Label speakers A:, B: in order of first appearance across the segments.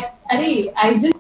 A: I just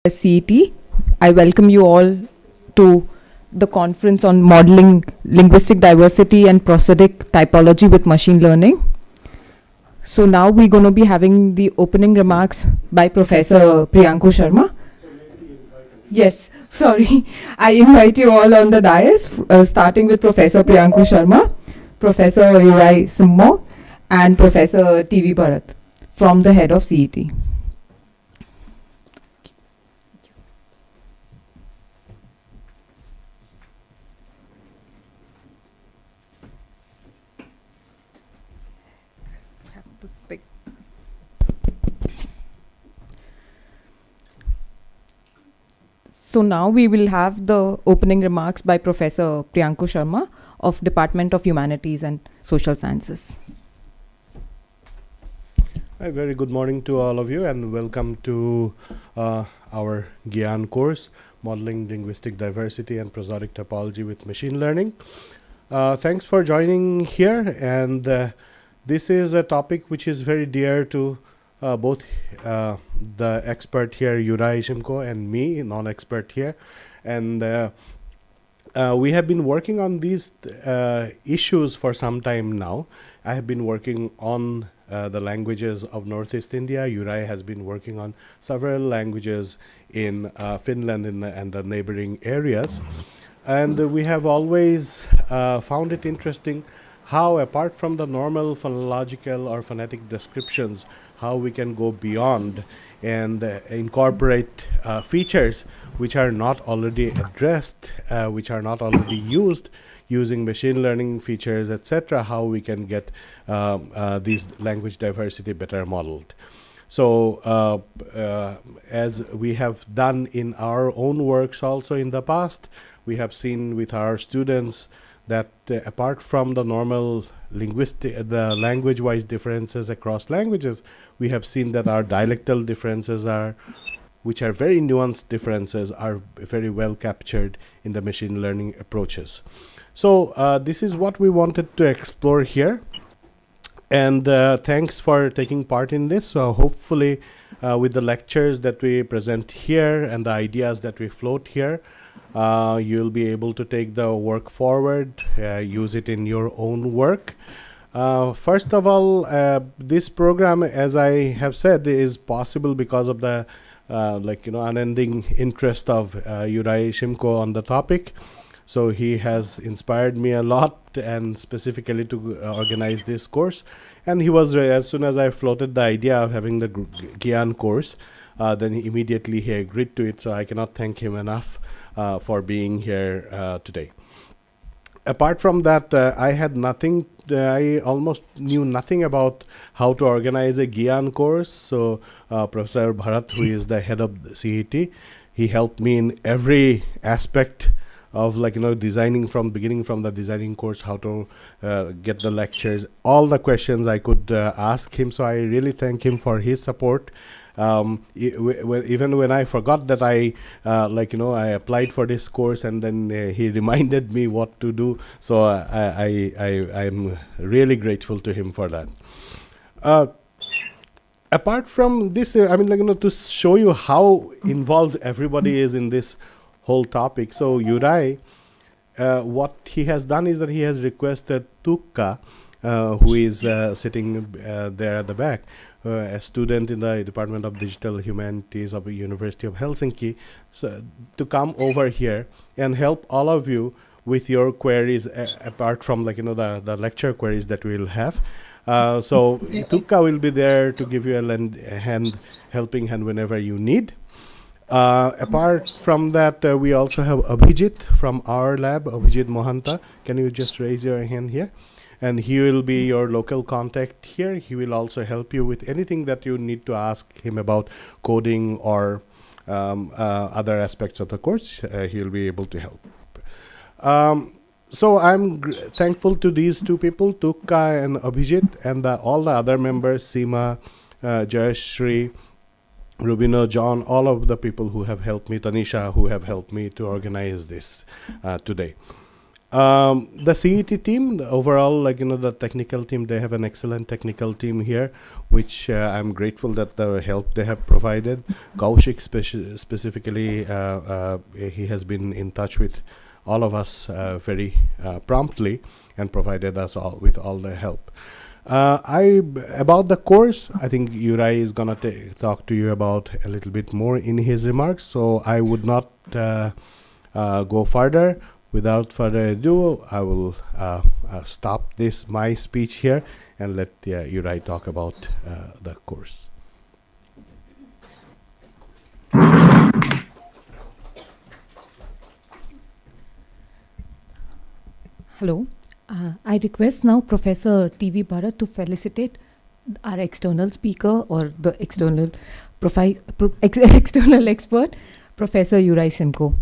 A: CET. I welcome you all to the conference on modeling linguistic diversity and prosodic typology with machine learning. So now we're going to be having the opening remarks by Professor Priyankoo Sharma. Yes, sorry. I invite you all on the dais, starting with Professor Priyankoo Sharma, Professor Juraj and Professor TV Bharat from the head of CET. So now we will have the opening remarks by Professor Priyankoo Sharma of Department of Humanities and Social Sciences.
B: Hi, very good morning to all of you and welcome to our GIAN course, Modeling Linguistic Diversity and Prosodic Typology with Machine Learning. Thanks for joining here, and this is a topic which is very dear to both the expert here, Juraj, Šimko, and me, non-expert here. And we have been working on these issues for some time now. I have been working on the languages of Northeast India. Juraj has been working on several languages in Finland and the neighboring areas. And we have always found it interesting how, apart from the normal phonological or phonetic descriptions, how we can go beyond and incorporate features which are not already addressed, which are not already used, using machine learning features, etc., how we can get these language diversity better modeled. So as we have done in our own works also in the past, we have seen with our students that apart from the normal the language-wise differences across languages, we have seen that our dialectal differences which are very nuanced differences, are very well captured in the machine learning approaches. So this is what we wanted to explore here. And thanks for taking part in this. So hopefully with the lectures that we present here and the ideas that we float here, you'll be able to take the work forward, use it in your own work. First of all, this program, as I have said, is possible because of the unending interest of Juraj Šimko on the topic. So he has inspired me a lot, and specifically to organize this course. And he was, as soon as I floated the idea of having the GIAN course, then immediately he agreed to it. So I cannot thank him enough for being here today. Apart from that, I had nothing. I almost knew nothing about how to organize a GIAN course. So Professor Bharat, who is the head of the CET, he helped me in every aspect of designing from the designing course, how to get the lectures, all the questions I could ask him. So I really thank him for his support. Even when I forgot that I applied for this course, and then he reminded me what to do. So I'm really grateful to him for that. Apart from this, to show you how involved everybody is in this whole topic. So Juraj, what he has done is that he has requested Tuukka, who is sitting there at the back, a student in the Department of Digital Humanities of the University of Helsinki, so to come over here and help all of you with your queries, apart from the lecture queries that we will have. So Tuukka will be there to give you a helping hand whenever you need. Apart from that, we also have Abhijit from our lab, Abhijit Mohanta. Can you just raise your hand here? And he will be your local contact here. He will also help you with anything that you need to ask him about coding or other aspects of the course. He will be able to help. So I'm thankful to these two people, Tuukka and Abhijit, and all the other members, Seema, Jayashri, Rubino, John, all of the people who have helped me, Tanisha, who have helped me to organize this today. The CET team, the overall, the technical team, they have an excellent technical team here, which I'm grateful that the help they have provided. Kaushik specifically, he has been in touch with all of us very promptly and provided us all with all the help. About the course, I think Juraj is gonna talk to you about a little bit more in his remarks, so I would not go further. Without further ado, I will stop my speech here and let Juraj talk about the course.
A: Hello. I request now Professor T.V. Bharat to felicitate our external speaker or the external external expert, Professor Juraj Šimko.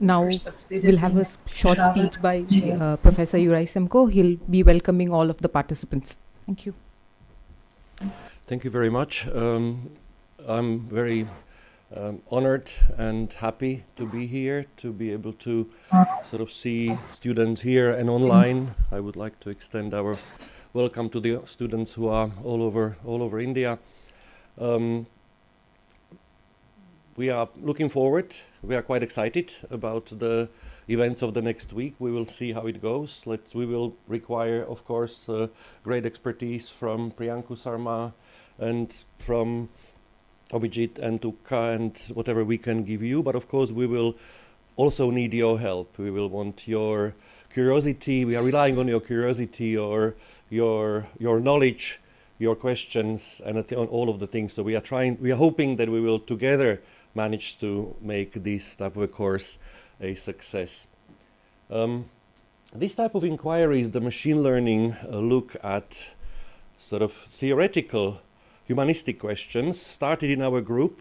A: Now we'll have a short speech by Professor Juraj Šimko. He'll be welcoming all of the participants. Thank you.
C: Thank you very much. I'm very honored and happy to be here, to be able to sort of see students here and online. I would like to extend our welcome to the students who are all over India. We are looking forward. We are quite excited about the events of the next week. We will see how it goes. We will require, of course, great expertise from Priyankoo, Sarmah, and from Abhijit and Tukka and whatever we can give you. But of course, we will also need your help. We will want your curiosity. We are relying on your curiosity or your knowledge, your questions, and on all of the things. So we are hoping that we will together manage to make this type of a course a success. This type of inquiries, the machine learning look at sort of theoretical humanistic questions, started in our group,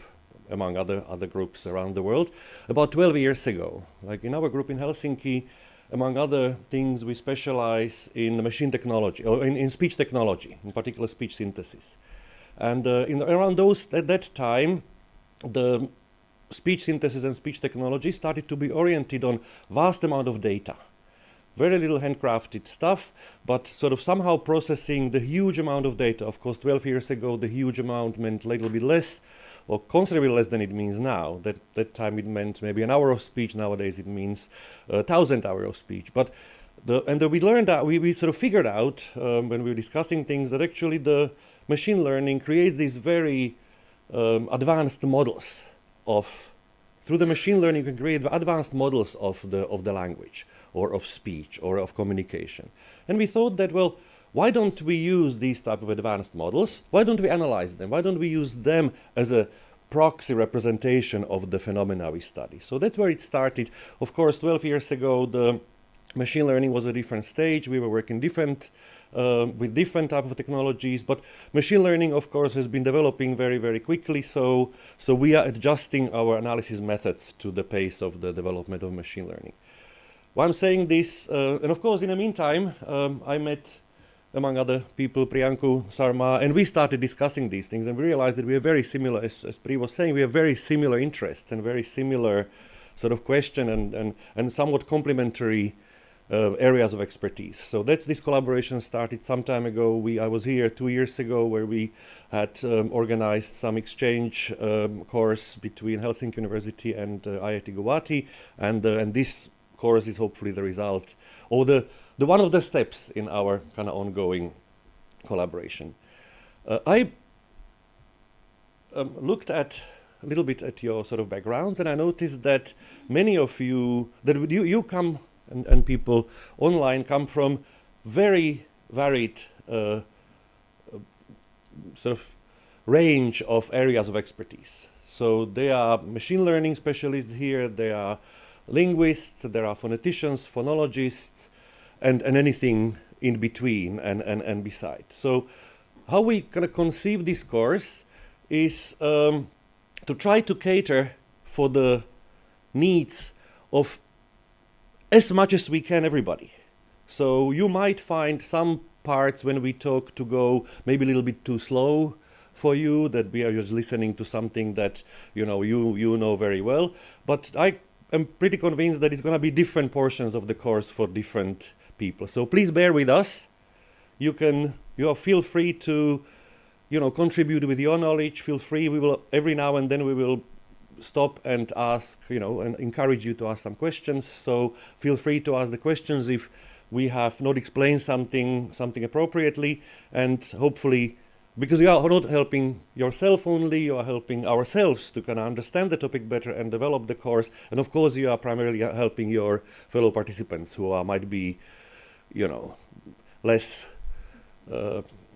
C: among other groups around the world, about 12 years ago. Like in our group in Helsinki, among other things, we specialize in machine technology, or in speech technology, in particular speech synthesis. And around at that time, the speech synthesis and speech technology started to be oriented on vast amount of data. Very little handcrafted stuff, but sort of somehow processing the huge amount of data. Of course, 12 years ago, the huge amount meant a little bit less, or considerably less than it means now. That time it meant maybe an hour of speech. Nowadays it means 1,000 hours of speech. But we learned that we sort of figured out when we were discussing things that actually the machine learning creates these very advanced models through the machine learning you can create advanced models of the language or of speech or of communication. And we thought that, well, why don't we use these type of advanced models? Why don't we analyze them? Why don't we use them as a proxy representation of the phenomena we study? So that's where it started. Of course, 12 years ago, the machine learning was a different stage. We were working with different type of technologies, but machine learning, of course, has been developing very, very quickly. So we are adjusting our analysis methods to the pace of the development of machine learning. Why I'm saying this, and of course, in the meantime, I met, among other people, Priyankoo, Sarmah, and we started discussing these things, and we realized that we are very similar, as Pri was saying, we have very similar interests and very similar sort of question and somewhat complementary areas of expertise. So this collaboration started some time ago. I was here 2 years ago where we had organized some exchange course between Helsinki University and IIT Guwahati, and this course is hopefully the result or the one of the steps in our kind of ongoing collaboration. I looked at a little bit at your sort of backgrounds, and I noticed that many of you you come and people online come from very varied sort of range of areas of expertise. So there are machine learning specialists here, there are linguists, there are phoneticians, phonologists, and anything in between and beside. So how we kind of conceive this course is to try to cater for the needs of as much as we can everybody. So you might find some parts when we talk to go maybe a little bit too slow for you, that we are just listening to something that you know very well. But I am pretty convinced that it's going to be different portions of the course for different people. So please bear with us. You feel free to contribute with your knowledge. Feel free. We will every now and then we will stop and ask, and encourage you to ask some questions. So feel free to ask the questions if we have not explained something appropriately, and hopefully, because you are not helping yourself only, you are helping ourselves to kind of understand the topic better and develop the course. And of course, you are primarily helping your fellow participants who might be, less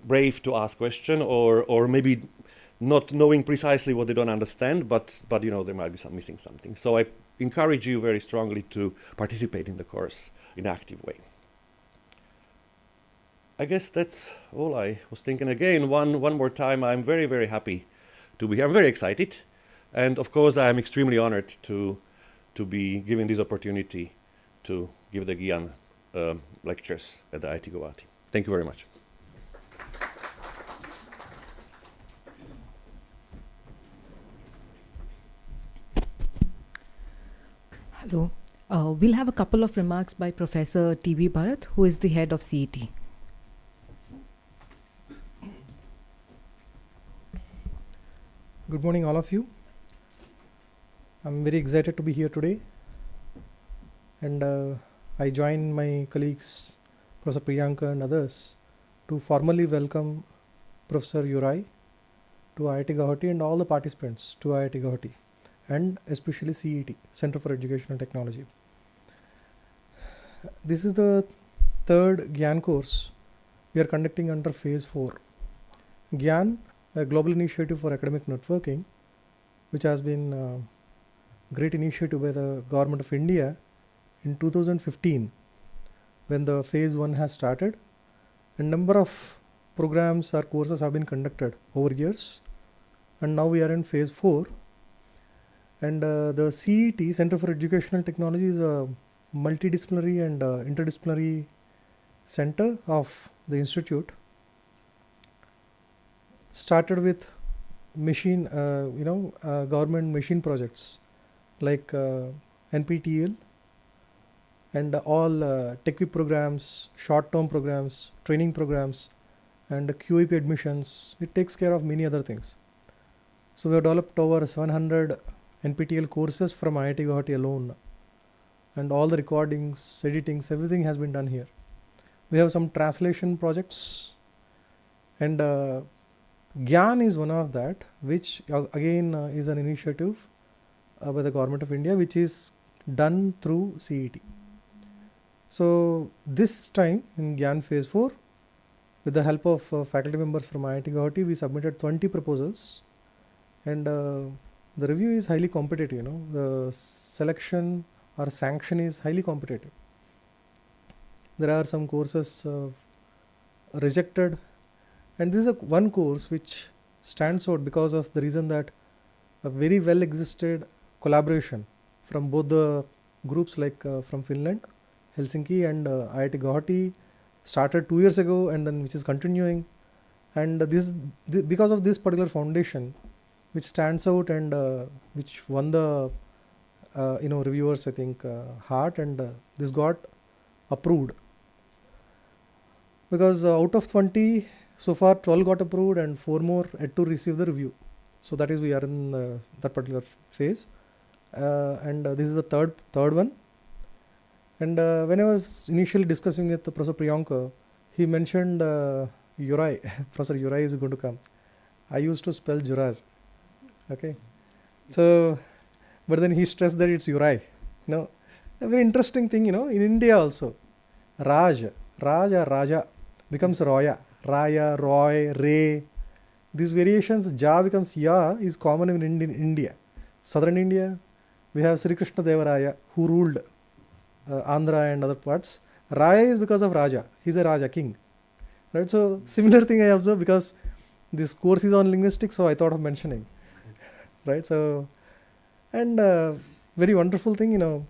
C: brave to ask question, or maybe not knowing precisely what they don't understand, but there might be missing something. So I encourage you very strongly to participate in the course in an active way. I guess that's all I was thinking. Again, one more time, I'm very, very happy to be here. I'm very excited. And of course, I am extremely honored to be given this opportunity to give the GIAN lectures at the IIT Guwahati. Thank you very much.
A: Hello. We'll have a couple of remarks by Professor T.V. Bharat, who is the head of CET.
D: Good morning, all of you. I'm very excited to be here today, and I join my colleagues, Professor Priyankoo and others, to formally welcome Professor Juraj to IIT Guwahati and all the participants to IIT Guwahati, and especially CET, Center for Education and Technology. This is the third GIAN course we are conducting under Phase 4. GIAN, a global initiative for academic networking, which has been a great initiative by the Government of India in 2015, when the Phase 1 has started. A number of programs or courses have been conducted over years, and now we are in Phase 4. And the CET, Center for Educational Technology, is a multidisciplinary and interdisciplinary center of the institute. Started with government machine projects like NPTEL and all TechWeb programs, short-term programs, training programs, and QAP admissions. It takes care of many other things. So we have developed over 700 NPTEL courses from IIT Guwahati alone, and all the recordings, editings, everything has been done here. We have some translation projects, and GIAN is one of that, which again is an initiative by the Government of India, which is done through CET. So this time in GIAN Phase 4, with the help of faculty members from IIT Guwahati, we submitted 20 proposals, and the review is highly competitive. The selection or sanction is highly competitive. There are some courses rejected, and this is one course which stands out because of the reason that a very well existed collaboration from both the groups, like from Finland, Helsinki, and IIT Guwahati, started 2 years ago, and then which is continuing. And because of this particular foundation, which stands out and which won the reviewers, I think, heart, and this got approved. Because out of 20, so far 12 got approved and 4 more yet to receive the review. So that is, we are in that particular phase, and this is the third one. And when I was initially discussing with Professor Priyankoo, he mentioned Juraj. Professor Juraj is going to come. I used to spell Juraj. Okay, so but then he stressed that it's Juraj. A very interesting thing, in India also, Raj or Raja becomes Roya, Raya, Roy, Ray. These variations, Ja becomes Ya, is common in India. Southern India, we have Sri Krishna Deva Raya, who ruled Andhra and other parts. Raya is because of Raja. He's a Raja, king. Right? So similar thing I observed, because this course is on linguistics, so I thought of mentioning. Right? So, and very wonderful thing,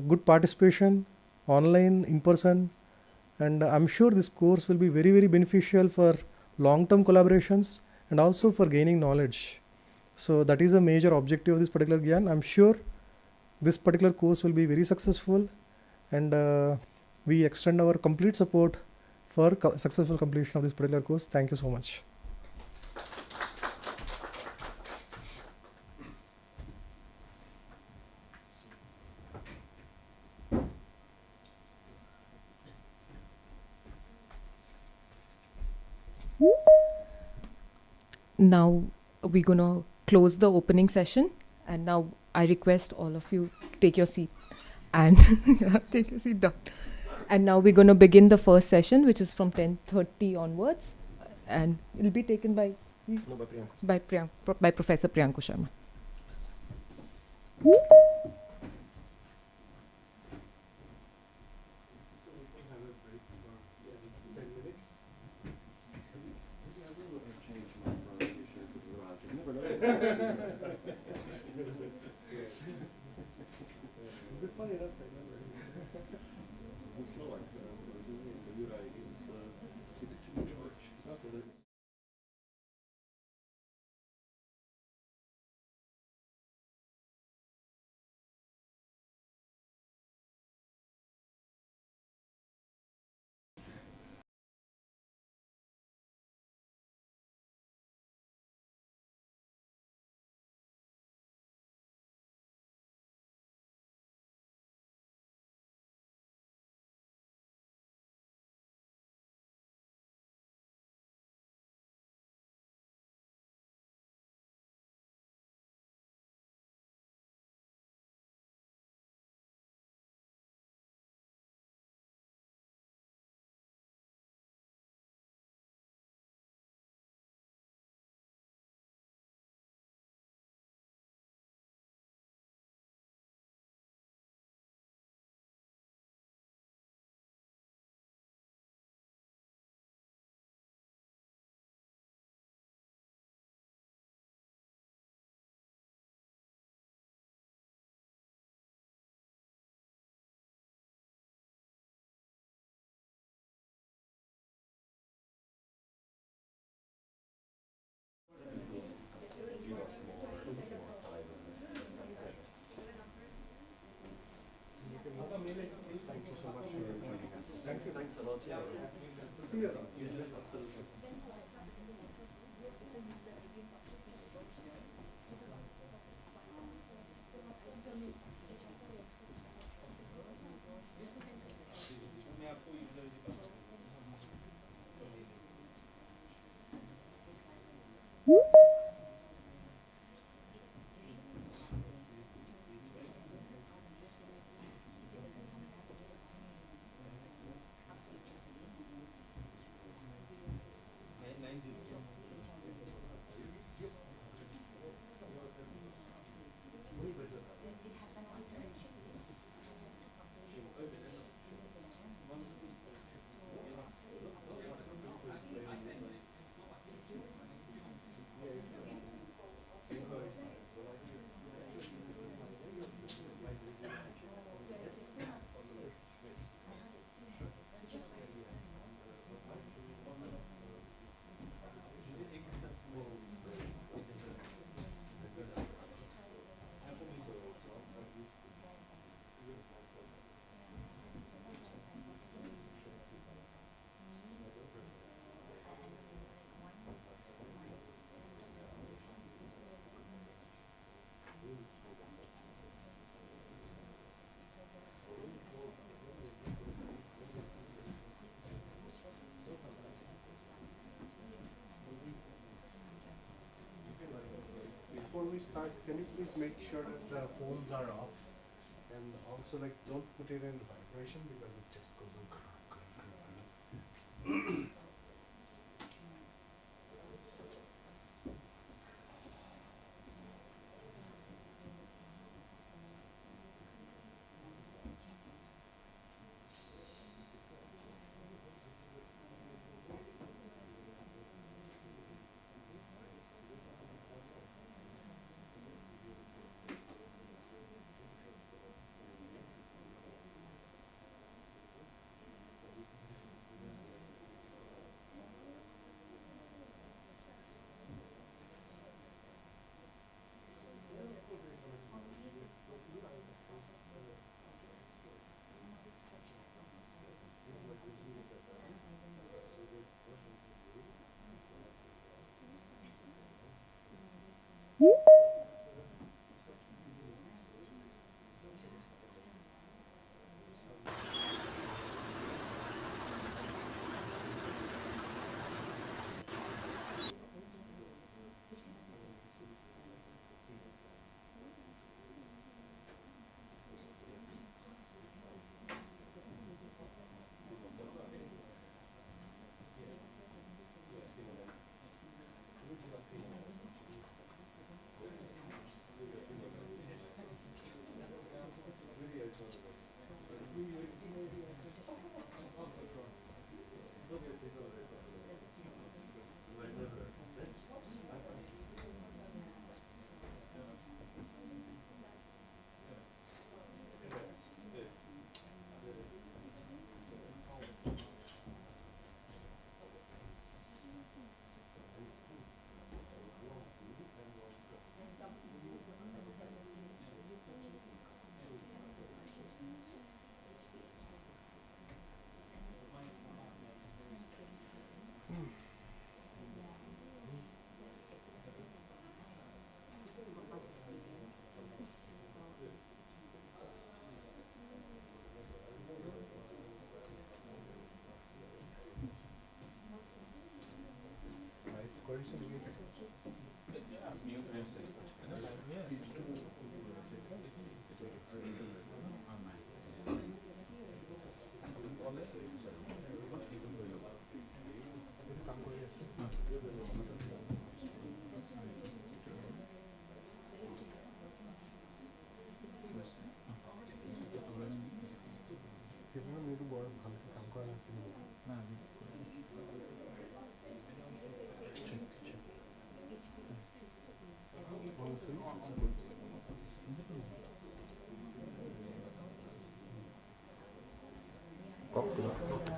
D: good participation, online, in person, and I'm sure this course will be very, very beneficial for long-term collaborations and also for gaining knowledge. So that is a major objective of this particular GIAN. I'm sure this particular course will be very successful, and we extend our complete support for successful completion of this particular course. Thank you so much.
A: Now we're going to close the opening session, and now I request all of you take your seat and take your seat down. And now we're going to begin the first session, which is from 10:30 onwards, and it'll be taken by Professor Priyankoo Sharma.
C: Thanks a lot. See you. Yes, absolutely.
B: Before we start, can you please make sure that the phones are off, and also like don't put it in vibration because it just goes on.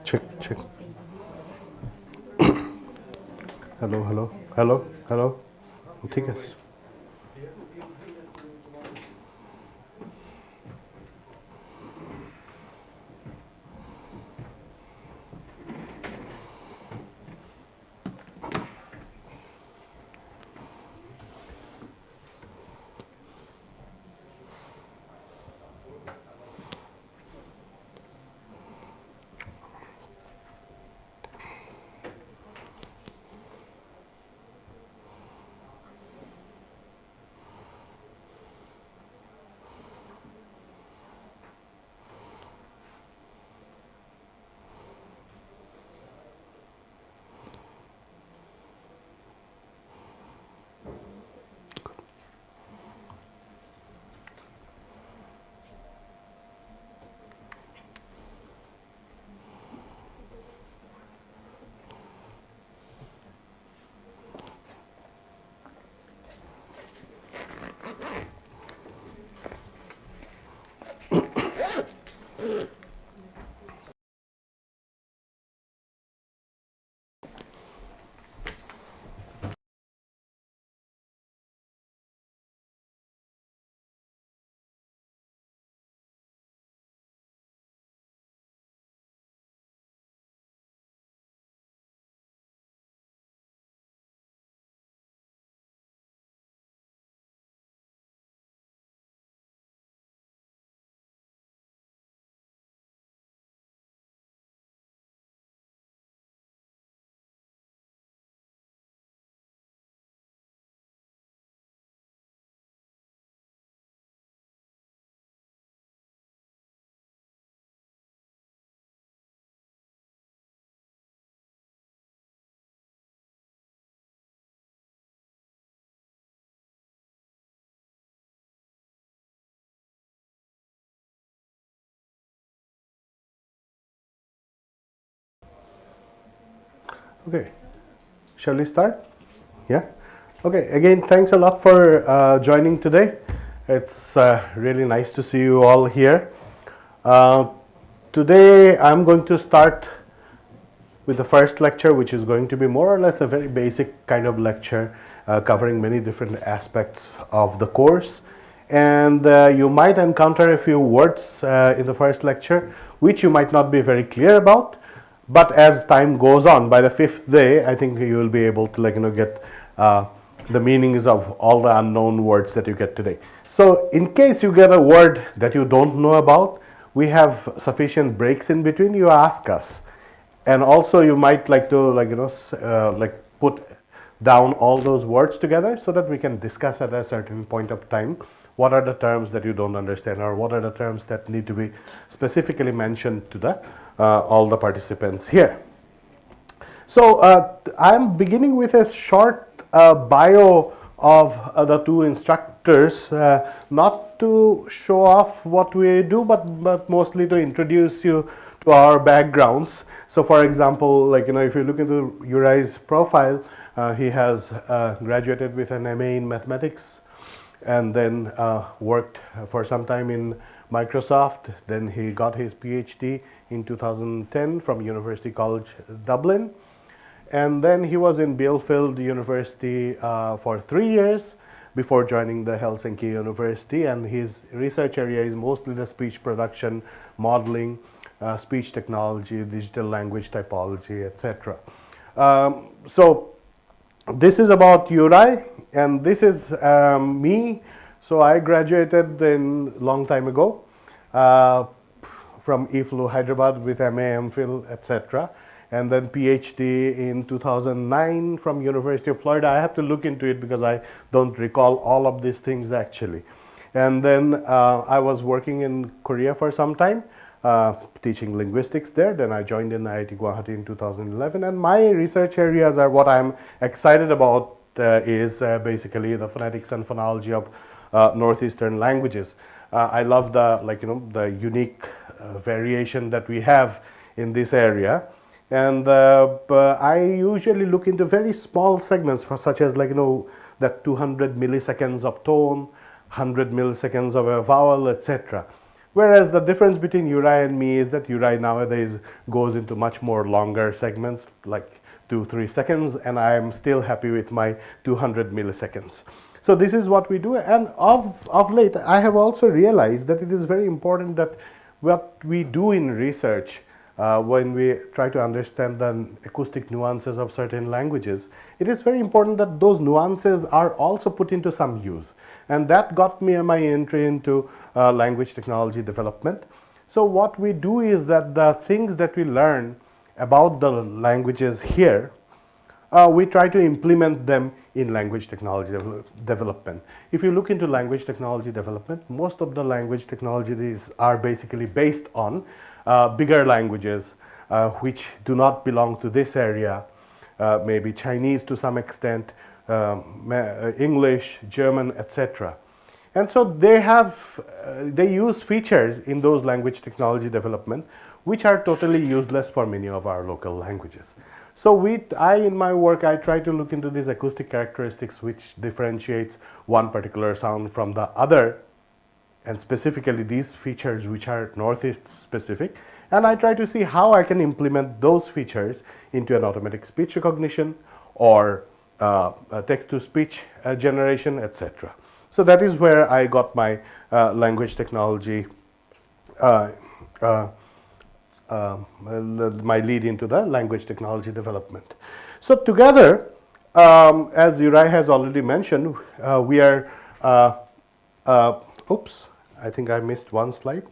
B: Check, check. Hello, hello, hello, hello. ঠিক আছে। Okay, shall we start? Yeah. Okay, again, thanks a lot for joining today. It's really nice to see you all here. Today I'm going to start with the first lecture, which is going to be more or less a very basic kind of lecture covering many different aspects of the course. And you might encounter a few words in the first lecture which you might not be very clear about. But as time goes on, by the fifth day, I think you will be able to get the meanings of all the unknown words that you get today. So in case you get a word that you don't know about, we have sufficient breaks in between. You ask us, and also you might like to put down all those words together so that we can discuss at a certain point of time what are the terms that you don't understand, or what are the terms that need to be specifically mentioned to the all the participants here. So I'm beginning with a short bio of the two instructors, not to show off what we do, but mostly to introduce you to our backgrounds. So for example, if you look into Juraj's profile, he has graduated with an MA in mathematics, and then worked for some time in Microsoft. Then he got his PhD in 2010 from University College Dublin, and then he was in Bielefeld University for 3 years before joining the Helsinki University, and his research area is mostly the speech production, modeling, speech technology, digital language typology, etc. So this is about Juraj, and this is me. So I graduated in long time ago from IFLU Hyderabad with MA, MPhil, etc. And then PhD in 2009 from University of Florida. I have to look into it because I don't recall all of these things actually. And then I was working in Korea for some time, teaching linguistics there. Then I joined in IIT Guwahati in 2011. And my research areas are what I'm excited about is basically the phonetics and phonology of Northeastern languages. I love the the unique variation that we have in this area. And I usually look into very small segments, for such as, like, that 200 milliseconds of tone, 100 milliseconds of a vowel, etc. Whereas the difference between Juraj and me is that Juraj nowadays goes into much more longer segments, like 2-3 seconds, and I am still happy with my 200 milliseconds. So this is what we do, and of late I have also realized that it is very important that what we do in research, when we try to understand the acoustic nuances of certain languages, it is very important that those nuances are also put into some use. And that got me my entry into language technology development. So what we do is that the things that we learn about the languages here, we try to implement them in language technology development. If you look into language technology development, most of the language technologies are basically based on bigger languages which do not belong to this area, maybe Chinese to some extent, English, German, etc. And so they use features in those language technology development which are totally useless for many of our local languages. So in my work, I try to look into these acoustic characteristics which differentiates one particular sound from the other, and specifically these features which are Northeast specific, and I try to see how I can implement those features into an automatic speech recognition or text-to-speech generation, etc. So that is where I got my language technology, my lead into the language technology development. So together, as Juraj has already mentioned, we are, oops, I think I missed one slide.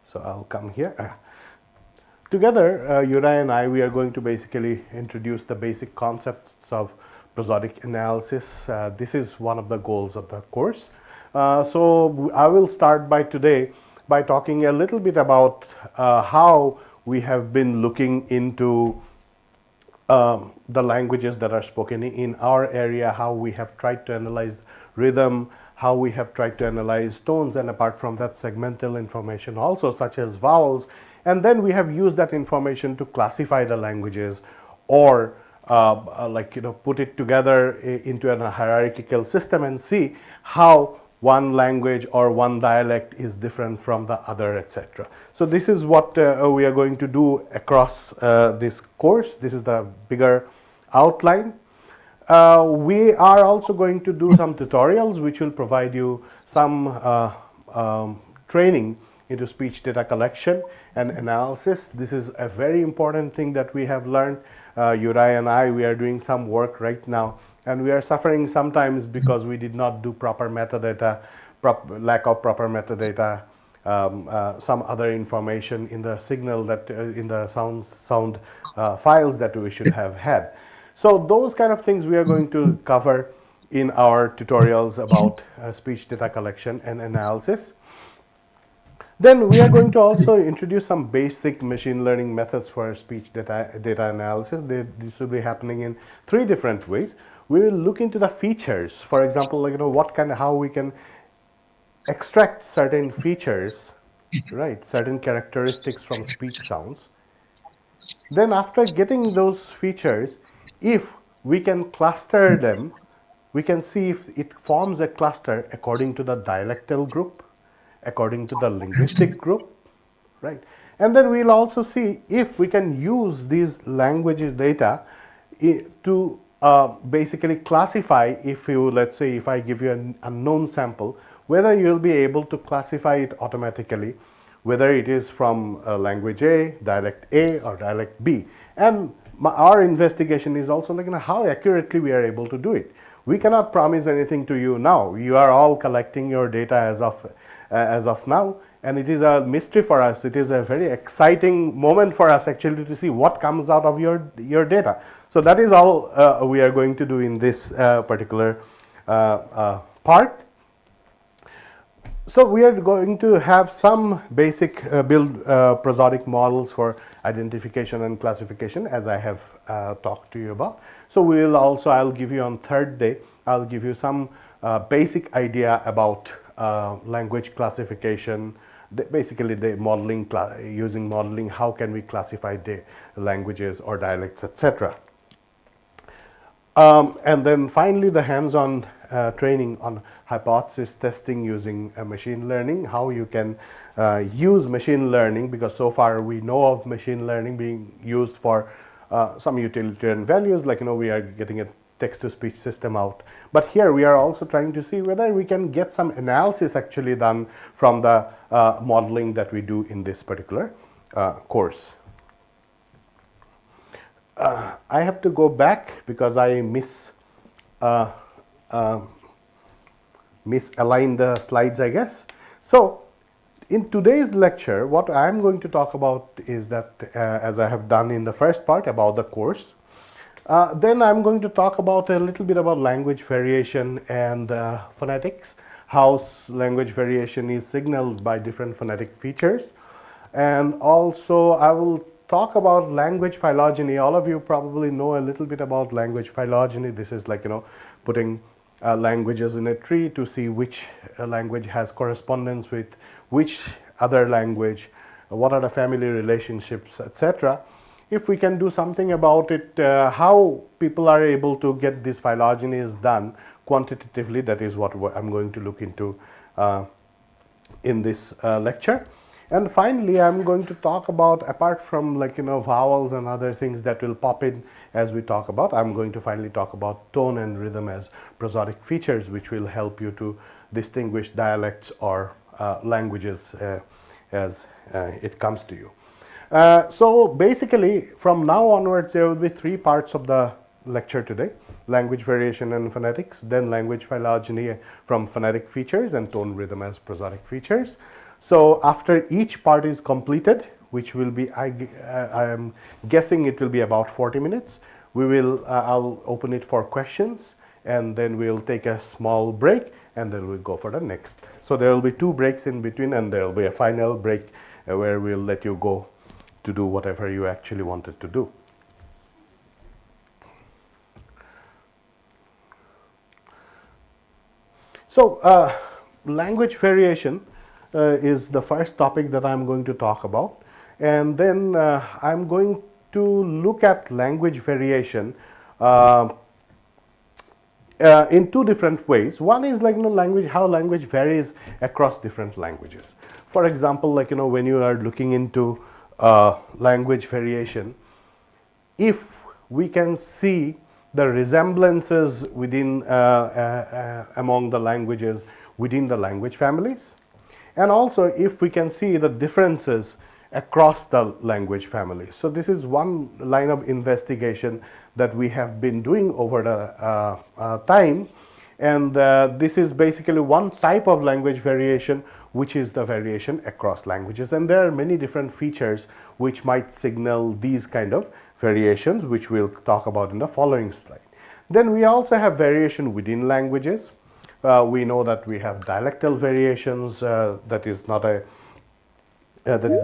B: So I'll come here. Together, Juraj and I, we are going to basically introduce the basic concepts of prosodic analysis. This is one of the goals of the course. So I will start by talking a little bit about how we have been looking into the languages that are spoken in our area, how we have tried to analyze rhythm, how we have tried to analyze tones, and apart from that, segmental information also, such as vowels. And then we have used that information to classify the languages, or put it together into a hierarchical system and see how one language or one dialect is different from the other, etc. So this is what we are going to do across this course. This is the bigger outline. We are also going to do some tutorials which will provide you some training into speech data collection and analysis. This is a very important thing that we have learned. Juraj and I, we are doing some work right now, and we are suffering sometimes because we did not do proper metadata, lack of proper metadata, some other information in the signal that in the sound files that we should have had. So those kind of things we are going to cover in our tutorials about speech data collection and analysis. Then we are going to also introduce some basic machine learning methods for speech data analysis. This will be happening in 3 different ways. We will look into the features, for example, how we can extract certain features, right, certain characteristics from speech sounds. Then after getting those features, if we can cluster them, we can see if it forms a cluster according to the dialectal group, according to the linguistic group, right? And then we'll also see if we can use these languages data to basically classify, let's say if I give you an unknown sample, whether you'll be able to classify it automatically, whether it is from language A, dialect A, or dialect B. And our investigation is also how accurately we are able to do it. We cannot promise anything to you now. You are all collecting your data as of now, and it is a mystery for us. It is a very exciting moment for us actually to see what comes out of your data. So that is all we are going to do in this particular part. So we are going to have some basic build prosodic models for identification and classification, as I have talked to you about. So we will also, I'll give you on 3rd day, I'll give you some basic idea about language classification, basically the modeling, using modeling, how can we classify the languages or dialects, etc. And then finally, the hands-on training on hypothesis testing using machine learning, how you can use machine learning, because so far we know of machine learning being used for some utilitarian values, like we are getting a text-to-speech system out. But here we are also trying to see whether we can get some analysis actually done from the modeling that we do in this particular course. I have to go back because I misaligned the slides, I guess. So in today's lecture, what I'm going to talk about is that, as I have done in the first part about the course, then I'm going to talk about a little bit about language variation and phonetics, how language variation is signaled by different phonetic features. And also I will talk about language phylogeny. All of you probably know a little bit about language phylogeny. This is like, putting languages in a tree to see which language has correspondence with which other language, what are the family relationships, etc. If we can do something about it, how people are able to get this phylogenies done quantitatively, that is what I'm going to look into in this lecture. And finally, I'm going to talk about, apart from vowels and other things that will pop in as we talk about, I'm going to finally talk about tone and rhythm as prosodic features, which will help you to distinguish dialects or languages as it comes to you. So basically, from now onwards, there will be three parts of the lecture today: language variation and phonetics, then language phylogeny from phonetic features, and tone rhythm as prosodic features. So after each part is completed, which will be, I am guessing it will be about 40 minutes, I'll open it for questions, and then we'll take a small break, and then we'll go for the next. So there will be 2 breaks in between, and there will be a final break where we'll let you go to do whatever you actually wanted to do. So language variation is the first topic that I'm going to talk about, and then I'm going to look at language variation in 2 different ways. One is how language varies across different languages. For example, when you are looking into language variation, if we can see the resemblances within among the languages within the language families, and also if we can see the differences across the language families. So this is one line of investigation that we have been doing over the time, and this is basically one type of language variation, which is the variation across languages. And there are many different features which might signal these kind of variations, which we'll talk about in the following slide. Then we also have variation within languages. We know that we have dialectal variations. That is the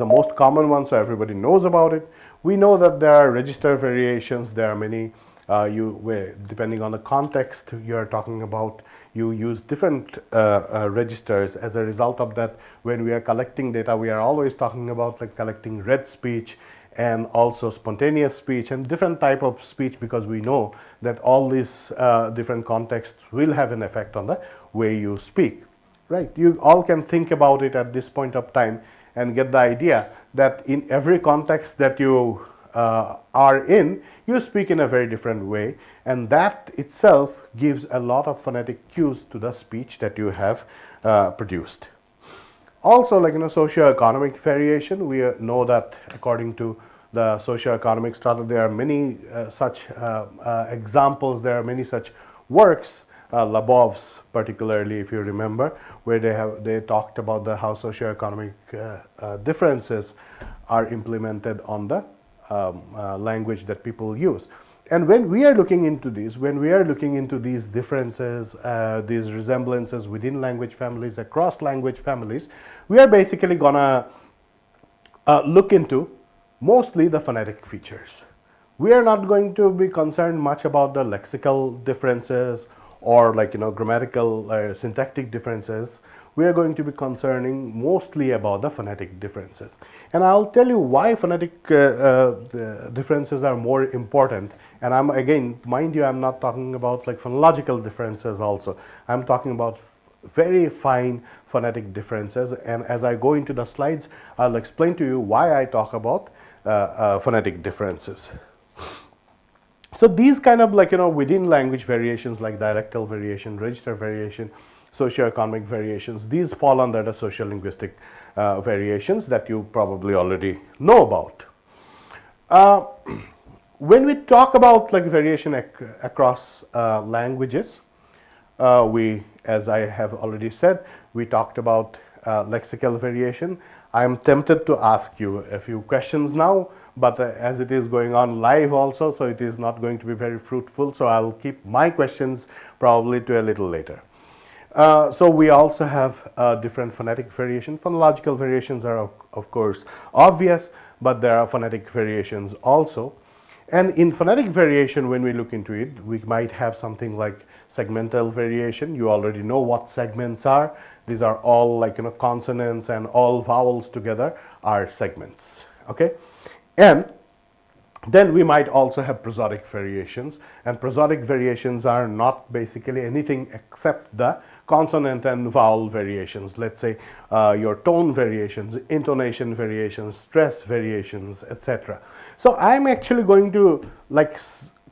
B: most common one, so everybody knows about it. We know that there are register variations. There are many, depending on the context you are talking about, you use different registers. As a result of that, when we are collecting data, we are always talking about collecting read speech and also spontaneous speech and different type of speech, because we know that all these different contexts will have an effect on the way you speak, right? You all can think about it at this point of time and get the idea that in every context that you are in, you speak in a very different way, and that itself gives a lot of phonetic cues to the speech that you have produced. Also, socioeconomic variation, we know that according to the socioeconomic strata, there are many such examples, there are many such works, Labov's particularly, if you remember, where they talked about how socioeconomic differences are implemented on the language that people use. And when we are looking into these differences, these resemblances within language families, across language families, we are basically gonna look into mostly the phonetic features. We are not going to be concerned much about the lexical differences or grammatical syntactic differences. we are going to be concerning mostly about the phonetic differences. And I'll tell you why phonetic differences are more important. And I'm, again, mind you, I'm not talking about like phonological differences also. I'm talking about very fine phonetic differences. And as I go into the slides, I'll explain to you why I talk about phonetic differences. So these kind of like, within language variations like dialectal variation, register variation, socioeconomic variations, these fall under the sociolinguistic variations that you probably already know about. When we talk about like variation across languages, as I have already said, we talked about lexical variation. I am tempted to ask you a few questions now, but as it is going on live also, so it is not going to be very fruitful, so I'll keep my questions probably to a little later. So we also have different phonetic variation. Phonological variations are of course obvious, but there are phonetic variations also. And in phonetic variation, when we look into it, we might have something like segmental variation. You already know what segments are. These are all like consonants, and all vowels together are segments. Okay, and then we might also have prosodic variations, and prosodic variations are not basically anything except the consonant and vowel variations. Let's say your tone variations, intonation variations, stress variations, etc. So I'm actually going to like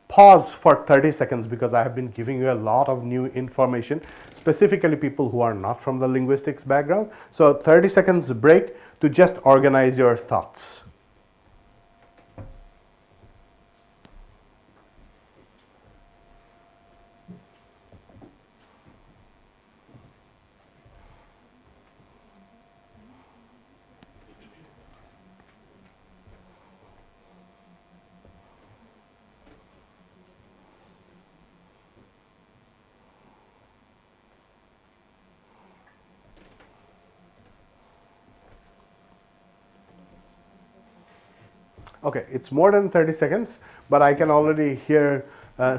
B: pause for 30 seconds because I have been giving you a lot of new information, specifically people who are not from the linguistics background. So 30 seconds break to just organize your thoughts. Okay, it's more than 30 seconds, but I can already hear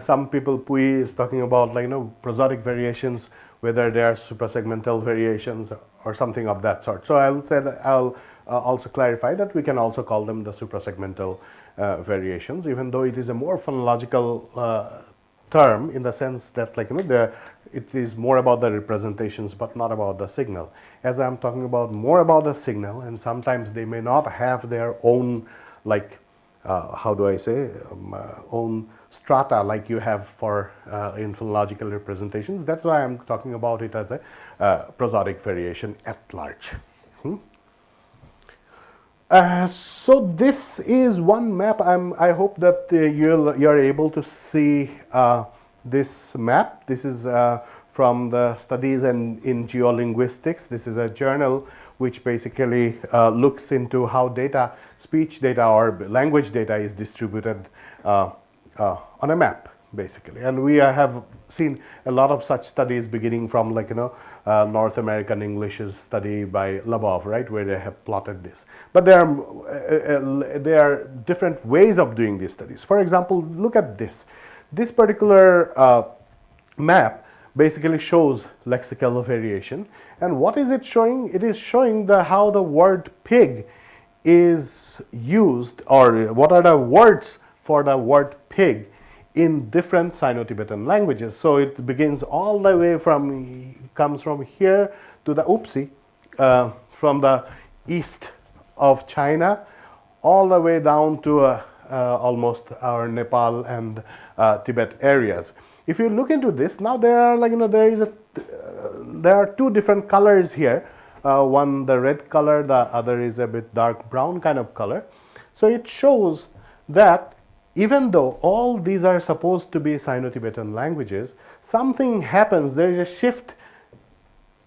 B: some people, Pui is talking about like, prosodic variations, whether they are suprasegmental variations or something of that sort. So I'll say that I'll also clarify that we can also call them the suprasegmental variations, even though it is a more phonological term in the sense that like, it is more about the representations but not about the signal. As I'm talking about more about the signal, and sometimes they may not have their own like how do I say own strata like you have for in phonological representations. That's why I'm talking about it as a prosodic variation at large. So this is one map. I hope that you're able to see this map. This is from the studies in geolinguistics. This is a journal which basically looks into how data, speech data or language data is distributed on a map, basically. And we have seen a lot of such studies beginning from like, North American English's study by Labov, right, where they have plotted this. But there are different ways of doing these studies. For example, look at this. This particular map basically shows lexical variation. And what is it showing? It is showing how the word pig is used, or what are the words for the word pig in different Sino-Tibetan languages. So it begins all the way comes from here to the from the east of China, all the way down to almost our Nepal and Tibet areas. If you look into this, now there are like, there are two different colors here. One the red color, the other is a bit dark brown kind of color. So it shows that even though all these are supposed to be Sino-Tibetan languages, something happens. There is a shift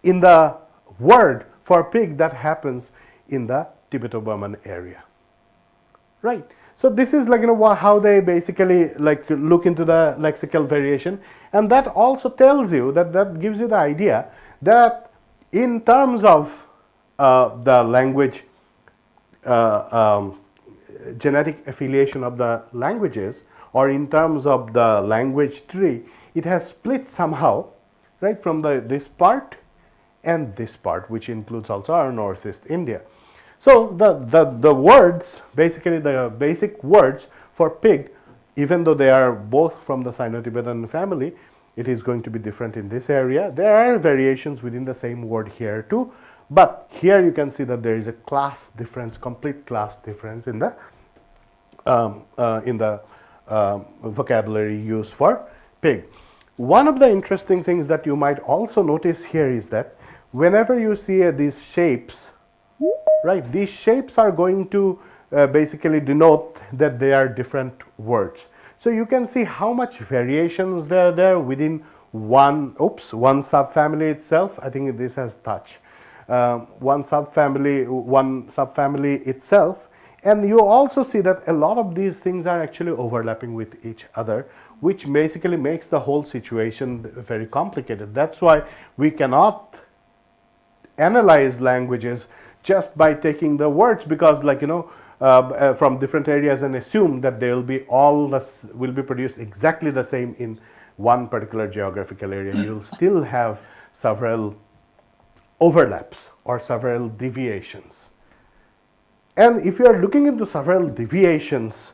B: in the word for pig that happens in the Tibeto-Burman area, right? So this is like, how they basically like look into the lexical variation, and that also tells you that gives you the idea that in terms of the language genetic affiliation of the languages, or in terms of the language tree, it has split somehow, right, from this part, and this part, which includes also our northeast India. So the words, basically the basic words for pig, even though they are both from the Sino-Tibetan family, it is going to be different in this area. There are variations within the same word here too, but here you can see that there is a class difference, complete class difference in the vocabulary used for pig. One of the interesting things that you might also notice here is that whenever you see these shapes, right, these shapes are going to basically denote that they are different words. So you can see how much variations there are there within one subfamily itself. I think this has touch. One subfamily itself, and you also see that a lot of these things are actually overlapping with each other, which basically makes the whole situation very complicated. That's why we cannot analyze languages just by taking the words, because from different areas and assume that they will be will be produced exactly the same in one particular geographical area. You'll still have several overlaps or several deviations. And if you are looking into several deviations,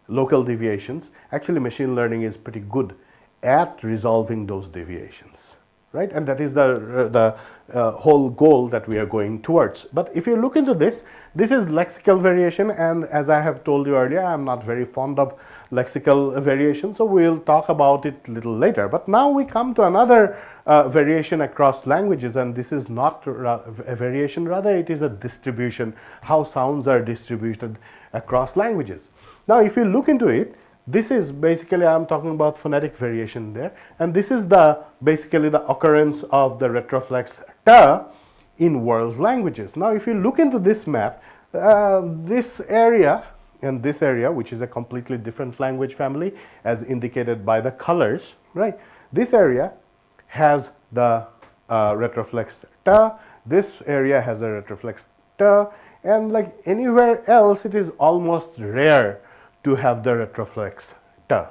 B: local deviations, actually machine learning is pretty good at resolving those deviations, right? And that is the whole goal that we are going towards. But if you look into this, this is lexical variation, and as I have told you earlier, I'm not very fond of lexical variation, so we'll talk about it a little later. But now we come to another variation across languages, and this is not a variation, rather it is a distribution, how sounds are distributed across languages. Now if you look into it, this is basically, I'm talking about phonetic variation there, and this is basically the occurrence of the retroflex ta in world languages. Now if you look into this map, this area and this area, which is a completely different language family as indicated by the colors, right? This area has the retroflex ta, this area has a retroflex ta, and like anywhere else it is almost rare to have the retroflex ta.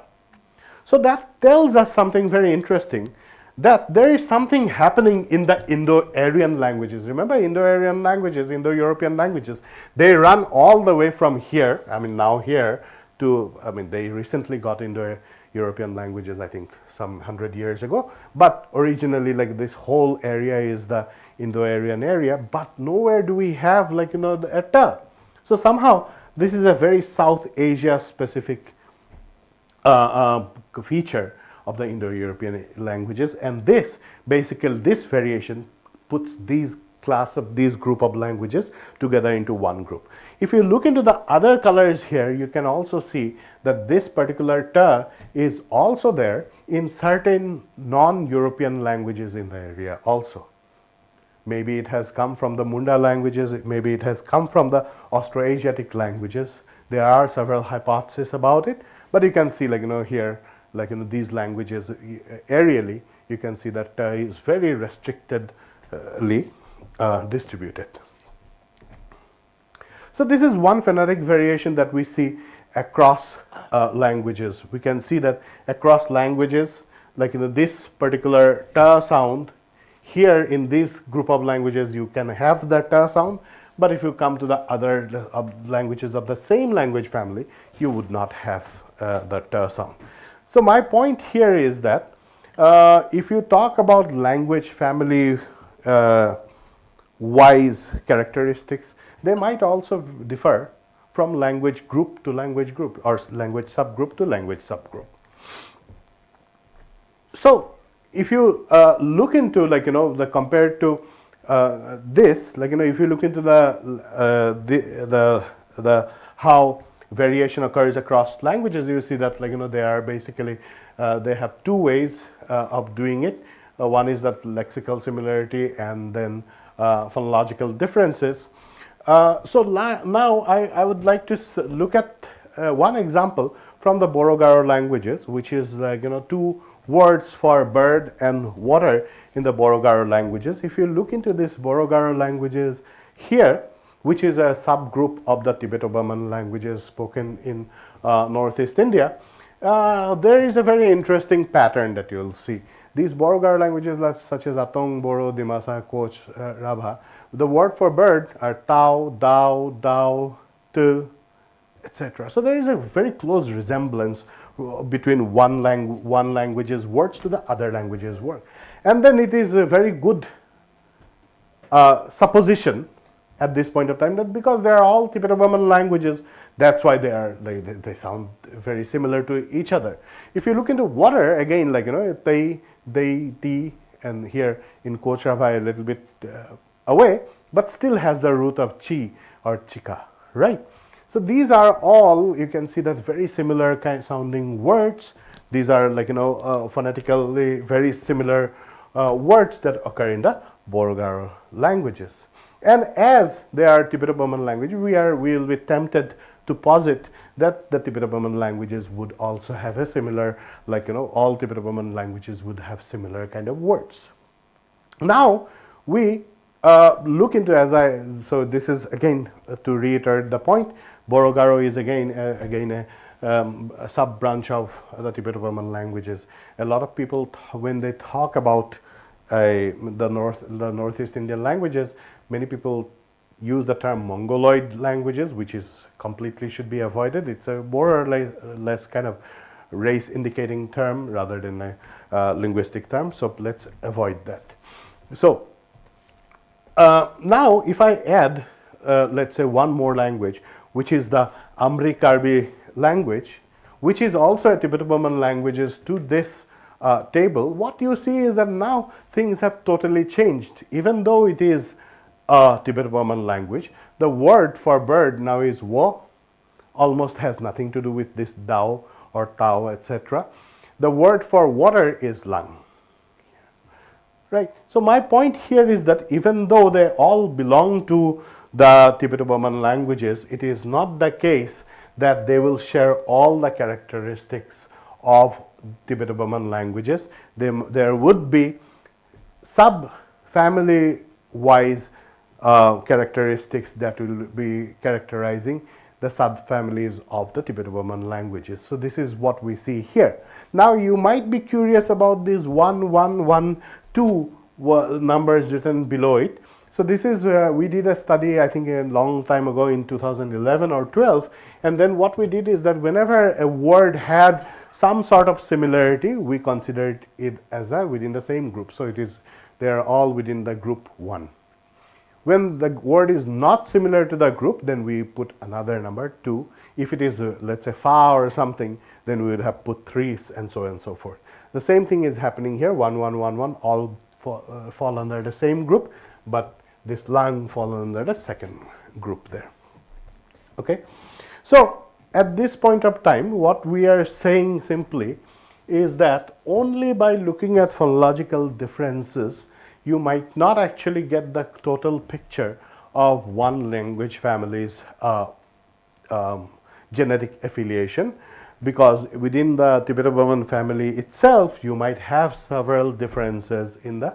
B: So that tells us something very interesting, that there is something happening in the Indo-Aryan languages. Remember, Indo-Aryan languages, Indo-European languages, they run all the way from here, now here, to, they recently got Indo-European languages, I think, some 100 years ago. But originally, this whole area is the Indo-Aryan area, but nowhere do we have, the ta. So somehow, this is a very South Asia specific feature of the Indo-European languages, and this variation puts these group of languages together into one group. If you look into the other colors here, you can also see that this particular ta is also there in certain non-European languages in the area also. Maybe it has come from the Munda languages, maybe it has come from the Austroasiatic languages. There are several hypotheses about it, but you can see here, these languages areally, you can see that is very restrictedly distributed. So this is one phonetic variation that we see across languages. We can see that across languages, this particular ta sound, here in this group of languages you can have the ta sound, but if you come to the other languages of the same language family, you would not have the ta sound. So my point here is that if you talk about language family wise characteristics, they might also differ from language group to language group, or language subgroup to language subgroup. So if you look into the compared to this, if you look into the how variation occurs across languages, you see that they are basically they have two ways of doing it. One is that lexical similarity, and then phonological differences. So now I would like to look at one example from the Borogaro languages, which is two words for bird and water in the Borogaro languages. If you look into this Borogaro languages here, which is a subgroup of the Tibeto-Burman languages spoken in northeast India, there is a very interesting pattern that you'll see. these Borogaro languages such as Atong, Boro, Dimasa, Koch, Rabha, the word for bird are Tau, Dao, Dao, Tu, etc. So there is a very close resemblance between one language's words to the other language's word. And then it is a very good supposition at this point of time that because they are all Tibeto-Burman languages, that's why they sound very similar to each other. If you look into water, again, like, they, ti, and here in Koch Rabha a little bit away, but still has the root of chi or chika, right? So these are all, you can see that very similar kind sounding words. These are like, phonetically very similar words that occur in the Borogaro languages. And as they are Tibeto-Burman language, we will be tempted to posit that the Tibeto-Burman languages would also have a similar, like, all Tibeto-Burman languages would have similar kind of words. Now we look into, so this is again to reiterate the point, Borogaro is again a sub-branch of the Tibeto-Burman languages. A lot of people, when they talk about the Northeast Indian languages, many people use the term Mongoloid languages, which is completely should be avoided. It's a more or less kind of race indicating term rather than a linguistic term. So let's avoid that. So now if I add, let's say, one more language, which is the Amri-Karbi language, which is also a Tibeto-Burman languages to this table, what you see is that now things have totally changed. Even though it is a Tibeto-Burman language, the word for bird now is wo, almost has nothing to do with this dao or tau, etc. The word for water is lang. Right. So my point here is that even though they all belong to the Tibeto-Burman languages, it is not the case that they will share all the characteristics of Tibeto-Burman languages. There would be sub-family wise characteristics that will be characterizing the subfamilies of the Tibeto-Burman languages. So this is what we see here. Now you might be curious about these 1, 1, 1, 2 numbers written below it. So this is, we did a study, I think a long time ago in 2011 or 12, and then what we did is that whenever a word had some sort of similarity, we considered it as within the same group. So they are all within the group 1. When the word is not similar to the group, then we put another number 2. If it is, let's say, fa or something, then we would have put 3 and so on and so forth. The same thing is happening here, 1, 1, 1, 1, all fall under the same group, but this lang fall under the second group there. Okay. So at this point of time, what we are saying simply is that only by looking at phonological differences, you might not actually get the total picture of one language family's genetic affiliation, because within the Tibeto-Burman family itself, you might have several differences in the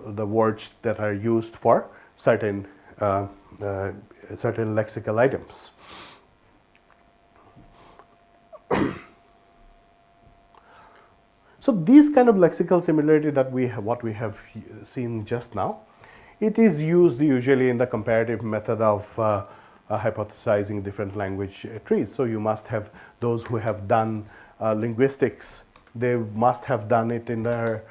B: words that are used for certain lexical items. So these kind of lexical similarity that what we have seen just now, it is used usually in the comparative method of hypothesizing different language trees. So you must have those who have done linguistics, they must have done it in their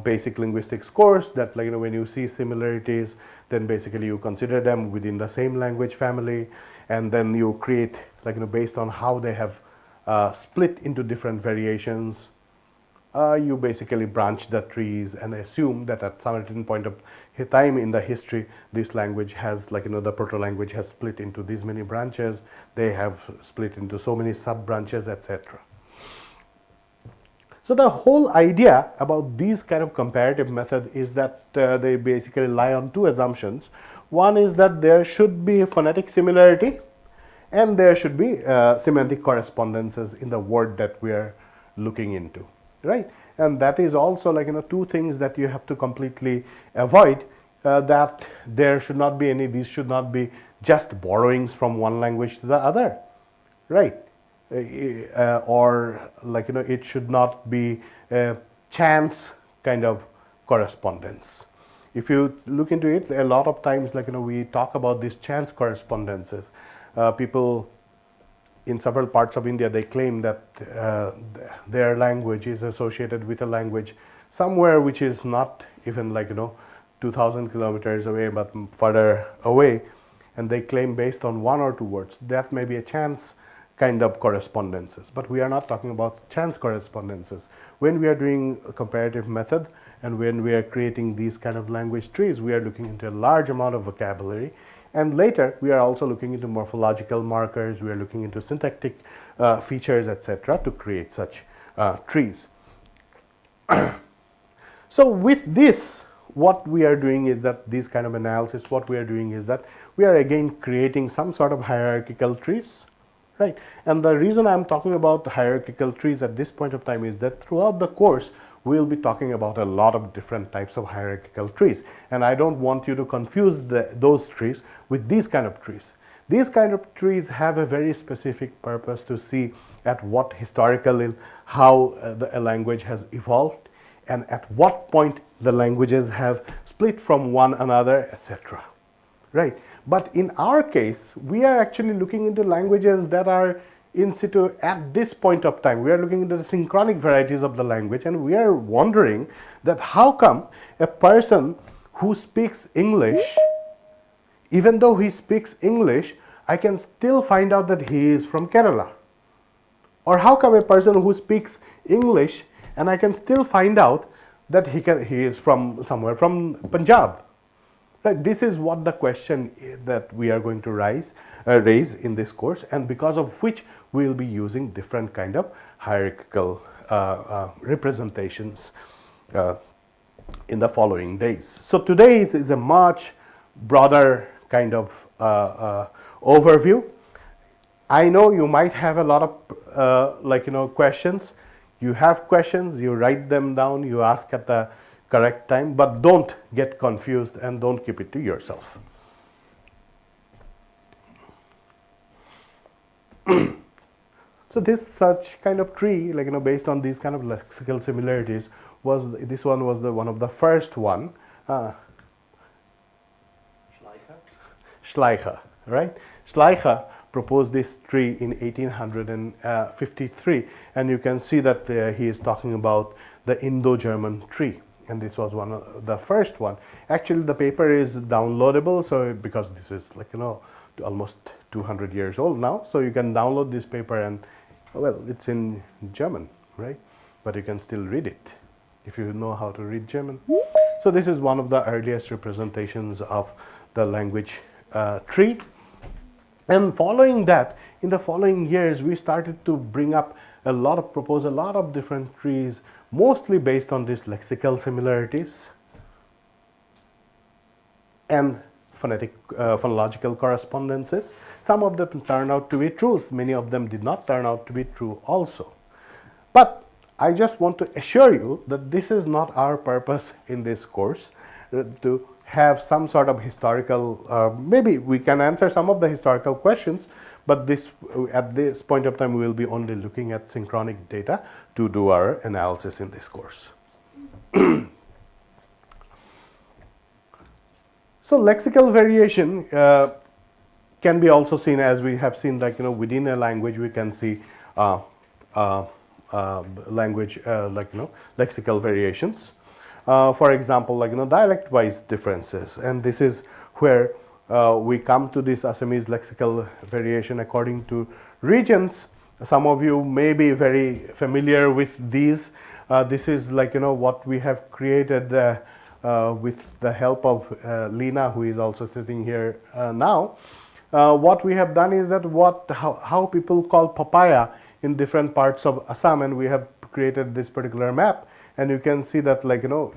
B: basic linguistics course, that when you see similarities, then basically you consider them within the same language family, and then you create based on how they have split into different variations, you basically branch the trees and assume that at some certain point of time in the history, this language has the proto-language has split into these many branches, they have split into so many sub-branches, etc. So the whole idea about these kind of comparative method is that they basically lie on two assumptions. One is that there should be phonetic similarity, and there should be semantic correspondences in the word that we are looking into, right? And that is also two things that you have to completely avoid, that there should not be these should not be just borrowings from one language to the other, right? or like it should not be a chance kind of correspondence. If you look into it, a lot of times like we talk about these chance correspondences. People in several parts of India, they claim that their language is associated with a language somewhere which is not even like 2,000 kilometers away but further away, and they claim based on one or two words. That may be a chance kind of correspondences, but we are not talking about chance correspondences. When we are doing a comparative method and when we are creating these kind of language trees, we are looking into a large amount of vocabulary, and later we are also looking into morphological markers, we are looking into syntactic features, etc., to create such trees. So with this, what we are doing is that this kind of analysis, what we are doing is that we are again creating some sort of hierarchical trees, right? And the reason I'm talking about hierarchical trees at this point of time is that throughout the course we'll be talking about a lot of different types of hierarchical trees, and I don't want you to confuse those trees with these kind of trees. These kind of trees have a very specific purpose to see at what historically how a language has evolved and at what point the languages have split from one another, etc. Right? But in our case, we are actually looking into languages that are in situ at this point of time. We are looking into the synchronic varieties of the language, and we are wondering that how come a person who speaks English, even though he speaks English, I can still find out that he is from Kerala. Or how come a person who speaks English and I can still find out that he is from somewhere from Punjab. Right? This is what the question that we are going to raise in this course, and because of which we will be using different kind of hierarchical representations in the following days. So today is a much broader kind of overview. I know you might have a lot of questions. You have questions, you write them down, you ask at the correct time, but don't get confused and don't keep it to yourself. So this such kind of tree, based on these kind of lexical similarities, this one was one of the first one. Schleicher, right? Schleicher proposed this tree in 1853, and you can see that he is talking about the Indo-German tree, and this was one of the first one. Actually, the paper is downloadable, so because this is almost 200 years old now, so you can download this paper, and well, it's in German, right? But you can still read it if you know how to read German. So this is one of the earliest representations of the language tree. And following that, in the following years, we started to propose a lot of different trees, mostly based on these lexical similarities and phonological correspondences. Some of them turned out to be true, many of them did not turn out to be true also. But I just want to assure you that this is not our purpose in this course, to have some sort of historical, maybe we can answer some of the historical questions, but at this point of time we will be only looking at synchronic data to do our analysis in this course. So lexical variation can be also seen, as we have seen, within a language we can see lexical variations. For example, dialect-wise differences, and this is where we come to this Assamese lexical variation according to regions. Some of you may be very familiar with these. This is what we have created with the help of Lina, who is also sitting here now. What we have done is that how people call papaya in different parts of Assam, and we have created this particular map. And you can see that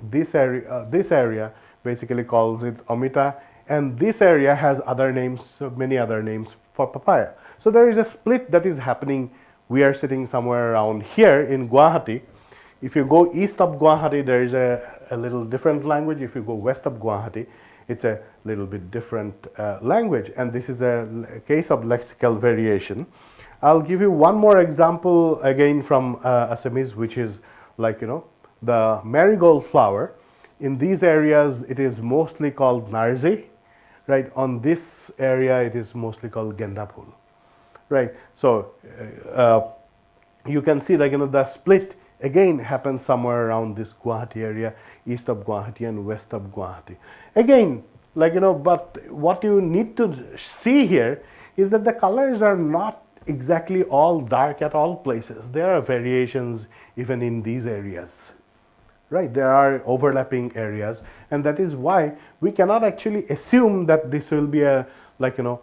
B: this area basically calls it omita, and this area has other names, many other names for papaya. So there is a split that is happening. We are sitting somewhere around here in Guwahati. If you go east of Guwahati, there is a little different language. If you go west of Guwahati, it's a little bit different language. And this is a case of lexical variation. I'll give you one more example again from Assamese, which is like, the marigold flower. In these areas, it is mostly called narzi, right? On this area, it is mostly called gendapul, right? So you can see like, the split again happens somewhere around this Guwahati area, east of Guwahati and west of Guwahati. Again, like, but what you need to see here is that the colors are not exactly all dark at all places. There are variations even in these areas, right? There are overlapping areas, and that is why we cannot actually assume that this will be a, like, a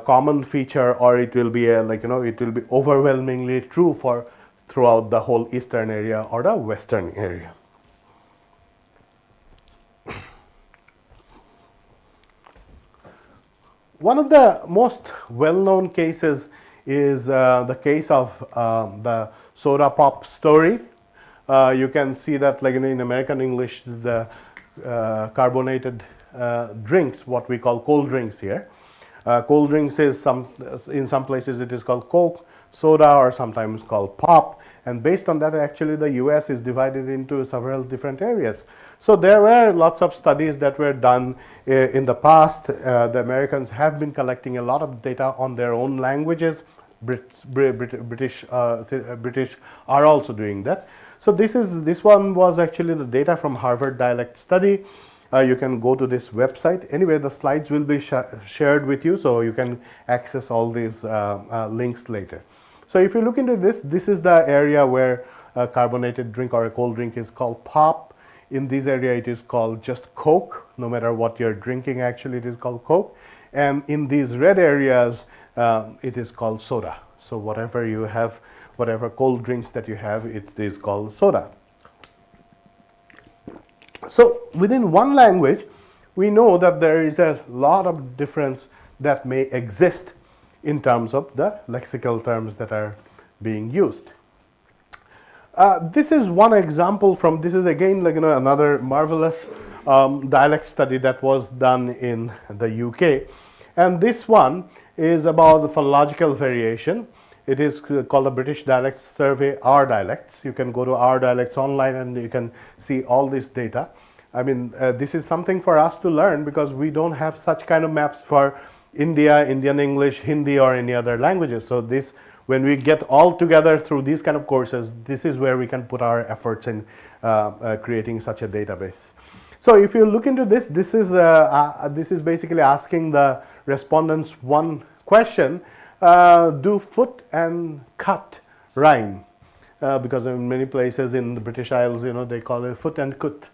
B: common feature, or it will be a, like, it will be overwhelmingly true for throughout the whole eastern area or the western area. One of the most well-known cases is the case of the soda pop story. You can see that, like, in American English, the carbonated drinks, what we call cold drinks here. Cold drinks is in some places it is called Coke, soda, or sometimes called pop. And based on that, actually, the US is divided into several different areas. So there were lots of studies that were done in the past. The Americans have been collecting a lot of data on their own languages. British are also doing that. So this one was actually the data from Harvard dialect study. You can go to this website. Anyway, the slides will be shared with you, so you can access all these links later. So if you look into this, this is the area where a carbonated drink or a cold drink is called pop. In this area, it is called just Coke. No matter what you're drinking, actually, it is called Coke. And in these red areas, it is called soda. So whatever you have, whatever cold drinks that you have, it is called soda. So within one language, we know that there is a lot of difference that may exist in terms of the lexical terms that are being used. This is one example from, this is again, like, another marvelous dialect study that was done in the UK. And this one is about the phonological variation. It is called the British Dialects Survey, Our Dialects. You can go to Our Dialects online and you can see all this data. I mean, this is something for us to learn because we don't have such kind of maps for India, Indian English, Hindi, or any other languages. So this, when we get all together through these kind of courses, this is where we can put our efforts in creating such a database. So if you look into this, this is basically asking the respondents one question: do foot and cut rhyme? Because in many places in the British Isles, they call it foot and cut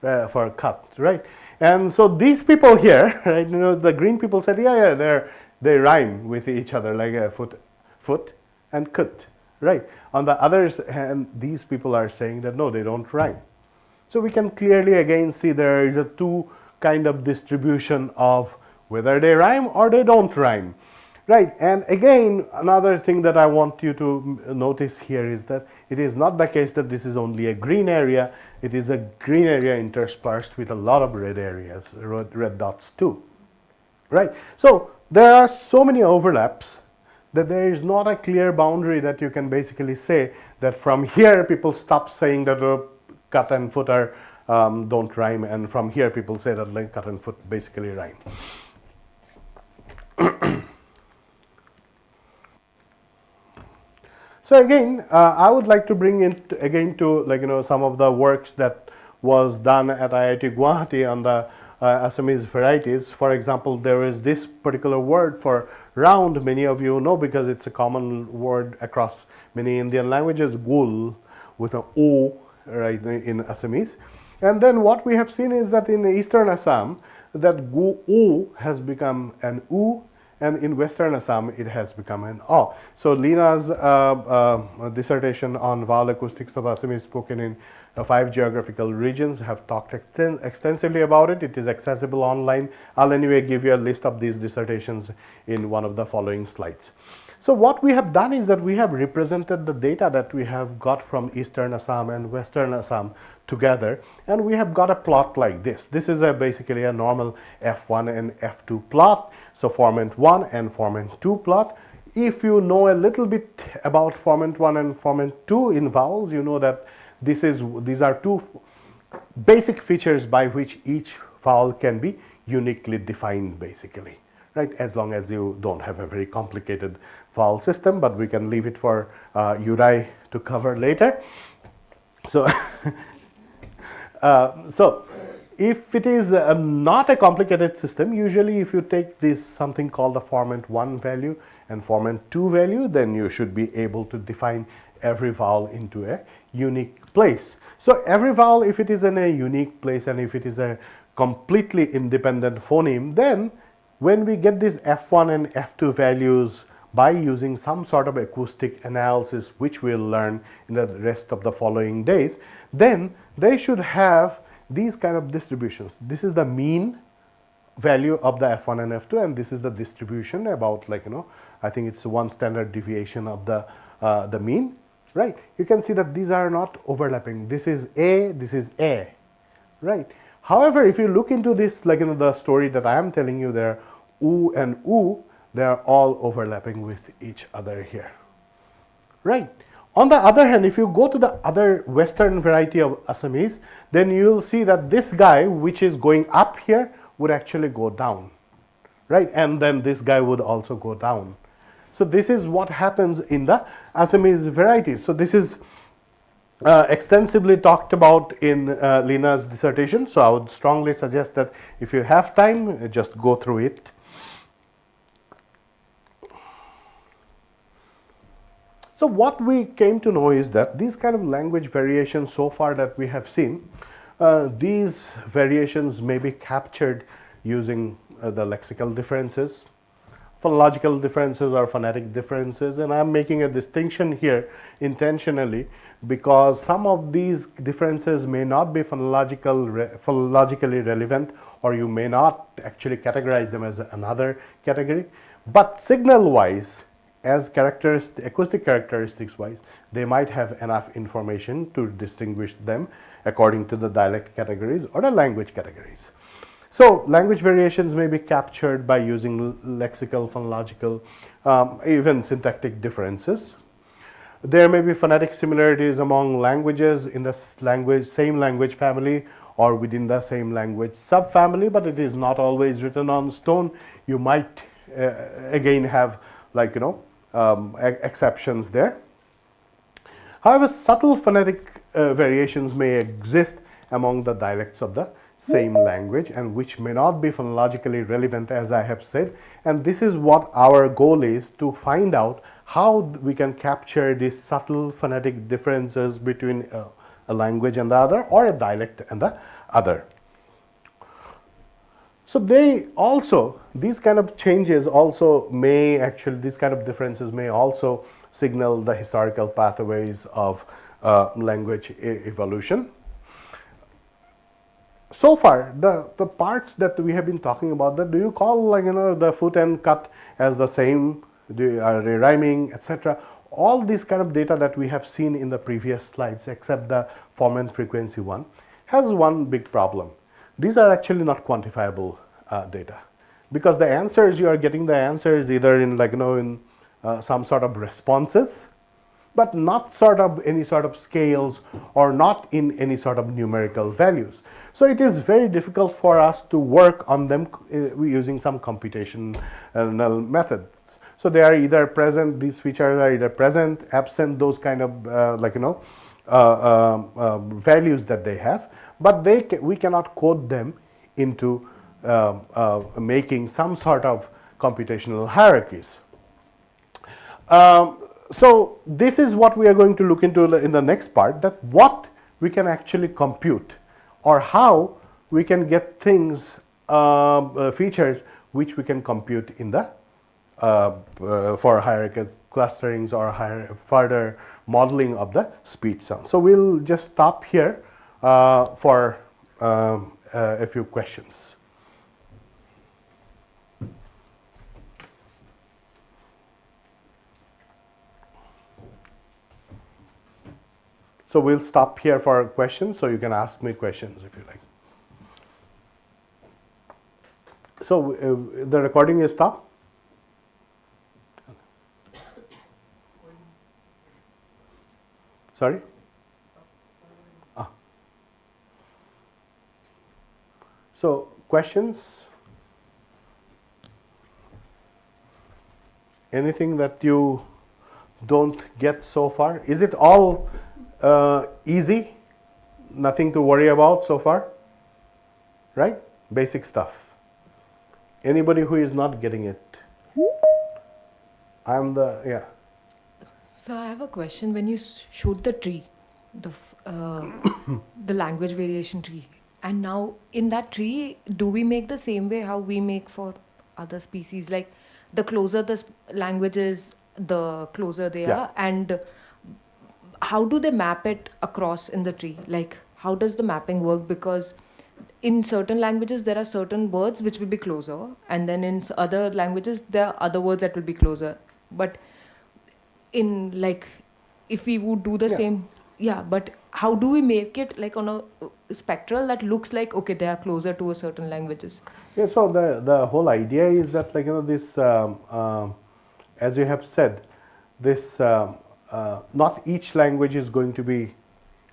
B: for cut, right? And so these people here, right? The green people said, yeah, they rhyme with each other, like a foot and cut, right? On the other hand, these people are saying that no, they don't rhyme. So we can clearly again see there is a two kind of distribution of whether they rhyme or they don't rhyme, right? And again, another thing that I want you to notice here is that it is not the case that this is only a green area. It is a green area interspersed with a lot of red areas, red dots too, right? So there are so many overlaps that there is not a clear boundary that you can basically say that from here people stop saying that cut and foot are don't rhyme, and from here people say that like cut and foot basically rhyme. So again, I would like to bring in again to some of the works that was done at IIT Guwahati on the Assamese varieties. For example, there is this particular word for round. Many of you know because it's a common word across many Indian languages. Gul with an O, right, in Assamese. And then what we have seen is that in Eastern Assam, that gu has become an U. And in Western Assam, it has become an O. So Lina's dissertation on vowel acoustics of Assamese spoken in 5 geographical regions have talked extensively about it. It is accessible online. I'll anyway give you a list of these dissertations in one of the following slides. So what we have done is that we have represented the data that we have got from Eastern Assam and Western Assam together, and we have got a plot like this. This is basically a normal F1 and F2 plot. So formant 1 and formant 2 plot. if you know a little bit about formant 1 and formant 2 in vowels, you know that these are two basic features by which each vowel can be uniquely defined, basically, right? As long as you don't have a very complicated vowel system, but we can leave it for Juraj to cover later. So, so if it is not a complicated system, usually if you take this something called the formant 1 value and formant 2 value, then you should be able to define every vowel into a unique place. So every vowel, if it is in a unique place and if it is a completely independent phoneme, then when we get these F1 and F2 values by using some sort of acoustic analysis, which we'll learn in the rest of the following days, then they should have these kind of distributions. This is the mean value of the F1 and F2, and this is the distribution about, like, you know, I think it's one standard deviation of the mean, right? You can see that these are not overlapping. This is A, right? However, if you look into this, like, you know, the story that I am telling you there, oo and oo, they are all overlapping with each other here, right? On the other hand, if you go to the other Western variety of Assamese, then you will see that this guy, which is going up here, would actually go down, right? And then this guy would also go down. So this is what happens in the Assamese varieties. So this is extensively talked about in Lina's dissertation. So I would strongly suggest that if you have time, just go through it. So what we came to know is that these kind of language variations so far that we have seen, these variations may be captured using the lexical differences, phonological differences or phonetic differences, and I'm making a distinction here intentionally because some of these differences may not be phonologically relevant, or you may not actually categorize them as another category, but signal wise, as acoustic characteristics wise, they might have enough information to distinguish them according to the dialect categories or the language categories. So language variations may be captured by using lexical, phonological, even syntactic differences. There may be phonetic similarities among languages in the same language family or within the same language subfamily, but it is not always written on stone. You might again have, like, you know, exceptions there. However, subtle phonetic variations may exist among the dialects of the same language, and which may not be phonologically relevant, as I have said, and this is what our goal is, to find out how we can capture these subtle phonetic differences between a language and the other, or a dialect and the other. So these kind of changes also may actually, these kind of differences may also signal the historical pathways of language evolution. So far, the parts that we have been talking about, that do you call, like, you know, the foot and cut as the same, are they rhyming, etc. All this kind of data that we have seen in the previous slides, except the formant frequency one, has one big problem. These are actually not quantifiable data, because the answers, you are getting the answers either in, like, you know, in some sort of responses, but not any sort of scales, or not in any sort of numerical values. So it is very difficult for us to work on them using some computational methods. So they are either present, these features are either present, absent, those kind of values that they have, but we cannot code them into making some sort of computational hierarchies. So this is what we are going to look into in the next part, that what we can actually compute, or how we can get things, features which we can compute in the for hierarchical clusterings or further modeling of the speech sound. So we'll just stop here for a few questions. So we'll stop here for questions, so you can ask me questions if you like. So the recording is stopped? Sorry? Ah. So, questions? Anything that you don't get so far? Is it all easy? Nothing to worry about so far? Right? Basic stuff. Anybody who is not getting it? Yeah.
E: So I have a question. When you showed the tree, the language variation tree, and now in that tree, do we make the same way how we make for other species? Like the closer the languages, the closer they
B: Yeah.
E: are, and how do they map it across in the tree? Like how does the mapping work? Because in certain languages there are certain words which will be closer, and then in other languages there are other words that will be closer. But in like if we would do the
B: Yeah.
E: same, yeah, but how do we make it like on a spectral that looks like okay they are closer to a certain languages?
B: Yeah, so the whole idea is that, like, this, as you have said, this not each language is going to be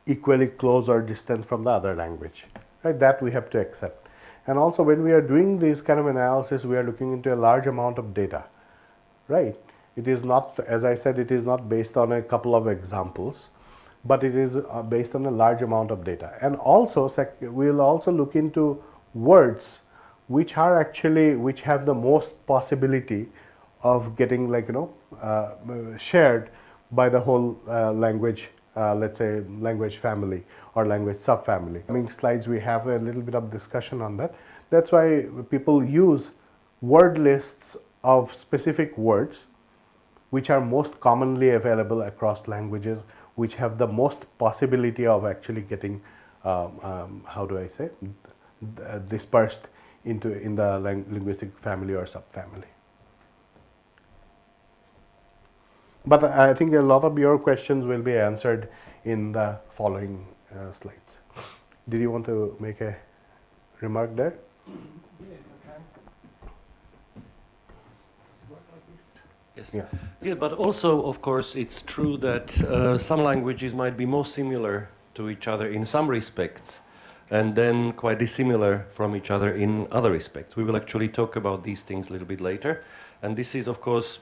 B: equally close or distant from the other language, right? That we have to accept. And also, when we are doing this kind of analysis, we are looking into a large amount of data, right? It is not, as I said, it is not based on a couple of examples, but it is based on a large amount of data. And also, we will also look into words which are actually, which have the most possibility of getting, like, shared by the whole language, let's say language family or language subfamily. Coming slides, we have a little bit of discussion on that. That's why people use word lists of specific words which are most commonly available across languages, which have the most possibility of actually getting, how do I say, dispersed in the linguistic family or subfamily. But I think a lot of your questions will be answered in the following slides. Did you want to make a remark there?
C: Yes.
B: Yeah.
C: Yeah, but also, of course, it's true that some languages might be more similar to each other in some respects, and then quite dissimilar from each other in other respects. We will actually talk about these things a little bit later. And this is, of course,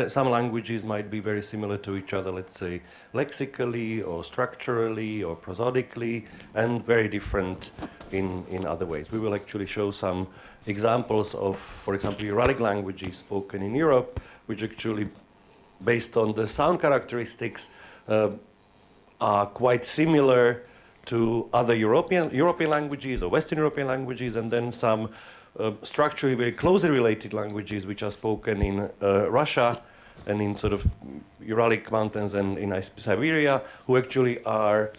C: some languages might be very similar to each other, let's say, lexically or structurally or prosodically, and very different in other ways. We will actually show some examples of, for example, Uralic languages spoken in Europe, which actually, based on the sound characteristics, are quite similar to other European languages or Western European languages, and then some structurally very closely related languages which are spoken in Russia and in sort of Uralic mountains and in Siberia, who actually are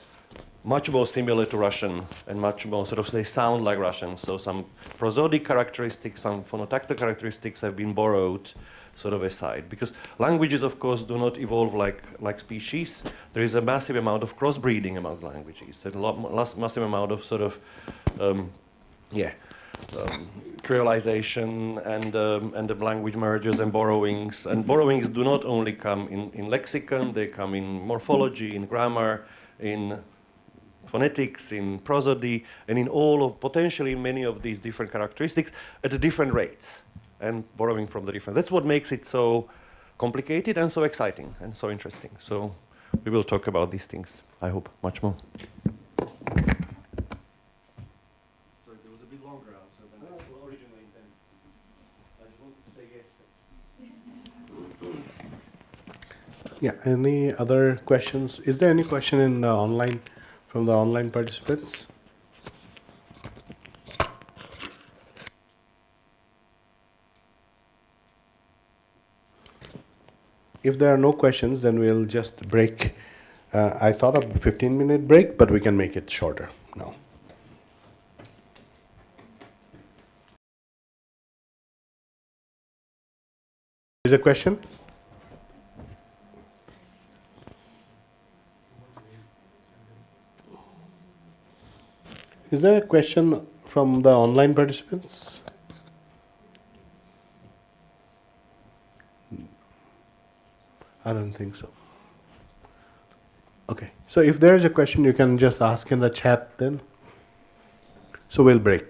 C: much more similar to Russian and much more sort of, they sound like Russian. So some prosodic characteristics, some phonotactile characteristics have been borrowed sort of aside. Because languages, of course, do not evolve like species. There is a massive amount of crossbreeding among languages, and massive amount of sort of, creolization and the language mergers and borrowings. And borrowings do not only come in lexicon, they come in morphology, in grammar, in phonetics, in prosody, and in all of, potentially many of these different characteristics at different rates, and borrowing from the different. That's what makes it so complicated and so exciting and so interesting. So we will talk about these things, I hope, much more. Sorry, there was a bit longer answer than I originally intended. I just wanted to say yes.
B: Yeah, any other questions? Is there any question in the online, from the online participants? If there are no questions, then we'll just break. I thought of a 15-minute break, but we can make it shorter now. Is a question? Is there a question from the online participants? I don't think so. Okay. So if there is a question, you can just ask in the chat then. So we'll break.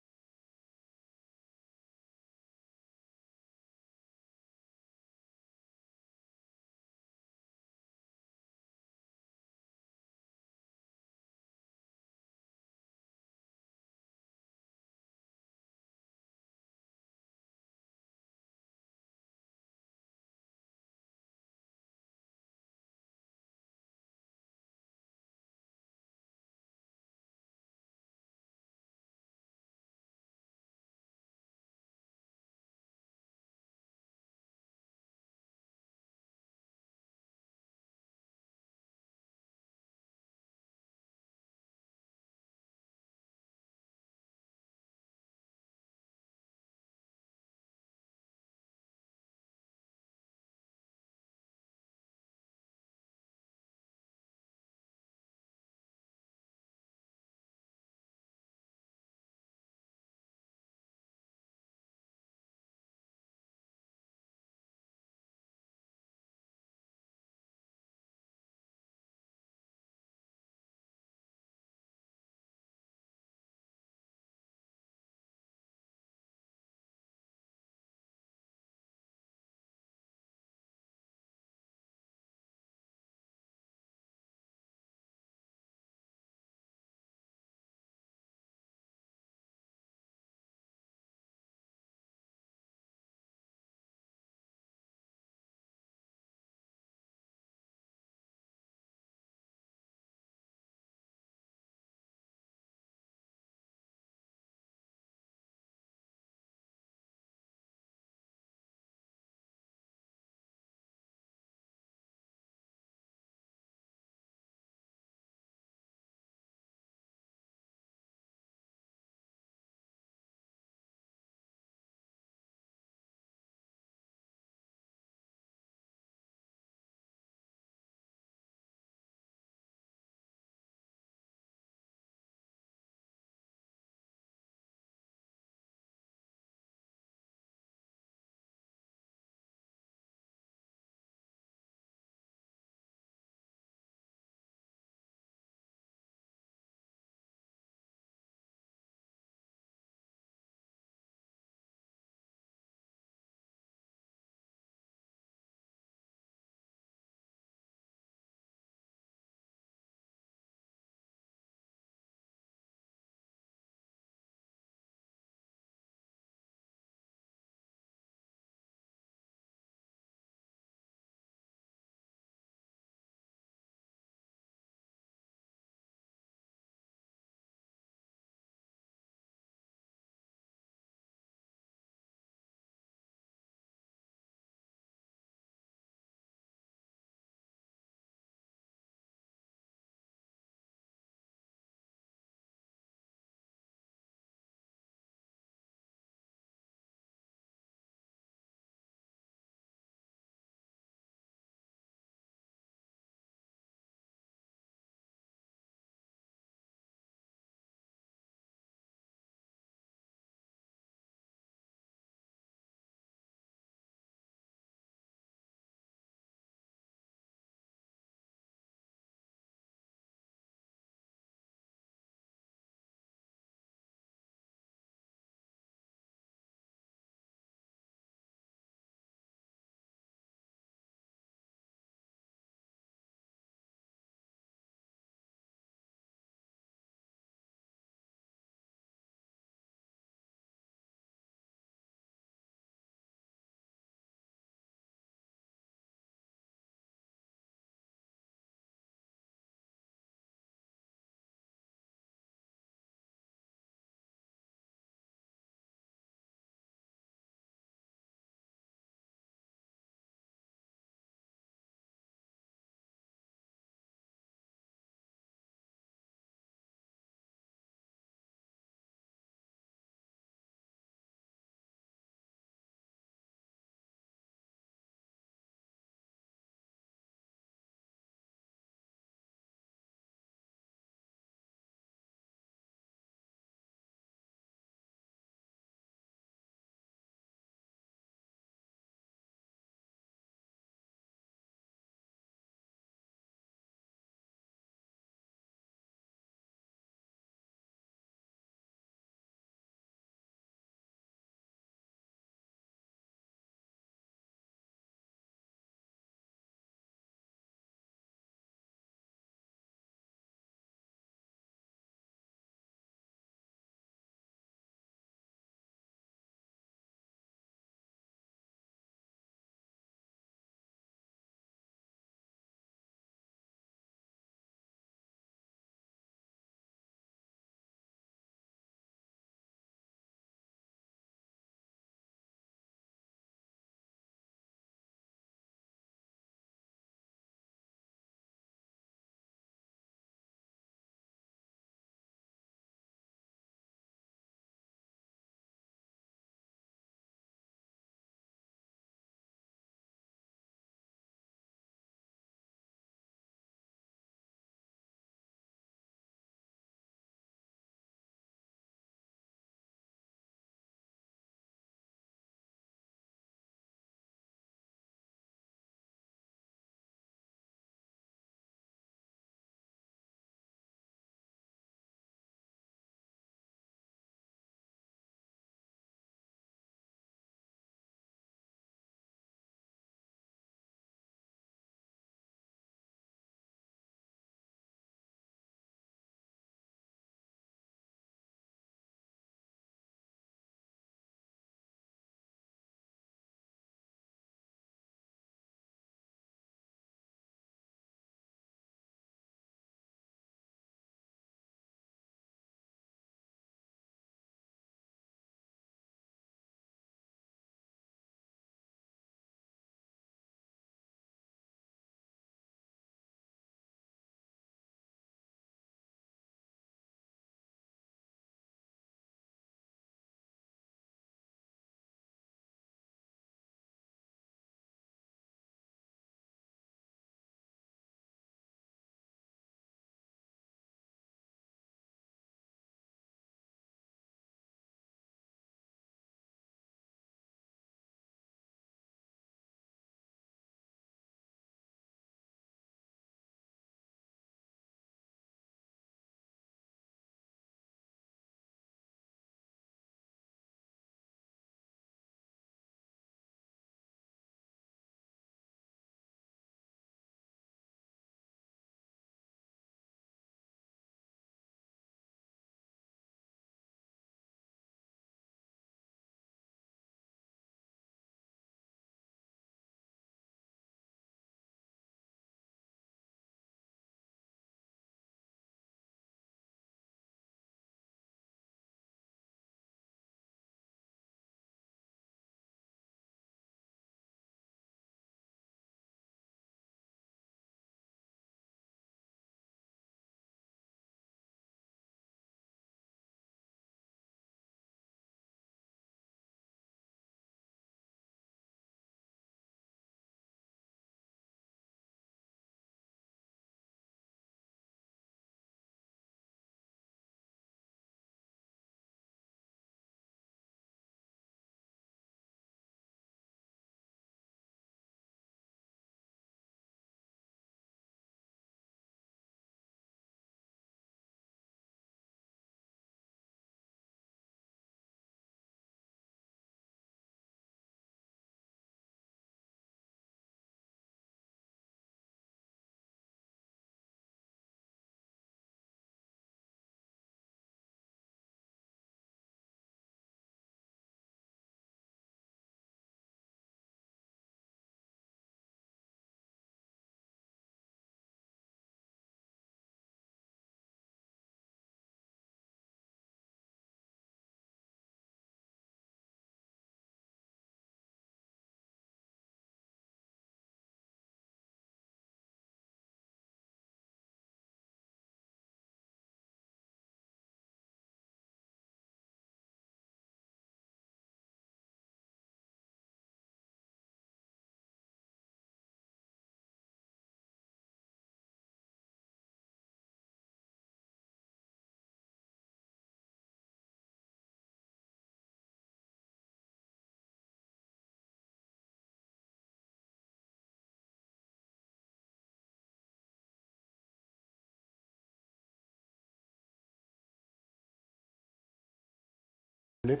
B: Minute.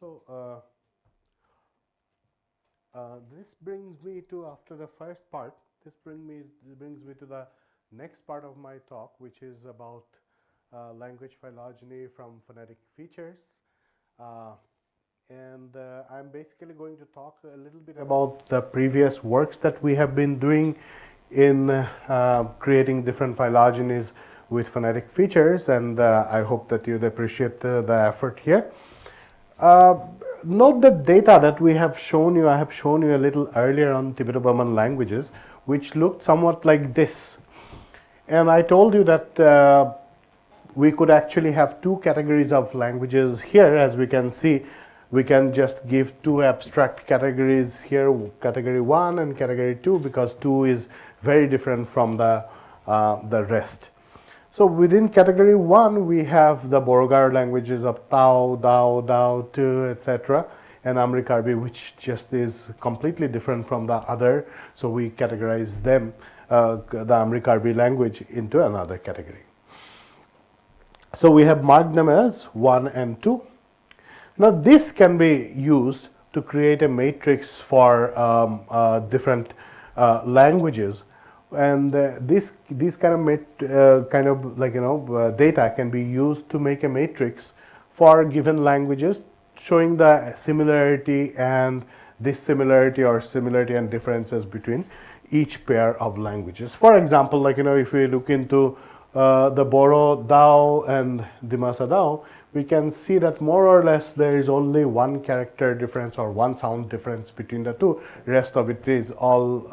B: So this brings me to, after the first part, this brings me to the next part of my talk, which is about language phylogeny from phonetic features. And I'm basically going to talk a little bit about the previous works that we have been doing in creating different phylogenies with phonetic features, and I hope that you'd appreciate the effort here. Note the data that we have shown you. I have shown you a little earlier on Tibeto-Burman languages, which looked somewhat like this. And I told you that we could actually have two categories of languages here. As we can see, we can just give two abstract categories here, category 1 and category 2, because 2 is very different from the rest. So within category 1, we have the Borogar languages of Tao, Dao, Dao, Tu, etc., and Amrikarbi, which just is completely different from the other. So we categorize them, the Amrikarbi language, into another category. So we have marked them as 1 and 2. Now this can be used to create a matrix for different languages. And these kind of data can be used to make a matrix for given languages, showing the similarity and dissimilarity or similarity and differences between each pair of languages. For example, if we look into the Boro Dao and Dimasa Dao, we can see that more or less there is only one character difference or one sound difference between the two. Rest of it is all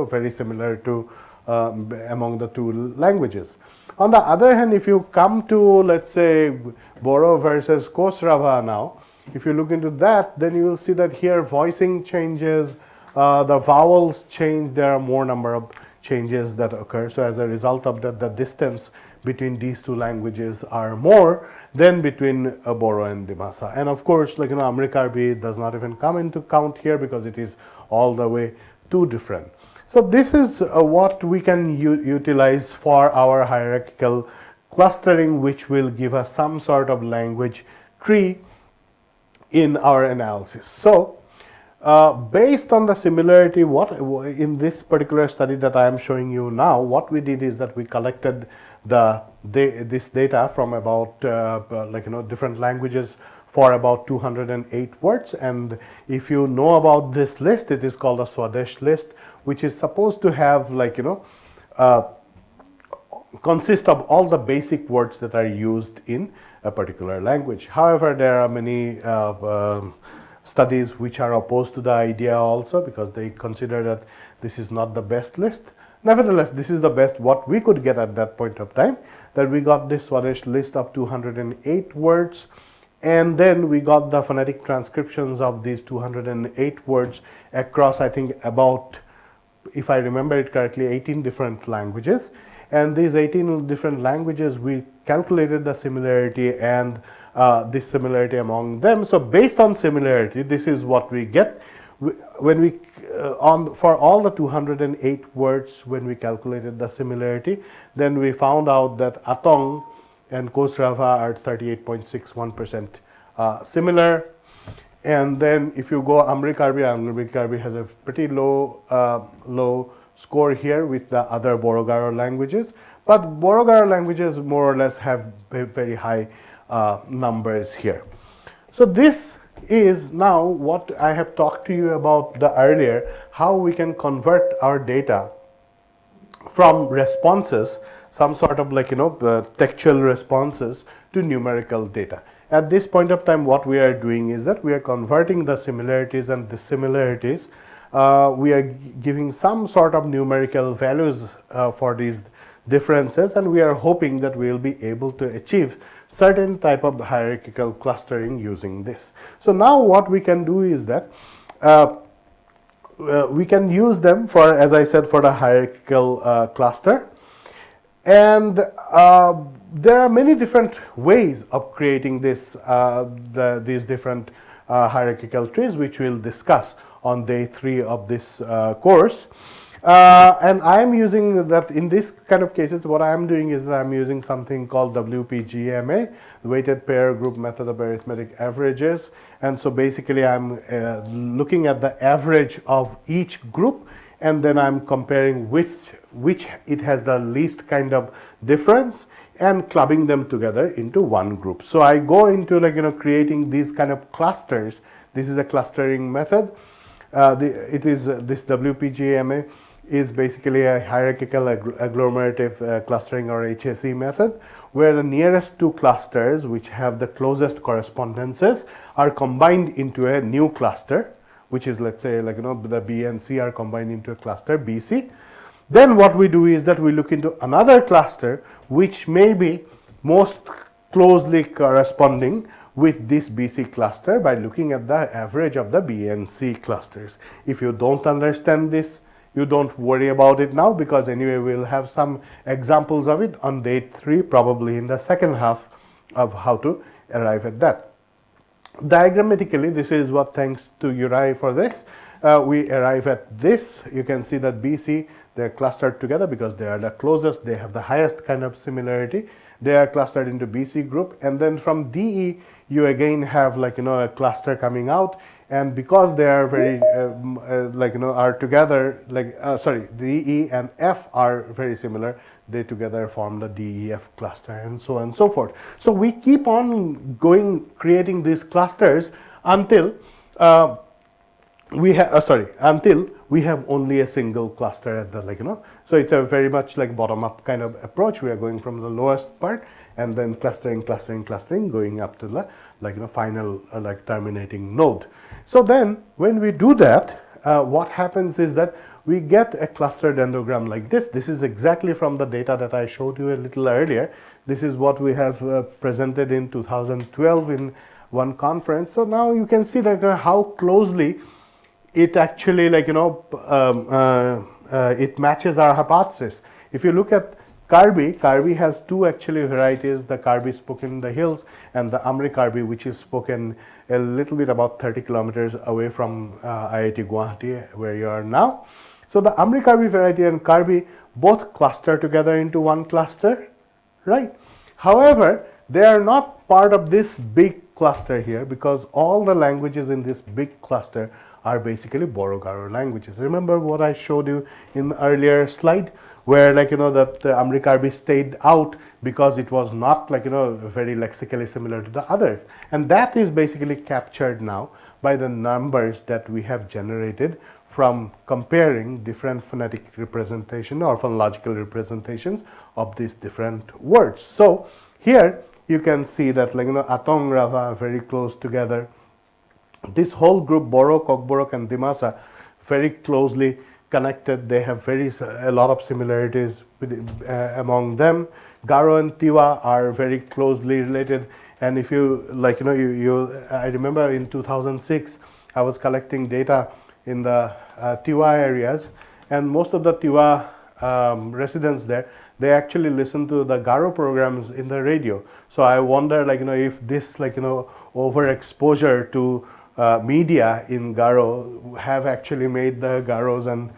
B: very similar to among the two languages. On the other hand, if you come to, let's say, Boro versus Kosrava now, if you look into that, then you will see that here voicing changes, the vowels change, there are more number of changes that occur. So as a result of that, the distance between these two languages are more than between Boro and Dimasa. And of course, Amrikarbi does not even come into count here because it is all the way too different. So this is what we can utilize for our hierarchical clustering, which will give us some sort of language tree in our analysis. So based on the similarity, in this particular study that I am showing you now, what we did is that we collected this data from about different languages for about 208 words. And if you know about this list, it is called a Swadesh list, which is supposed to have consist of all the basic words that are used in a particular language. However, there are many studies which are opposed to the idea also, because they consider that this is not the best list. Nevertheless, this is the best what we could get at that point of time, that we got this Swadesh list of 208 words, and then we got the phonetic transcriptions of these 208 words across, I think, about, if I remember it correctly, 18 different languages. And these 18 different languages, we calculated the similarity and dissimilarity among them. So based on similarity, this is what we get. When we for all the 208 words, when we calculated the similarity, then we found out that Atong and Kosrava are 38.61% similar. And then if you go Amrikarbi has a pretty low score here with the other Borogaro languages. But Borogaro languages more or less have very high numbers here. So this is now what I have talked to you about earlier, how we can convert our data from responses, some sort of textual responses, to numerical data. At this point of time, what we are doing is that we are converting the similarities and dissimilarities. We are giving some sort of numerical values for these differences, and we are hoping that we will be able to achieve certain type of hierarchical clustering using this. So now what we can do is that we can use them for, as I said, for the hierarchical cluster. And there are many different ways of creating this, these different hierarchical trees, which we'll discuss on day 3 of this course. And I am using that in this kind of cases. What I am doing is that I'm using something called WPGMA, weighted pair group method of arithmetic averages. And so basically I'm looking at the average of each group, and then I'm comparing with which it has the least kind of difference and clubbing them together into one group. So I go into creating these kind of clusters. This is a clustering method. This WPGMA is basically a hierarchical agglomerative clustering, or HSE method, where the nearest 2 clusters which have the closest correspondences are combined into a new cluster, which is, let's say, the B and C are combined into a cluster BC. Then what we do is that we look into another cluster which may be most closely corresponding with this BC cluster by looking at the average of the B and C clusters. If you don't understand this, you don't worry about it now, because anyway we'll have some examples of it on day 3, probably in the second half, of how to arrive at that. Diagrammatically, this is what, thanks to Juraj for this, we arrive at this. You can see that BC, they're clustered together because they are the closest, they have the highest kind of similarity. They are clustered into BC group, and then from DE you again have a cluster coming out, and because they are very are together, DE and F are very similar, they together form the DEF cluster, and so on and so forth. So we keep on creating these clusters until we have only a single cluster at the so it's a very much bottom up kind of approach. We are going from the lowest part and then clustering going up to the final terminating node. So then when we do that, what happens is that we get a cluster dendrogram like this. This is exactly from the data that I showed you a little earlier. This is what we have presented in 2012 in one conference. So now you can see that how closely it actually it matches our hypothesis. If you look at Karbi has 2 actually varieties, the Karbi spoken in the hills and the Amri Karbi, which is spoken a little bit about 30 kilometers away from IIT Guwahati, where you are now. So the Amri Karbi variety and Karbi both cluster together into one cluster, right? However, they are not part of this big cluster here, because all the languages in this big cluster are basically Boro-Garo languages. Remember what I showed you in the earlier slide, where that the Amri Karbi stayed out because it was not very lexically similar to the other, and that is basically captured now by the numbers that we have generated from comparing different phonetic representation or phonological representations of these different words. So here you can see that Atong Rava are very close together. This whole group, Borok, Kokborok and Dimasa, very closely connected. They have a lot of similarities among them. Garo and Tiwa are very closely related. And if you I remember in 2006 I was collecting data in the Tiwa areas, and most of the Tiwa residents there, they actually listen to the Garo programs in the radio. So I wonder if this overexposure to media in Garo have actually made the Garos and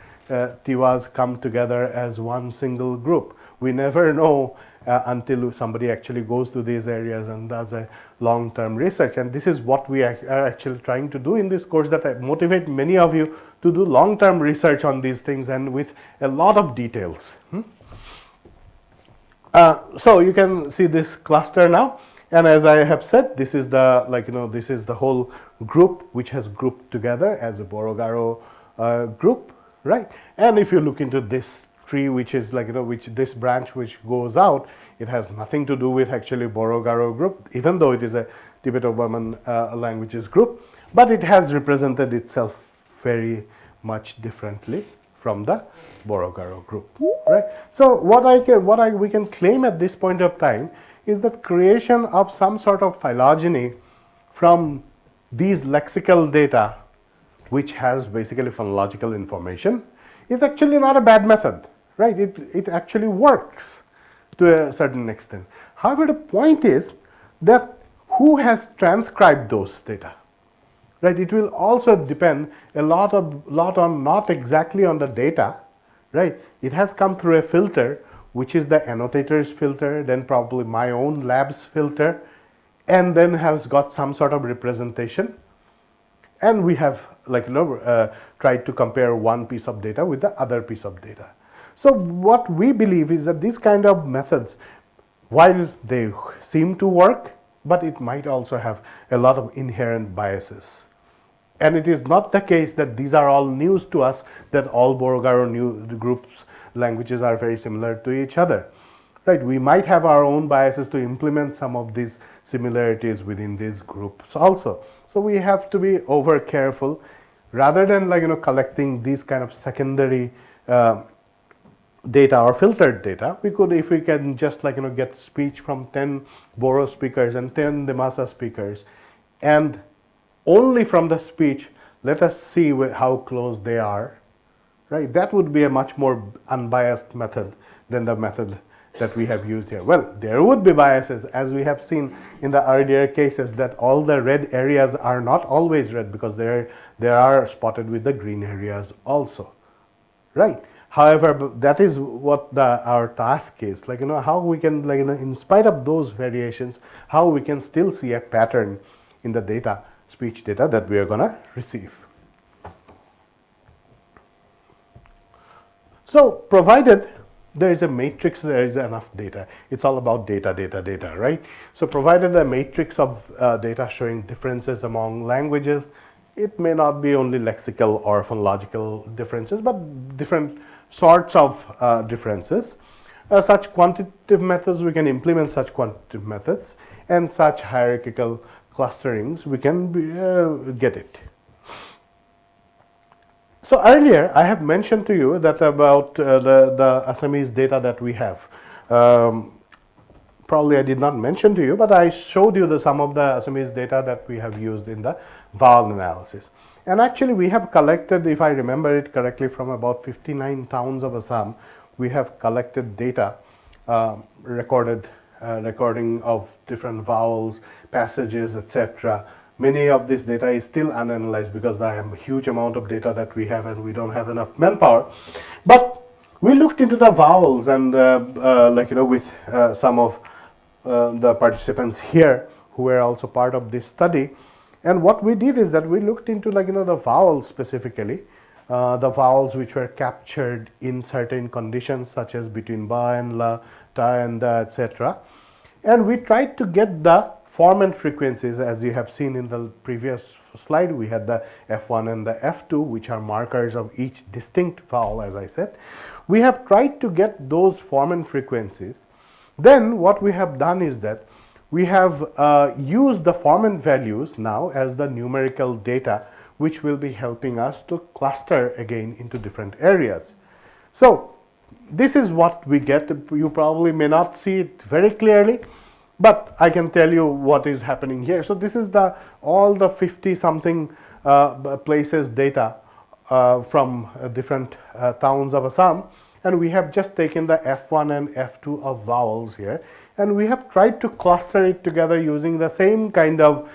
B: Tiwas come together as one single group. We never know until somebody actually goes to these areas and does a long-term research. And this is what we are actually trying to do in this course, that I motivate many of you to do long-term research on these things and with a lot of details. So you can see this cluster now, and as I have said, this is the this is the whole group which has grouped together as a Boro-Garo group, right? And if you look into this tree, which is which this branch which goes out, it has nothing to do with actually Boro-Garo group, even though it is a Tibeto-Burman languages group, but it has represented itself very much differently from the Boro-Garo group, right? So what we can claim at this point of time is the creation of some sort of phylogeny from these lexical data, which has basically phonological information, is actually not a bad method, right? It actually works to a certain extent. However, the point is that who has transcribed those data, right? It will also depend a lot on not exactly on the data, right? It has come through a filter, which is the annotator's filter, then probably my own lab's filter, and then has got some sort of representation. And we have tried to compare one piece of data with the other piece of data. So what we believe is that these kind of methods, while they seem to work, but it might also have a lot of inherent biases. And it is not the case that these are all news to us, that all Borogaro groups languages are very similar to each other, right? We might have our own biases to implement some of these similarities within these groups also. So we have to be over careful rather than collecting these kind of secondary data or filtered data. We could, if we can just get speech from 10 Boro speakers and 10 Dimasa speakers, and only from the speech let us see how close they are, right? That would be a much more unbiased method than the method that we have used here. Well, there would be biases, as we have seen in the earlier cases, that all the red areas are not always red, because they are spotted with the green areas also, right? However, that is what our task is, how we can, in spite of those variations, how we can still see a pattern in the data, speech data that we are going to receive. So provided there is a matrix, there is enough data. It's all about data, right? So provided a matrix of data showing differences among languages, it may not be only lexical or phonological differences, but different sorts of differences. Such quantitative methods, we can implement such quantitative methods, and such hierarchical clusterings, we can get it. So earlier I have mentioned to you that about the Assamese data that we have. Probably I did not mention to you, but I showed you some of the Assamese data that we have used in the vowel analysis. And actually we have collected, if I remember it correctly, from about 59 towns of Assam, we have collected data, recording of different vowels, passages, etc. Many of this data is still unanalyzed because there are a huge amount of data that we have and we don't have enough manpower. But we looked into the vowels and with some of the participants here who were also part of this study. And what we did is that we looked into the vowels specifically, the vowels which were captured in certain conditions such as between ba and la, ta and da, etc. And we tried to get the form and frequencies. As you have seen in the previous slide, we had the F1 and the F2, which are markers of each distinct vowel, as I said. We have tried to get those form and frequencies. Then what we have done is that we have used the form and values now as the numerical data, which will be helping us to cluster again into different areas. So this is what we get. You probably may not see it very clearly, but I can tell you what is happening here. So this is all the 50 something places data from different towns of Assam, and we have just taken the F1 and F2 of vowels here, and we have tried to cluster it together using the same kind of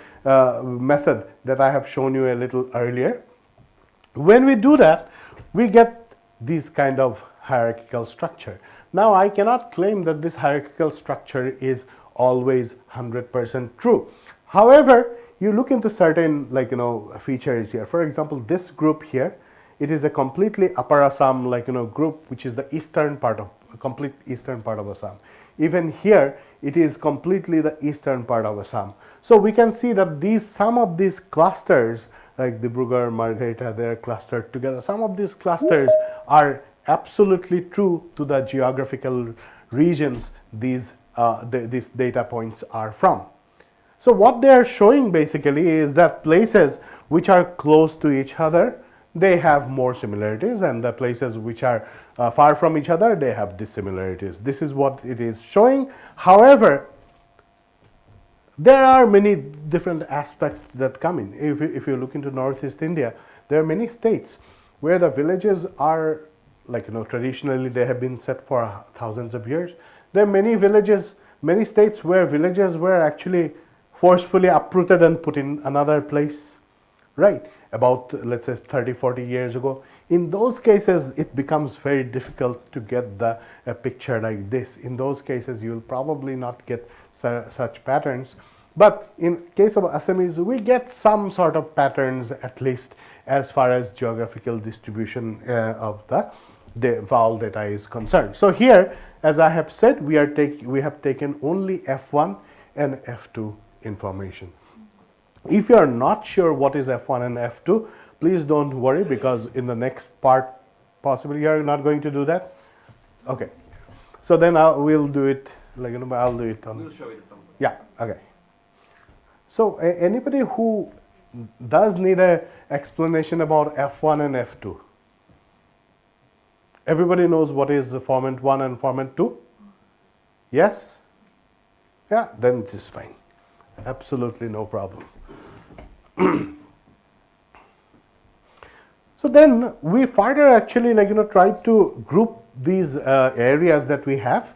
B: method that I have shown you a little earlier. When we do that, we get this kind of hierarchical structure. Now I cannot claim that this hierarchical structure is always 100% true. However, you look into certain features here. For example, this group here, it is a completely Upper Assam group, which is the complete eastern part of Assam. Even here, it is completely the eastern part of Assam. So we can see that some of these clusters, like Dibrugarh, Margherita, they are clustered together. Some of these clusters are absolutely true to the geographical regions these data points are from. So what they are showing basically is that places which are close to each other, they have more similarities, and the places which are far from each other, they have dissimilarities. This is what it is showing. However, There are many different aspects that come in. If you look into Northeast India, there are many states where the villages are traditionally they have been set for thousands of years. There are many villages, many states where villages were actually forcefully uprooted and put in another place, right? About, let's say, 30, 40 years ago. In those cases, it becomes very difficult to get a picture like this. In those cases, you'll probably not get such patterns. But in case of Assamese, we get some sort of patterns, at least as far as geographical distribution of the vowel data is concerned. So here, as I have said, we have taken only F1 and F2 information. If you are not sure what is F1 and F2, please don't worry, because in the next part, possibly you are not going to do that. Okay. So then we'll do it, I'll do it on.
C: We'll show it at some point.
B: Yeah, okay. So anybody who does need a explanation about F1 and F2? Everybody knows what is format 1 and format 2? Yes? Yeah, then it is fine. Absolutely no problem. So then we further actually try to group these areas that we have,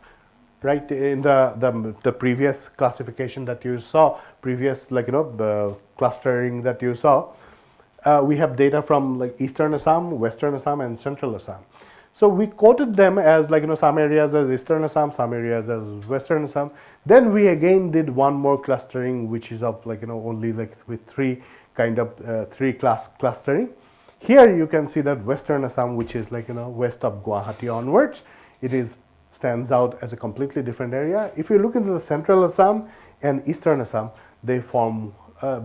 B: right? In the previous classification that you saw, previous the clustering that you saw, we have data from Eastern Assam, Western Assam, and Central Assam. So we quoted them as some areas as Eastern Assam, some areas as Western Assam. Then we again did one more clustering, which is of only with three class clustering. Here you can see that Western Assam, which is west of Guwahati onwards, stands out as a completely different area. If you look into the Central Assam and Eastern Assam, they form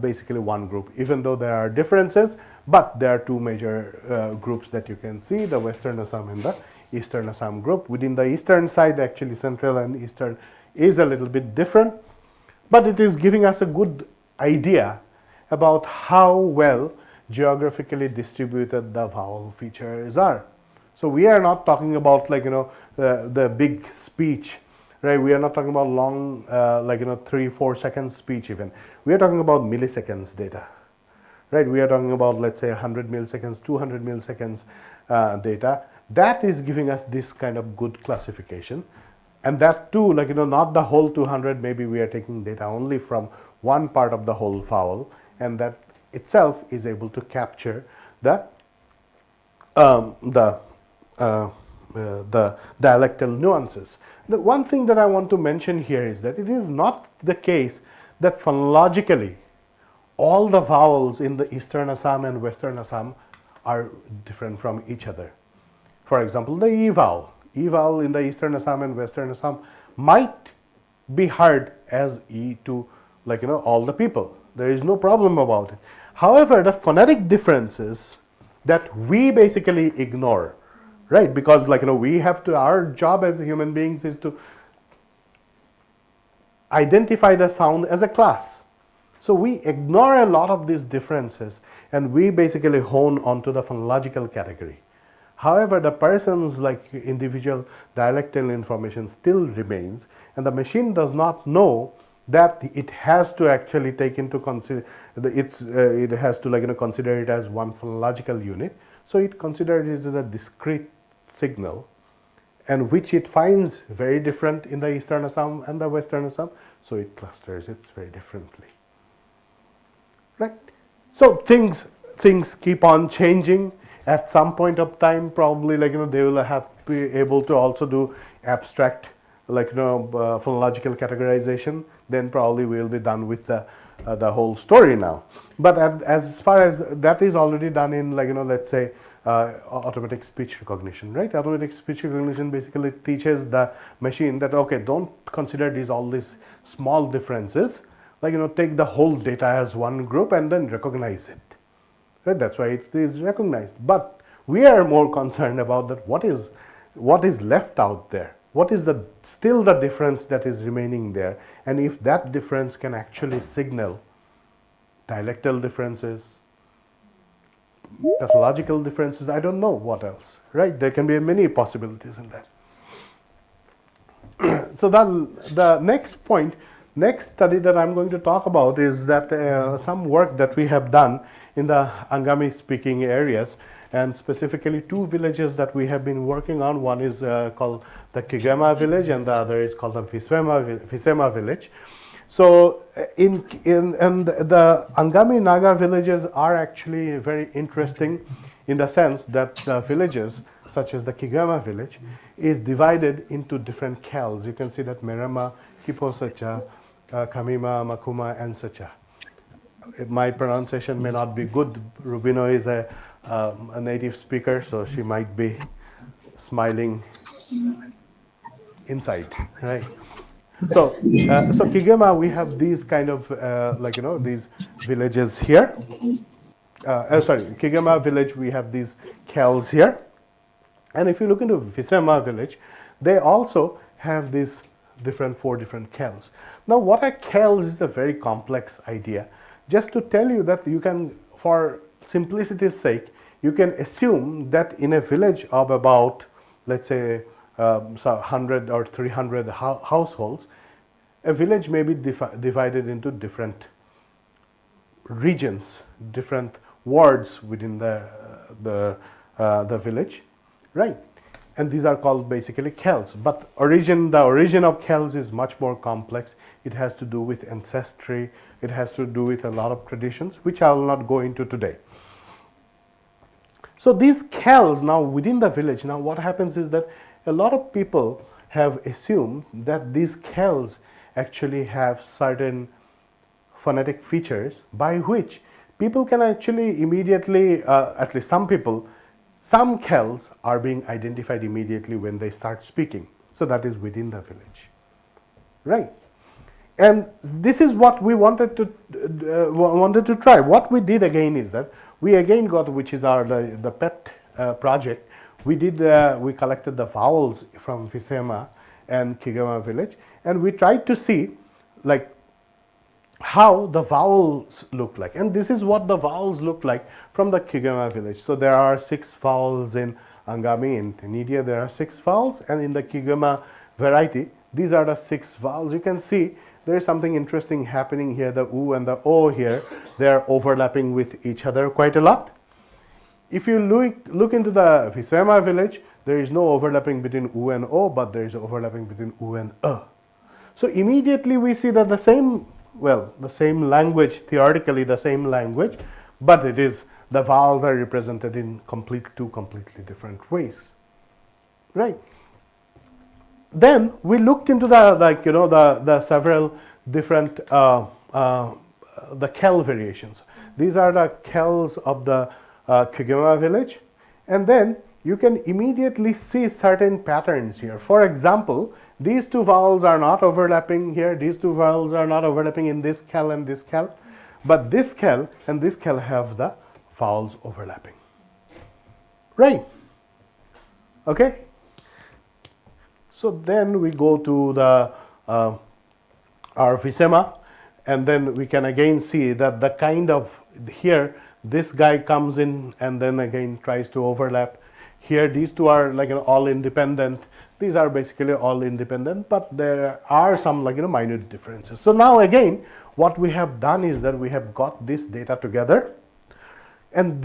B: basically one group, even though there are differences. But there are two major groups that you can see, the Western Assam and the Eastern Assam group. Within the eastern side, actually Central and Eastern is a little bit different, but it is giving us a good idea about how well geographically distributed the vowel features are. So we are not talking about the big speech, right? We are not talking about long 3-4 second speech even. We are talking about milliseconds data. Right, we are talking about, let's say, 100 milliseconds, 200 milliseconds data. That is giving us this kind of good classification. And that too, not the whole 200, maybe we are taking data only from one part of the whole vowel, and that itself is able to capture the dialectal nuances. The one thing that I want to mention here is that it is not the case that phonologically all the vowels in the Eastern Assam and Western Assam are different from each other. For example, the E vowel in the Eastern Assam and Western Assam might be heard as E to all the people. There is no problem about it. However, the phonetic differences that we basically ignore, right? Because we have to, our job as human beings is to identify the sound as a class. So we ignore a lot of these differences and we basically hone onto the phonological category. However, the person's individual dialectal information still remains, and the machine does not know that it has to actually take into consider it has to consider it as one phonological unit. So it considers it as a discrete signal, and which it finds very different in the Eastern Assam and the Western Assam. So it clusters it very differently. Right. So things keep on changing. At some point of time, probably they will have to be able to also do abstract phonological categorization. Then probably we'll be done with the whole story now. But as far as that is already done in let's say automatic speech recognition, right? Automatic speech recognition basically teaches the machine that don't consider all these small differences. Take the whole data as one group and then recognize it. Right? That's why it is recognized. But we are more concerned about that what is left out there. What is still the difference that is remaining there, and if that difference can actually signal dialectal differences, pathological differences, I don't know what else, right? There can be many possibilities in that. So the next point Next study that I'm going to talk about is that some work that we have done in the Angami speaking areas, and specifically two villages that we have been working on. One is called the Kigama village and the other is called the Visema village. So and the Angami Naga villages are actually very interesting in the sense that the villages such as the Kigama village is divided into different khels. You can see that Merama, Kiposacha, Kamima, Makuma, and Sacha. My pronunciation may not be good. Rubino is a native speaker, so she might be smiling inside, right? So, so Kigama, we have these kind of these villages here. Sorry, Kigama village, we have these khels here, and if you look into Visema village, they also have these four different khels. Now, what are khels is a very complex idea. Just to tell you that you can, for simplicity's sake, you can assume that in a village of about, let's say, 100 or 300 households, a village may be divided into different regions, different wards within the village, right? And these are called basically khels. But the origin of khels is much more complex. It has to do with ancestry. It has to do with a lot of traditions, which I will not go into today. So these khels now within the village, now what happens is that a lot of people have assumed that these khels actually have certain phonetic features by which people can actually immediately, at least some people, some khels are being identified immediately when they start speaking. So that is within the village, right? And this is what we wanted to try. What we did again is that we again got, which is the pet project. We collected the vowels from Visema and Kigama village, and we tried to see like how the vowels look like. And this is what the vowels look like from the Kigama village. So there are 6 vowels in Angami. In Nidia there are 6 vowels, and in the Kigama variety, these are the 6 vowels. You can see there is something interesting happening here. The U and the O here, they are overlapping with each other quite a lot. If you look into the Visema village, there is no overlapping between U and O, but there is overlapping between U and A. So immediately we see that the same language, theoretically the same language, but it is, the vowels are represented in two completely different ways, right? Then we looked into the several different the khel variations. These are the khels of the Kigama village, and then you can immediately see certain patterns here. For example, these 2 vowels are not overlapping here. These 2 vowels are not overlapping in this khel and this khel, but this khel and this khel have the vowels overlapping, right? Okay. So then we go to the our Visema, and then we can again see that the kind of here this guy comes in and then again tries to overlap. Here these 2 are all independent. These are basically all independent, but there are some minute differences. So now again what we have done is that we have got this data together and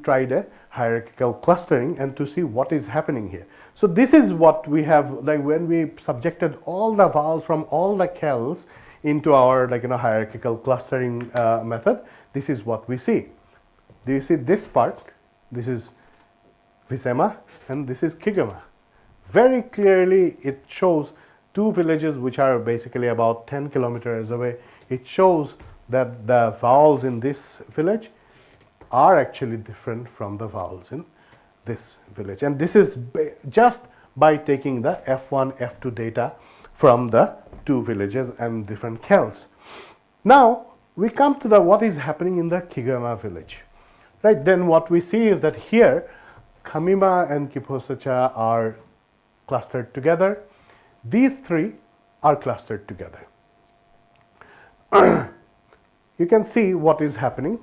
B: tried a hierarchical clustering and to see what is happening here. So this is what we have, when we subjected all the vowels from all the khels into our hierarchical clustering method. This is what we see. Do you see this part? This is Visema and this is Kigama. Very clearly it shows 2 villages which are basically about 10 kilometers away. It shows that the vowels in this village are actually different from the vowels in this village, and this is just by taking the F1, F2 data from the 2 villages and different khels. Now we come to what is happening in the Kigama village, right? Then what we see is that here Kamima and Kiposacha are clustered together. These 3 are clustered together. You can see what is happening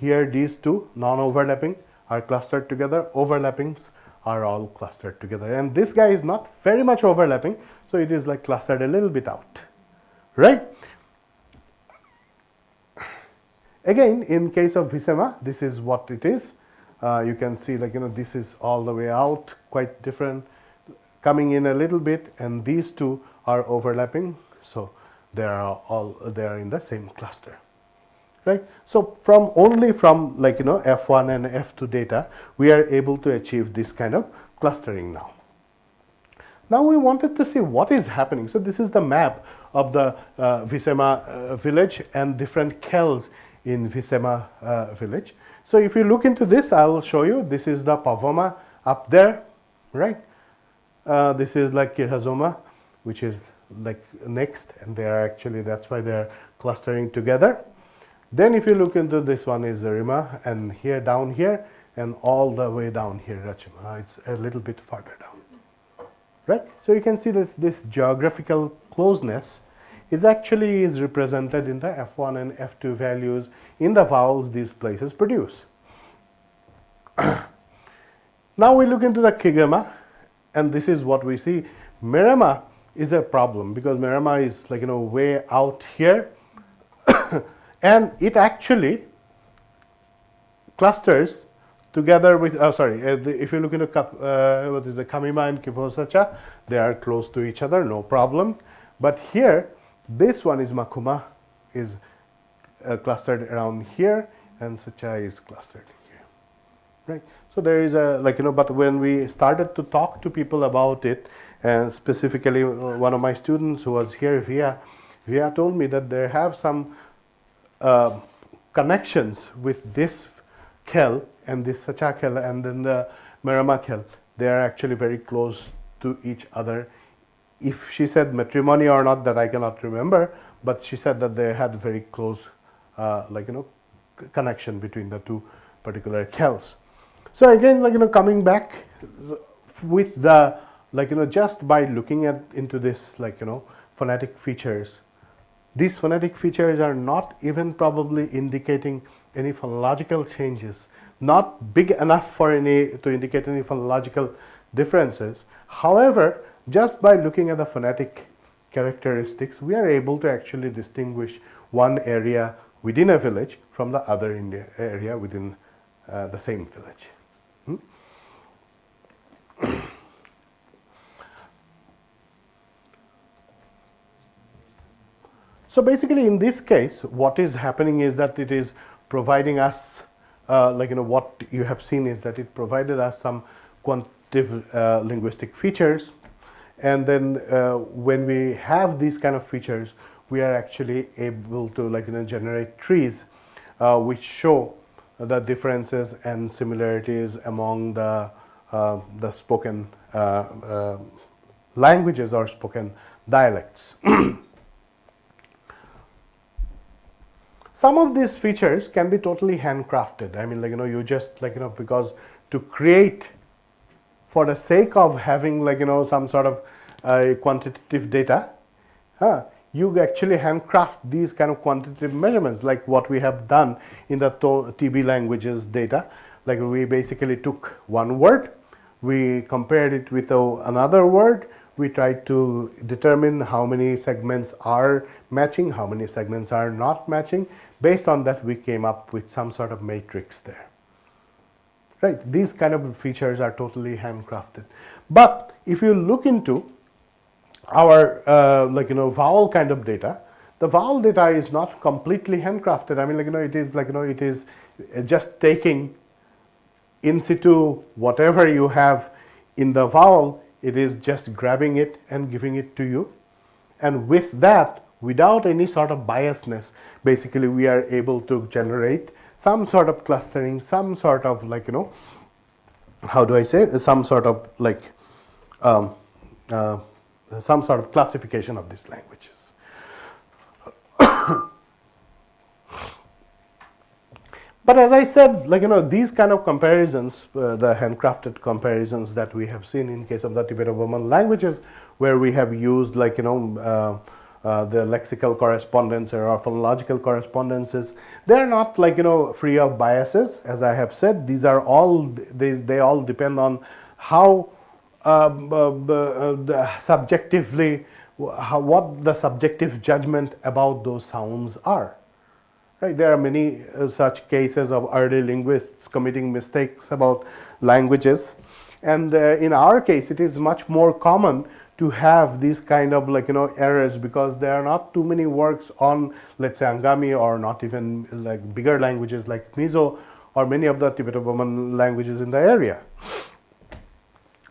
B: here. These 2 non-overlapping are clustered together. Overlappings are all clustered together, and this guy is not very much overlapping, so it is clustered a little bit out, right? Again, in case of Visema, this is what it is. You can see, like, this is all the way out, quite different, coming in a little bit, and these two are overlapping, so they are in the same cluster, right? So only from like F1 and F2 data, we are able to achieve this kind of clustering now. Now we wanted to see what is happening. So this is the map of the Visema village and different kells in Visema village. So if you look into this, I'll show you. This is the Pavoma up there, right? This is like Kirhazoma, which is like next, and they are actually, that's why they are clustering together. Then if you look into this one is Rima, and here down here, and all the way down here Rachima. It's a little bit farther down, right? So you can see that this geographical closeness is actually represented in the F1 and F2 values in the vowels these places produce. Now we look into the Kigama, and this is what we see. Merema is a problem because Merema is like way out here, and it actually clusters together with if you look into what is the Kamima and Kiposacha, they are close to each other, no problem. But here, this one is Makuma, is clustered around here, and Sacha is clustered here, right? So there is a but when we started to talk to people about it, and specifically one of my students who was here, Via told me that there have some connections with this Kel and this Sacha Kel and then the Merema Kel. They are actually very close to each other. If she said matrimony or not, that I cannot remember, but she said that they had very close connection between the two particular Kels. So again, coming back with the just by looking into this phonetic features, these phonetic features are not even probably indicating any phonological changes, not big enough for to indicate any phonological differences. However, just by looking at the phonetic characteristics, we are able to actually distinguish one area within a village from the other area within the same village. So basically in this case, what is happening is that it is providing us, what you have seen is that it provided us some quantitative linguistic features, and then when we have these kind of features, we are actually able to generate trees which show the differences and similarities among the spoken languages or spoken dialects. Some of these features can be totally handcrafted. I mean, you just because to create for the sake of having some sort of quantitative data, you actually handcraft these kind of quantitative measurements, like what we have done in the TB languages data. Like we basically took one word, we compared it with another word, we tried to determine how many segments are matching, how many segments are not matching. Based on that, we came up with some sort of matrix there. Right? These kind of features are totally handcrafted. But if you look into our vowel kind of data, the vowel data is not completely handcrafted. I mean, it is it is just taking in situ whatever you have in the vowel. It is just grabbing it and giving it to you, and with that, without any sort of biasness, basically we are able to generate some sort of clustering, some sort of how do I say, some sort of some sort of classification of these languages. But as I said, these kind of comparisons, the handcrafted comparisons that we have seen in case of the Tibeto-Burman languages, where we have used the lexical correspondence or phonological correspondences, they are not free of biases. As I have said, these are all they all depend on how subjectively what the subjective judgment about those sounds are. Right? There are many such cases of early linguists committing mistakes about languages, and in our case, it is much more common to have these kind of errors, because there are not too many works on, let's say, Angami, or not even like bigger languages like Mizo or many of the Tibeto-Burman languages in the area.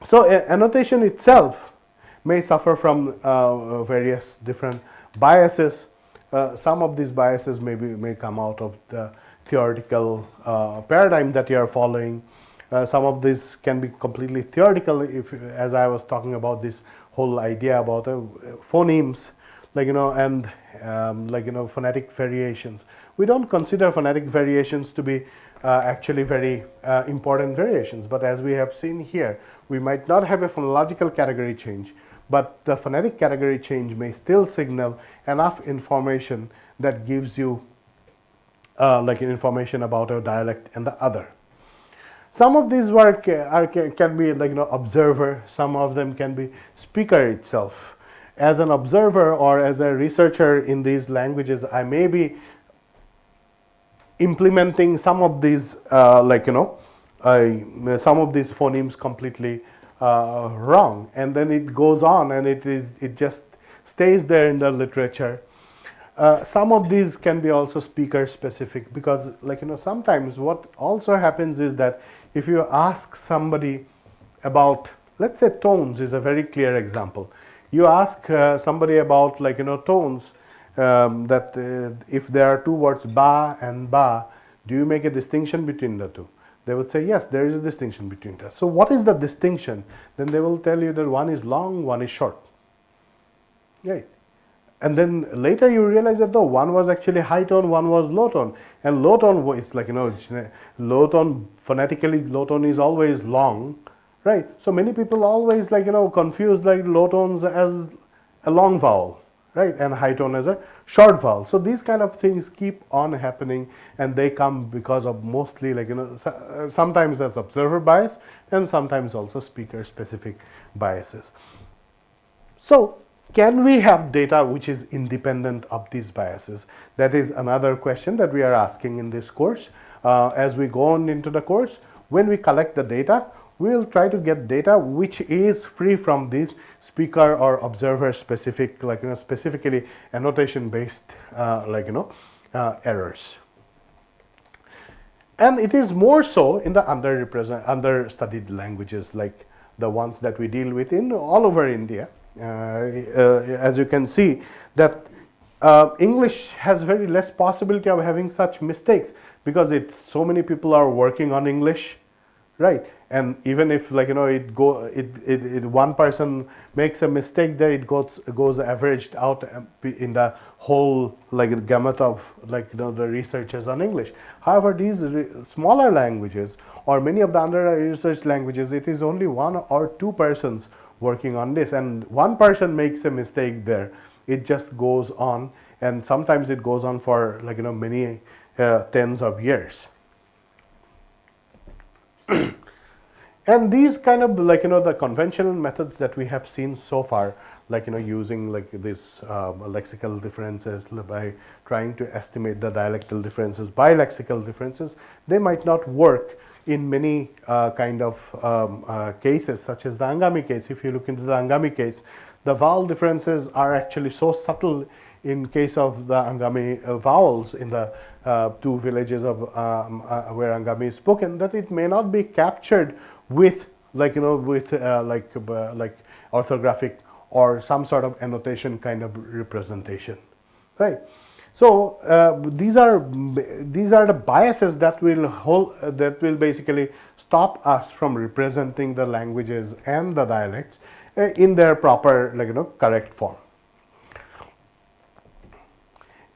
B: So annotation itself may suffer from various different biases. Some of these biases may come out of the theoretical paradigm that you are following. Some of these can be completely theoretical, as I was talking about this whole idea about phonemes, and phonetic variations. We don't consider phonetic variations to be actually very important variations, but as we have seen here, we might not have a phonological category change, but the phonetic category change may still signal enough information that gives you information about a dialect and the other. Some of these work can be observer, some of them can be speaker itself. As an observer or as a researcher in these languages, I may be implementing some of these some of these phonemes completely wrong, and then it goes on and it just stays there in the literature. Some of these can be also speaker specific, because sometimes what also happens is that if you ask somebody about, let's say, tones is a very clear example. You ask somebody about tones, that if there are two words ba and ba, do you make a distinction between the two? They would say yes, there is a distinction between that. So what is the distinction? Then they will tell you that one is long, one is short. Right? And then later you realize that one was actually high tone, one was low tone. And low tone is low tone, phonetically low tone is always long, right? So many people always confuse low tones as a long vowel, right? And high tone as a short vowel. So these kind of things keep on happening, and they come because of mostly sometimes as observer bias and sometimes also speaker specific biases. So can we have data which is independent of these biases? That is another question that we are asking in this course. As we go on into the course, when we collect the data, we will try to get data which is free from these speaker or observer specific, specifically annotation based, errors. And it is more so in the understudied languages, like the ones that we deal with in all over India. As you can see that English has very less possibility of having such mistakes, because so many people are working on English, right? And even if one person makes a mistake there, it goes averaged out in the whole gamut of the researchers on English. However, these smaller languages or many of the under-researched languages, it is only one or two persons working on this, and one person makes a mistake there, it just goes on, and sometimes it goes on for many tens of years. And these kind of the conventional methods that we have seen so far, using this lexical differences by trying to estimate the dialectal differences by lexical differences, they might not work in many kind of cases, such as the Angami case. If you look into the Angami case, the vowel differences are actually so subtle in case of the Angami vowels in the two villages of where Angami is spoken, that it may not be captured with orthographic or some sort of annotation kind of representation, right? So these are the biases that will basically stop us from representing the languages and the dialects in their proper correct form.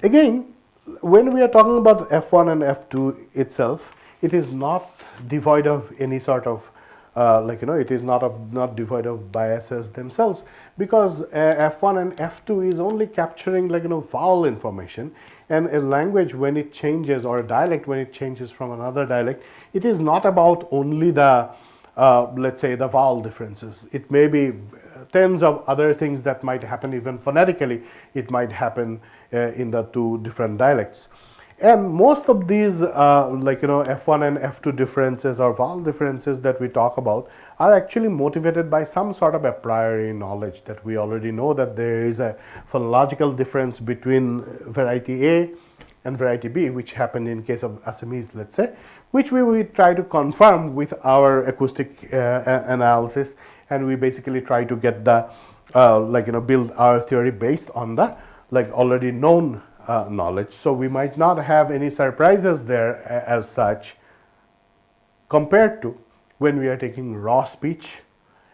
B: Again, when we are talking about F1 and F2 itself, it is not devoid of any sort of it is not devoid of biases themselves, because F1 and F2 is only capturing vowel information, and a language when it changes, or a dialect when it changes from another dialect, it is not about only the let's say the vowel differences. It may be tens of other things that might happen even phonetically. It might happen in the two different dialects. And most of these F1 and F2 differences or vowel differences that we talk about are actually motivated by some sort of a priori knowledge that we already know that there is a phonological difference between variety A and variety B, which happened in case of Assamese, let's say, which we try to confirm with our acoustic analysis, and we basically try to get the build our theory based on the already known knowledge. So we might not have any surprises there as such, compared to when we are taking raw speech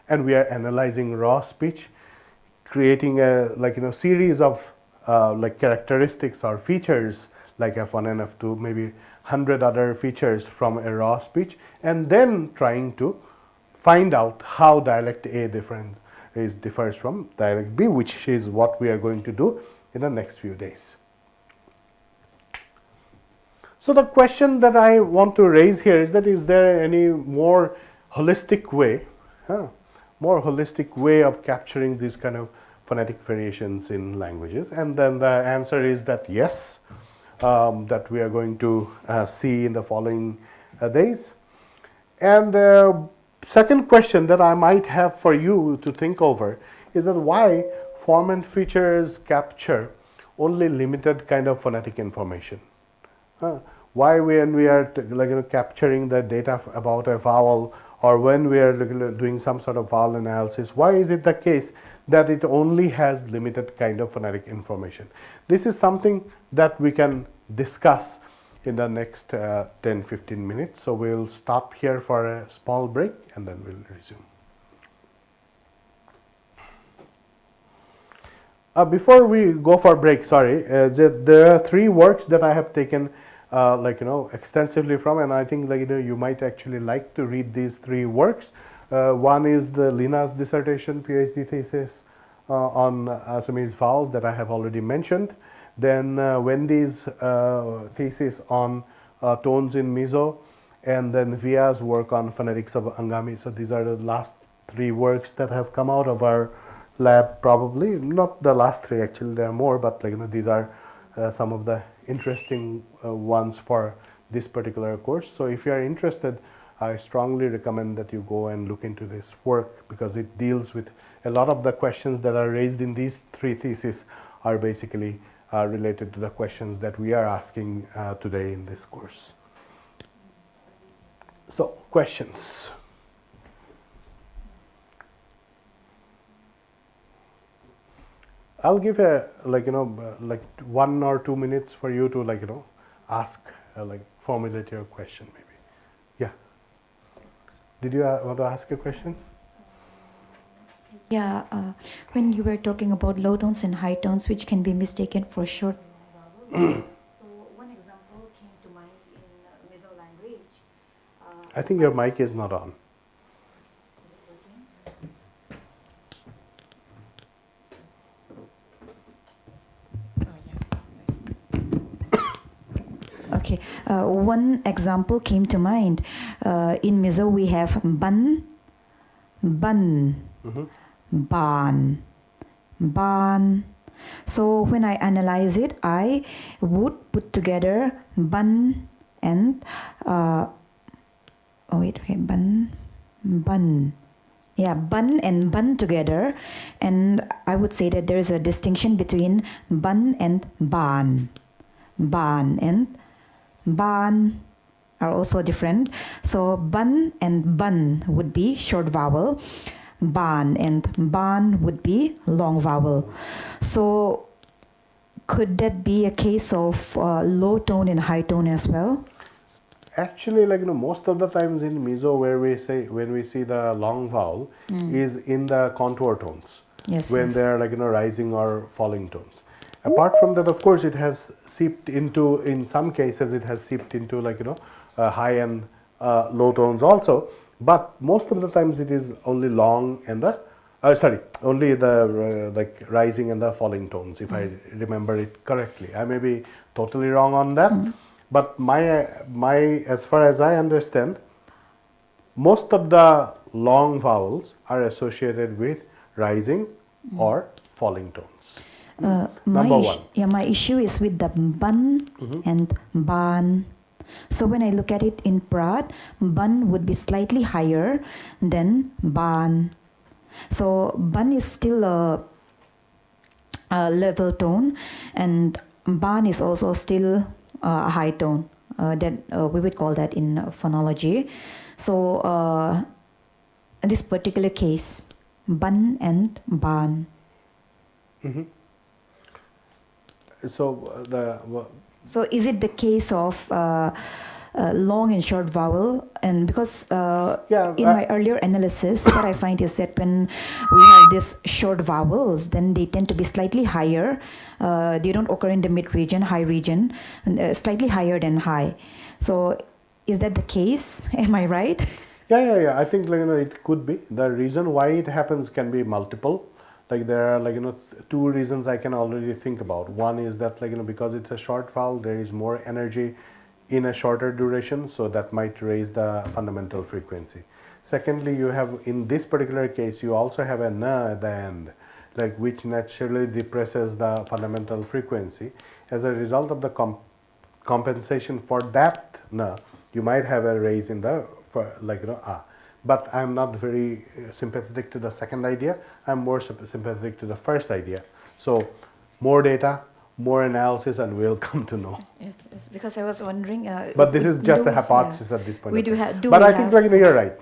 B: and we are analyzing raw speech, creating a series of characteristics or features like F1 and F2, maybe 100 other features from a raw speech, and then trying to find out how dialect A differs from dialect B, which is what we are going to do in the next few days. So the question that I want to raise here is that, is there any more holistic way of capturing these kind of phonetic variations in languages? And then the answer is that yes, that we are going to see in the following days. And second question that I might have for you to think over is that why form and features capture only limited kind of phonetic information? Why when we are capturing the data about a vowel, or when we are doing some sort of vowel analysis, why is it the case that it only has limited kind of phonetic information? This is something that we can discuss in the next 10-15 minutes. So we'll stop here for a small break and then we'll resume. Before we go for break, there are 3 works that I have taken extensively from, and I think you might actually like to read these 3 works. One is the Lina's dissertation PhD thesis on Assamese vowels that I have already mentioned. Then Wendy's thesis on tones in Mizo, and then Via's work on phonetics of Angami. So these are the last 3 works that have come out of our lab, probably not the last 3 actually, there are more, but these are some of the interesting ones for this particular course. So if you are interested, I strongly recommend that you go and look into this work, because it deals with a lot of the questions that are raised in these 3 theses are basically related to the questions that we are asking today in this course. So questions. I'll give a 1 or 2 minutes for you to ask formulate your question maybe. Yeah. Did you want to ask a question?
F: Yeah, when you were talking about low tones and high tones, which can be mistaken for short vowels. So one example came to mind in Mizo language.
B: I think your mic is not on.
F: Okay, one example came to mind. In Mizo we have ban, ban, ban. So when I analyze it, I would put together ban and ban. Yeah, bun and bun together, and I would say that there is a distinction between bun and ban. Ban and ban are also different. So bun and bun would be short vowel. Ban and ban would be long vowel. So could that be a case of low tone and high tone as well?
B: Actually, most of the times in Mizo, when we see the long vowel is in the contour tones.
F: Yes.
B: When they are rising or falling tones. Apart from that, of course, it has seeped into, in some cases, it has seeped into high and low tones also. But most of the times it is only long and the, only the rising and the falling tones, if I remember it correctly. I may be totally wrong on that. But my as far as I understand, most of the long vowels are associated with rising or falling tones. Number one.
F: Yeah, my issue is with the bun and ban. So when I look at it in Prat, bun would be slightly higher than ban. So bun is still a level tone, and ban is also still a high tone. That we would call that in phonology. So in this particular case, bun and ban. So is it the case of long and short vowel? And because in my earlier analysis, what I find is that when we have these short vowels, then they tend to be slightly higher. They don't occur in the mid region, high region, slightly higher than high. So is that the case? Am I right?
B: Yeah. I think it could be. The reason why it happens can be multiple. Like there are two reasons I can already think about. One is that because it's a short vowel, there is more energy in a shorter duration, so that might raise the fundamental frequency. Secondly, you have, in this particular case, you also have a na at the end, which naturally depresses the fundamental frequency. As a result of the compensation for that na, you might have a raise in the ah. But I'm not very sympathetic to the second idea. I'm more sympathetic to the first idea. So more data, more analysis, and we'll come to know.
F: Yes, because I was wondering.
B: But this is just a hypothesis at this point.
F: We do have.
B: But I think you're right.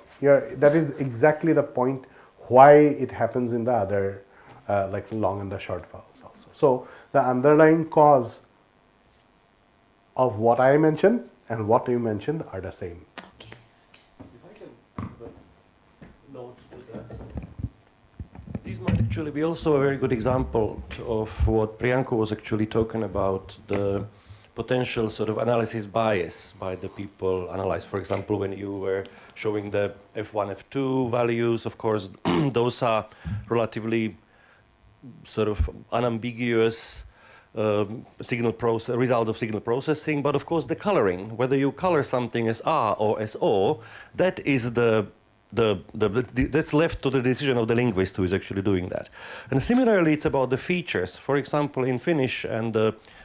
B: That is exactly the point why it happens in the other long and the short vowels also. So the underlying cause of what I mentioned and what you mentioned are the same.
C: These might actually be also a very good example of what Priyankoo was actually talking about, the potential sort of analysis bias by the people analyzed. For example, when you were showing the F1, F2 values, of course, those are relatively sort of unambiguous result of signal processing. But of course, the coloring, whether you color something as R or as O, that is that's left to the decision of the linguist who is actually doing that. And similarly, it's about the features. For example, in Finnish and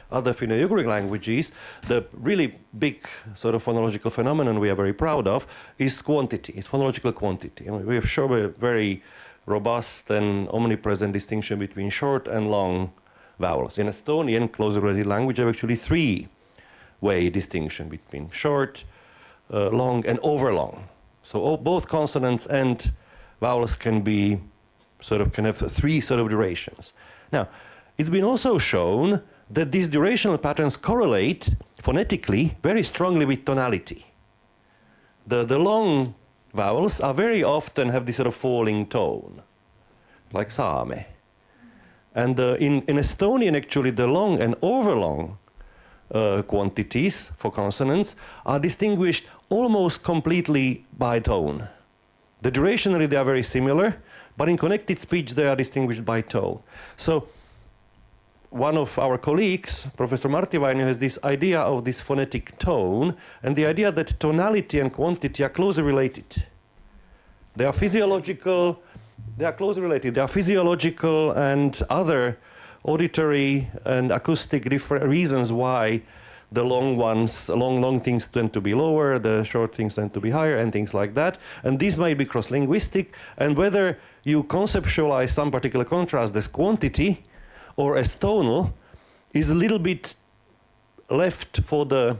C: other Finno-Ugric languages, the really big sort of phonological phenomenon we are very proud of is quantity, it's phonological quantity. We have shown a very robust and omnipresent distinction between short and long vowels. In Estonian, closely related language, have actually three-way distinction between short, long, and overlong. So both consonants and vowels can have three sort of durations. Now, it's been also shown that these durational patterns correlate phonetically very strongly with tonality. The long vowels are very often have this sort of falling tone, like saame. And in Estonian, actually, the long and overlong quantities for consonants are distinguished almost completely by tone. The durationally they are very similar, but in connected speech they are distinguished by tone. So one of our colleagues, Professor Martti Vainio, has this idea of this phonetic tone, and the idea that tonality and quantity are closely related. They are physiological, they are closely related. They are physiological and other auditory and acoustic reasons why the long things tend to be lower, the short things tend to be higher, and things like that. And these might be cross-linguistic, and whether you conceptualize some particular contrast as quantity or as tonal is a little bit left for the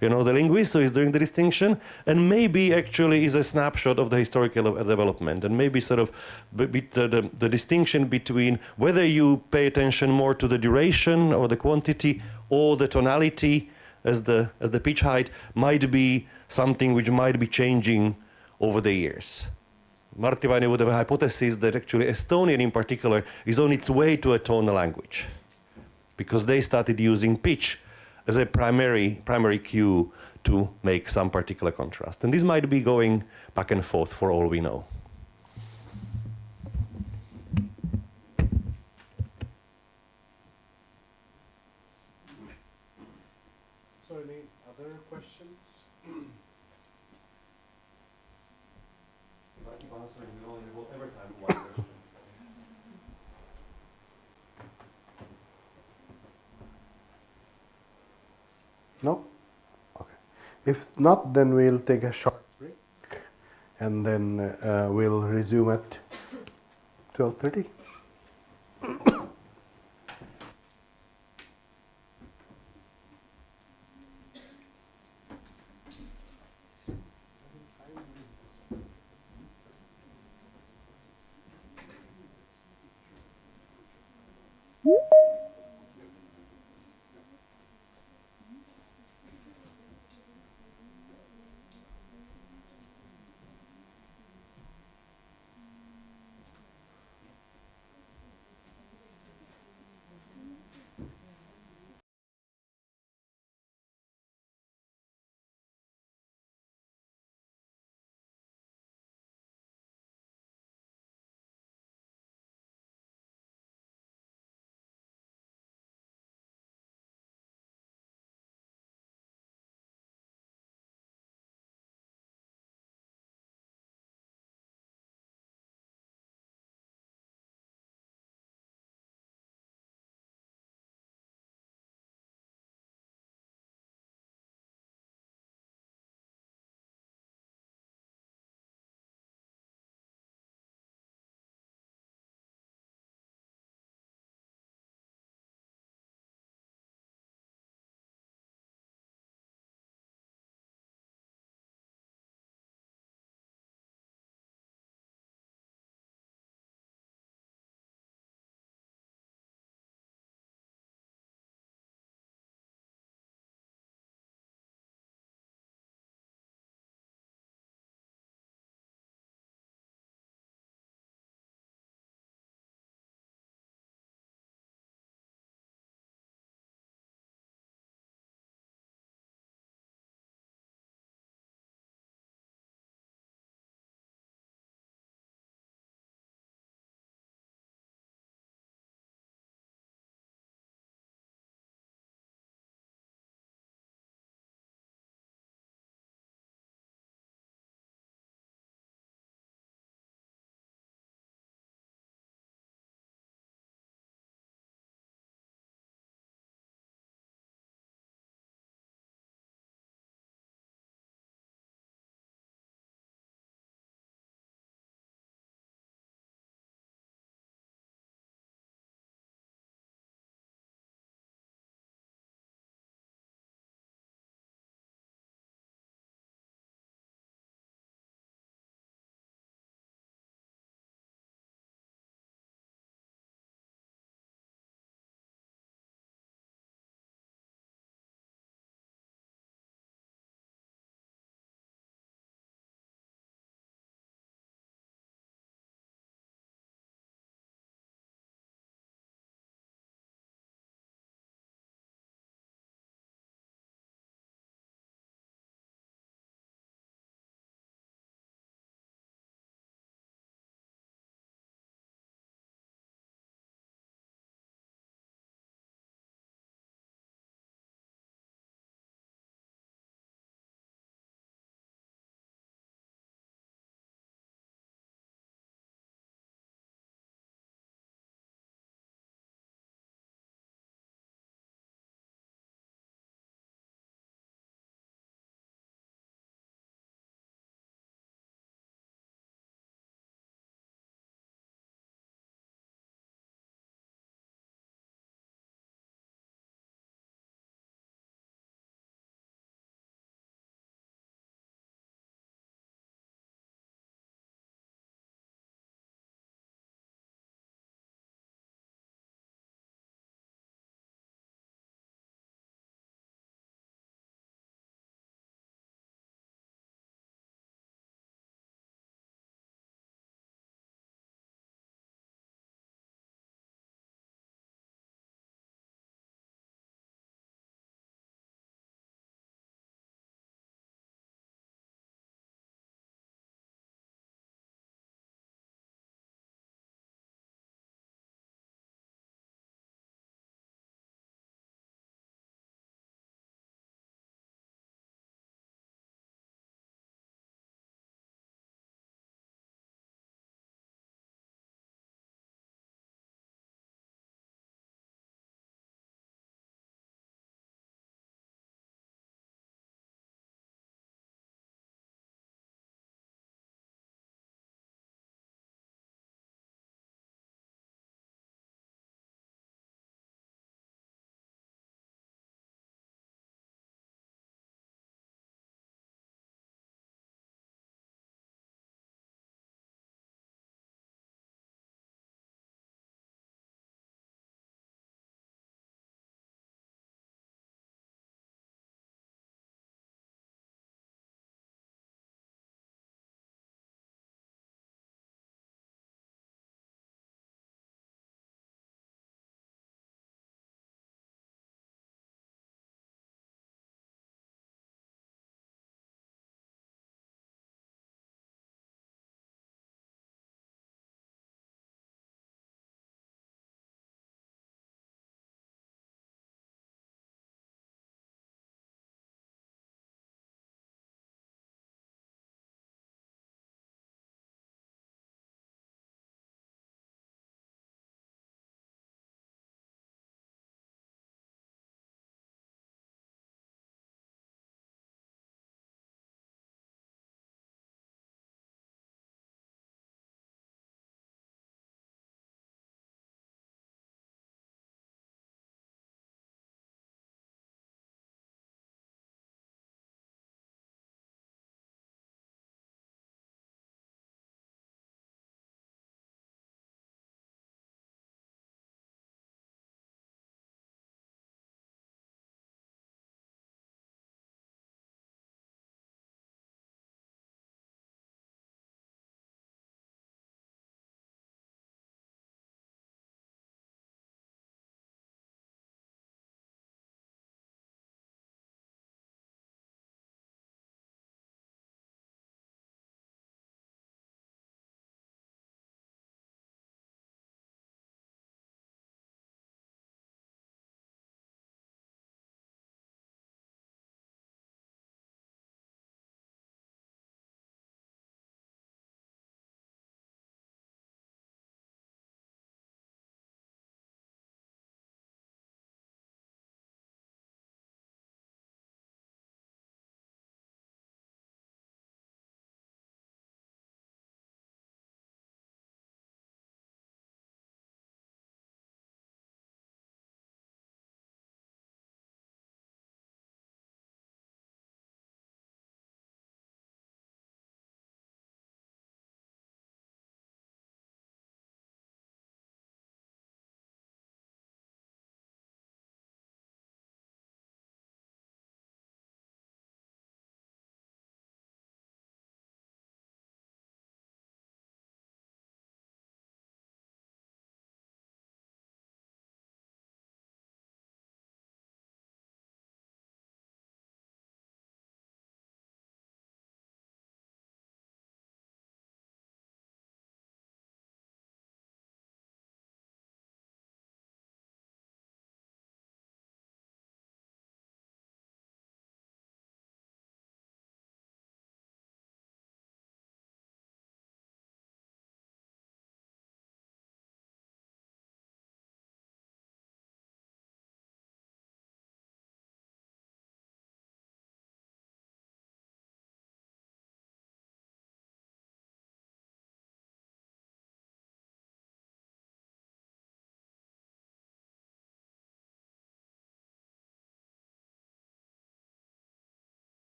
C: linguist who is doing the distinction, and maybe actually is a snapshot of the historical development, and maybe sort of the distinction between whether you pay attention more to the duration or the quantity or the tonality as the pitch height might be something which might be changing over the years. Martti Vainio would have a hypothesis that actually Estonian in particular is on its way to a tonal language, because they started using pitch as a primary cue to make some particular contrast. And this might be going back and forth for all we know.
B: So any other questions?
C: keep answering. We only have ever time for one question.
B: No? Okay. If not, then we'll take a short break and then we'll resume at 12:30.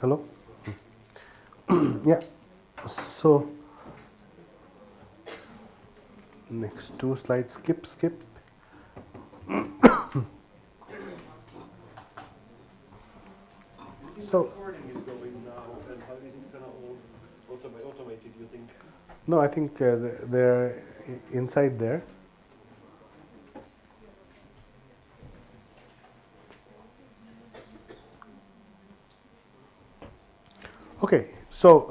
B: Hello? Yeah. So, next two slides, skip. So,
C: Recording is going now, and how is it going to automated, you think?
B: no, I think they're inside there. Okay, so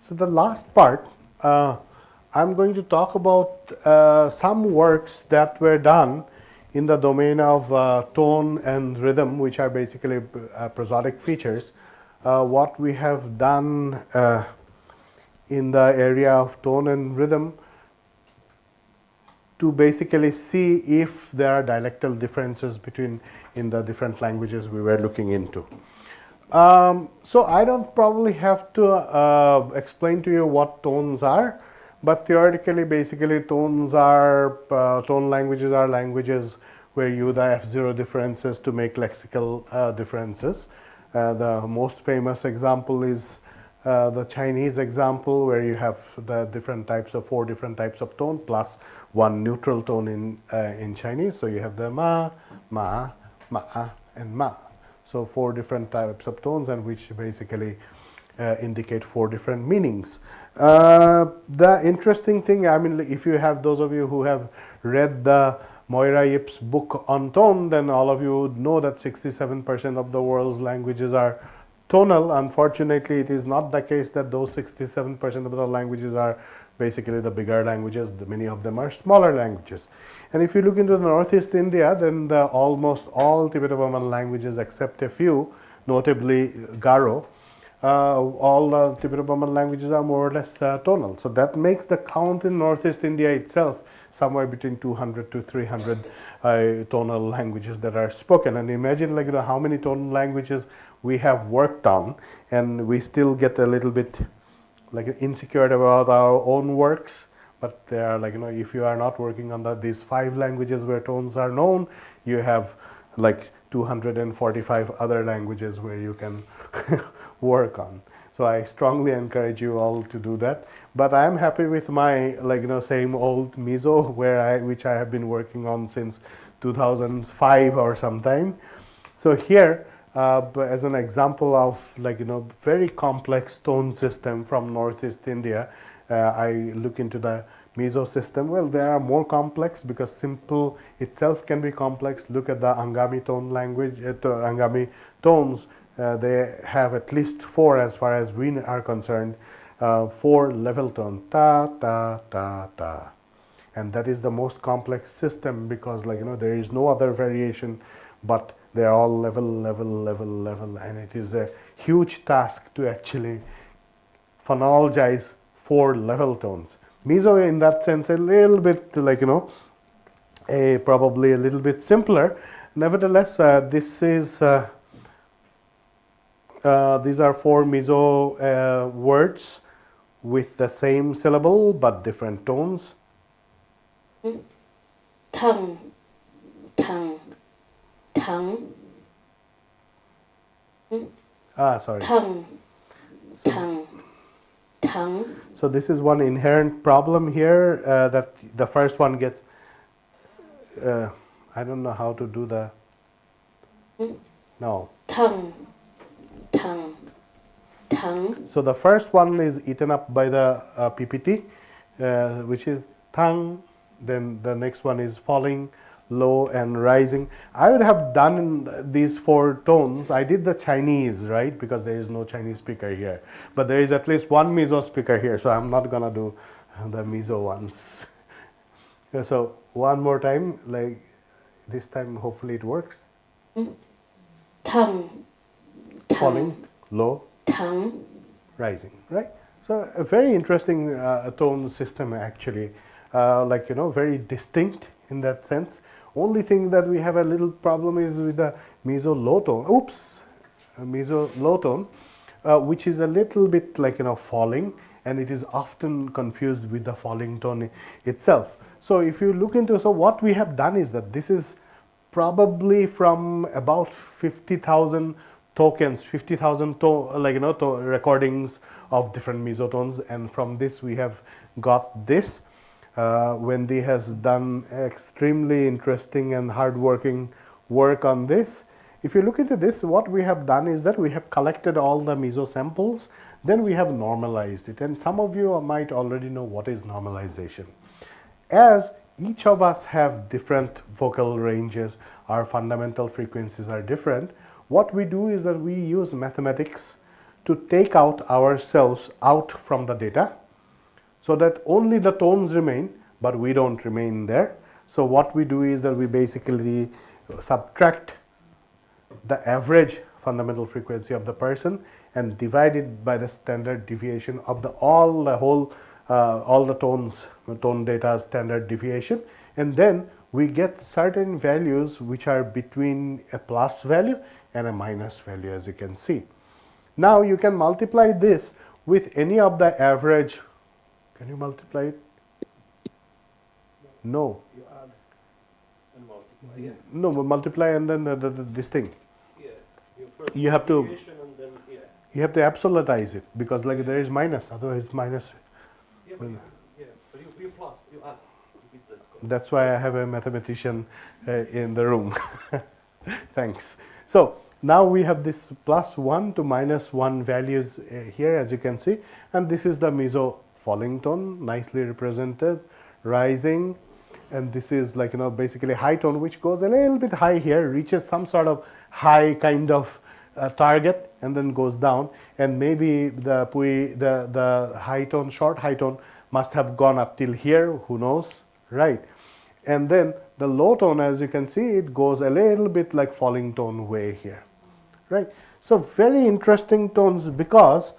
B: so the last part, I'm going to talk about some works that were done in the domain of tone and rhythm, which are basically prosodic features. What we have done in the area of tone and rhythm to basically see if there are dialectal differences between in the different languages we were looking into. So I don't probably have to explain to you what tones are, but theoretically, basically, tones are tone languages are languages where you use the F0 differences to make lexical differences. The most famous example is the Chinese example, where you have the different types of 4 different types of tone plus one neutral tone in Chinese. So you have the ma, ma, ma, and ma. So 4 different types of tones, and which basically indicate 4 different meanings. The interesting thing, I mean, if you have those of you who have read the Moira Yip's book on tone, then all of you would know that 67% of the world's languages are tonal. Unfortunately, it is not the case that those 67% of the languages are basically the bigger languages. Many of them are smaller languages. And if you look into the Northeast India, then almost all Tibeto-Burman languages except a few, notably Garo, all Tibeto-Burman languages are more or less tonal. So that makes the count in Northeast India itself somewhere between 200 to 300 tonal languages that are spoken. And imagine, like, how many tonal languages we have worked on, and we still get a little bit like insecure about our own works. But they are like, if you are not working on these 5 languages where tones are known, you have like 245 other languages where you can work on. So I strongly encourage you all to do that. But I am happy with my same old Mizo, which I have been working on since 2005 or sometime. So here, as an example of very complex tone system from Northeast India, I look into the Mizo system. Well, they are more complex because simple itself can be complex. Look at the Angami tone language, Angami tones. They have at least 4, as far as we are concerned, 4 level tone, ta, ta, ta, ta. And that is the most complex system because there is no other variation, but they are all level, and it is a huge task to actually phonologize 4 level tones. Mizo, in that sense, a little bit probably a little bit simpler. Nevertheless, this is these are 4 Mizo words with the same syllable but different tones.
G: Tongue, tongue, tongue.
B: Sorry.
G: Tongue, tongue, tongue.
B: So this is one inherent problem here, that the first one gets, I don't know how to do the, no.
G: Tongue, tongue, tongue.
B: So the first one is eaten up by the PPT, which is tongue. Then the next one is falling, low, and rising. I would have done these 4 tones. I did the Chinese, right, because there is no Chinese speaker here. But there is at least one Mizo speaker here, so I'm not gonna do the Mizo ones. So one more time, like this time, hopefully it works.
G: Tongue,
B: Falling, low,
G: tongue.
B: rising, right? So a very interesting tone system actually, very distinct in that sense. Only thing that we have a little problem is with the Mizo low tone. Mizo low tone, which is a little bit falling, and it is often confused with the falling tone itself. So if you look into, so what we have done is that this is probably from about 50,000 tokens, 50,000 recordings of different mesotones, and from this we have got this. Wendy has done extremely interesting and hard-working work on this. If you look into this, what we have done is that we have collected all the meso samples, then we have normalized it, and some of you might already know what is normalization. As each of us have different vocal ranges, our fundamental frequencies are different, what we do is that we use mathematics to take out ourselves out from the data, so that only the tones remain, but we don't remain there. So what we do is that we basically subtract the average fundamental frequency of the person and divide it by the standard deviation of all the tone data standard deviation, and then we get certain values which are between a plus value and a minus value, as you can see. Now you can multiply this with any of the average. Can you multiply it? No.
C: You add and multiply. Yeah.
B: No, but multiply and then this thing.
C: Yeah. First
B: You have to.
C: deviation and then, yeah.
B: You have to absolutize it, because like there is minus, otherwise minus.
C: Yeah, but you plus, you add. That's correct.
B: That's why I have a mathematician in the room. Thanks. So now we have this plus 1 to minus 1 values here, as you can see, and this is the meso falling tone, nicely represented, rising, and this is like basically high tone, which goes a little bit high here, reaches some sort of high kind of target, and then goes down, and maybe the high tone, short high tone must have gone up till here, who knows, right? And then the low tone, as you can see, it goes a little bit like falling tone way here, right? So very interesting tones, because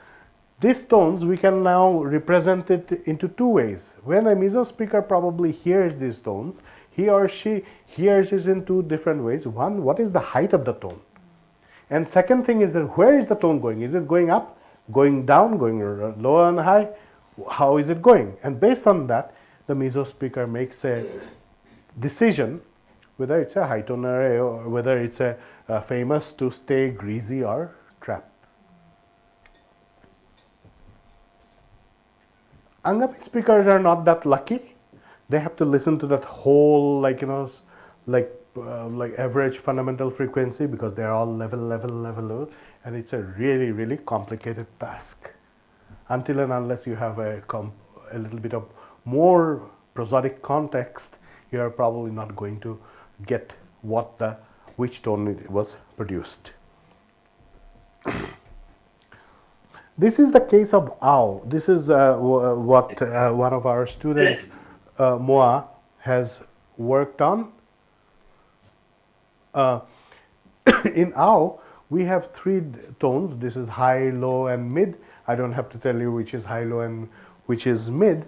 B: these tones we can now represent it into two ways. When a meso speaker probably hears these tones, he or she hears it in two different ways. One, what is the height of the tone? And second thing is that where is the tone going? Is it going up, going down, going low and high? How is it going? And based on that, the meso speaker makes a decision whether it's a high tone array or whether it's a famous to stay greasy or trap. Angami speakers are not that lucky. They have to listen to that whole like average fundamental frequency, because they're all level, and it's a really complicated task. Until and unless you have a little bit of more prosodic context, you are probably not going to get which tone it was produced. This is the case of ow. This is what one of our students, Moa, has worked on. In ow, we have three tones. This is high, low, and mid. I don't have to tell you which is high, low, and which is mid.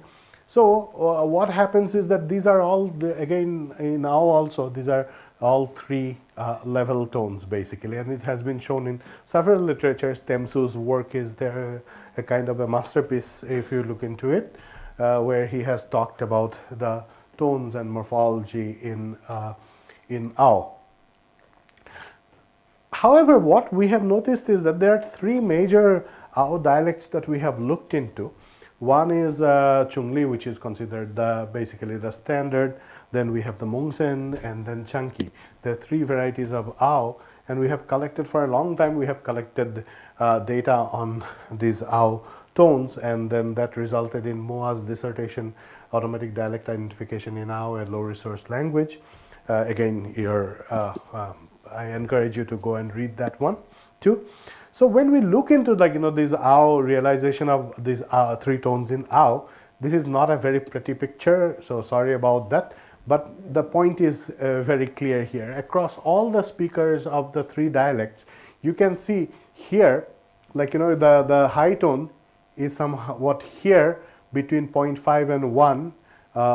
B: So what happens is that these are all, again in ow also, these are all three level tones basically, and it has been shown in several literatures. Temsu's work is there, a kind of a masterpiece if you look into it, where he has talked about the tones and morphology in ow. However, what we have noticed is that there are three major ow dialects that we have looked into. One is Chungli, which is considered basically the standard. Then we have the Mungsen, and then Chanki. There are three varieties of ow, and we have collected for a long time. We have collected data on these ow tones, and then that resulted in Moa's dissertation, Automatic Dialect Identification in Ow, a Low Resource Language. Again, I encourage you to go and read that one too. So when we look into this ow realization of these three tones in ow, this is not a very pretty picture, so sorry about that. But the point is very clear here. Across all the speakers of the three dialects, you can see here, the high tone is somewhat here between 0.5 and 1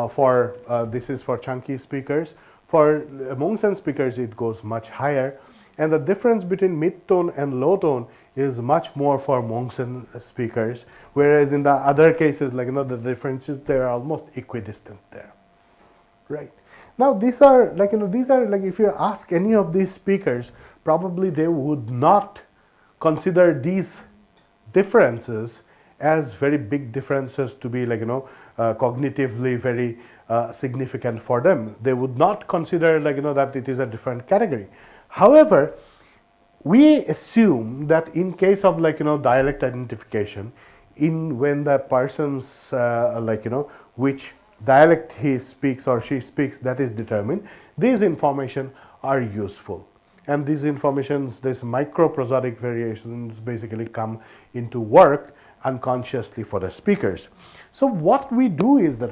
B: for this is for chunky speakers. For Mungsen speakers, it goes much higher, and the difference between mid-tone and low tone is much more for Mungsen speakers, whereas in the other cases, the differences, they are almost equidistant there. right? Now these are like, these are like, if you ask any of these speakers, probably they would not consider these differences as very big differences to be like, cognitively very significant for them. They would not consider like, that it is a different category. However, we assume that in case of like, dialect identification, in when the person's like, which dialect he speaks or she speaks, that is determined, these information are useful. And these informations, these micro-prosodic variations basically come into work unconsciously for the speakers. So what we do is that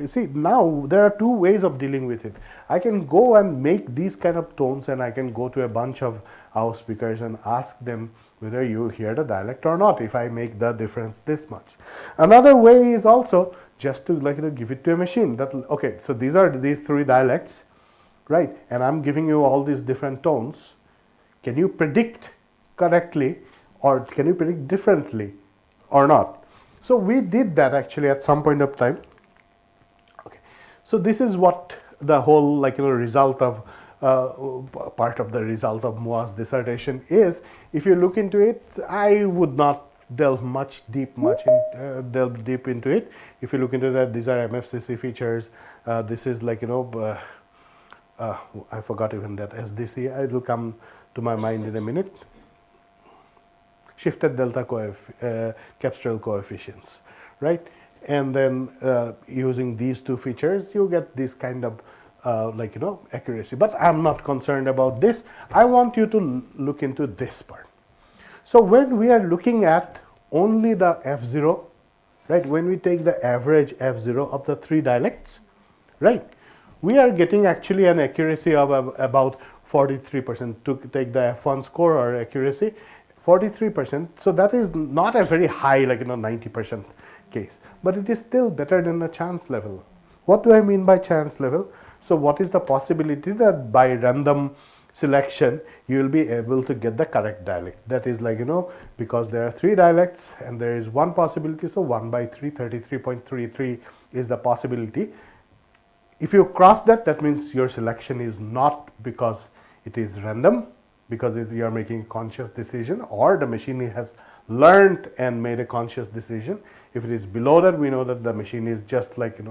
B: see, now there are two ways of dealing with it. I can go and make these kind of tones, and I can go to a bunch of our speakers and ask them whether you hear the dialect or not, if I make the difference this much. Another way is also just to like, give it to a machine that, okay, so these are these three dialects, right? And I'm giving you all these different tones. Can you predict correctly, or can you predict differently or not? So we did that actually at some point of time. Okay, so this is what the whole like, result of part of the result of Moa's dissertation is. If you look into it, I would not delve deep into it. If you look into that, these are MFCC features. This is like, I forgot even that SDC. It will come to my mind in a minute. Shifted delta Capstral coefficients, right? And then using these two features, you get this kind of like, accuracy. But I'm not concerned about this. I want you to look into this part. So when we are looking at only the F0, right? When we take the average F0 of the three dialects, right? We are getting actually an accuracy of about 43% to take the F1 score or accuracy. 43%, so that is not a very high like 90% case, but it is still better than the chance level. What do I mean by chance level? So what is the possibility that by random selection you will be able to get the correct dialect? That is like, because there are three dialects and there is one possibility, so 1 by 3, 33.33 is the possibility. If you cross that, that means your selection is not because it is random, because you are making a conscious decision, or the machine has learned and made a conscious decision. If it is below that, we know that the machine is just like,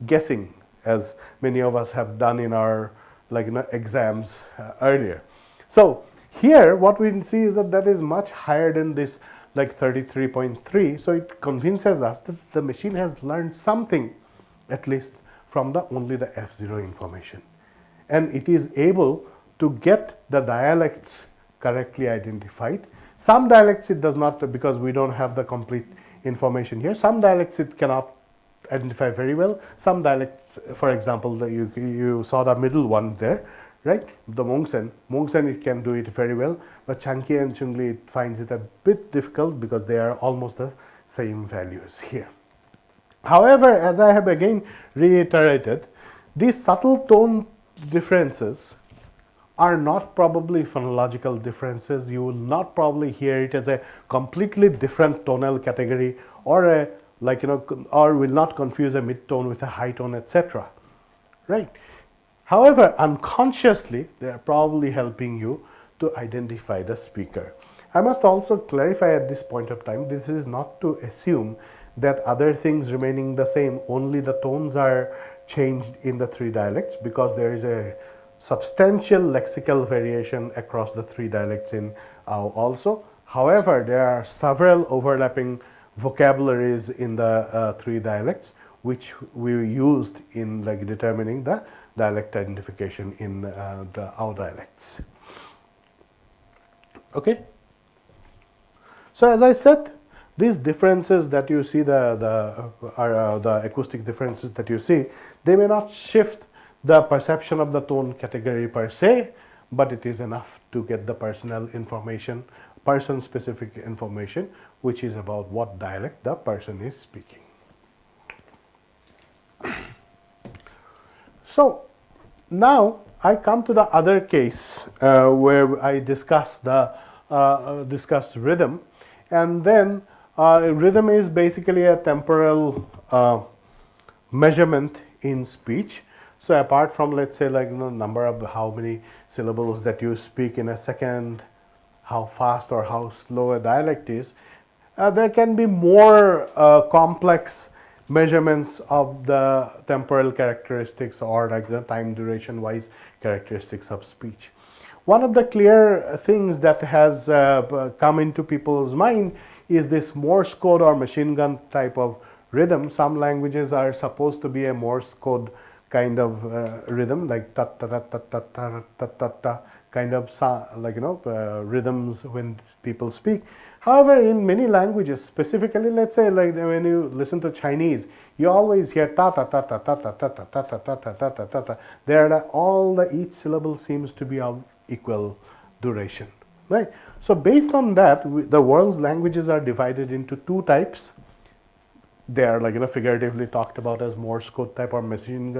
B: guessing, as many of us have done in our like, exams earlier. So here what we see is that that is much higher than this like 33.3. So it convinces us that the machine has learned something, at least from only the F0 information. And it is able to get the dialects correctly identified. Some dialects it does not, because we don't have the complete information here. Some dialects it cannot identify very well. Some dialects, for example, you saw the middle one there, right? The Mongsen it can do it very well, but Chanki and Chungli it finds it a bit difficult because they are almost the same values here. However, as I have again reiterated, these subtle tone differences are not probably phonological differences. You will not probably hear it as a completely different tonal category, or a like, or will not confuse a mid tone with a high tone, etc. Right? However, unconsciously, they are probably helping you to identify the speaker. I must also clarify at this point of time, this is not to assume that other things remaining the same, only the tones are changed in the three dialects, because there is a substantial lexical variation across the three dialects in Ao also. However, there are several overlapping vocabularies in the three dialects, which we used in like determining the dialect identification in the Ao dialects. Okay. So as I said, these differences that you see, the acoustic differences that you see, they may not shift the perception of the tone category per se, but it is enough to get the personal information, person-specific information, which is about what dialect the person is speaking. So now I come to the other case where I discuss rhythm, and then rhythm is basically a temporal measurement in speech. So apart from, let's say, like, number of how many syllables that you speak in a second, how fast or how slow a dialect is, there can be more complex measurements of the temporal characteristics, or like the time duration wise characteristics of speech. One of the clear things that has come into people's mind is this Morse code or machine gun type of rhythm. Some languages are supposed to be a Morse code kind of rhythm, like ta ta ta ta ta ta ta ta ta, kind of like, rhythms when people speak. However, in many languages, specifically, let's say, like when you listen to Chinese, you always hear ta ta ta ta ta ta ta ta ta ta ta ta ta ta ta ta. There, all the each syllable seems to be of equal duration, right? So based on that, the world's languages are divided into two types. They are, like, figuratively talked about as Morse code type or machine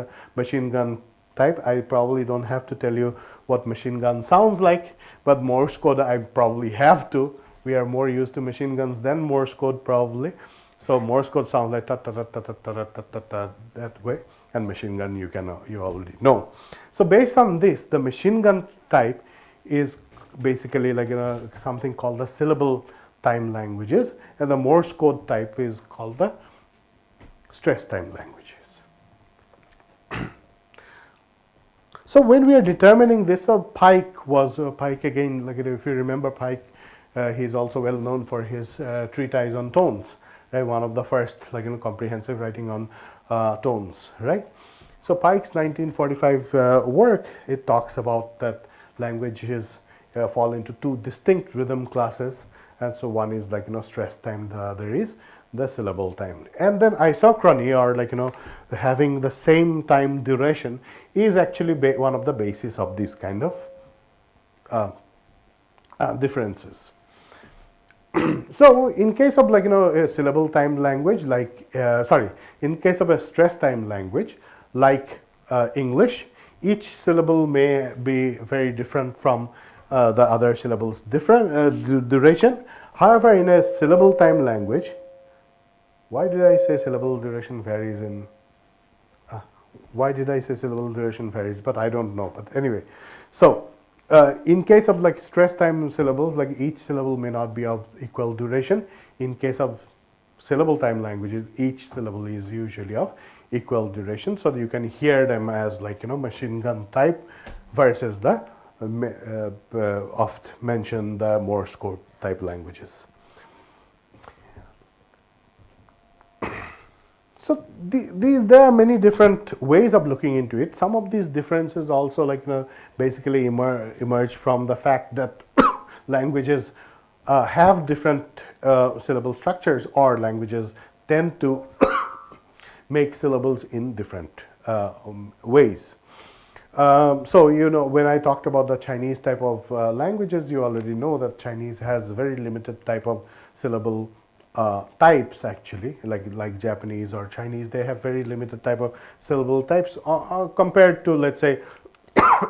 B: gun type. I probably don't have to tell you what machine gun sounds like, but Morse code I probably have to. We are more used to machine guns than Morse code probably. So Morse code sounds like ta ta ta ta ta ta ta ta ta that way, and machine gun you already know. So based on this, the machine gun type is basically like, something called the syllable time languages, and the Morse code type is called the stress time languages. So when we are determining this, Pike was Pike again, like, if you remember Pike, he is also well known for his treatise on tones, right? One of the first, like, comprehensive writing on tones, right? So Pike's 1945 work, it talks about that languages fall into two distinct rhythm classes, and so one is like, stress time, the other is the syllable time. And then isochrony, or like, having the same time duration, is actually one of the basis of these kind of differences. So in case of, like, a syllable time language, like in case of a stress time language like English, each syllable may be very different from the other syllables different duration. However, in a syllable time language, why did I say syllable duration varies in why did I say syllable duration varies, but I don't know. But anyway, so in case of, like, stress time syllables, like, each syllable may not be of equal duration. In case of syllable time languages, each syllable is usually of equal duration. So you can hear them as, like, machine gun type versus the oft mentioned Morse code type languages. So there are many different ways of looking into it. Some of these differences also, like, basically emerge from the fact that languages have different syllable structures, or languages tend to make syllables in different ways. So, when I talked about the Chinese type of languages, you already know that Chinese has very limited type of syllable types, actually, like Japanese or Chinese. They have very limited type of syllable types compared to, let's say,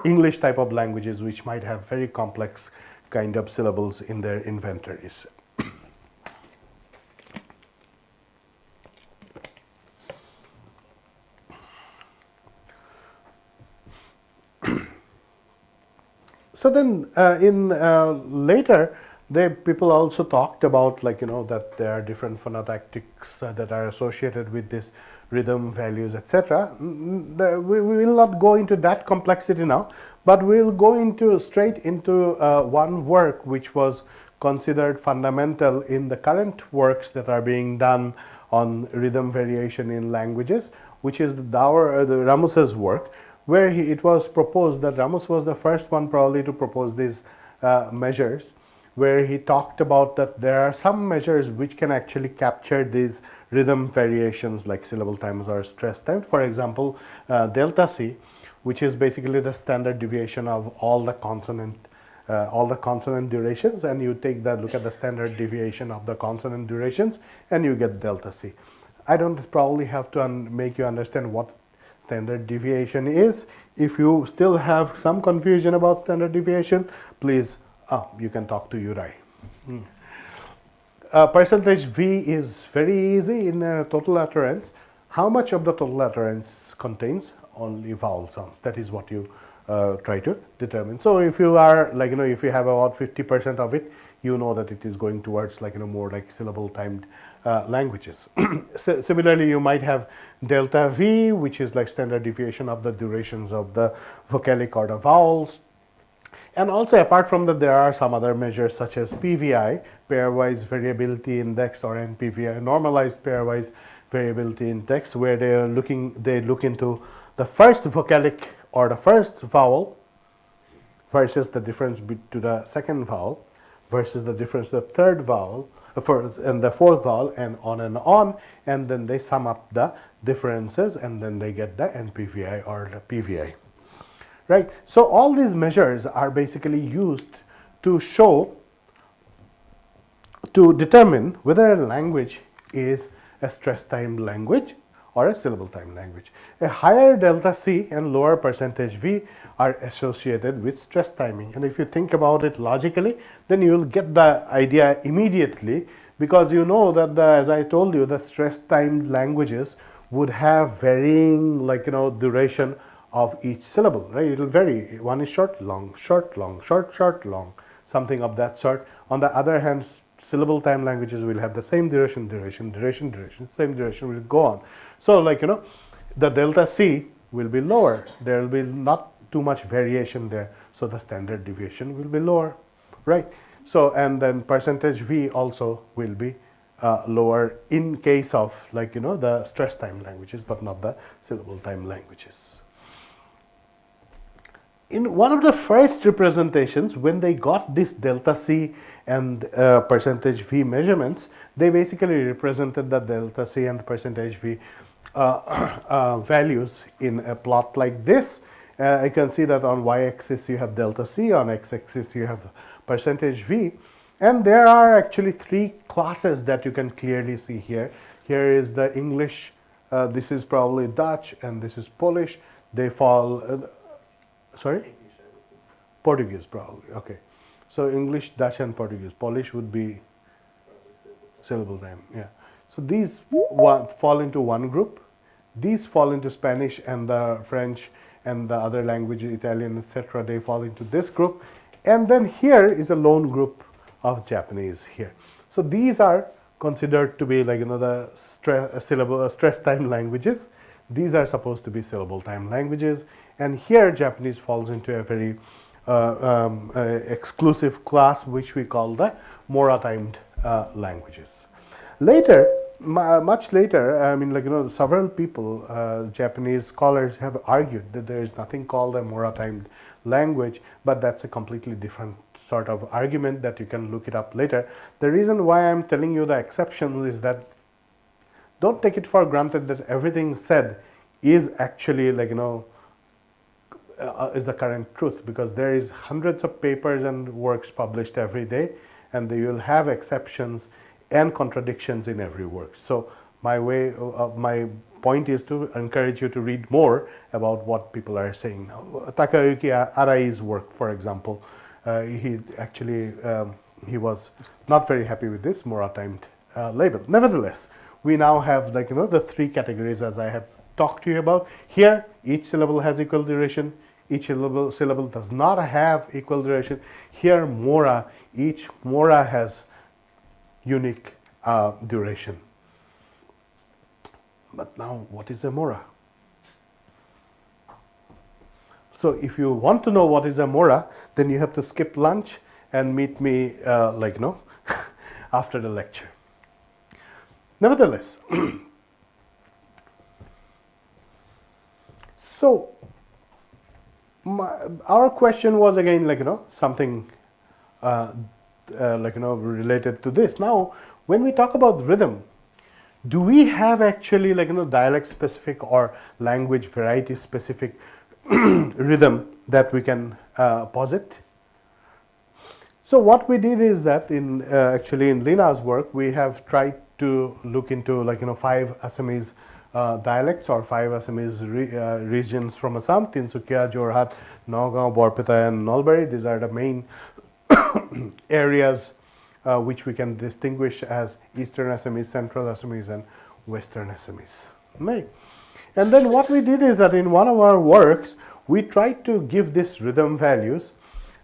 B: English type of languages, which might have very complex kind of syllables in their inventories. So then in later, people also talked about, like, that there are different phonotactics that are associated with this rhythm, values, etc. We will not go into that complexity now, but we'll go straight into one work which was considered fundamental in the current works that are being done on rhythm variation in languages, which is the Ramus's work, where it was proposed that Ramus was the first one probably to propose these measures, where he talked about that there are some measures which can actually capture these rhythm variations, like syllable times or stress time. For example, delta C, which is basically the standard deviation of all the consonant durations, and you look at the standard deviation of the consonant durations, and you get delta C. I don't probably have to make you understand what standard deviation is. If you still have some confusion about standard deviation, please you can talk to Juraj. Percentage V is very easy in total utterance. how much of the total utterance contains only vowel sounds. That is what you try to determine. So if you are like, if you have about 50% of it, you know that it is going towards like, more like syllable timed languages. Similarly, you might have delta V, which is like standard deviation of the durations of the vocalic or the vowels. And also apart from that, there are some other measures such as PVI, pairwise variability index, or NPVI, normalized pairwise variability index, where they look into the first vocalic or the first vowel versus the difference to the second vowel versus the difference to the third vowel and the fourth vowel, and on, and then they sum up the differences, and then they get the NPVI or the PVI. Right. So all these measures are basically used to determine whether a language is a stress timed language or a syllable timed language. A higher delta C and lower percentage V are associated with stress timing. And if you think about it logically, then you will get the idea immediately, because you know that as I told you, the stress timed languages would have varying duration of each syllable, right? It will vary. One is short, long, short, long, short, short, long, something of that sort. On the other hand, syllable time languages will have the same duration, same duration will go on. So the delta C will be lower. There will be not too much variation there. So the standard deviation will be lower, right? So, and then percentage V also will be lower in case of the stress time languages, but not the syllable time languages. In one of the first representations, when they got this delta C and percentage V measurements, they basically represented the delta C and percentage V values in a plot like this. You can see that on y-axis you have delta C, on x-axis you have percentage V, and there are actually three classes that you can clearly see here. Here is the English, this is probably Dutch, and this is Polish. They fall... Sorry? Portuguese probably, okay. So English, Dutch and Portuguese. Polish would be syllable time, yeah. So these fall into one group. These fall into Spanish and the French and the other languages, Italian, etc. They fall into this group. And then here is a lone group of Japanese here. So these are considered to be the stress time languages. These are supposed to be syllable time languages. And here Japanese falls into a very exclusive class, which we call the Mora timed languages. Later, much later, several people, Japanese scholars, have argued that there is nothing called a Mora timed language, but that's a completely different sort of argument that you can look it up later. The reason why I'm telling you the exceptions is that don't take it for granted that everything said is actually is the current truth, because there is hundreds of papers and works published every day, and you will have exceptions and contradictions in every work. So my point is to encourage you to read more about what people are saying now. Takayuki Arai's work, for example, he actually he was not very happy with this Mora timed label. Nevertheless, we now have the three categories as I have talked to you about. Here, each syllable has equal duration. Each syllable does not have equal duration. Here, Mora, each Mora has unique duration. But now, what is a Mora? So if you want to know what is a Mora, then you have to skip lunch and meet me after the lecture. Nevertheless, so our question was again something related to this. Now, when we talk about rhythm, do we have actually dialect specific or language variety specific rhythm that we can posit? So what we did is that actually in Lina's work, we have tried to look into 5 Assamese dialects or 5 Assamese regions from Assam: Tinsukia, Jorhat, Nagaon, Borpeta and Nalbari. These are the main areas which we can distinguish as Eastern Assamese, Central Assamese and Western Assamese. Right. And then what we did is that in one of our works, we tried to give this rhythm values,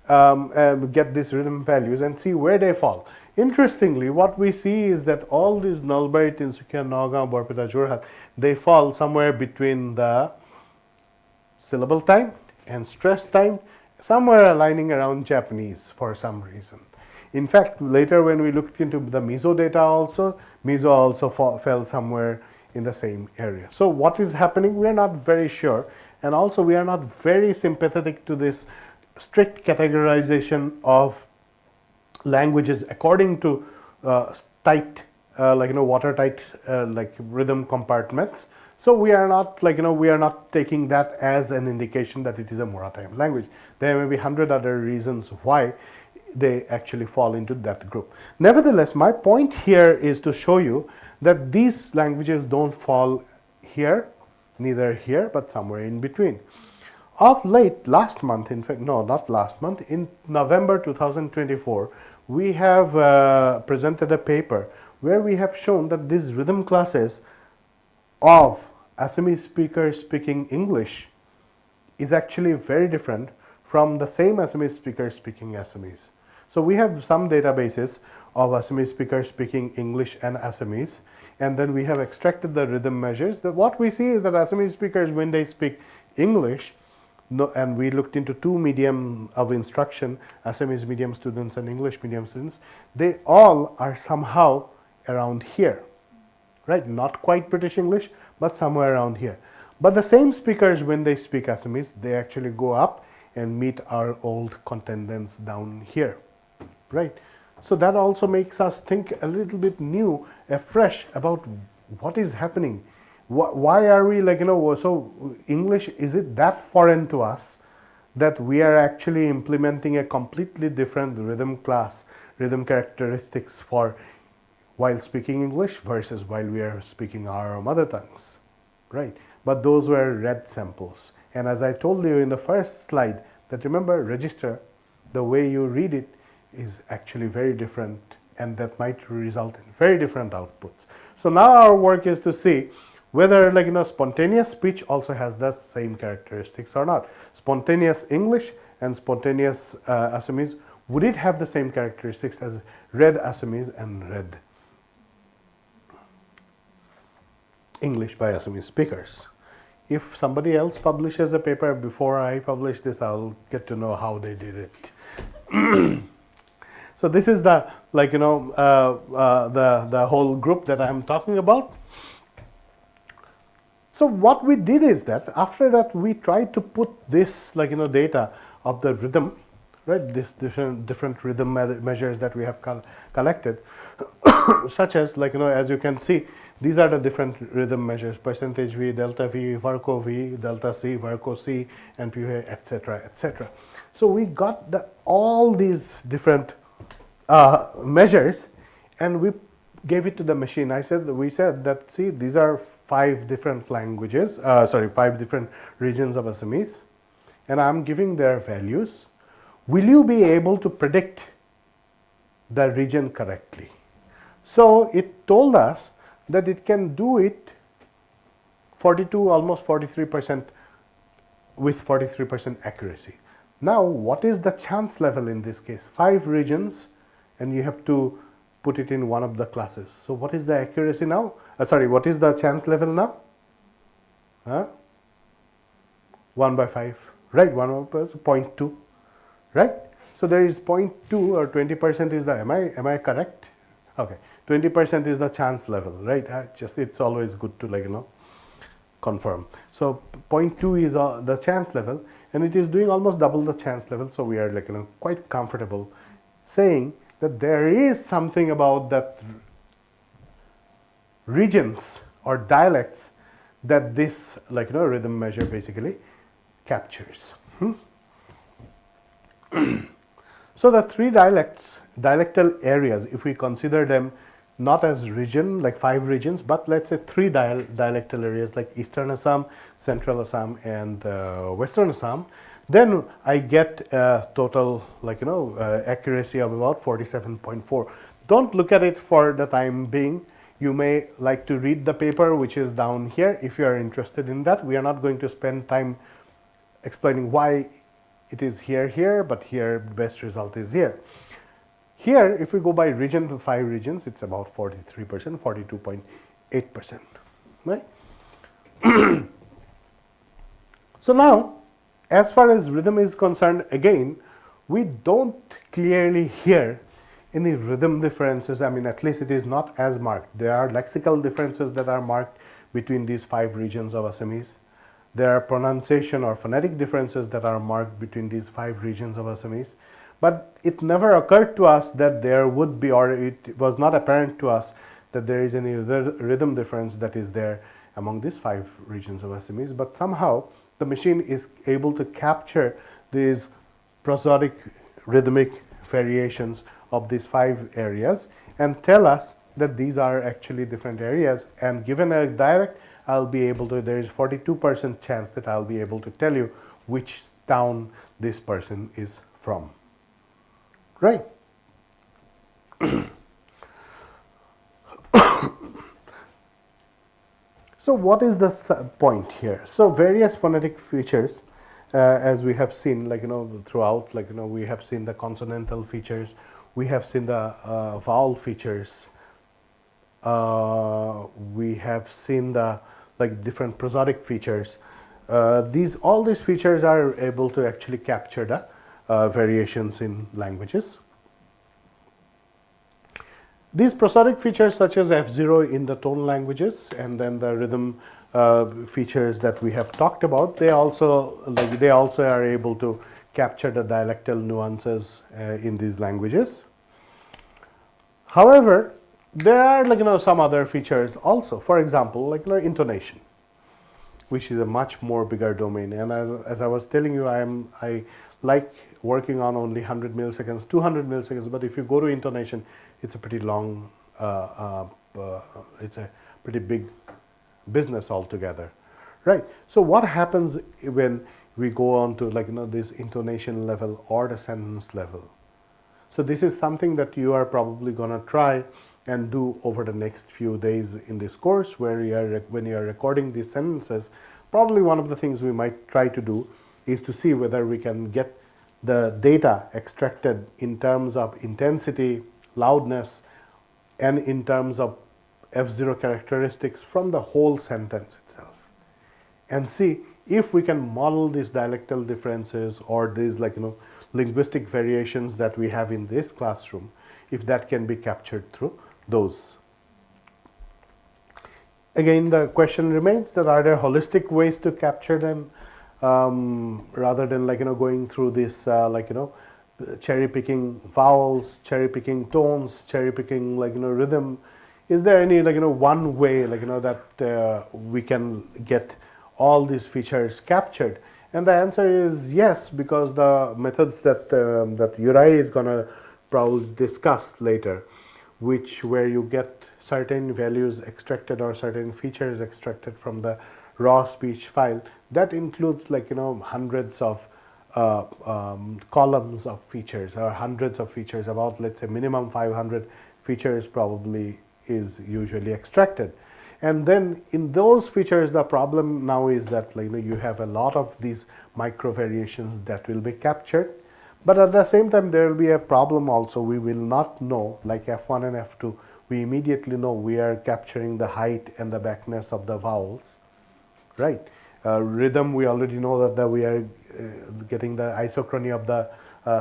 B: get these rhythm values and see where they fall. Interestingly, what we see is that all these Nalbari, Tinsukia, Nagaon, Barpeta, Jorhat, they fall somewhere between the syllable time and stress time, somewhere aligning around Japanese for some reason. In fact, later when we looked into the Mizo data also, Mizo also fell somewhere in the same area. So what is happening? We are not very sure, and also we are not very sympathetic to this strict categorization of languages according to tight, watertight, like rhythm compartments. So we are not we are not taking that as an indication that it is a Moratime language. There may be 100 other reasons why they actually fall into that group. Nevertheless, my point here is to show you that these languages don't fall here, neither here, but somewhere in between. Of late, last month, in fact, no, not last month, in November 2024, we have presented a paper where we have shown that these rhythm classes of Assamese speakers speaking English is actually very different from the same Assamese speaker speaking Assamese. So we have some databases of Assamese speakers speaking English and Assamese, and then we have extracted the rhythm measures. What we see is that Assamese speakers, when they speak English, and we looked into two medium of instruction, Assamese medium students and English medium students, they all are somehow around here, right? Not quite British English, but somewhere around here. But the same speakers, when they speak Assamese, they actually go up and meet our old contendants down here, right? So that also makes us think a little bit new, afresh about what is happening. Why are we so English, is it that foreign to us that we are actually implementing a completely different rhythm class, rhythm characteristics for while speaking English versus while we are speaking our mother tongues, right? But those were red samples. And as I told you in the first slide, that remember, register, the way you read it is actually very different, and that might result in very different outputs. So now our work is to see whether spontaneous speech also has the same characteristics or not. Spontaneous English and spontaneous Assamese, would it have the same characteristics as read Assamese and read English by Assamese speakers? If somebody else publishes a paper before I publish this, I'll get to know how they did it. So this is the the whole group that I'm talking about. So what we did is that after that we tried to put this data of the rhythm, right? This different rhythm measures that we have collected, such as as you can see, these are the different rhythm measures: percentage V, delta V, Varco V, delta C, Varco C, NPV, etc., etc. So we got all these different measures, and we gave it to the machine. We said that, see, these are 5 different languages, 5 different regions of Assamese, and I'm giving their values. Will you be able to predict the region correctly? So it told us that it can do it 42, almost 43% with 43% accuracy. Now, what is the chance level in this case? 5 regions, and you have to put it in one of the classes. So what is the accuracy now? What is the chance level now? 1 by 5, right? 0.2, right? So there is 0.2 or 20% is the, am I correct? Okay, 20% is the chance level, right? It's always good to confirm. So 0.2 is the chance level, and it is doing almost double the chance level. So we are quite comfortable saying that there is something about that regions or dialects that this rhythm measure basically captures. So the 3 dialectal areas, if we consider them not as region, like 5 regions, but let's say 3 dialectal areas like Eastern Assam, Central Assam, and Western Assam, then I get a total accuracy of about 47.4. Don't look at it for the time being. You may like to read the paper which is down here if you are interested in that. We are not going to spend time explaining why it is here, but here the best result is here. Here, if we go by region to 5 regions, it's about 43%, 42.8%, right? So now, as far as rhythm is concerned, again, we don't clearly hear any rhythm differences. I mean, at least it is not as marked. There are lexical differences that are marked between these 5 regions of Assamese. There are pronunciation or phonetic differences that are marked between these 5 regions of Assamese. But it never occurred to us that there would be, or it was not apparent to us that there is any rhythm difference that is there among these 5 regions of Assamese. But somehow the machine is able to capture these prosodic rhythmic variations of these 5 areas and tell us that these are actually different areas. And given a dialect, I'll be able to, there is 42% chance that I'll be able to tell you which town this person is from. Right. So what is the point here? So various phonetic features, as we have seen, like, throughout, like, we have seen the consonantal features, we have seen the vowel features, we have seen the different prosodic features. All these features are able to actually capture the variations in languages. These prosodic features such as F0 in the tone languages and then the rhythm features that we have talked about, they also are able to capture the dialectal nuances in these languages. However, there are some other features also. For example, intonation, which is a much more bigger domain. And as I was telling you, I like working on only 100 milliseconds, 200 milliseconds, but if you go to intonation, it's a pretty long, it's a pretty big business altogether, right? So what happens when we go on to this intonation level or the sentence level? So this is something that you are probably going to try and do over the next few days in this course, where when you are recording these sentences. Probably one of the things we might try to do is to see whether we can get the data extracted in terms of intensity, loudness, and in terms of F0 characteristics from the whole sentence itself, and see if we can model these dialectal differences or these linguistic variations that we have in this classroom, if that can be captured through those. Again, the question remains that are there holistic ways to capture them rather than going through this cherry picking vowels, cherry picking tones, cherry picking rhythm. Is there any one way that we can get all these features captured? And the answer is yes, because the methods that that Juraj is going to probably discuss later, where you get certain values extracted or certain features extracted from the raw speech file, that includes hundreds of columns of features or hundreds of features. About, let's say, minimum 500 features probably is usually extracted. And then in those features, the problem now is that you have a lot of these micro variations that will be captured, but at the same time there will be a problem also. We will not know, like F1 and F2, we immediately know we are capturing the height and the backness of the vowels, right? Rhythm, we already know that we are getting the isochrony of the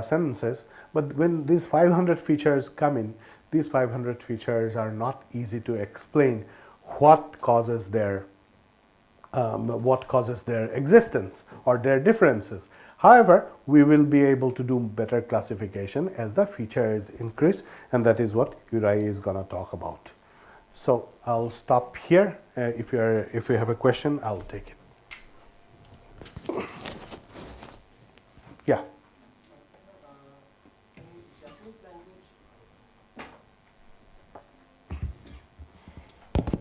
B: sentences, but when these 500 features come in, these 500 features are not easy to explain what causes their existence or their differences. However, we will be able to do better classification as the features increase, and that is what Juraj is going to talk about. So I'll stop here. If you have a question, I'll take it. Yeah.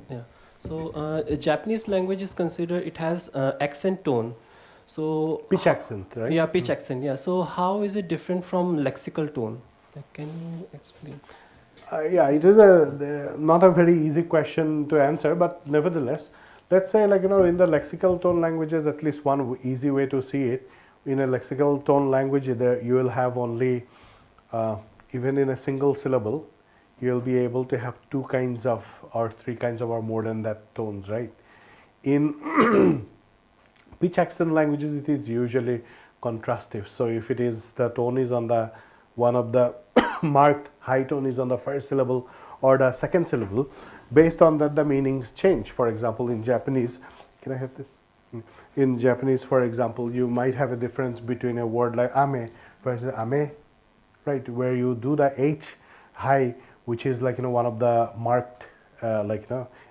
H: Yeah. So Japanese language is considered, it has accent tone. So
B: Pitch accent, right?
H: yeah, pitch accent. Yeah. So how is it different from lexical tone? Can you explain?
B: Yeah, it is not a very easy question to answer, but nevertheless, let's say like in the lexical tone languages, at least one easy way to see it. In a lexical tone language, there you will have only even in a single syllable, you will be able to have two kinds of or three kinds of or more than that tones, right? In pitch accent languages, it is usually contrastive. So if it is the tone is on the one of the marked high tone is on the first syllable or the second syllable, based on that the meanings change. For example, in Japanese, can I have this? In Japanese, for example, you might have a difference between a word like ame versus ame, right? Where you do the H high, which is like one of the marked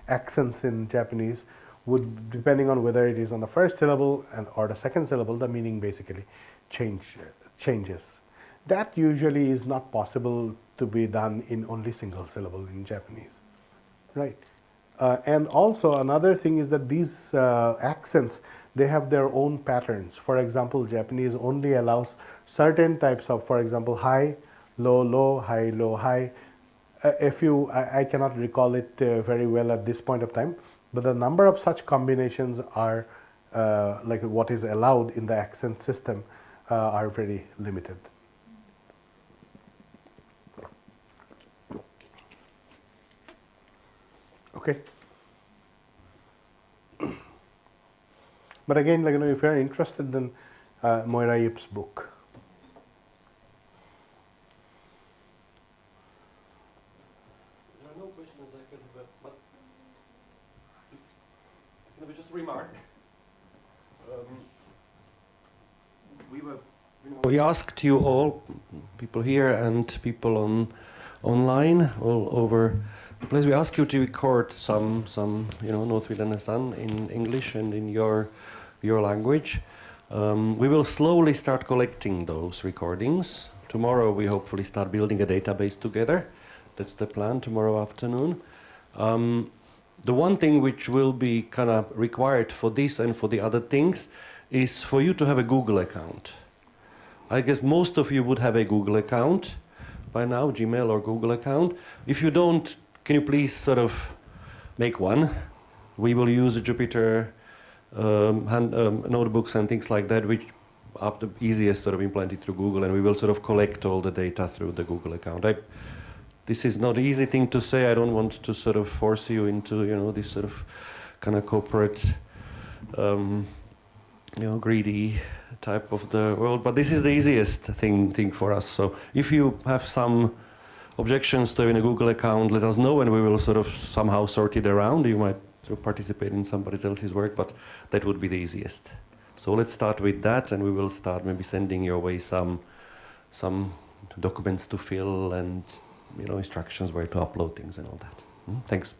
B: accents in Japanese, would, depending on whether it is on the first syllable or the second syllable, the meaning basically changes. That usually is not possible to be done in only single syllable in Japanese, right? And also another thing is that these accents, they have their own patterns. For example, Japanese only allows certain types of, for example, high, low, high, low, high. I cannot recall it very well at this point of time, but the number of such combinations are like what is allowed in the accent system are very limited. Okay. But again, if you are interested, then Moira Yip's book.
C: There are no questions I could have, but can we just remark? We asked you all, people here and people online all over the place. We asked you to record some North Vietnamese Sun in English and in your language. We will slowly start collecting those recordings. Tomorrow we hopefully start building a database together. That's the plan tomorrow afternoon. The one thing which will be kind of required for this and for the other things is for you to have a Google account. I guess most of you would have a Google account by now, Gmail or Google account. If you don't, can you please sort of make one? We will use a Jupyter notebooks and things like that, which are the easiest sort of implemented through Google, and we will sort of collect all the data through the Google account. This is not an easy thing to say. I don't want to sort of force you into this sort of kind of corporate greedy type of the world, but this is the easiest thing for us. So if you have some objections to having a Google account, let us know, and we will sort of somehow sort it around. You might sort of participate in somebody else's work, but that would be the easiest. So let's start with that, and we will start maybe sending your way some documents to fill and instructions where to upload things and all that. Thanks.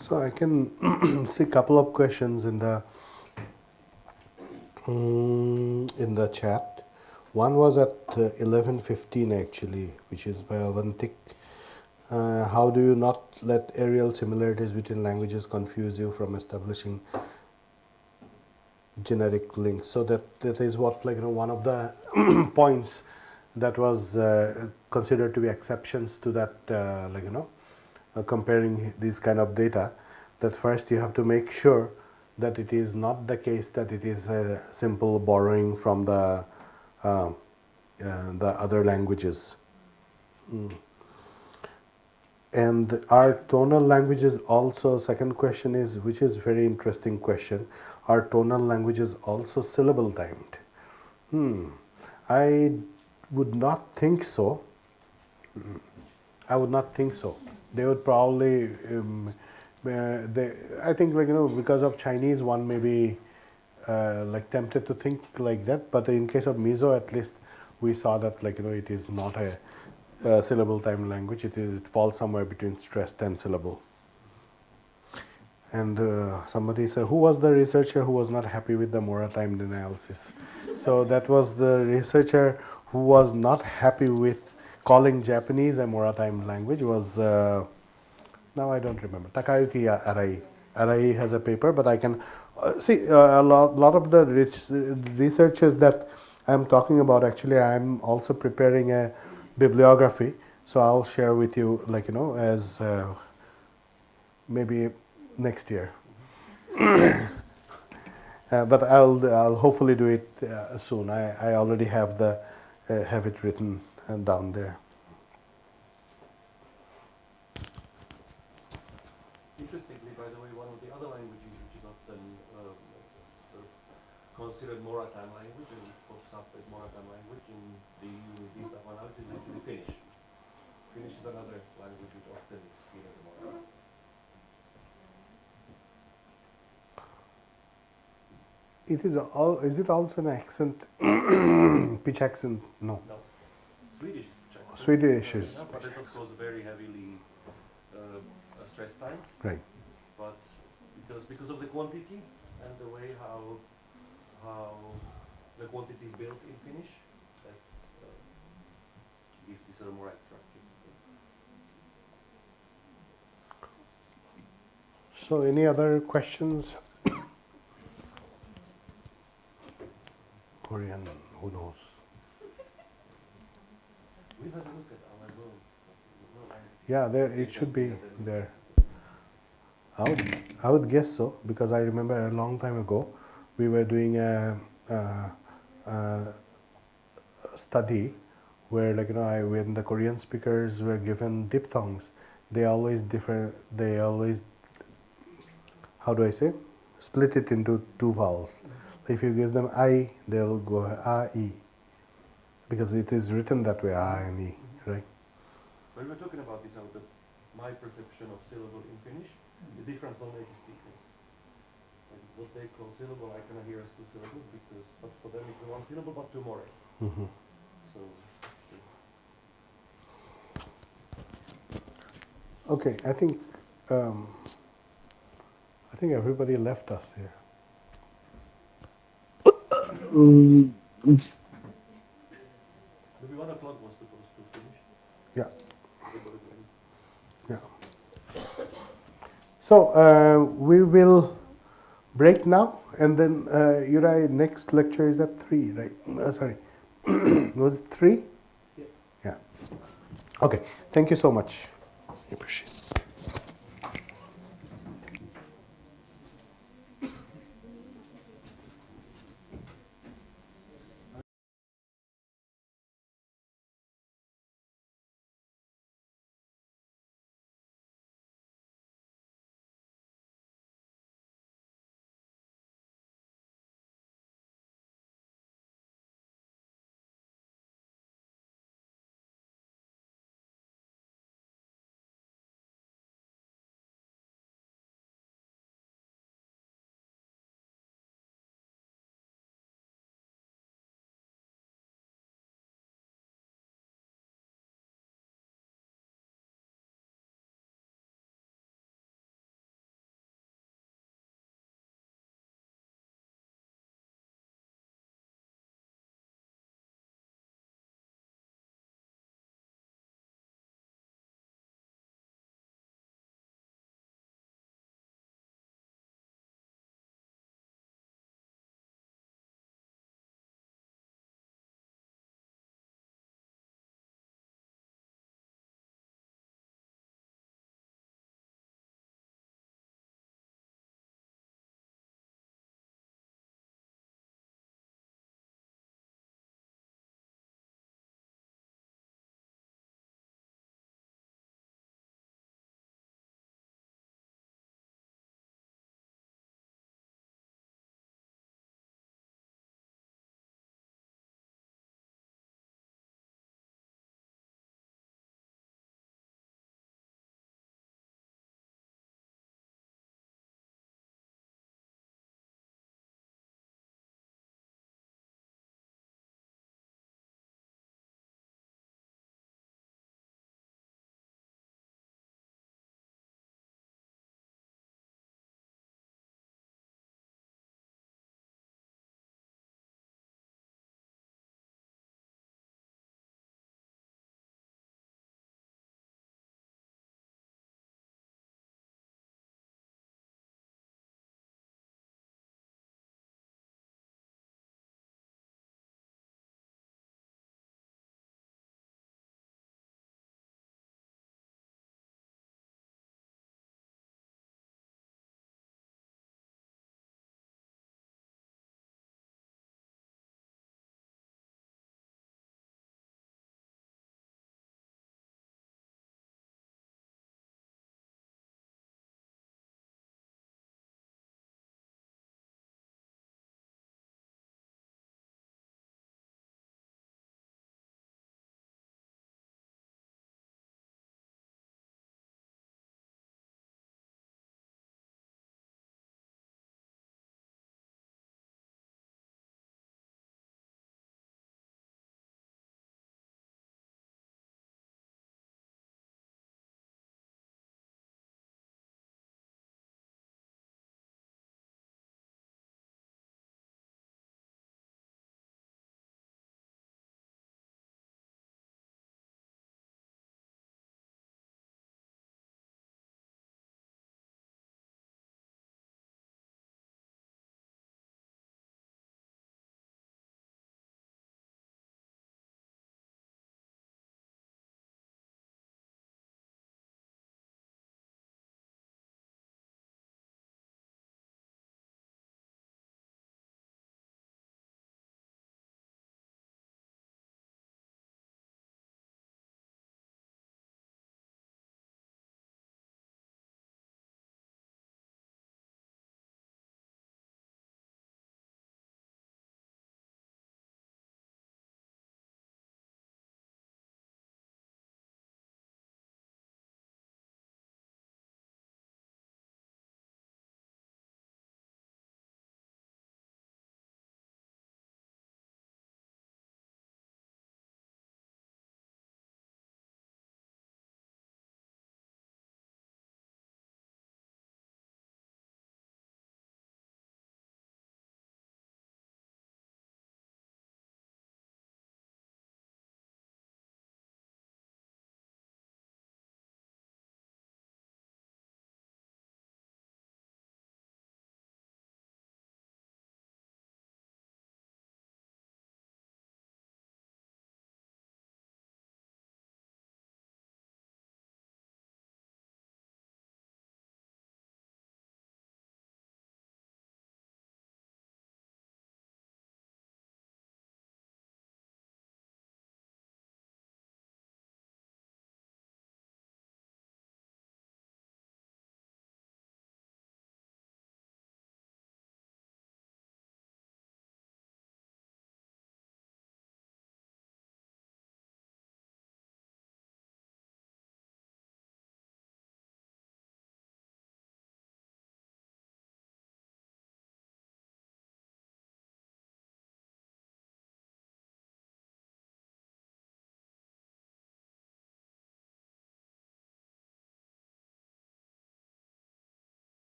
B: So I can see a couple of questions in the chat. One was at 11:15 actually, which is by Avantik. How do you not let areal similarities between languages confuse you from establishing generic links? So that is what one of the points that was considered to be exceptions to that comparing these kind of data, that first you have to make sure that it is not the case that it is a simple borrowing from the other languages. And are tonal languages also, second question is, which is very interesting question, are tonal languages also syllable timed? I would not think so. I would not think so. They would probably, I think because of Chinese, one may be tempted to think like that. But in case of Mizo, at least we saw that it is not a syllable time language. It falls somewhere between stressed and syllable. And somebody said, who was the researcher who was not happy with the Mora timed analysis? So that was the researcher who was not happy with calling Japanese a Mora timed language was, now I don't remember, Takayuki Arai. Arai has a paper, but I can see a lot of the researches that I'm talking about. Actually, I'm also preparing a bibliography. So I'll share with you, like, as maybe next year. But I'll hopefully do it soon. I already have have it written down there.
C: Interestingly, by the way, one of the other languages which is often sort of considered maritime language and pops up as maritime language in the EU stuff analysis is actually Finnish. Finnish is another language which often is seen as a maritime.
B: Is it also an accent, pitch accent? No.
C: No. Swedish is Czech.
B: Swedish is.
C: But it's of course very heavily stress timed.
B: Right.
C: But because of the quantity and the way how the quantity is built in Finnish, that's gives this sort of more abstract.
B: So, any other questions? Korean, who knows?
C: We have a look at our room.
B: Yeah, there it should be there. I would guess so, because I remember a long time ago we were doing a study where, like, when the Korean speakers were given diphthongs, they always how do I say, split it into two vowels. If you give them I, they'll go A-I, because it is written that way, A and E, right?
C: When we were talking about this, my perception of syllable in Finnish is different from native speakers. Like what they call syllable, I cannot hear as two syllables, but for them it's one syllable but two more.
B: Mm-hmm.
C: So.
B: Okay, I think everybody left us here.
C: Maybe 1 o'clock was supposed to finish.
B: Yeah. Yeah. So we will break now, and then Juraj, next lecture is at 3, right? Sorry, was it 3?
C: Yeah.
B: Yeah. Okay. Thank you so much. I appreciate it.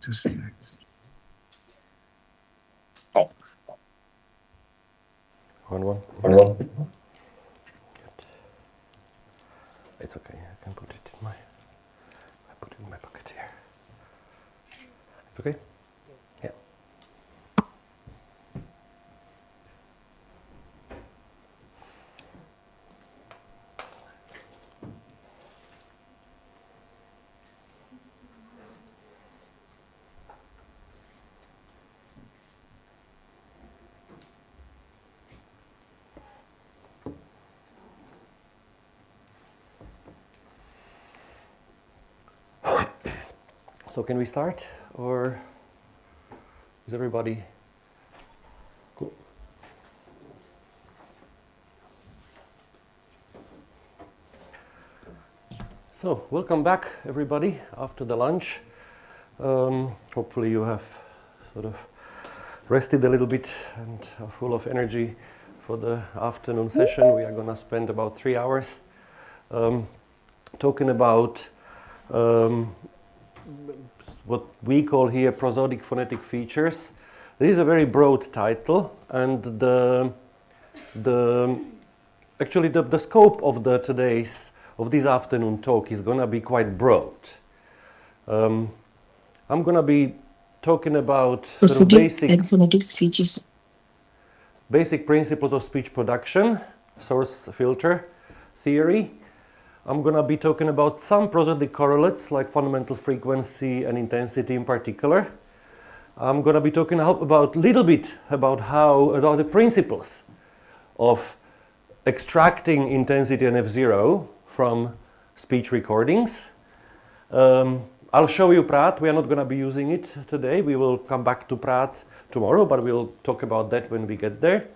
I: Just next.
C: One. It's okay. I can put it in my. I put it in my pocket here. It's okay. Yeah. So can we start, or is everybody cool? So welcome back, everybody, after the lunch. Hopefully you have sort of rested a little bit and are full of energy for the afternoon session. We are going to spend about 3 hours talking about what we call here prosodic phonetic features. This is a very broad title, and the scope of this afternoon talk is going to be quite broad. I'm going to be talking about sort of
J: Prosodic and phonetics features.
C: basic principles of speech production, source filter theory. I'm going to be talking about some prosodic correlates like fundamental frequency and intensity in particular. I'm going to be talking about a little bit about the principles of extracting intensity and F0 from speech recordings. I'll show you Prat. We are not going to be using it today. We will come back to Prat tomorrow, but we'll talk about that when we get there.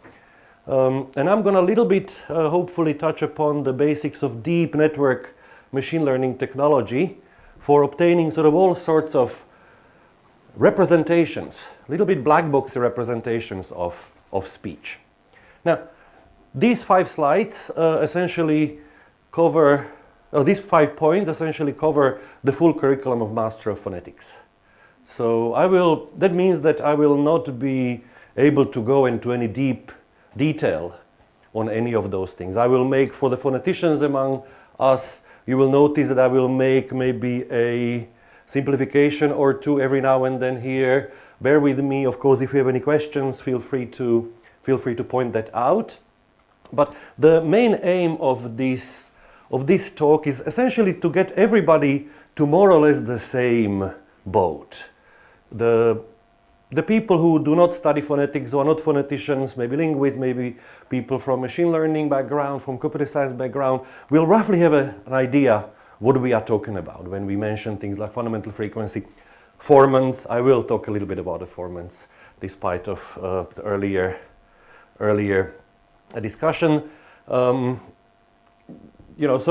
C: And I'm going to a little bit hopefully touch upon the basics of deep network machine learning technology for obtaining sort of all sorts of representations, little bit black box representations of speech. Now, these 5 slides essentially cover, these 5 points essentially cover the full curriculum of Master of Phonetics. So that means that I will not be able to go into any deep detail on any of those things. I will make, for the phoneticians among us, you will notice that I will make maybe a simplification or two every now and then here. Bear with me, of course, if you have any questions, feel free to point that out. But the main aim of this talk is essentially to get everybody to more or less the same boat. The people who do not study phonetics, who are not phoneticians, maybe linguists, maybe people from machine learning background, from computer science background, will roughly have an idea what we are talking about when we mention things like fundamental frequency. Formants, I will talk a little bit about the formants, despite of the earlier discussion. So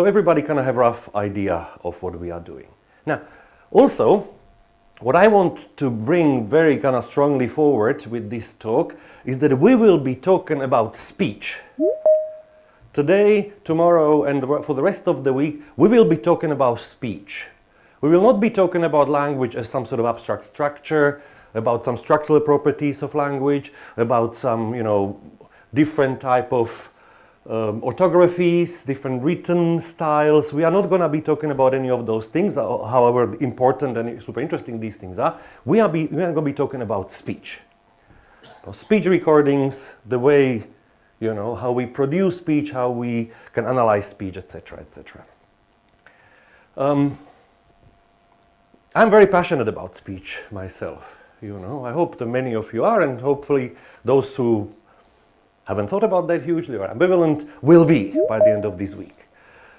C: everybody kind of have a rough idea of what we are doing. Now, also, what I want to bring very kind of strongly forward with this talk is that we will be talking about speech. Today, tomorrow, and for the rest of the week, we will be talking about speech. We will not be talking about language as some sort of abstract structure, about some structural properties of language, about some, different type of orthographies, different written styles. We are not going to be talking about any of those things, however important and super interesting these things are. We are going to be talking about speech. Speech recordings, the way, how we produce speech, how we can analyze speech, etc., etc. I'm very passionate about speech myself. I hope that many of you are, and hopefully those who haven't thought about that hugely or ambivalent will be by the end of this week.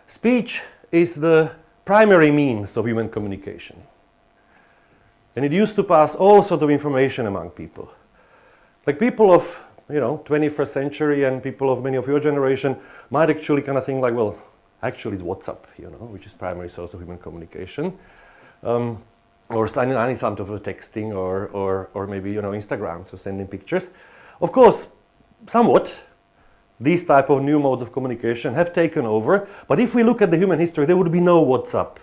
C: Speech is the primary means of human communication. And it used to pass all sorts of information among people. Like people of, 21st century and people of many of your generation might actually kind of think like, well, actually it's WhatsApp, which is primary source of human communication. Or any sort of texting or maybe, Instagram, so sending pictures. Of course, somewhat, these type of new modes of communication have taken over. But if we look at the human history, there would be no WhatsApp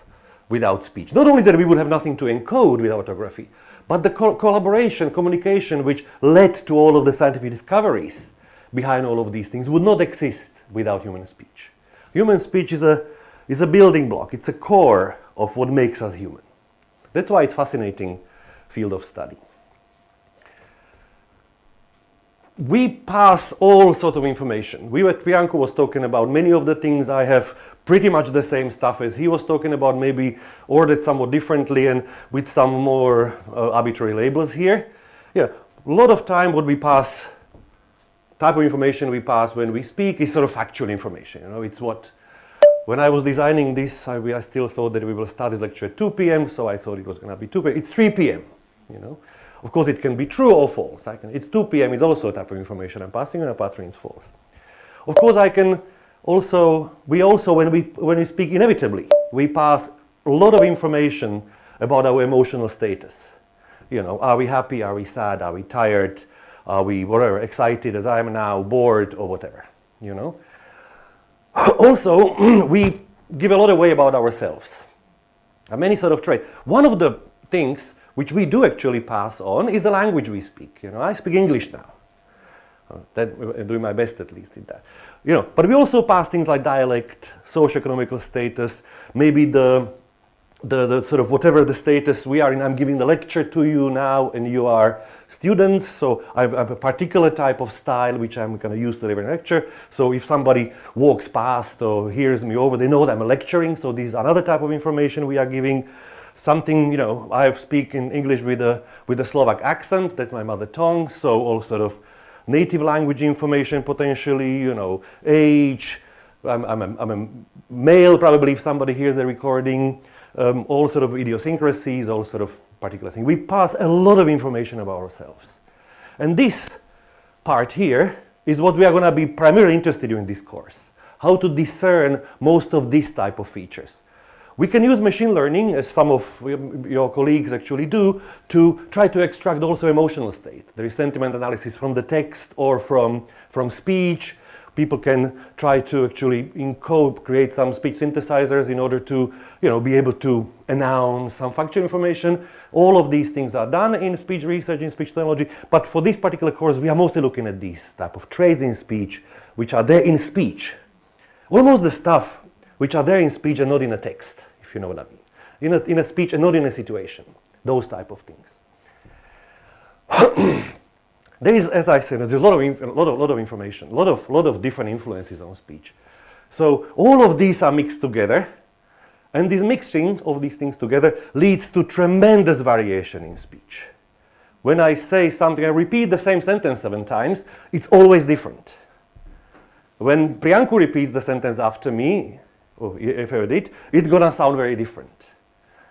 C: without speech. Not only that we would have nothing to encode with orthography, but the collaboration, communication, which led to all of the scientific discoveries behind all of these things would not exist without human speech. Human speech is a building block. It's a core of what makes us human. That's why it's a fascinating field of study. We pass all sorts of information. Priyankoo was talking about many of the things. I have pretty much the same stuff as he was talking about, maybe ordered somewhat differently and with some more arbitrary labels here. Yeah, a lot of time what we pass, type of information we pass when we speak is sort of factual information. You know, it's what, when I was designing this, I still thought that we will start this lecture at 2 p.m., so I thought it was going to be 2 p.m. It's 3 p.m., you know. Of course, it can be true or false. It's 2 p.m. is also a type of information I'm passing, and a pattern is false. Of course, we also, when we speak inevitably, we pass a lot of information about our emotional status. You know, are we happy? Are we sad? Are we tired? Are we whatever, excited as I am now, bored, or whatever? You know. Also, we give a lot away about ourselves. Many sort of traits. One of the things which we do actually pass on is the language we speak. You know, I speak English now. I'm doing my best at least in that. You know, but we also pass things like dialect, socioeconomical status, maybe the sort of whatever the status we are in. I'm giving the lecture to you now, and you are students, so I have a particular type of style which I'm going to use to deliver a lecture. So if somebody walks past or hears me over, they know that I'm lecturing. So this is another type of information we are giving. Something, you know, I speak in English with a Slovak accent. That's my mother tongue. So all sort of native language information potentially. You know, age. I'm a male probably if somebody hears the recording. All sort of idiosyncrasies, all sort of particular things. We pass a lot of information about ourselves. And this part here is what we are going to be primarily interested in this course. How to discern most of these type of features. We can use machine learning, as some of your colleagues actually do, to try to extract also emotional state. There is sentiment analysis from the text or from speech. People can try to actually encode, create some speech synthesizers in order to, you know, be able to announce some factual information. All of these things are done in speech research, in speech technology. But for this particular course, we are mostly looking at these type of traits in speech, which are there in speech. Almost the stuff which are there in speech and not in a text, if you know what I mean. In a speech and not in a situation. Those type of things. There is, as I said, there's a lot of information, a lot of different influences on speech. So all of these are mixed together, and this mixing of these things together leads to tremendous variation in speech. When I say something, I repeat the same sentence 7 times, it's always different. When Priyankoo repeats the sentence after me, or if I heard it, it's gonna sound very different.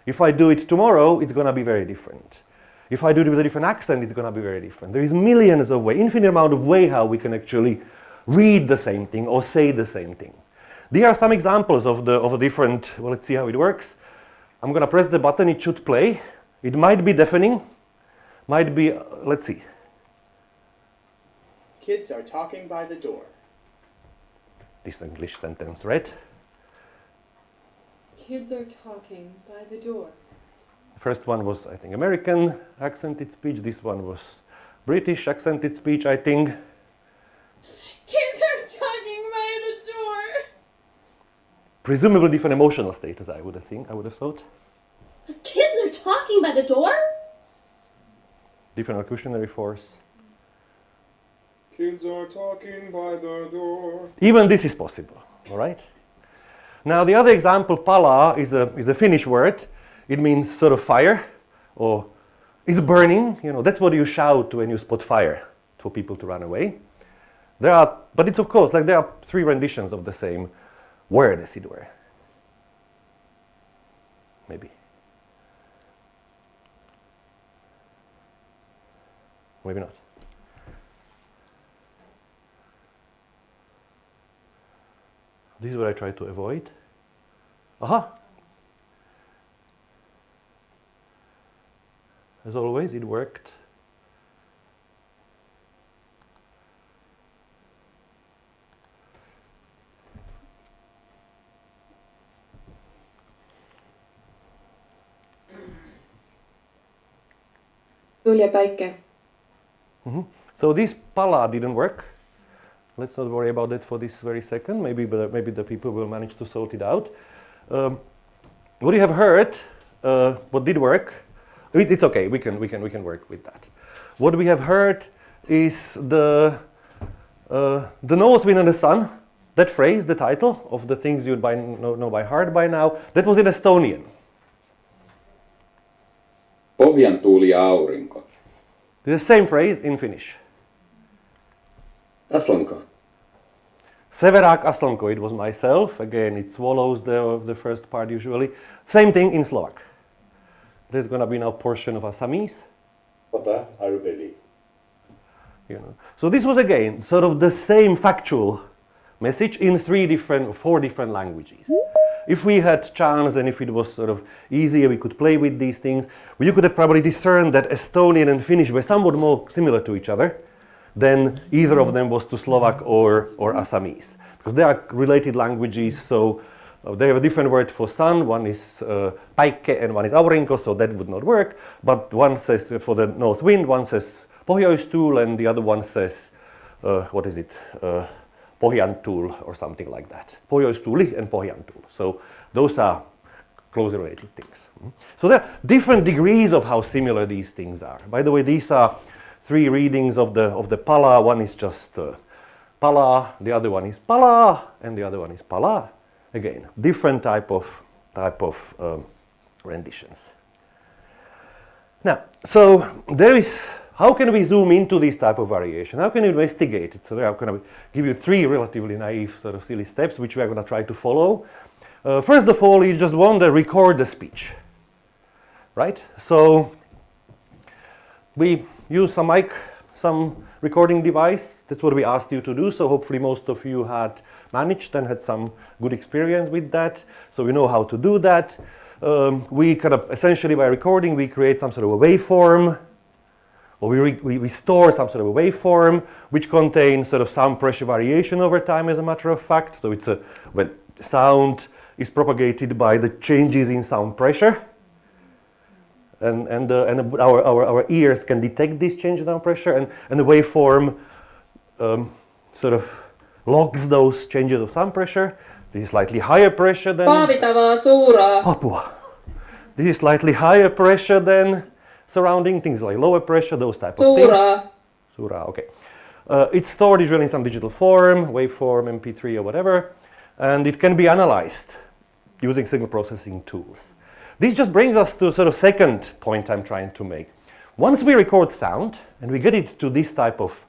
C: If I do it tomorrow, it's gonna be very different. If I do it with a different accent, it's going to be very different. There is millions of ways, infinite amount of ways how we can actually read the same thing or say the same thing. There are some examples of the different, well, let's see how it works. I'm going to press the button, it should play. It might be deafening, might be, let's see.
I: Kids are talking by the door.
C: This English sentence, right?
J: Kids are talking by the door.
C: First one was, I think, American accented speech. This one was British accented speech, I think.
J: Kids are talking by the door.
C: Presumably different emotional status, I would have thought.
J: Kids are talking by the door?
C: Different locutionary force.
I: Kids are talking by the door.
C: Even this is possible, all right? Now the other example, pala, is a Finnish word. It means sort of fire, or it's burning. You know, that's what you shout when you spot fire, for people to run away. But it's of course, like there are 3 renditions of the same word, as it were. Maybe. Maybe not. This is what I try to avoid. Aha! As always, it worked.
J: tuul ja päike.
C: So this pala didn't work. Let's not worry about it for this very second. Maybe the people will manage to sort it out. What you have heard, what did work, it's okay. We can work with that. What we have heard is the north wind and the sun. That phrase, the title of the things you know by heart by now, that was in Estonian.
K: Pohjan tuuli ja aurinko.
C: The same phrase in Finnish.
K: Aslanko.
C: Severak Aslanko, it was myself. Again, it swallows the first part usually. Same thing in Slovak. There's going to be now a portion of Assamese.
B: Papa, Arubeli.
C: So this was again sort of the same factual message in four different languages. If we had chance and if it was sort of easier, we could play with these things. You could have probably discerned that Estonian and Finnish were somewhat more similar to each other than either of them was to Slovak or Assamese. Because they are related languages, so they have a different word for sun. One is päike and one is aurinko, so that would not work. But one says for the north wind, one says pohjoistuul and the other one says, pohjantuul or something like that. Pohjoistuuli and pohjantuul. So those are closely related things. So there are different degrees of how similar these things are. By the way, these are 3 readings of the pala. One is just pala, the other one is pala, and the other one is pala. Again, different type of renditions. Now, so there is. How can we zoom into this type of variation? How can we investigate it? So I'm going to give you 3 relatively naive sort of silly steps which we are going to try to follow. First of all, you just want to record the speech, right? So we use some recording device. That's what we asked you to do. So hopefully most of you had managed and had some good experience with that. So we know how to do that. We kind of essentially by recording, we create some sort of a waveform. Or we store some sort of a waveform which contains sort of sound pressure variation over time, as a matter of fact. So it's when sound is propagated by the changes in sound pressure, and our ears can detect this change in sound pressure, and the waveform sort of logs those changes of sound pressure. This is slightly higher pressure than. Apua. This is slightly higher pressure than surrounding things like lower pressure, those type of things. Sura, okay. It's stored usually in some digital form, waveform, MP3 or whatever, and it can be analyzed using signal processing tools. This just brings us to sort of second point I'm trying to make. Once we record sound and we get it to this type of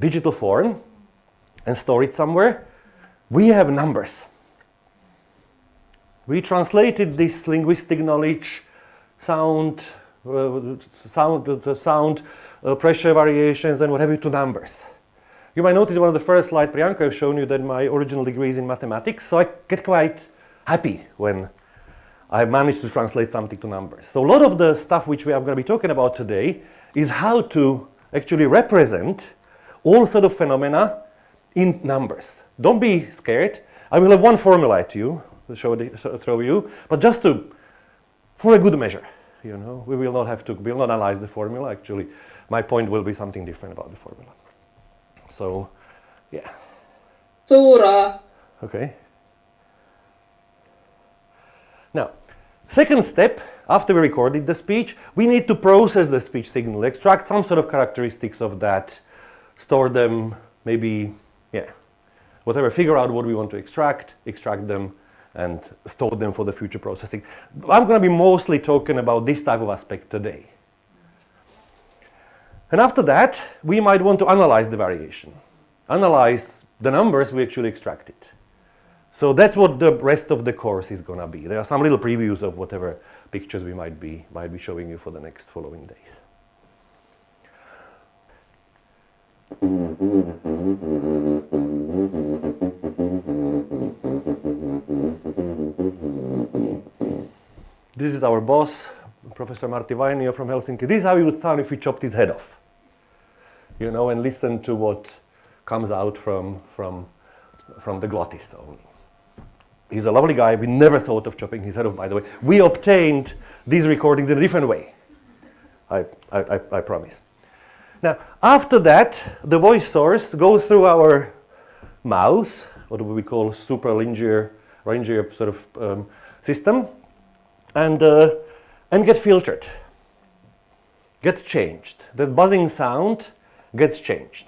C: digital form and store it somewhere, we have numbers. We translated this linguistic knowledge, sound pressure variations and what have you to numbers. You might notice one of the first slides Priyankoo has shown you that my original degree is in mathematics, so I get quite happy when I manage to translate something to numbers. So a lot of the stuff which we are going to be talking about today is how to actually represent all sort of phenomena in numbers. Don't be scared. I will have one formula to you to throw you, but just for a good measure. We will not analyze the formula. Actually, my point will be something different about the formula. So, yeah.
J: Suura.
C: Okay. Now, second step, after we recorded the speech, we need to process the speech signal, extract some sort of characteristics of that, store them, maybe, whatever, figure out what we want to extract them, and store them for the future processing. I'm going to be mostly talking about this type of aspect today. And after that, we might want to analyze the variation, analyze the numbers we actually extracted. So that's what the rest of the course is going to be. There are some little previews of whatever pictures we might be showing you for the next following days. This is our boss, Professor Martti Vainio from Helsinki. This is how he would sound if we chopped his head off. And listen to what comes out from the glottis only. He's a lovely guy. We never thought of chopping his head off, by the way. We obtained these recordings in a different way. I promise. Now, after that, the voice source goes through our mouth, what we call supralaryngeal sort of system, and get filtered, gets changed. The buzzing sound gets changed.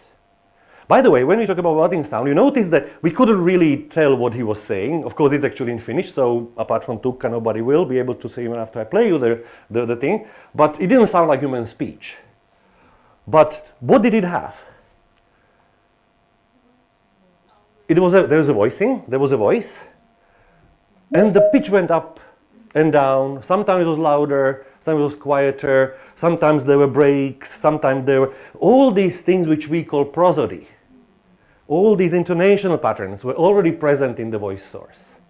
C: By the way, when we talk about buzzing sound, you notice that we couldn't really tell what he was saying. Of course, it's actually in Finnish, so apart from Tukka, nobody will be able to say even after I play you the thing. But it didn't sound like human speech. But what did it have? There was a voicing, there was a voice, and the pitch went up and down. Sometimes it was louder, sometimes it was quieter, sometimes there were breaks, sometimes there were all these things which we call prosody. All these intonational patterns were already present in the voice source.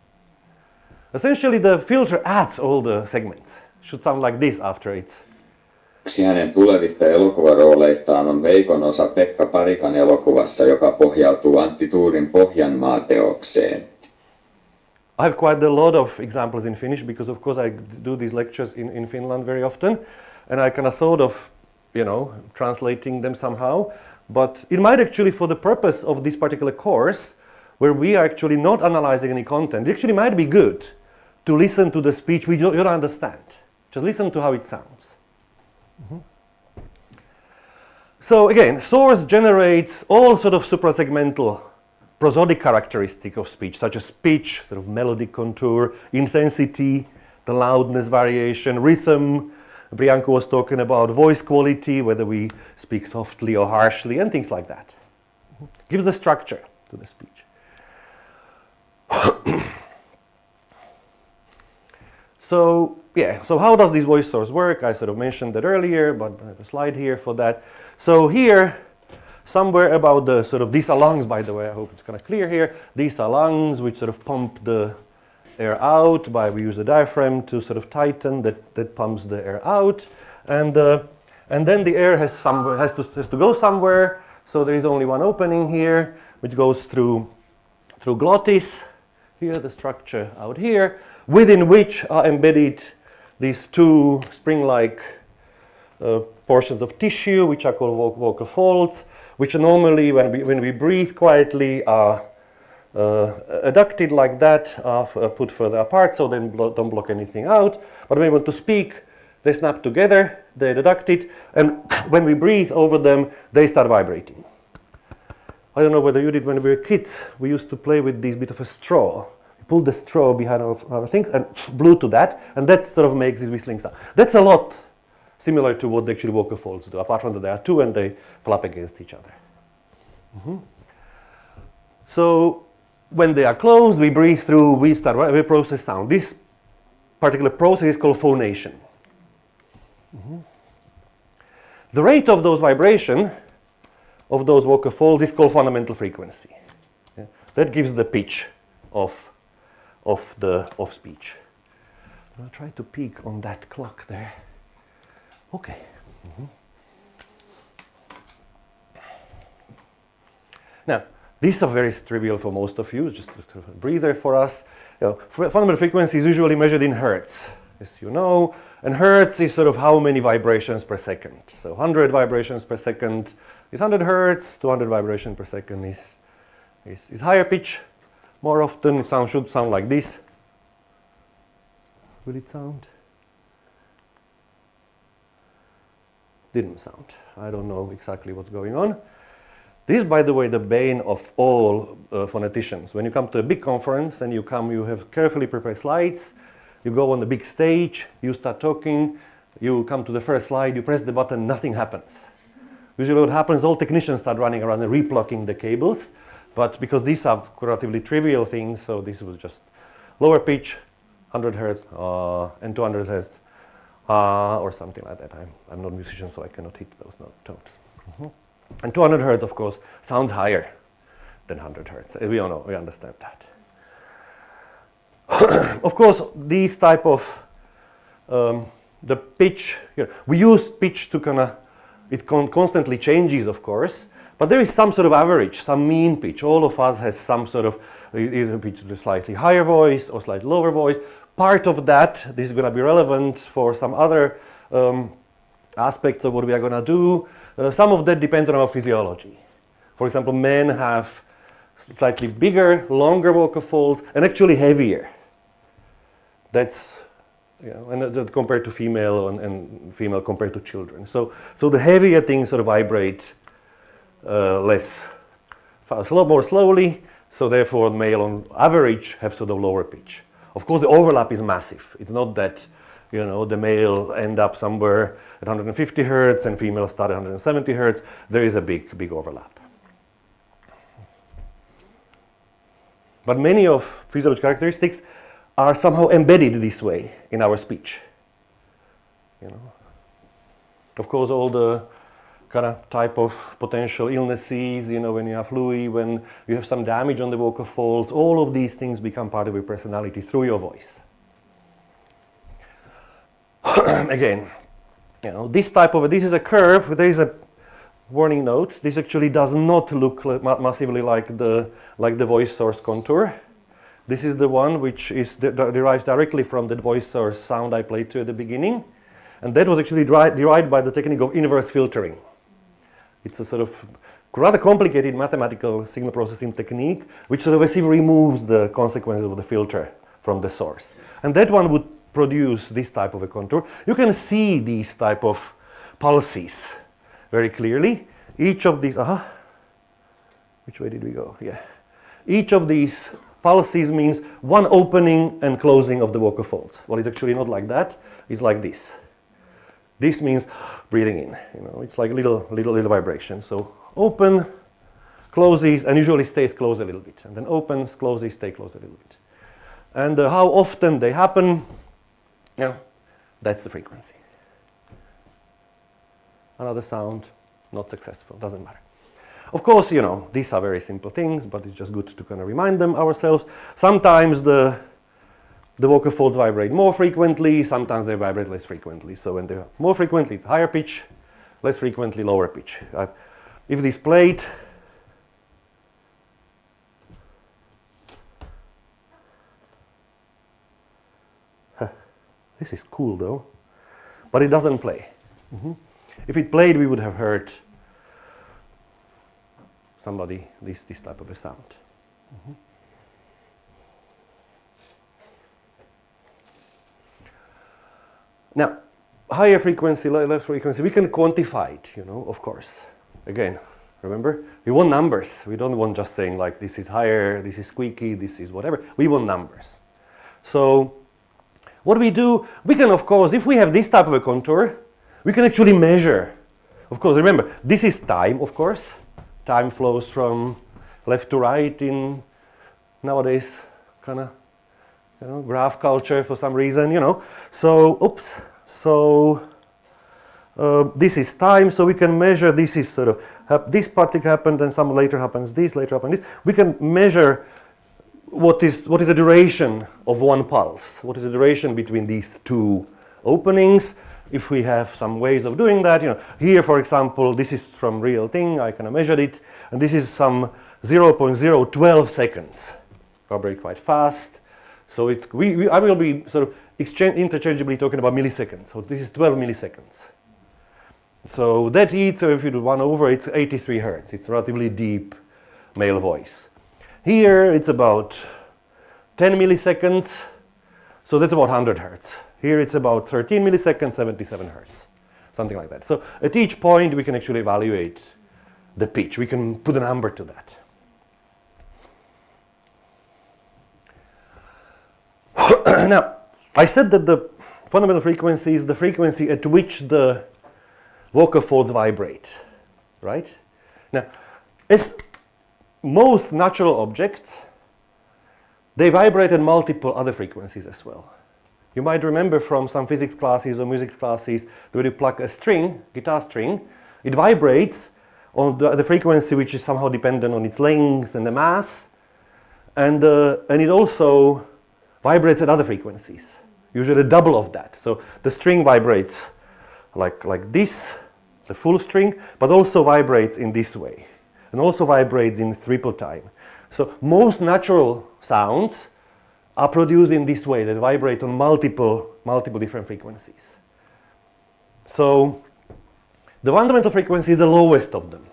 C: Essentially, the filter adds all the segments. It should sound like this after it's.
K: Yksi hänen tulevista elokuvarooleistaan on Veikon osa Pekka Parikan elokuvassa, joka pohjautuu Antti Tuurin Pohjanmaa-teokseen.
C: I have quite a lot of examples in Finnish because, of course, I do these lectures in Finland very often, and I kind of thought of, translating them somehow. But it might actually, for the purpose of this particular course, where we are actually not analyzing any content, it actually might be good to listen to the speech you don't understand. Just listen to how it sounds. So again, source generates all sort of suprasegmental prosodic characteristic of speech, such as pitch, sort of melodic contour, intensity, the loudness variation, rhythm. Priyankoo was talking about voice quality, whether we speak softly or harshly, and things like that. Gives the structure to the speech. So how does this voice source work? I sort of mentioned that earlier, but I have a slide here for that. So here, somewhere about the sort of, these are lungs, by the way, I hope it's kind of clear here. These are lungs which sort of pump the air out we use a diaphragm to sort of tighten that pumps the air out. And then the air has to go somewhere. So there is only one opening here, which goes through glottis. Here, the structure out here, within which are embedded these two spring-like portions of tissue, which are called vocal folds, which normally, when we breathe quietly, are adducted like that, put further apart, so they don't block anything out. But when we want to speak, they snap together, they adduct it, and when we breathe over them, they start vibrating. I don't know whether you did when we were kids. We used to play with this bit of a straw. You pull the straw behind our thing and blew to that, and that sort of makes this whistling sound. That's a lot similar to what actually vocal folds do, apart from that there are two and they flap against each other. So when they are closed, we breathe through, we process sound. This particular process is called phonation. The rate of those vibration of those vocal folds is called fundamental frequency. Yeah? That gives the pitch of speech. I'll try to peek on that clock there. Okay. Now, these are very trivial for most of you, just a breather for us. Fundamental frequency is usually measured in hertz, as you know, and hertz is sort of how many vibrations per second. So 100 vibrations per second is 100 hertz, 200 vibrations per second is higher pitch. More often it should sound like this. Will it sound? Didn't sound. I don't know exactly what's going on. This is, by the way, the bane of all phoneticians. When you come to a big conference and you have carefully prepared slides, you go on the big stage, you start talking, you come to the first slide, you press the button, nothing happens. Usually what happens, all technicians start running around and reblocking the cables, but because these are relatively trivial things, so this was just lower pitch, 100 hertz, and 200 hertz, or something like that. I'm not a musician, so I cannot hit those notes. And 200 hertz, of course, sounds higher than 100 hertz. We all know, we understand that. Of course, these type of the pitch, we use pitch to it constantly changes, of course, but there is some sort of average, some mean pitch. All of us has some sort of either pitch with a slightly higher voice or slightly lower voice. Part of that, this is going to be relevant for some other aspects of what we are going to do. Some of that depends on our physiology. For example, men have slightly bigger, longer vocal folds and actually heavier. That's, you know, and that compared to female and female compared to children. So the heavier things sort of vibrate more slowly. So therefore, male on average have sort of lower pitch. Of course, the overlap is massive. It's not that, you know, the male end up somewhere at 150 hertz and female start at 170 hertz. There is a big overlap. But many of physiological characteristics are somehow embedded this way in our speech. You know, of course, all the kind of type of potential illnesses, you know, when you have flu, when you have some damage on the vocal folds, all of these things become part of your personality through your voice. Again, you know, this is a curve. There is a warning note. This actually does not look massively like the voice source contour. This is the one which is derived directly from the voice source sound I played to at the beginning, and that was actually derived by the technique of inverse filtering. It's a sort of rather complicated mathematical signal processing technique which sort of removes the consequences of the filter from the source. And that one would produce this type of a contour. You can see these type of pulses very clearly. Each of these, which way did we go? Yeah. Each of these pulses means one opening and closing of the vocal folds. Well, it's actually not like that. It's like this. This means breathing in. You know, it's like little vibration. So open, closes, and usually stays closed a little bit, and then opens, closes, stay closed a little bit. And how often they happen, you know, that's the frequency. Another sound, not successful, doesn't matter. Of course, you know, these are very simple things, but it's just good to kind of remind them ourselves. Sometimes the vocal folds vibrate more frequently, sometimes they vibrate less frequently. So when they're more frequently, it's higher pitch, less frequently, lower pitch. If this played, this is cool though, but it doesn't play. If it played, we would have heard somebody this type of a sound. Now, higher frequency, lower frequency, we can quantify it, you know, of course. Again, remember, we want numbers. We don't want just saying like this is higher, this is squeaky, this is whatever. We want numbers. So what we do, we can, of course, if we have this type of a contour, we can actually measure. Of course, remember, this is time, of course. Time flows from left to right in nowadays kind of, you know, graph culture for some reason, you know. So, this is time, so we can measure. This is sort of this particle happened, and some later happens this, later happens this. We can measure what is the duration of one pulse. What is the duration between these two openings? If we have some ways of doing that, you know, here, for example, this is from real thing. I kind of measured it, and this is some 0.012 seconds. Probably quite fast. So it's I will be sort of interchangeably talking about milliseconds. So this is 12 milliseconds. So that eats, so if you do 1 over, it's 83 hertz. It's a relatively deep male voice. Here it's about 10 milliseconds. So that's about 100 hertz. Here it's about 13 milliseconds, 77 hertz. Something like that. So at each point we can actually evaluate the pitch. We can put a number to that. Now, I said that the fundamental frequency is the frequency at which the vocal folds vibrate, right? Now, as most natural objects, they vibrate at multiple other frequencies as well. You might remember from some physics classes or music classes that when you pluck a string, guitar string, it vibrates on the frequency which is somehow dependent on its length and the mass, and it also vibrates at other frequencies, usually double of that. So the string vibrates like this, the full string, but also vibrates in this way, and also vibrates in triple time. So most natural sounds are produced in this way, that vibrate on multiple different frequencies. So the fundamental frequency is the lowest of them.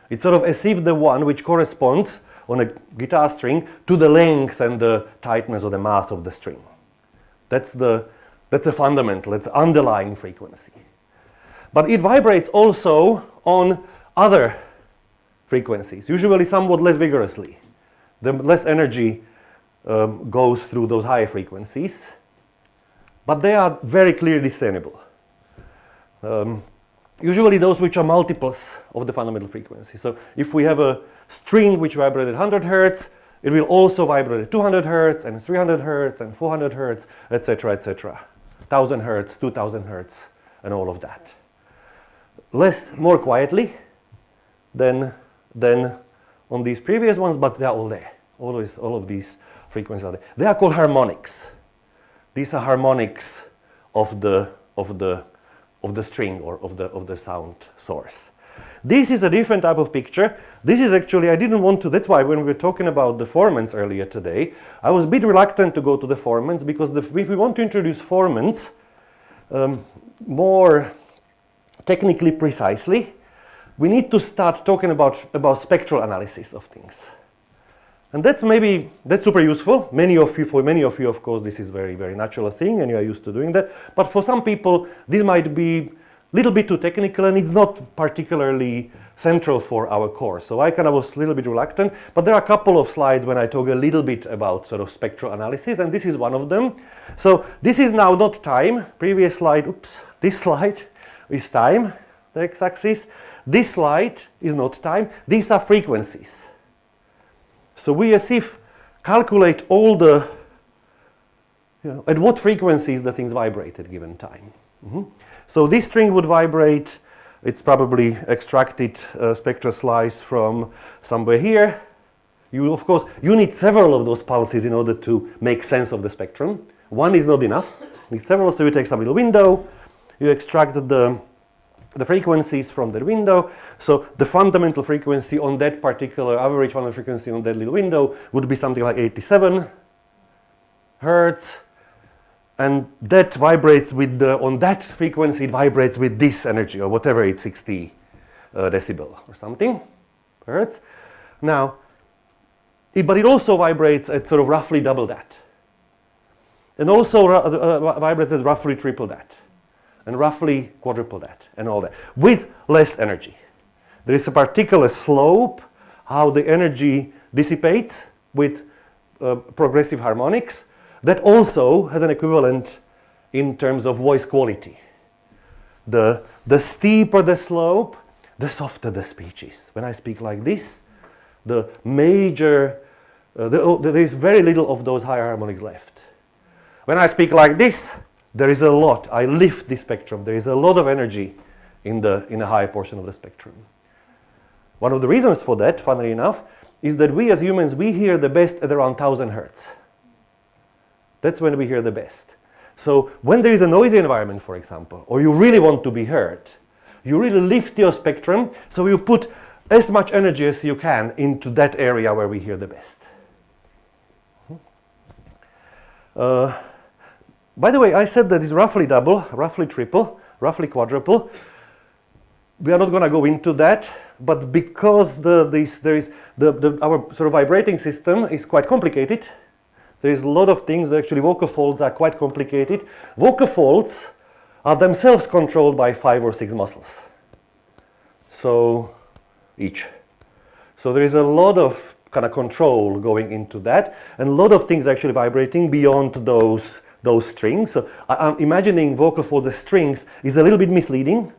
C: It's sort of as if the one which corresponds on a guitar string to the length and the tightness or the mass of the string. That's a fundamental, it's underlying frequency. But it vibrates also on other frequencies, usually somewhat less vigorously. The less energy goes through those higher frequencies, but they are very clearly discernible. Usually those which are multiples of the fundamental frequency. So if we have a string which vibrates at 100 Hertz, it will also vibrate at 200 Hertz and 300 Hertz and 400 Hertz, etc., etc. 1000 Hertz, 2000 Hertz, and all of that. More quietly than on these previous ones, but they are all there. All of these frequencies are there. They are called harmonics. These are harmonics of the string or of the sound source. This is a different type of picture. This is actually, I didn't want to, that's why when we were talking about the formants earlier today, I was a bit reluctant to go to the formants, because if we want to introduce formants more technically precisely, we need to start talking about spectral analysis of things. And that's super useful. For many of you, of course, this is very, very natural thing and you are used to doing that. But for some people, this might be a little bit too technical and it's not particularly central for our course. So I kind of was a little bit reluctant, but there are a couple of slides when I talk a little bit about sort of spectral analysis, and this is one of them. So this is now not time. Previous slide, this slide is time, the x-axis. This slide is not time. These are frequencies. So we as if calculate all the, at what frequencies the things vibrate at given time. So this string would vibrate, it's probably extracted spectral slice from somewhere here. Of course, you need several of those pulses in order to make sense of the spectrum. One is not enough, you need several, so you take some little window, you extract the frequencies from the window. So the fundamental frequency on that particular average fundamental frequency on that little window would be something like 87 Hertz. And that vibrates with on that frequency, it vibrates with this energy or whatever, it's 60 decibel or something Hertz. Now, but it also vibrates at sort of roughly double that. And also vibrates at roughly triple that. And roughly quadruple that and all that, with less energy. There is a particular slope how the energy dissipates with progressive harmonics that also has an equivalent in terms of voice quality. The steeper the slope, the softer the speech is. When I speak like this, the major, there is very little of those higher harmonics left. When I speak like this, there is a lot. I lift the spectrum. There is a lot of energy in a high portion of the spectrum. One of the reasons for that, funnily enough, is that we as humans, we hear the best at around 1000 Hertz. That's when we hear the best. So when there is a noisy environment, for example, or you really want to be heard, you really lift your spectrum, so you put as much energy as you can into that area where we hear the best. By the way, I said that it's roughly double, roughly triple, roughly quadruple. We are not going to go into that, but because our sort of vibrating system is quite complicated, there is a lot of things. Actually, vocal folds are quite complicated. Vocal folds are themselves controlled by 5 or 6 muscles. So each. So there is a lot of kind of control going into that, and a lot of things actually vibrating beyond those strings. So I'm imagining vocal folds as strings is a little bit misleading.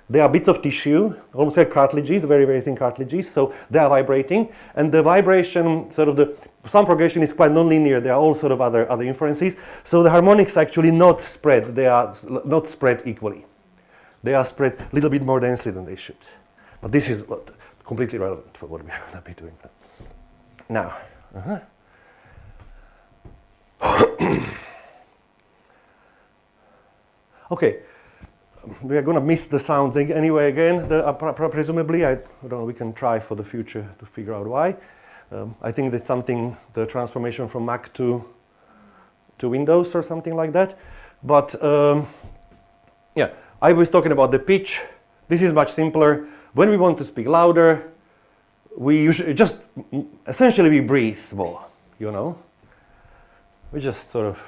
C: They are bits of tissue, almost like cartilages, very, very thin cartilages, so they are vibrating, and the vibration, sort of the sound progression is quite non-linear. There are all sort of other inferences. So the harmonics actually not spread. They are not spread equally. They are spread a little bit more densely than they should. But this is completely relevant for what we are going to be doing now. Okay, we are going to miss the sounds anyway again, presumably. I don't know, we can try for the future to figure out why. I think that's something, the transformation from Mac to Windows or something like that. But yeah, I was talking about the pitch This is much simpler. When we want to speak louder, we usually just essentially we breathe more, you know. We just sort of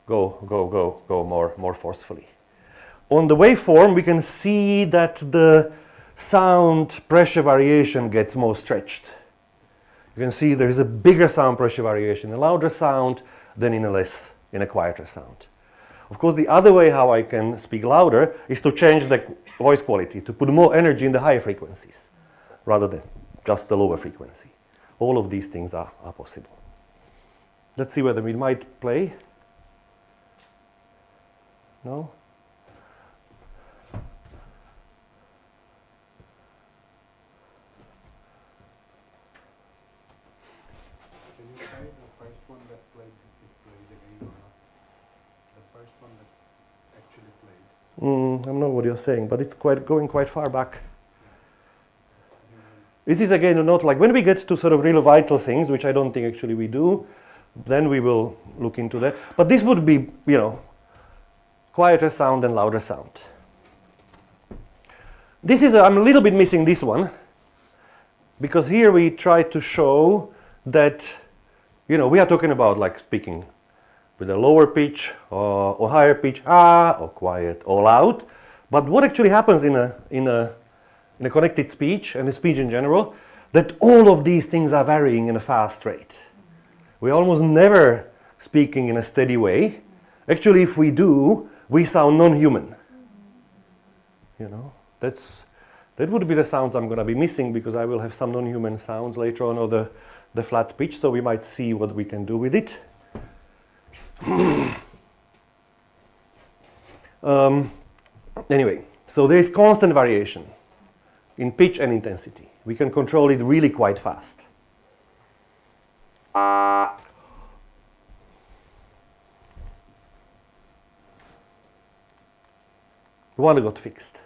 C: go more forcefully. On the waveform, we can see that the sound pressure variation gets more stretched. You can see there is a bigger sound pressure variation in a louder sound than in a quieter sound. Of course, the other way how I can speak louder is to change the voice quality, to put more energy in the higher frequencies rather than just the lower frequency. All of these things are possible. Let's see whether we might play. No?
B: Can you try the first one that played, if it plays again or not? The first one that actually played.
C: I don't know what you're saying, but it's going quite far back. This is again not like when we get to sort of real vital things, which I don't think actually we do, then we will look into that. But this would be, you know, quieter sound and louder sound. This is, I'm a little bit missing this one, because here we try to show that, you know, we are talking about like speaking with a lower pitch or higher pitch, or quiet or loud. But what actually happens in a connected speech and a speech in general, that all of these things are varying in a fast rate. We're almost never speaking in a steady way. Actually, if we do, we sound non-human. You know, that would be the sounds I'm going to be missing, because I will have some non-human sounds later on, or the flat pitch, so we might see what we can do with it. Anyway, so there is constant variation in pitch and intensity. We can control it really quite fast. One got fixed.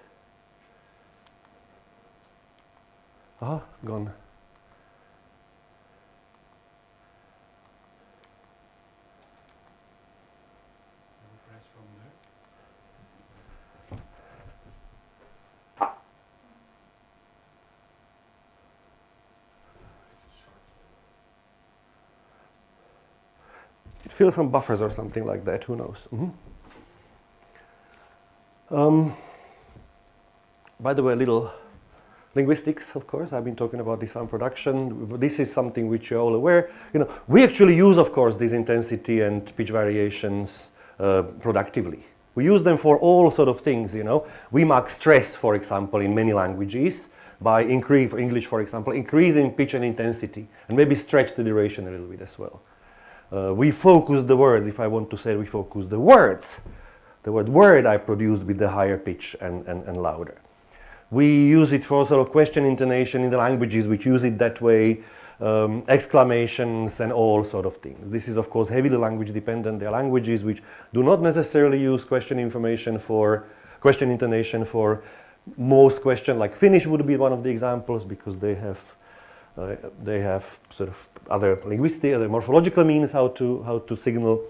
C: Gone. It fills some buffers or something like that, who knows. By the way, a little linguistics, of course. I've been talking about the sound production. This is something which you're all aware. You know, we actually use, of course, these intensity and pitch variations productively. We use them for all sort of things, you know. We mark stress, for example, in many languages by for English, for example, increasing pitch and intensity, and maybe stretch the duration a little bit as well. We focus the words. If I want to say we focus the words, the word I produced with the higher pitch and louder. We use it for sort of question intonation in the languages which use it that way, exclamations and all sort of things. This is of course heavily language dependent. There are languages which do not necessarily use question intonation for most question, like Finnish would be one of the examples, because they have sort of other linguistic, other morphological means how to signal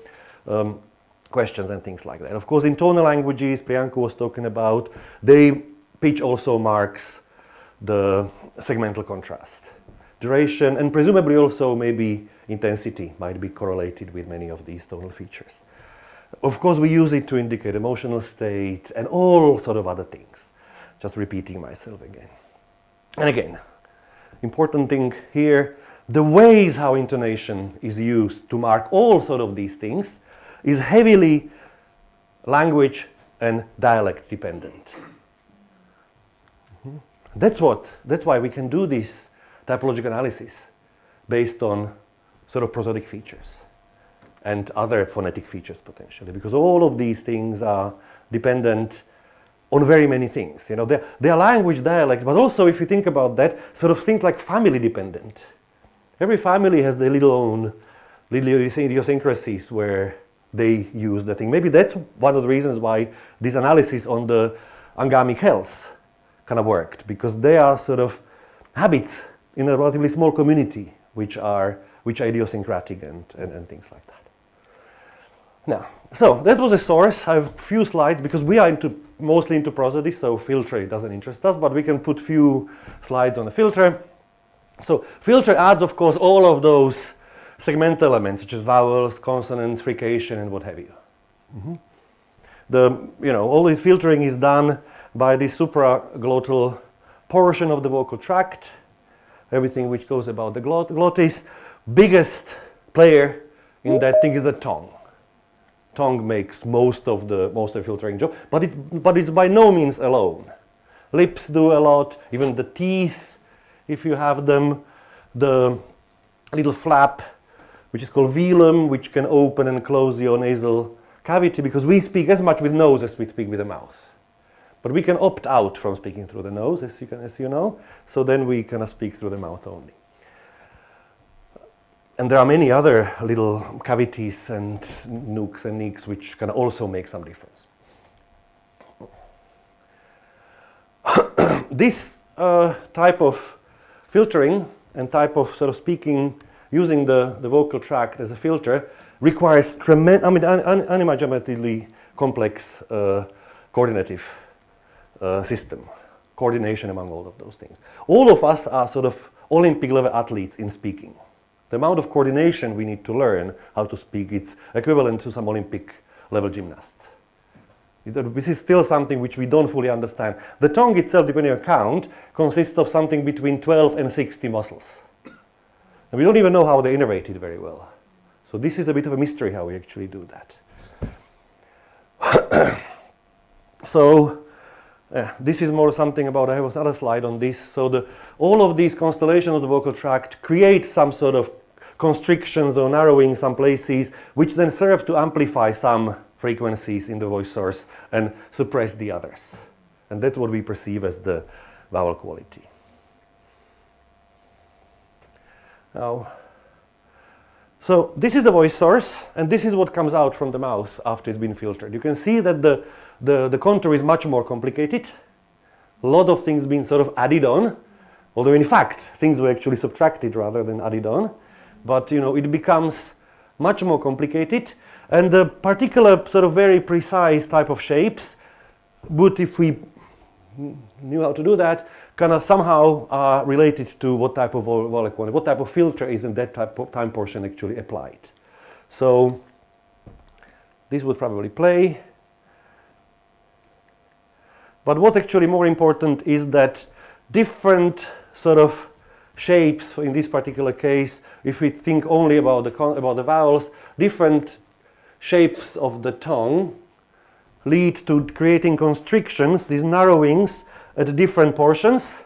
C: questions and things like that. Of course, in tonal languages, Priyankoo was talking about, pitch also marks the segmental contrast. Duration and presumably also maybe intensity might be correlated with many of these tonal features. Of course, we use it to indicate emotional state and all sort of other things. Just repeating myself again. And again, important thing here, the ways how intonation is used to mark all sort of these things is heavily language and dialect dependent. That's why we can do this typological analysis based on sort of prosodic features and other phonetic features potentially, because all of these things are dependent on very many things. You know, they are language, dialect, but also if you think about that, sort of things like family dependent. Every family has their little idiosyncrasies where they use the thing. Maybe that's one of the reasons why this analysis on the Angamic health kind of worked, because they are sort of habits in a relatively small community which are idiosyncratic and things like that. Now, so that was a source. I have a few slides because we are into mostly into prosody, so filter doesn't interest us, but we can put few slides on the filter. So filter adds, of course, all of those segmental elements, such as vowels, consonants, frication, and what have you. All this filtering is done by the supraglottal portion of the vocal tract, everything which goes about the glottis. Biggest player in that thing is the tongue. Tongue makes most of the filtering job, but it's by no means alone. Lips do a lot, even the teeth, if you have them, the little flap, which is called velum, which can open and close your nasal cavity, because we speak as much with nose as we speak with the mouth. But we can opt out from speaking through the nose, as you know, so then we kind of speak through the mouth only. And there are many other little cavities and nooks and nicks which can also make some difference. This type of filtering and type of sort of speaking using the vocal tract as a filter requires unimaginably complex coordinative system, coordination among all of those things. All of us are sort of Olympic level athletes in speaking. The amount of coordination we need to learn how to speak, it's equivalent to some Olympic level gymnasts. This is still something which we don't fully understand. The tongue itself, depending on count, consists of something between 12 and 60 muscles. And we don't even know how they innervate it very well. So this is a bit of a mystery how we actually do that. So this is more something about, I have another slide on this. So all of these constellations of the vocal tract create some sort of constrictions or narrowing some places, which then serve to amplify some frequencies in the voice source and suppress the others. And that's what we perceive as the vowel quality. Now, so this is the voice source, and this is what comes out from the mouth after it's been filtered. You can see that the contour is much more complicated. A lot of things being sort of added on, although in fact things were actually subtracted rather than added on. But it becomes much more complicated, and the particular sort of very precise type of shapes would, if we knew how to do that, kind of somehow are related to what type of vowel quality, what type of filter is in that type of time portion actually applied. So this would probably play. But what's actually more important is that different sort of shapes, in this particular case, if we think only about the vowels, different shapes of the tongue lead to creating constrictions, these narrowings at different portions,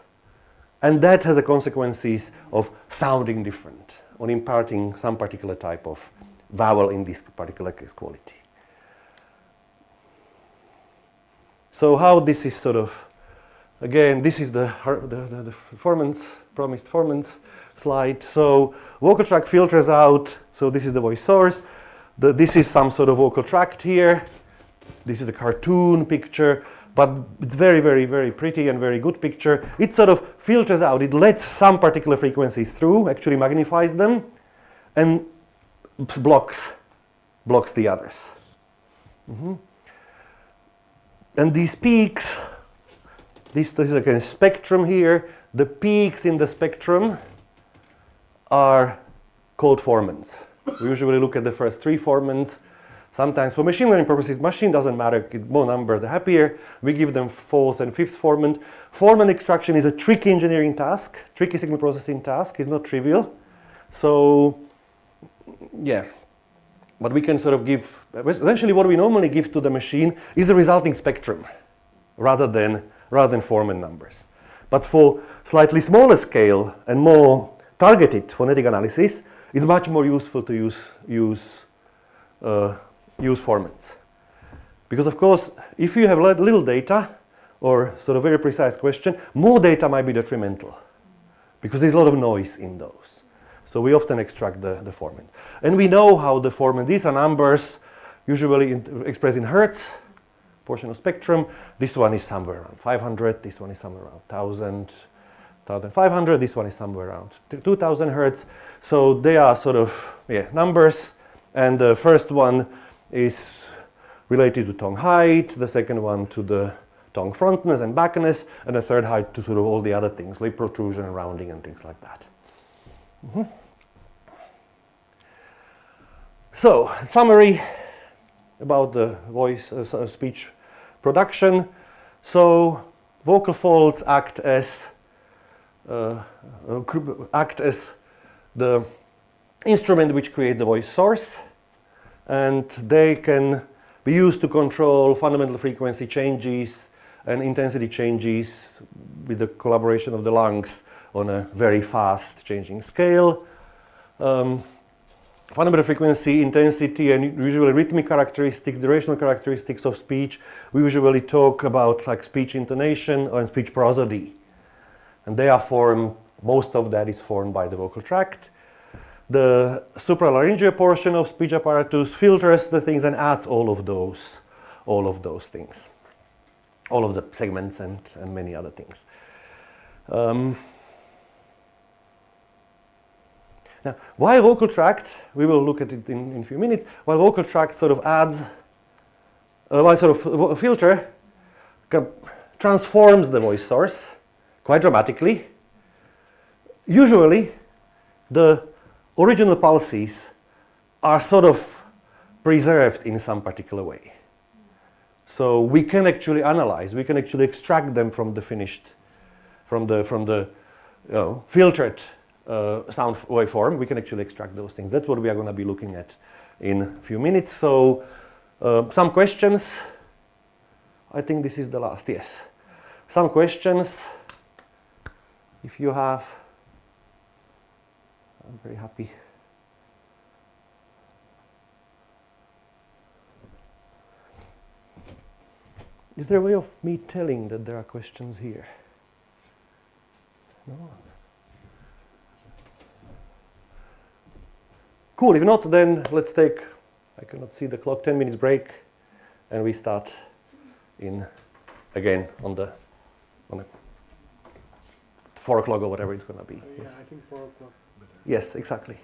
C: and that has the consequences of sounding different, or imparting some particular type of vowel in this particular case quality. So how this is sort of, again, this is the promised performance slide. So vocal tract filters out, so this is the voice source. This is some sort of vocal tract here. This is a cartoon picture, but it's very, very, very pretty and very good picture. It sort of filters out, it lets some particular frequencies through, actually magnifies them, and blocks the others. And these peaks, this is like a spectrum here. The peaks in the spectrum are called formants. We usually look at the first three formants. Sometimes for machine learning purposes, machine doesn't matter, the more number the happier. We give them fourth and fifth formant. Formant extraction is a tricky engineering task, tricky signal processing task, it's not trivial. So, yeah. But we can sort of give, essentially what we normally give to the machine is the resulting spectrum rather than formant numbers. But for slightly smaller scale and more targeted phonetic analysis, it's much more useful to use formants. Because of course, if you have little data or sort of very precise question, more data might be detrimental because there's a lot of noise in those. So we often extract the formant. And we know how the formant, these are numbers usually expressed in hertz, portion of spectrum. This one is somewhere around 500, this one is somewhere around 1000, 1500, this one is somewhere around 2000 hertz. So they are sort of numbers, and the first one is related to tongue height, the second one to the tongue frontness and backness, and the third height to sort of all the other things, lip protrusion, rounding, and things like that. So, summary about the voice speech production. So, vocal folds act as the instrument which creates the voice source, and they can be used to control fundamental frequency changes and intensity changes with the collaboration of the lungs on a very fast changing scale. Fundamental frequency, intensity, and usually rhythmic characteristics, durational characteristics of speech. We usually talk about like speech intonation and speech prosody. And they are formed, most of that is formed by the vocal tract. The supralaryngeal portion of speech apparatus filters the things and adds all of those things. All of the segments and many other things. Now, while vocal tract, we will look at it in a few minutes, while vocal tract sort of adds, while sort of filter transforms the voice source quite dramatically, usually the original pulses are sort of preserved in some particular way. So we can actually analyze, we can actually extract them from the finished, from the filtered sound waveform. We can actually extract those things. That's what we are going to be looking at in a few minutes. So some questions. I think this is the last, yes. Some questions, if you have. I'm very happy. Is there a way of me telling that there are questions here? No? Cool, if not, then let's take, I cannot see the clock, 10 minutes break, and we start again on the 4 o'clock or whatever it's going to be.
B: Yeah, yes. I think 4 o'clock.
C: Yes, exactly.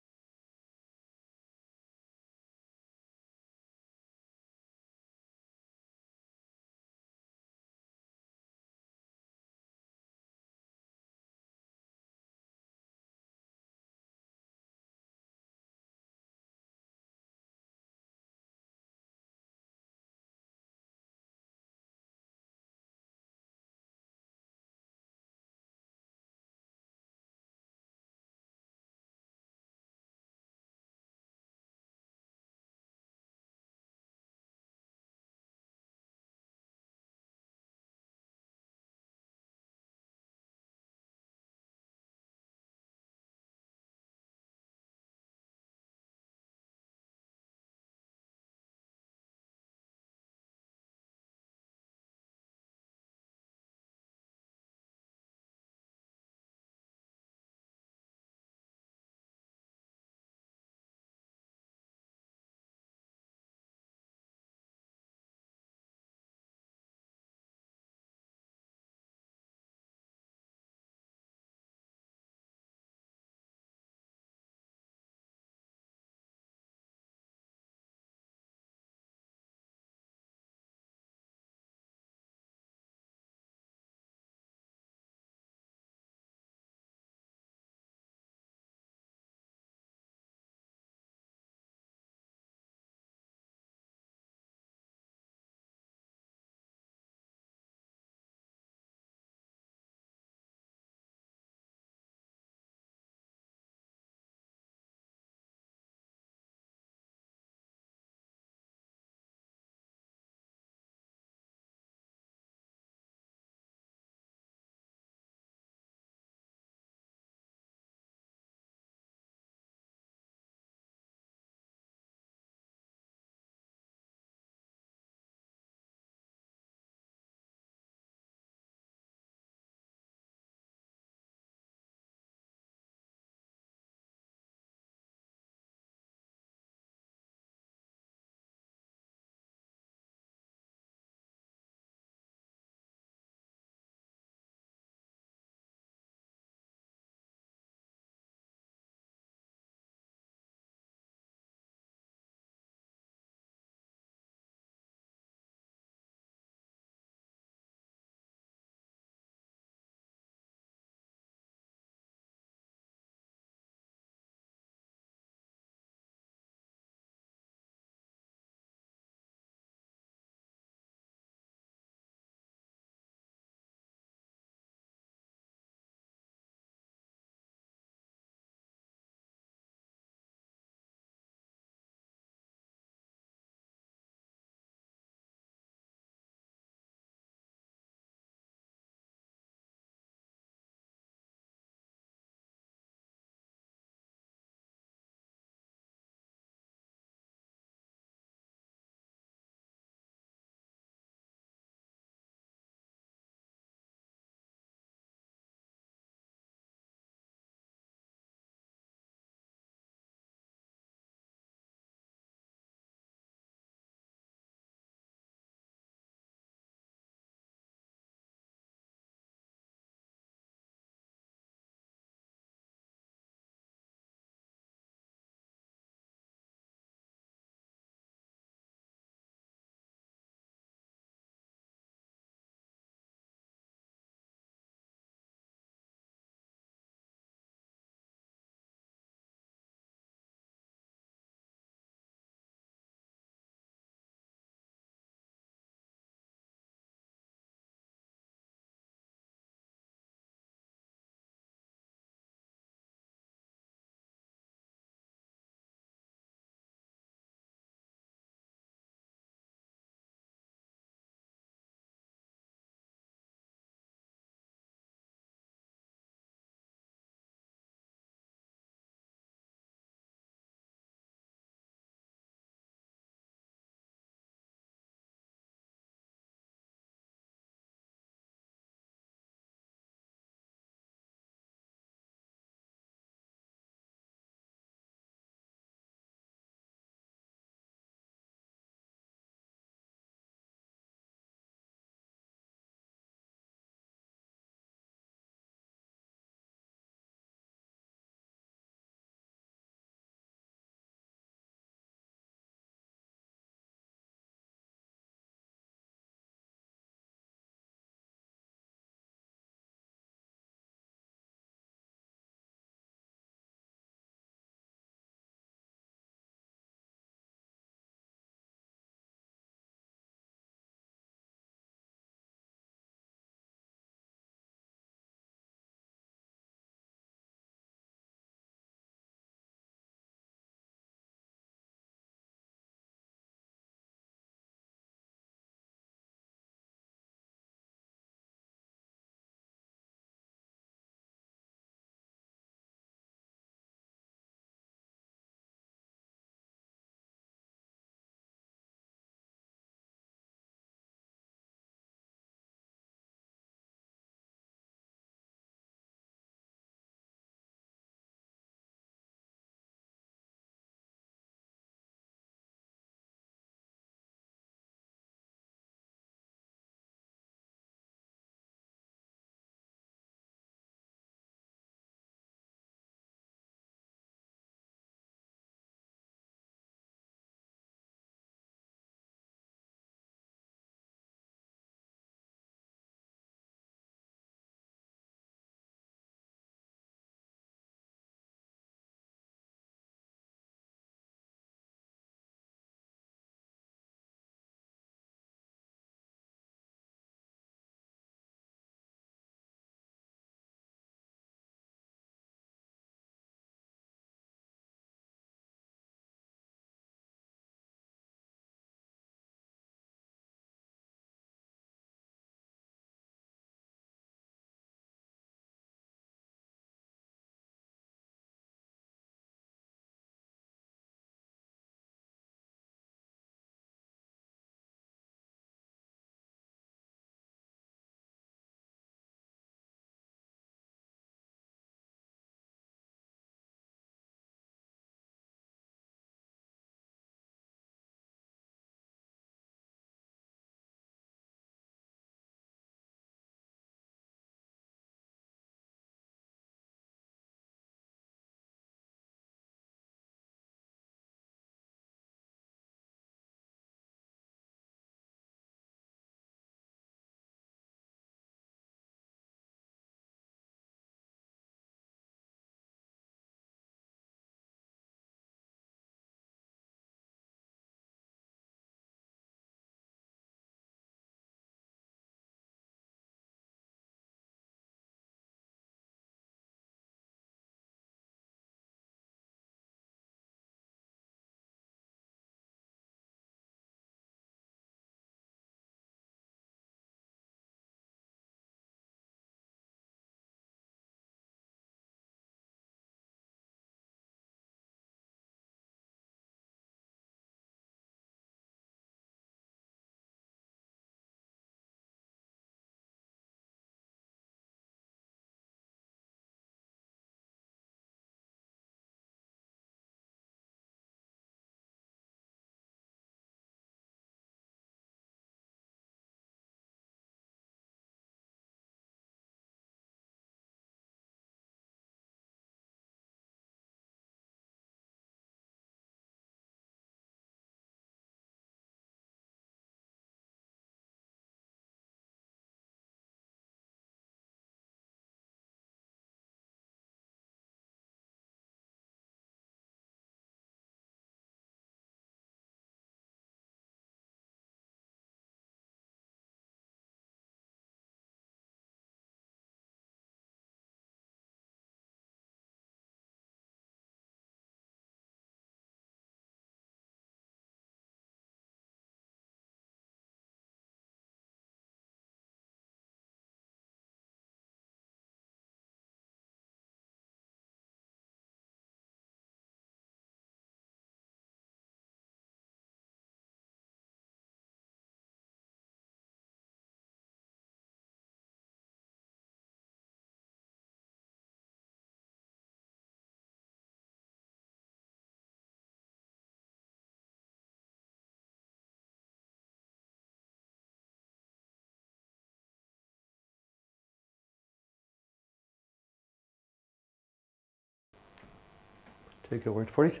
C: take your word for it.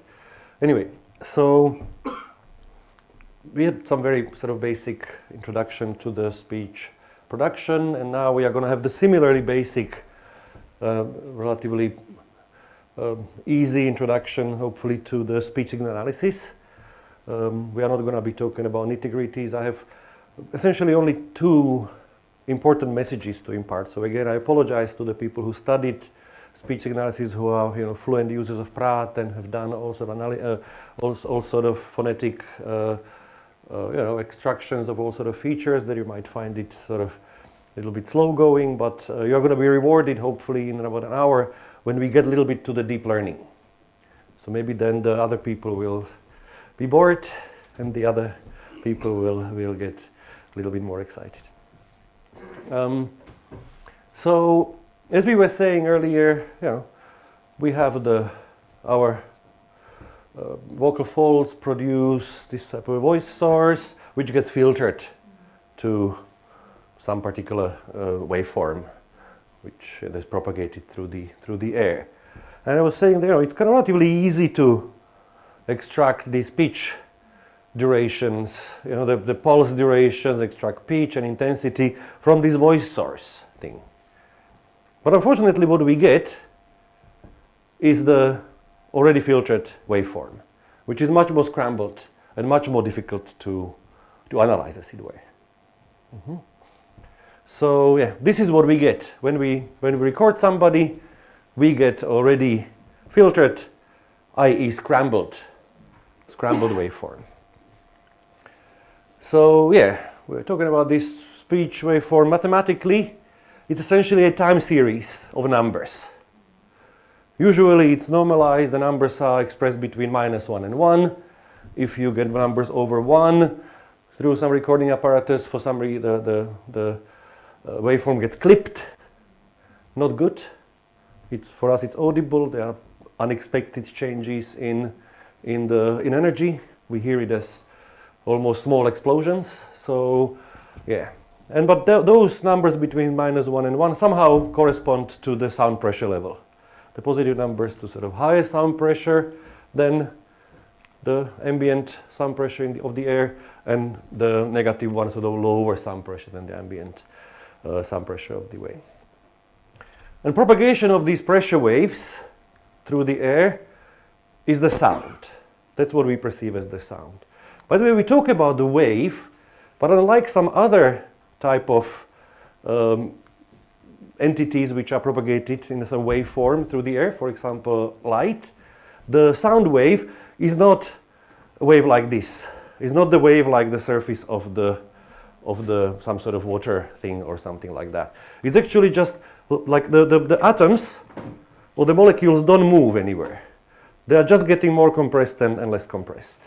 C: Anyway, so we had some very sort of basic introduction to the speech production, and now we are going to have the similarly basic, relatively easy introduction, hopefully, to the speech signal analysis. We are not going to be talking about nitty-gritties. I have essentially only two important messages to impart. So again, I apologize to the people who studied speech analysis, who are fluent users of Praat and have done also all sort of phonetic extractions of all sort of features, that you might find it sort of a little bit slow going, but you're going to be rewarded hopefully in about an hour when we get a little bit to the deep learning. So maybe then the other people will be bored and the other people will get a little bit more excited. So as we were saying earlier, we have our vocal folds produce this type of voice source, which gets filtered to some particular waveform, which is propagated through the air. And I was saying, it's kind of relatively easy to extract these pitch durations, the pulse durations, extract pitch and intensity from this voice source thing. But unfortunately, what we get is the already filtered waveform, which is much more scrambled and much more difficult to analyze, as it were. So yeah, this is what we get when we record somebody. We get already filtered, i.e. scrambled waveform. So yeah, we're talking about this speech waveform. Mathematically, it's essentially a time series of numbers. Usually it's normalized, the numbers are expressed between -1 and 1. If you get numbers over 1 through some recording apparatus, for some reason the waveform gets clipped. Not good. For us it's audible. There are unexpected changes in energy. We hear it as almost small explosions. So yeah, but those numbers between -1 and 1 somehow correspond to the sound pressure level. The positive numbers to sort of higher sound pressure than the ambient sound pressure of the air, and the negative ones sort of lower sound pressure than the ambient sound pressure of the wave. And propagation of these pressure waves through the air is the sound. That's what we perceive as the sound. By the way, we talk about the wave, but unlike some other type of entities which are propagated in some waveform through the air, for example, light, the sound wave is not a wave like this. It's not the wave like the surface of the some sort of water thing or something like that. It's actually just like the atoms or the molecules don't move anywhere. They are just getting more compressed and less compressed.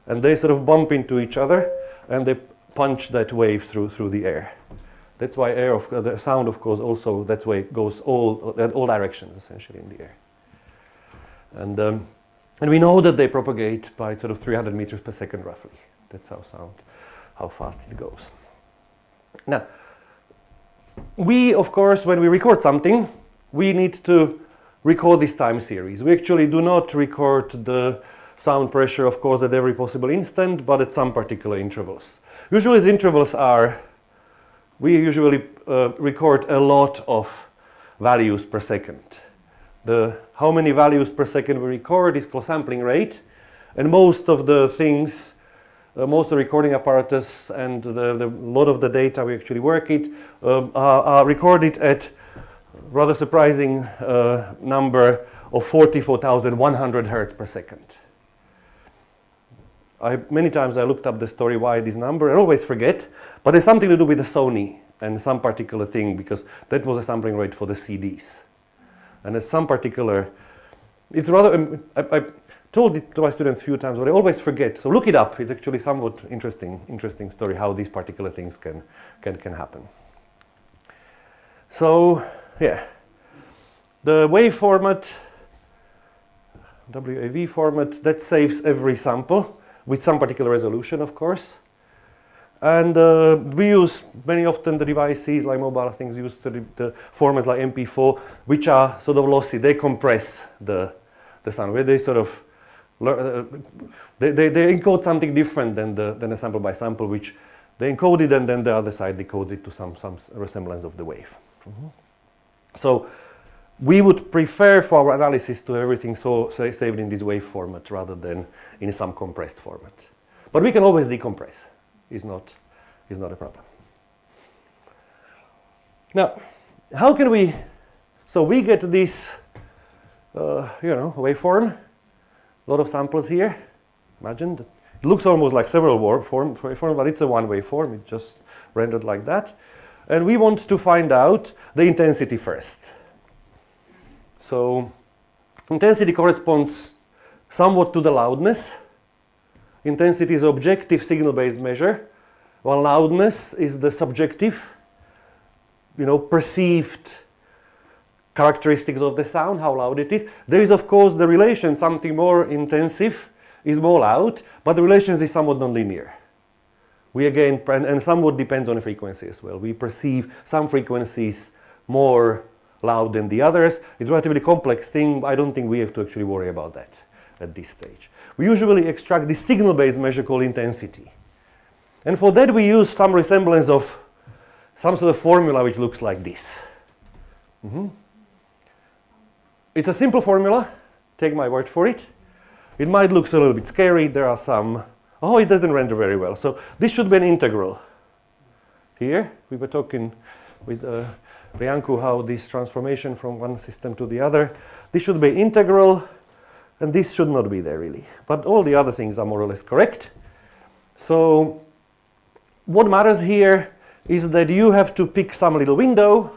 C: And they sort of bump into each other and they punch that wave through the air. That's why the sound, of course, also that's why it goes all directions essentially in the air. And we know that they propagate by sort of 300 meters per second roughly. That's how fast it goes. Now, we, of course, when we record something, we need to record this time series. We actually do not record the sound pressure, of course, at every possible instant, but at some particular intervals. Usually the intervals we usually record a lot of values per second. How many values per second we record is called sampling rate, and most of the things, most of the recording apparatus and the lot of the data we actually work it are recorded at rather surprising number of 44,100 hertz per second. Many times I looked up the story why this number. I always forget, but it's something to do with the Sony and some particular thing, because that was a sampling rate for the CDs. And it's some particular, it's rather, I told it to my students a few times, but I always forget. So look it up. It's actually somewhat interesting story how these particular things can happen. So yeah, the wave format, WAV format, that saves every sample with some particular resolution, of course. And we use many often the devices like mobile things use the formats like MP4, which are sort of lossy. They compress the the sound, where they sort of they encode something different than the sample by sample, which they encode it, and then the other side decodes it to some resemblance of the wave. So we would prefer for our analysis to have everything saved in this wave format rather than in some compressed format. But we can always decompress. Is not a problem. Now, how can we? So we get this, waveform. A lot of samples here. Imagine that. It looks almost like several waveforms, but it's a one waveform. It's just rendered like that. And we want to find out the intensity first. So intensity corresponds somewhat to the loudness. Intensity is objective signal-based measure, while loudness is the subjective, perceived characteristics of the sound, how loud it is. There is, of course, the relation, something more intensive is more loud, but the relation is somewhat nonlinear. We again, and somewhat depends on the frequency as well. We perceive some frequencies more loud than the others. It's a relatively complex thing. I don't think we have to actually worry about that at this stage. We usually extract this signal-based measure called intensity. And for that we use some resemblance of some sort of formula which looks like this. It's a simple formula, take my word for it. It might look a little bit scary. There are some, it doesn't render very well. So this should be an integral. Here, we were talking with Priyankoo how this transformation from one system to the other. This should be integral, and this should not be there really. But all the other things are more or less correct. So what matters here is that you have to pick some little window.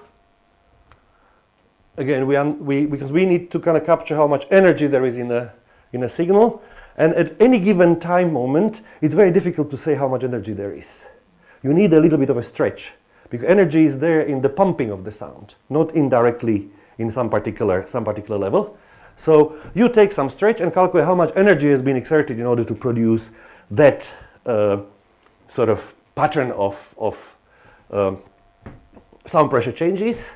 C: Again, because we need to kind of capture how much energy there is in a signal, and at any given time moment, it's very difficult to say how much energy there is. You need a little bit of a stretch, because energy is there in the pumping of the sound, not indirectly in some particular level. So you take some stretch and calculate how much energy has been exerted in order to produce that sort of pattern of sound pressure changes.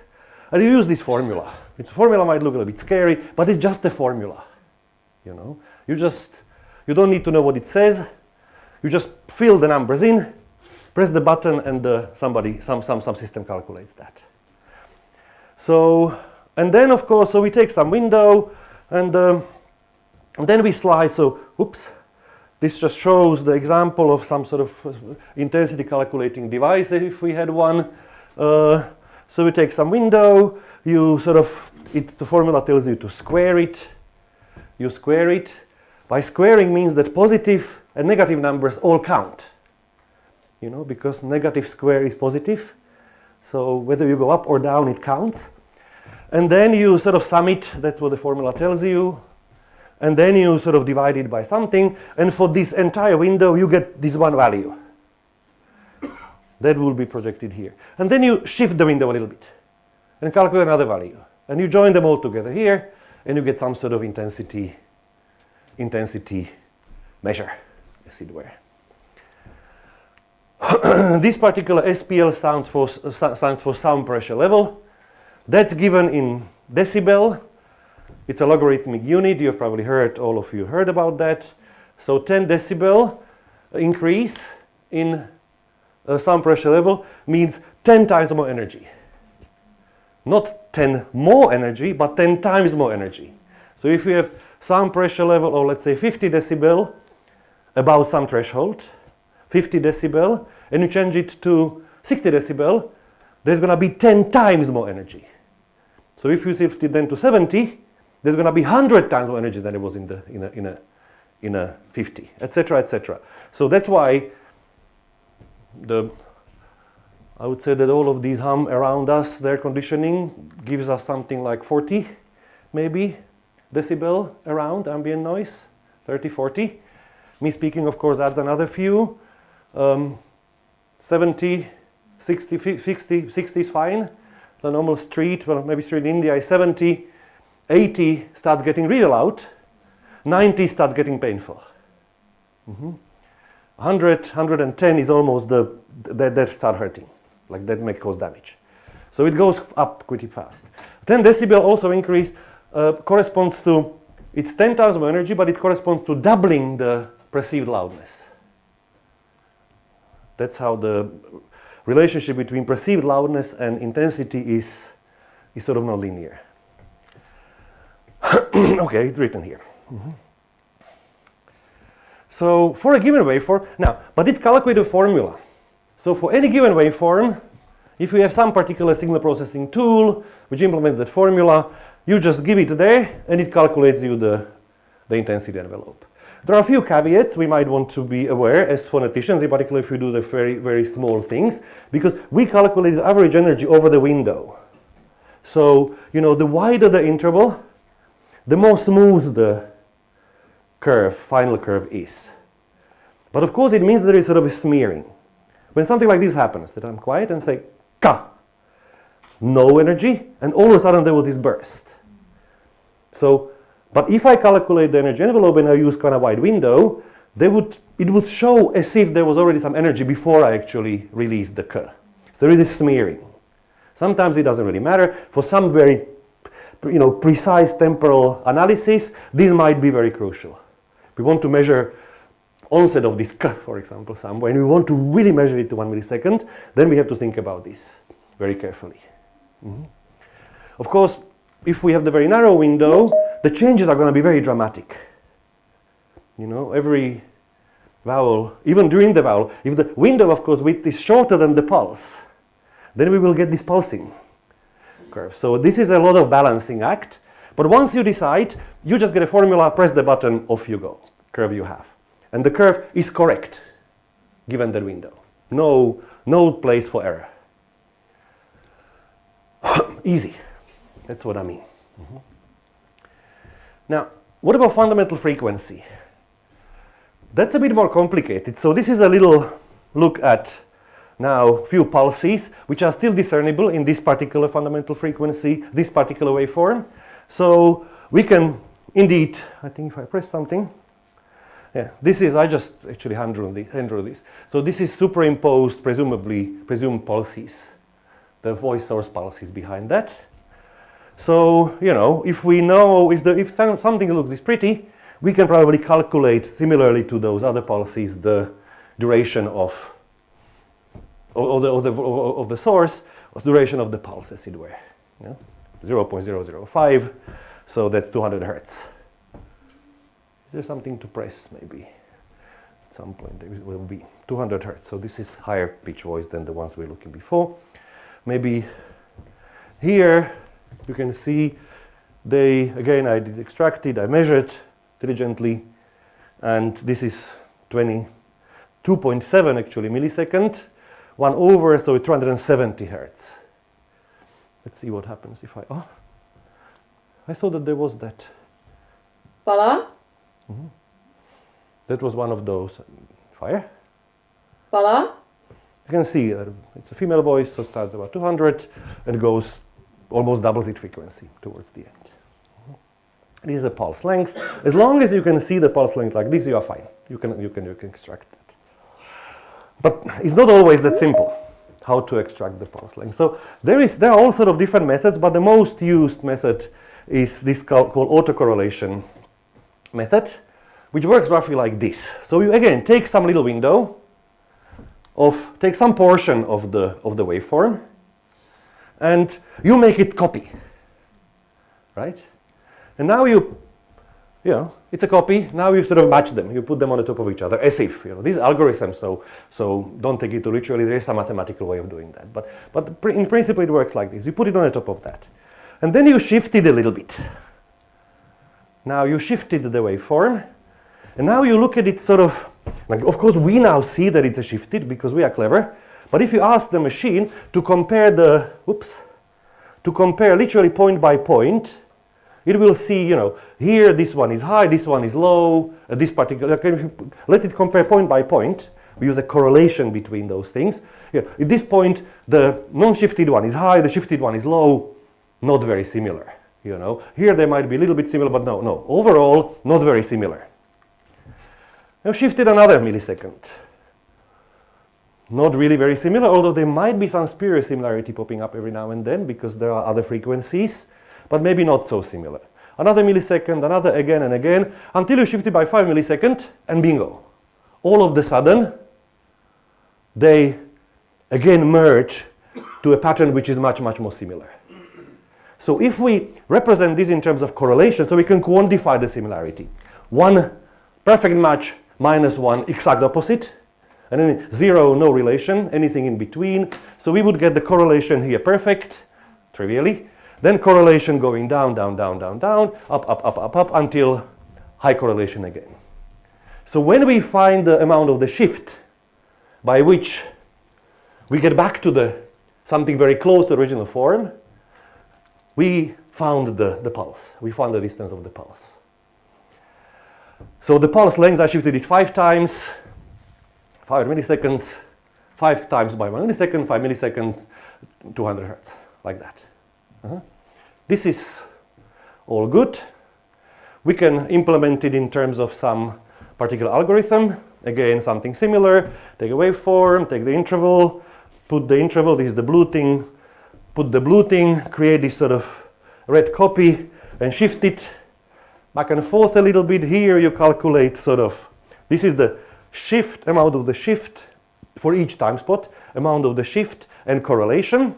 C: And you use this formula. The formula might look a little bit scary, but it's just a formula. You don't need to know what it says. You just fill the numbers in, press the button, and some system calculates that. So, and then of course, so we take some window, and then we slide. So, this just shows the example of some sort of intensity calculating device if we had one. So we take some window, the formula tells you to square it. You square it. By squaring means that positive and negative numbers all count. Because negative square is positive. So whether you go up or down, it counts. And then you sort of sum it, that's what the formula tells you. And then you sort of divide it by something. And for this entire window, you get this one value. That will be projected here. And then you shift the window a little bit and calculate another value. And you join them all together here, and you get some sort of intensity measure, as it were. This particular SPL stands for sound pressure level. That's given in decibel. It's a logarithmic unit. You've probably heard, all of you heard about that. So 10 decibel increase in sound pressure level means 10 times more energy. Not 10 more energy, but 10 times more energy. So if you have sound pressure level of, let's say, 50 decibel, about some threshold, 50 decibel, and you change it to 60 decibel, there's going to be 10 times more energy. So if you shift it then to 70, there's going to be 100 times more energy than it was in a 50, etc., etc. So that's why I would say that all of these hum around us, their conditioning gives us something like 40, maybe, decibel around ambient noise, 30, 40. Me speaking, of course, adds another few. 70, 60, 60 is fine. The normal street, well, maybe street in India is 70. 80 starts getting really loud. 90 starts getting painful. 100, 110 is almost that start hurting. Like that may cause damage. So it goes up pretty fast. 10 decibel also increase corresponds to it's 10 times more energy, but it corresponds to doubling the perceived loudness. That's how the relationship between perceived loudness and intensity is sort of nonlinear. Okay, it's written here. So for a given waveform, now, but it's calculated formula. So for any given waveform, if you have some particular signal processing tool which implements that formula, you just give it there and it calculates you the intensity envelope. There are a few caveats we might want to be aware as phoneticians, in particular if you do the very, very small things, because we calculate the average energy over the window. So, the wider the interval, the more smooth the curve, final curve is. But of course it means there is sort of a smearing. When something like this happens, that I'm quiet and say, ka, no energy, and all of a sudden there was this burst. So, but if I calculate the energy envelope and I use kind of wide window, it would show as if there was already some energy before I actually released the ka. So there is this smearing. Sometimes it doesn't really matter. For some very precise temporal analysis, this might be very crucial. We want to measure onset of this ka, for example, somewhere, and we want to really measure it to 1 millisecond, then we have to think about this very carefully. Of course, if we have the very narrow window, the changes are going to be very dramatic. Every vowel, even during the vowel, if the window, of course, width is shorter than the pulse, then we will get this pulsing curve. So this is a lot of balancing act. But once you decide, you just get a formula, press the button, off you go. Curve you have. And the curve is correct, given that window. No place for error. Easy. That's what I mean. Now, what about fundamental frequency? That's a bit more complicated. So this is a little look at now few pulses which are still discernible in this particular fundamental frequency, this particular waveform. So we can indeed, I think if I press something, yeah, this is, I just actually hand drew this. So this is superimposed, presumed pulses, the voice source pulses behind that. So, if we know, if something looks this pretty, we can probably calculate similarly to those other pulses the duration of the source, duration of the pulse, as it were. 0.005, so that's 200 hertz. Is there something to press, maybe? At some point there will be 200 hertz, so this is higher pitch voice than the ones we were looking before. Maybe here you can see again I did extracted, I measured diligently, and this is 22.7 actually millisecond, 1 over, so 270 hertz. Let's see what happens if I thought that there was that.
J: Voila.
C: That was one of those. Fire.
J: Voila.
C: You can see it's a female voice, so it starts about 200 and goes almost doubles its frequency towards the end. This is a pulse length. As long as you can see the pulse length like this, you are fine. You can extract it. But it's not always that simple how to extract the pulse length. So there are all sort of different methods, but the most used method is this called autocorrelation method, which works roughly like this. So you again take some little window take some portion of the waveform, and you make it copy, right? And now it's a copy. Now you sort of match them. You put them on the top of each other as if, these algorithms. So don't take it too literally. There is a mathematical way of doing that. But in principle, it works like this. You put it on the top of that, and then you shift it a little bit. Now you shifted the waveform, and now you look at it sort of like. Of course, we now see that it's shifted because we are clever. But if you ask the machine to compare literally point by point, it will see, here this one is high, this one is low, this particular. If you let it compare point by point, we use a correlation between those things. At this point, the non-shifted one is high, the shifted one is low, not very similar. Here they might be a little bit similar, but no. Overall, not very similar. Now shifted another millisecond. Not really very similar, although there might be some spurious similarity popping up every now and then because there are other frequencies, but maybe not so similar. another millisecond, another again and again, until you shift it by 5 milliseconds, and bingo. All of a sudden, they again merge to a pattern which is much, much more similar. So if we represent this in terms of correlation, so we can quantify the similarity. 1 perfect match, -1 exact opposite, and then 0 no relation, anything in between. So we would get the correlation here perfect, trivially. Then correlation going down, down, down, down, down, up, up, up, up, up, until high correlation again. So when we find the amount of the shift by which we get back to the something very close to the original form, we found the pulse. We found the distance of the pulse. So the pulse length, I shifted it 5 times, 5 milliseconds, 5 times by 1 millisecond, 5 milliseconds, 200 hertz, like that. This is all good. We can implement it in terms of some particular algorithm. Again, something similar. Take a waveform, take the interval, put the interval, this is the blue thing, put the blue thing, create this sort of red copy, and shift it back and forth a little bit. Here you calculate sort of, this is the shift, amount of the shift for each time spot, amount of the shift and correlation.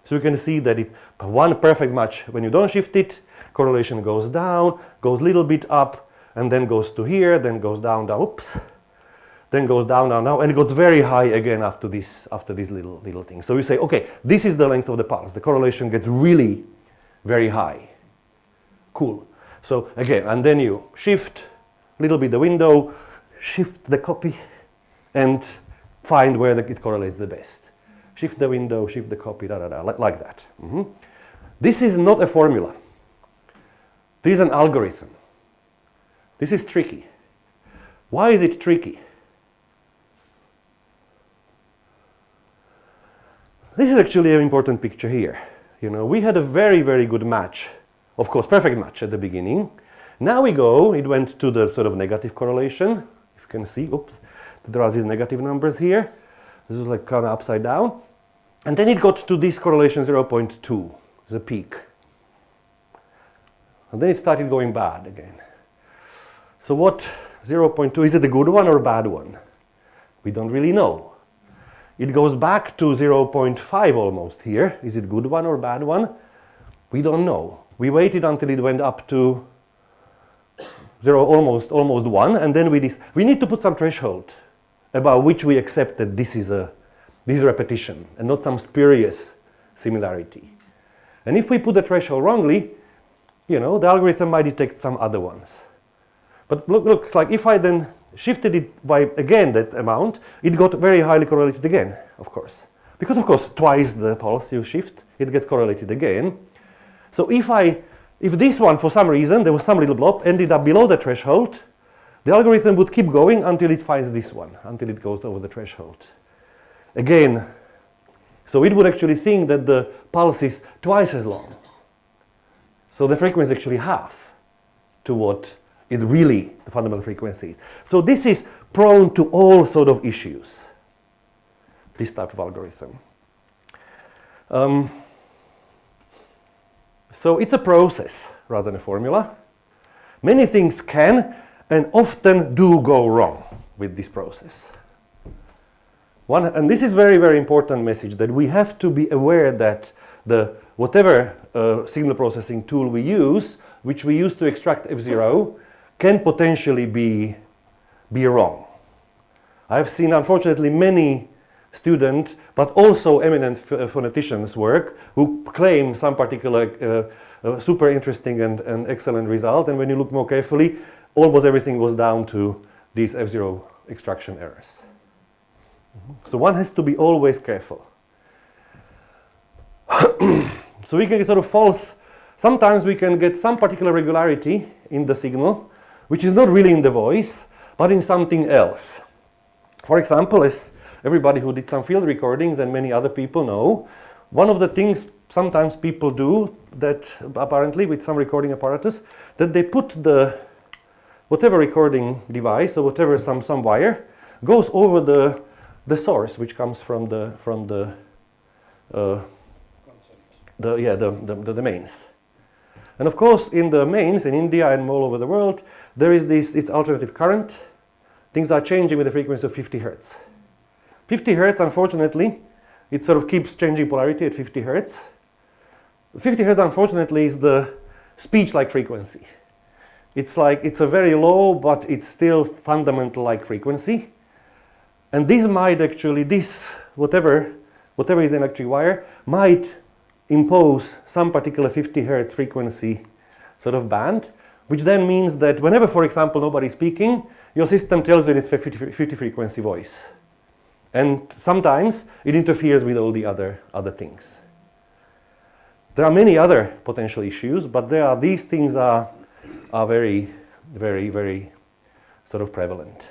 C: So you can see that it, 1 perfect match, when you don't shift it, correlation goes down, goes a little bit up, and then goes to here, then goes down, down, oops, then goes down, down, down, and it goes very high again after this little thing. So you say, okay, this is the length of the pulse. The correlation gets really very high. Cool. So again, and then you shift a little bit the window, shift the copy, and find where it correlates the best. Shift the window, shift the copy, da da da, like that. This is not a formula. This is an algorithm. This is tricky. Why is it tricky? This is actually an important picture here. You know, we had a very, very good match. Of course, perfect match at the beginning. Now we go, it went to the sort of negative correlation. If you can see, oops, there are these negative numbers here. This is like kind of upside down. And then it got to this correlation 0.2, the peak. And then it started going bad again. So what 0.2, is it a good one or a bad one? We don't really know. It goes back to 0.5 almost here. Is it good one or bad one? We don't know. We waited until it went up to 0, almost 1, and then we need to put some threshold about which we accept that this is repetition and not some spurious similarity. And if we put the threshold wrongly, you know, the algorithm might detect some other ones. But look, like if I then shifted it by, again, that amount, it got very highly correlated again, of course. Because, of course, twice the pulse you shift, it gets correlated again. So if this one, for some reason, there was some little blob, ended up below the threshold, the algorithm would keep going until it finds this one, until it goes over the threshold. Again, so it would actually think that the pulse is twice as long. So the frequency is actually half to what it really, the fundamental frequency is. So this is prone to all sort of issues, this type of algorithm. So it's a process rather than a formula. Many things can and often do go wrong with this process. And this is very, very important message, that we have to be aware that whatever signal processing tool we use, which we use to extract F0, can potentially be wrong. I've seen, unfortunately, many students, but also eminent phoneticians work, who claim some particular super interesting and excellent result, and when you look more carefully, almost everything was down to these F0 extraction errors. So one has to be always careful. So we can get sort of false, sometimes we can get some particular regularity in the signal, which is not really in the voice, but in something else. For example, as everybody who did some field recordings and many other people know, one of the things sometimes people do, that apparently with some recording apparatus, that they put the whatever recording device or whatever some wire goes over the source, which comes from the mains. And of course, in the mains, in India and all over the world, there is this alternative current. Things are changing with a frequency of 50 hertz. 50 hertz, unfortunately, it sort of keeps changing polarity at 50 hertz. 50 hertz, unfortunately, is the speech-like frequency. It's a very low, but it's still fundamental-like frequency. And this might actually, whatever is an electric wire, might impose some particular 50 hertz frequency sort of band, which then means that whenever, for example, nobody's speaking, your system tells you it's 50 frequency voice. And sometimes it interferes with all the other things. There are many other potential issues, but these things are very, very, very sort of prevalent.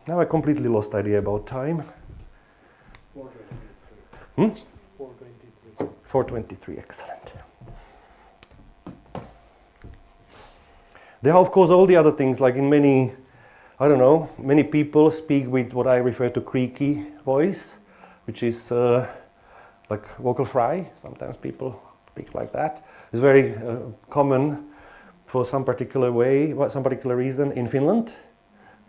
C: Now I completely lost idea about time. 4:23. 4:23, excellent. There are, of course, all the other things, like in many people speak with what I refer to creaky voice, which is like vocal fry. Sometimes people speak like that. It's very common for some particular reason in Finland.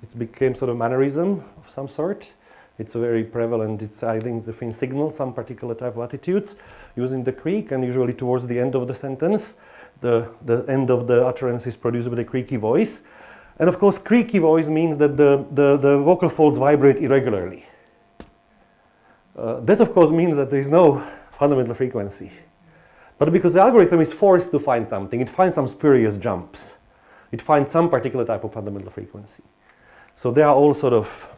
C: It became sort of mannerism of some sort. It's very prevalent. It's, I think, the Finns signal some particular type of attitudes using the creak, and usually towards the end of the sentence, the end of the utterance is produced with a creaky voice. And of course, creaky voice means that the vocal folds vibrate irregularly. That, of course, means that there is no fundamental frequency. But because the algorithm is forced to find something, it finds some spurious jumps. It finds some particular type of fundamental frequency. So there are all sort of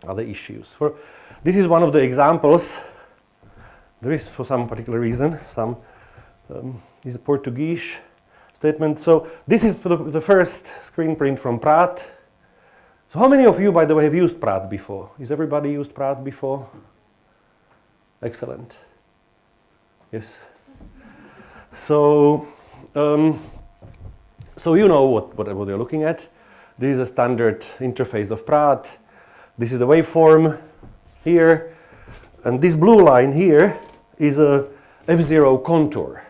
C: other issues. This is one of the examples. There is, for some particular reason, is a Portuguese statement. So this is the first screen print from Pratt. So how many of you, by the way, have used Pratt before? Has everybody used Pratt before? Excellent. Yes. So you know what you're looking at. This is a standard interface of Pratt. This is the waveform here. And this blue line here is a F0 contour.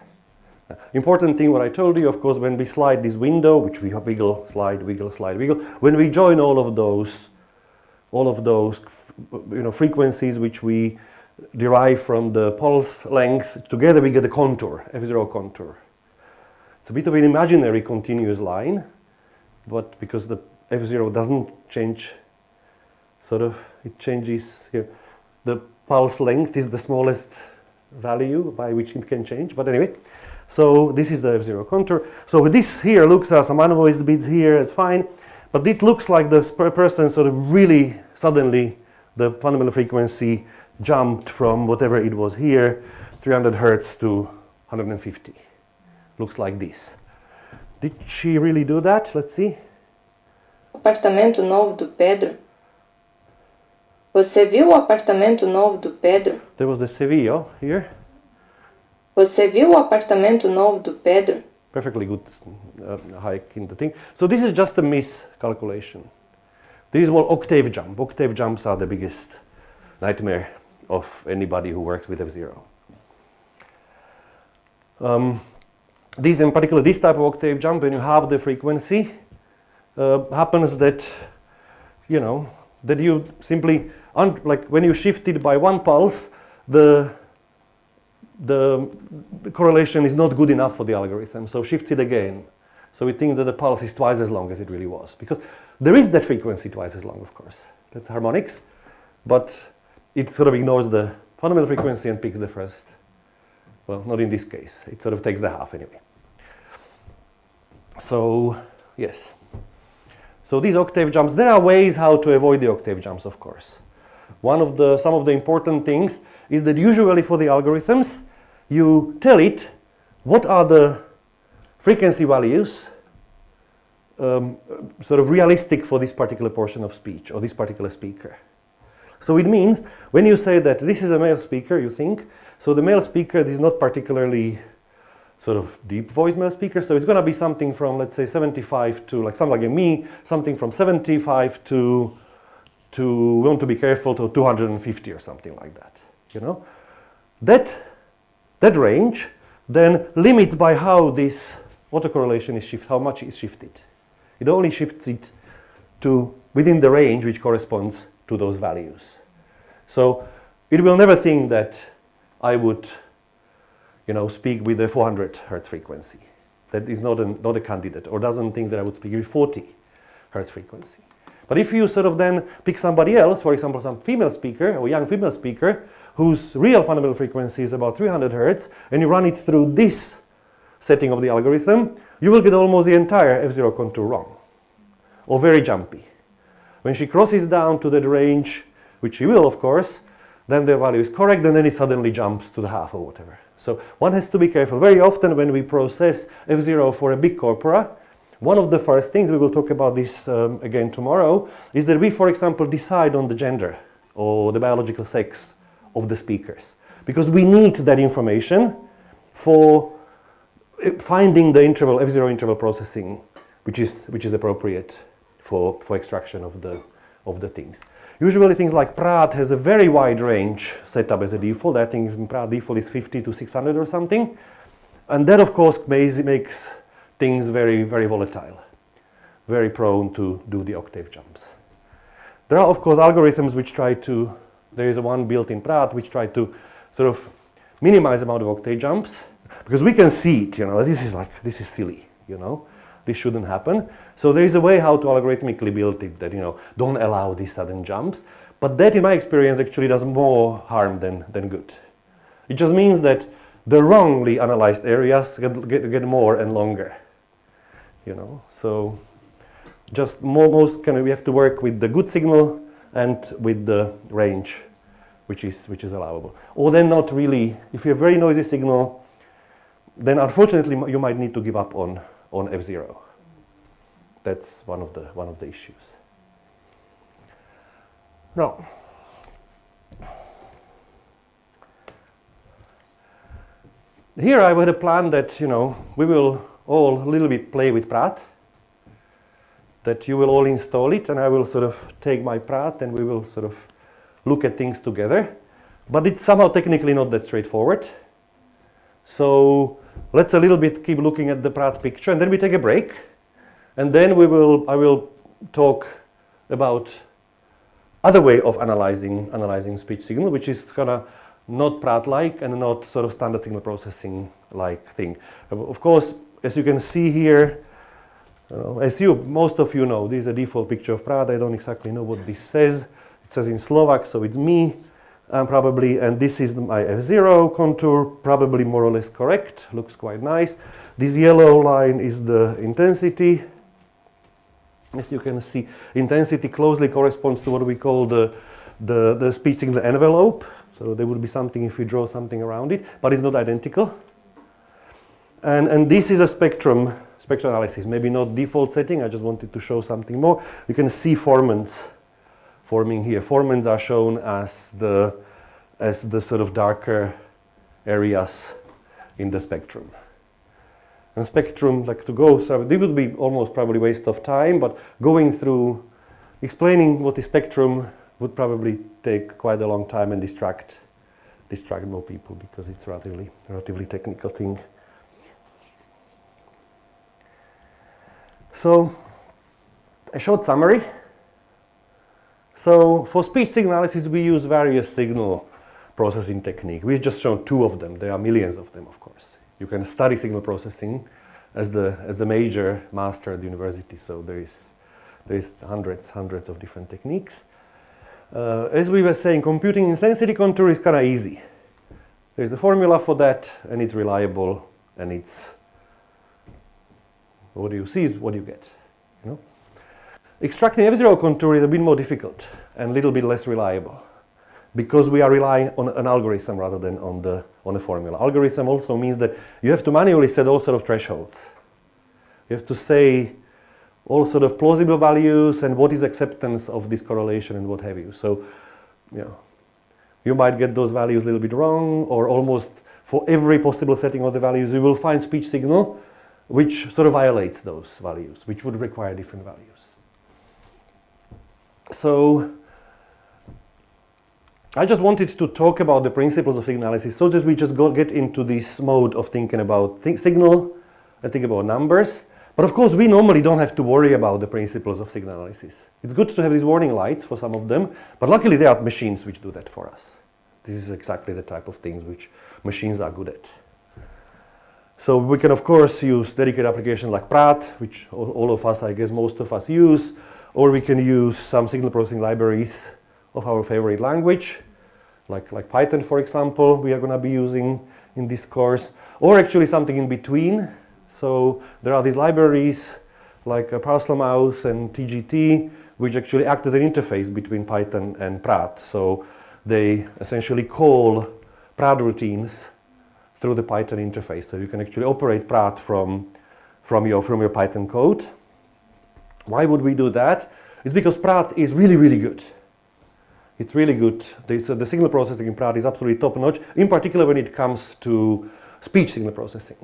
C: Important thing what I told you, of course, when we slide this window, which we wiggle, slide, wiggle, slide, wiggle, when we join all of those frequencies which we derive from the pulse length, together we get a contour, F0 contour. It's a bit of an imaginary continuous line, but because the F0 doesn't change, it changes here. The pulse length is the smallest value by which it can change, but anyway. So this is the F0 contour. So this here looks at some unvoiced bits here, it's fine. But this looks like the person sort of really suddenly, the fundamental frequency jumped from whatever it was here, 300 hertz to 150. Looks like this. Did she really do that? Let's see.
L: Apartamento novo do Pedro. Você viu o apartamento novo do Pedro?
C: There was the Sevilla here.
L: Você viu o apartamento novo do Pedro?
C: Perfectly good hike in the thing. So this is just a miscalculation. This is what octave jump. Octave jumps are the biggest nightmare of anybody who works with F0. These, in particular, this type of octave jump, when you have the frequency, happens that, that you simply, like when you shift it by one pulse, the correlation is not good enough for the algorithm, so shifts it again. So it thinks that the pulse is twice as long as it really was, because there is that frequency twice as long, of course. That's harmonics, but it sort of ignores the fundamental frequency and picks the first. Well, not in this case. It sort of takes the half anyway. So, yes. So these octave jumps, there are ways how to avoid the octave jumps, of course. Some of the important things is that usually for the algorithms, you tell it what are the frequency values sort of realistic for this particular portion of speech or this particular speaker. So it means when you say that this is a male speaker, you think, so the male speaker is not particularly sort of deep voice male speaker, so it's going to be something from, let's say, 75 to, like something like me, something from 75 to we want to be careful, to 250 or something like that. That range then limits by how this autocorrelation is shifted, how much is shifted. It only shifts it to within the range which corresponds to those values. So it will never think that I would, speak with a 400 hertz frequency. That is not a candidate, or doesn't think that I would speak with 40 hertz frequency. But if you sort of then pick somebody else, for example, some female speaker or young female speaker whose real fundamental frequency is about 300 hertz, and you run it through this setting of the algorithm, you will get almost the entire F0 contour wrong, or very jumpy. When she crosses down to that range, which she will, of course, then the value is correct, and then it suddenly jumps to the half or whatever. So one has to be careful. Very often when we process F0 for a big corpora, one of the first things, we will talk about this again tomorrow, is that we, for example, decide on the gender or the biological sex of the speakers. Because we need that information for finding the interval, F0 interval processing, which is appropriate for extraction of the things. Usually things like Pratt has a very wide range set up as a default. I think Pratt default is 50 to 600 or something. And that, of course, makes things very, very volatile, very prone to do the octave jumps. There are, of course, algorithms which try to, there is one built in Pratt which try to sort of minimize the amount of octave jumps, because we can see it, this is silly, this shouldn't happen. So there is a way how to algorithmically build it that, don't allow these sudden jumps. But that, in my experience, actually does more harm than good. It just means that the wrongly analyzed areas get more and longer. So just we have to work with the good signal and with the range, which is allowable. Or then not really, if you have very noisy signal, then unfortunately you might need to give up on F0. That's one of the issues. Now, here I had a plan that we will all a little bit play with Pratt. That you will all install it, and I will sort of take my Pratt, and we will sort of look at things together. But it's somehow technically not that straightforward. So let's a little bit keep looking at the Pratt picture, and then we take a break. And then I will talk about other way of analyzing speech signal, which is kind of not Pratt-like and not sort of standard signal processing-like thing. Of course, as you can see here, most of you know, this is a default picture of Pratt. I don't exactly know what this says. It says in Slovak, so it's me probably, and this is my F0 contour, probably more or less correct. Looks quite nice. This yellow line is the intensity. As you can see, intensity closely corresponds to what we call the speech signal envelope. So there would be something if we draw something around it, but it's not identical. And this is a spectrum analysis, maybe not default setting. I just wanted to show something more. You can see formants forming here. Formants are shown as the sort of darker areas in the spectrum. And spectrum, so this would be almost probably waste of time, but going through explaining what is spectrum would probably take quite a long time and distract more people, because it's a relatively technical thing. So, a short summary. So, for speech signal analysis, we use various signal processing techniques. We've just shown 2 of them. There are millions of them, of course. You can study signal processing as the major master at the university. So there is hundreds of different techniques. As we were saying, computing intensity contour is kind of easy. There's a formula for that, and it's reliable, and it's what you see is what you get. Extracting F0 contour is a bit more difficult and a little bit less reliable, because we are relying on an algorithm rather than on a formula. Algorithm also means that you have to manually set all sort of thresholds. You have to say all sort of plausible values and what is acceptance of this correlation and what have you. So, you might get those values a little bit wrong, or almost for every possible setting of the values, you will find speech signal which sort of violates those values, which would require different values. So, I just wanted to talk about the principles of signal analysis so that we just get into this mode of thinking about signal and think about numbers. But of course, we normally don't have to worry about the principles of signal analysis. It's good to have these warning lights for some of them, but luckily there are machines which do that for us. This is exactly the type of things which machines are good at. So we can of course use dedicated applications like Prat, which all of us, I guess most of us use, or we can use some signal processing libraries of our favorite language, like Python, for example, we are going to be using in this course, or actually something in between. So there are these libraries like Parselmouth and TGT, which actually act as an interface between Python and Prat. So they essentially call Prat routines through the Python interface. So you can actually operate Prat from your Python code. Why would we do that? It's because Prat is really, really good. It's really good. The signal processing in Prat is absolutely top-notch, in particular when it comes to speech signal processing.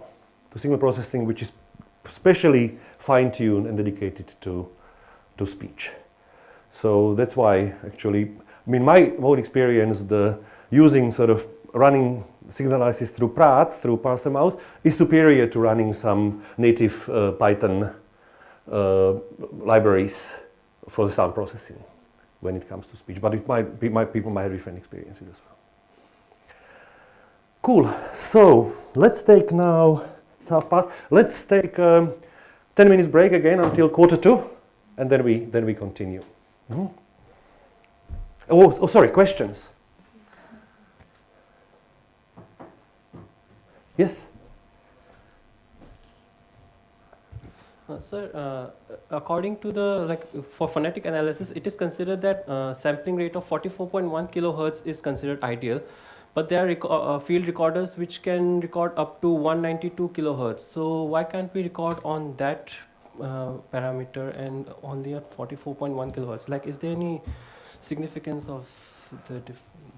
C: The signal processing which is specially fine-tuned and dedicated to speech. So that's why actually, I mean, my own experience, using sort of running signal analysis through Prat, through Parselmouth, is superior to running some native Python libraries for the sound processing when it comes to speech. But it might be, people might have different experiences as well. Cool. So let's take now, it's 1:30. Let's take 10 minutes break again until 1:45, and then we continue. Mm-hmm. Oh, sorry, questions? Yes?
H: Sir, according to the, for phonetic analysis, it is considered that sampling rate of 44.1 kilohertz is considered ideal, but there are field recorders which can record up to 192 kilohertz. So why can't we record on that parameter and only at 44.1 kilohertz? Like, is there any significance of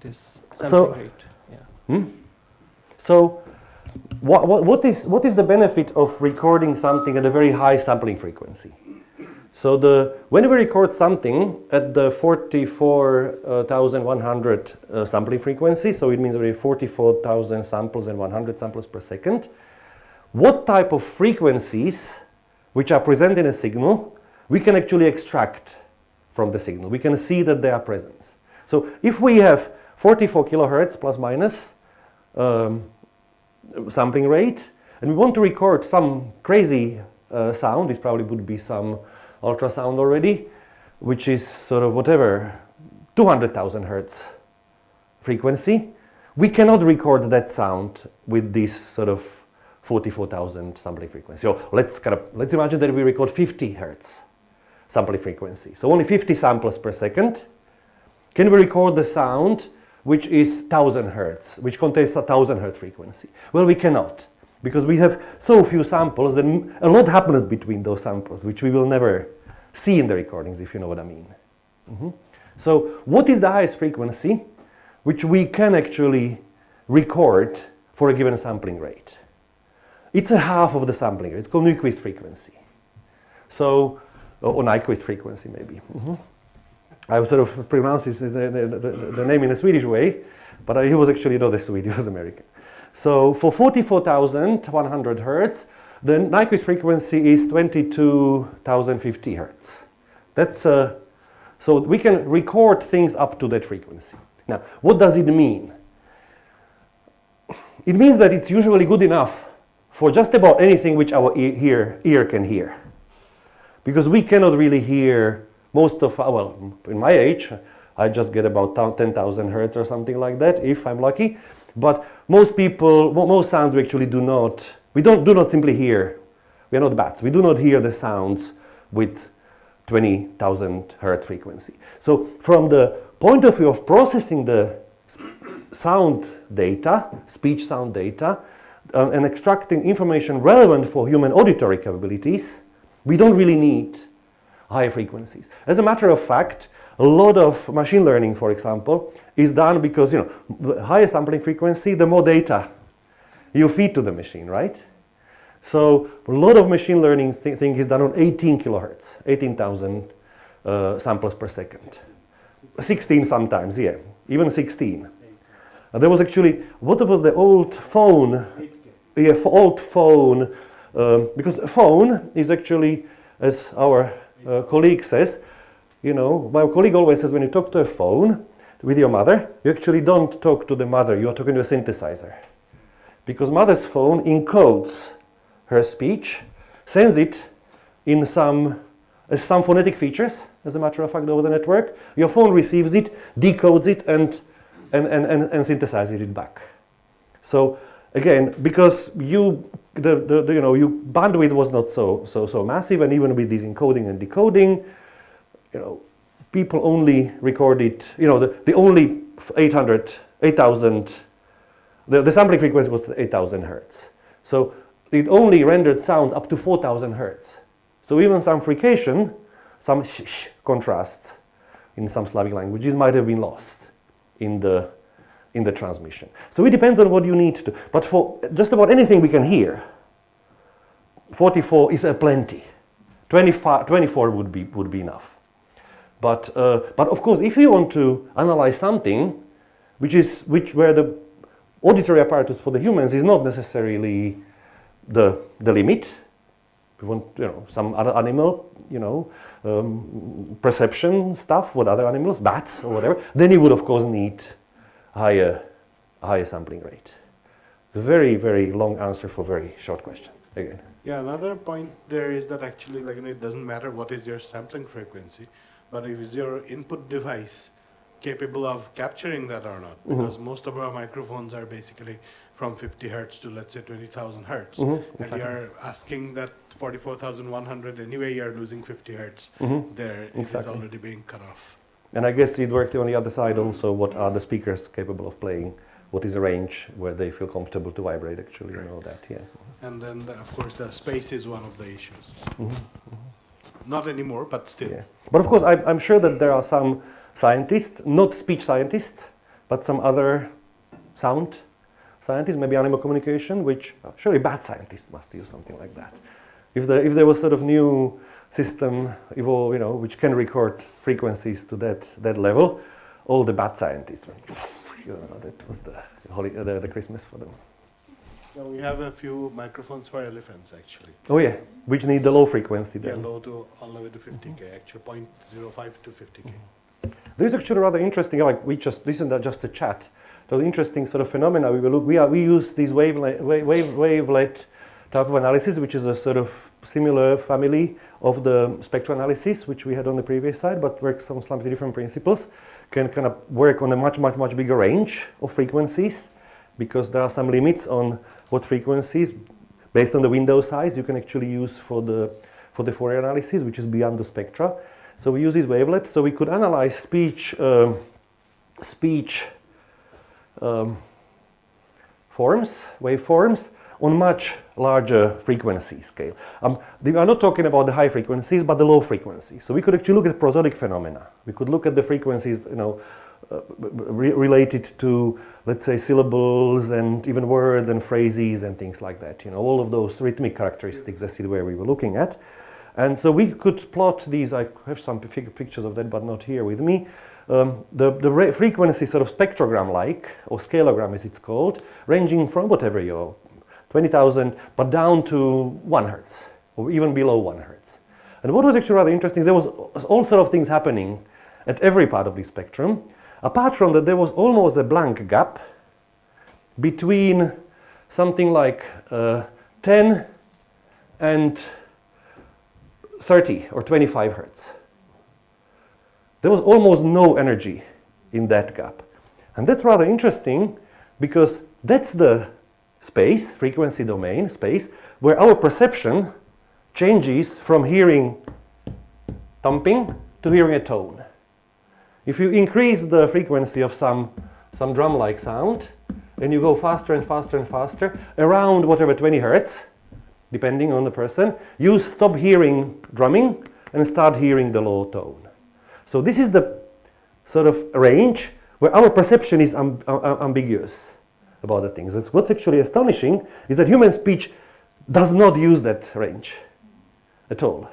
H: this sampling rate? Yeah.
C: So what is the benefit of recording something at a very high sampling frequency? So when we record something at the 44,100 sampling frequency, so it means we have 44,000 samples and 100 samples per second, what type of frequencies which are present in a signal we can actually extract from the signal? We can see that they are present. So if we have 44 kilohertz plus minus sampling rate, and we want to record some crazy sound, this probably would be some ultrasound already, which is sort of whatever, 200,000 hertz frequency, we cannot record that sound with this sort of 44,000 sampling frequency. So let's imagine that we record 50 hertz sampling frequency. So only 50 samples per second. Can we record the sound which is 1000 hertz, which contains 1000 hertz frequency? Well, we cannot, because we have so few samples that a lot happens between those samples, which we will never see in the recordings, if you know what I mean. So what is the highest frequency which we can actually record for a given sampling rate? It's a half of the sampling rate. It's called Nyquist frequency. So, or Nyquist frequency maybe. I sort of pronounced the name in a Swedish way, but he was actually not a Swede, he was American. So for 44,100 hertz, the Nyquist frequency is 22,050 hertz. That's so we can record things up to that frequency. Now, what does it mean? It means that it's usually good enough for just about anything which our ear can hear, because we cannot really hear most of, well, in my age, I just get about 10,000 hertz or something like that, if I'm lucky. But most people, most sounds we actually do not simply hear. We are not bats. We do not hear the sounds with 20,000 hertz frequency. So from the point of view of processing the sound data, speech sound data, and extracting information relevant for human auditory capabilities, we don't really need high frequencies. As a matter of fact, a lot of machine learning, for example, is done because, the higher sampling frequency, the more data you feed to the machine, right? So a lot of machine learning thing is done on 18 kilohertz, 18,000 samples per second. 16 sometimes, yeah. even 16. There was actually, what was the old phone? Yeah, old phone, because a phone is actually, as our colleague says, you know, my colleague always says when you talk to a phone with your mother, you actually don't talk to the mother, you are talking to a synthesizer. Because mother's phone encodes her speech, sends it in some phonetic features, as a matter of fact, over the network. Your phone receives it, decodes it, and synthesizes it back. So again, because your bandwidth was not so massive, and even with this encoding and decoding, you know, people only recorded, you know, the only 8,000. The sampling frequency was 8,000 hertz. So it only rendered sounds up to 4,000 hertz. So even some frication, some sh contrasts in some Slavic languages might have been lost in the transmission. So it depends on what you need to. But for just about anything we can hear, 44 is a plenty. 24 would be enough. But of course, if you want to analyze something, where the auditory apparatus for the humans is not necessarily the limit. We want, you know, some other animal, you know, perception stuff, what other animals, bats or whatever, then you would of course need higher sampling rate. It's a very, very long answer for a very short question, again.
B: Yeah, another point there is that actually, like, you know, it doesn't matter what is your sampling frequency, but if is your input device capable of capturing that or not, because most of our microphones are basically from 50 hertz to, let's say, 20,000 hertz. And
C: exactly.
B: you are asking that 44,100, anyway you are losing 50 hertz there. It is already being cut off.
C: And I guess it works on the other side also. What are the speakers capable of playing? What is a range where they feel comfortable to vibrate, actually, and all that, yeah.
B: And then, of course, the space is one of the issues. Not anymore, but still.
C: Yeah. But of course, I'm sure that there are some scientists, not speech scientists, but some other sound scientists, maybe animal communication, which surely bat scientists must use something like that. If there was sort of new system evolve, you know, which can record frequencies to that level, all the bat scientists went, you know, that was the Christmas for them.
B: So we have a few microphones for elephants, actually.
C: Oh yeah, which need the low frequency then.
B: Yeah, low to all the way to 50K, actually 0.05 to 50K.
C: There is actually rather interesting, like this isn't just a chat. So interesting sort of phenomena we use these wavelet type of analysis, which is a sort of similar family of the spectral analysis, which we had on the previous slide, but works on slightly different principles. Can kind of work on a much bigger range of frequencies, because there are some limits on what frequencies, based on the window size, you can actually use for the Fourier analysis, which is beyond the spectra. So we use these wavelets, so we could analyze speech waveforms on much larger frequency scale. We are not talking about the high frequencies, but the low frequencies. So we could actually look at prosodic phenomena. We could look at the frequencies, you know, related to, let's say, syllables and even words and phrases and things like that. You know, all of those rhythmic characteristics. That's where we were looking at. And so we could plot these. I have some pictures of that, but not here with me. The frequency sort of spectrogram-like, or scaleogram as it's called, ranging from whatever 20,000, but down to 1 hertz, or even below 1 hertz. And what was actually rather interesting, there was all sort of things happening at every part of the spectrum. Apart from that, there was almost a blank gap between something like 10 and 30 or 25 hertz. There was almost no energy in that gap. And that's rather interesting, because that's the space, frequency domain, space, where our perception changes from hearing thumping to hearing a tone. If you increase the frequency of some drum-like sound, and you go faster and faster and faster, around whatever 20 hertz, depending on the person, you stop hearing drumming and start hearing the low tone. So this is the sort of range where our perception is ambiguous about the things. That's what's actually astonishing, is that human speech does not use that range at all,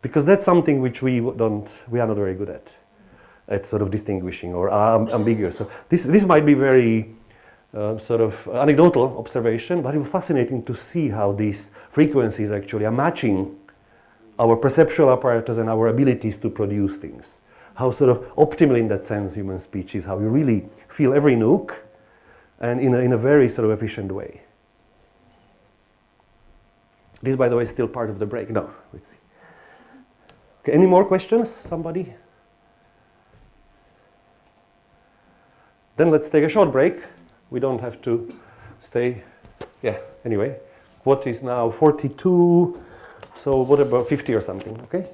C: because that's something which we are not very good at. at sort of distinguishing or are ambiguous. So this might be very sort of anecdotal observation, but it was fascinating to see how these frequencies actually are matching our perceptual apparatus and our abilities to produce things. How sort of optimal in that sense human speech is, how you really feel every nook and in a very sort of efficient way. This, by the way, is still part of the break. No, let's see. Okay, any more questions? Somebody? Then let's take a short break. We don't have to stay. Yeah, anyway. What is now 42? So what about 50 or something, okay?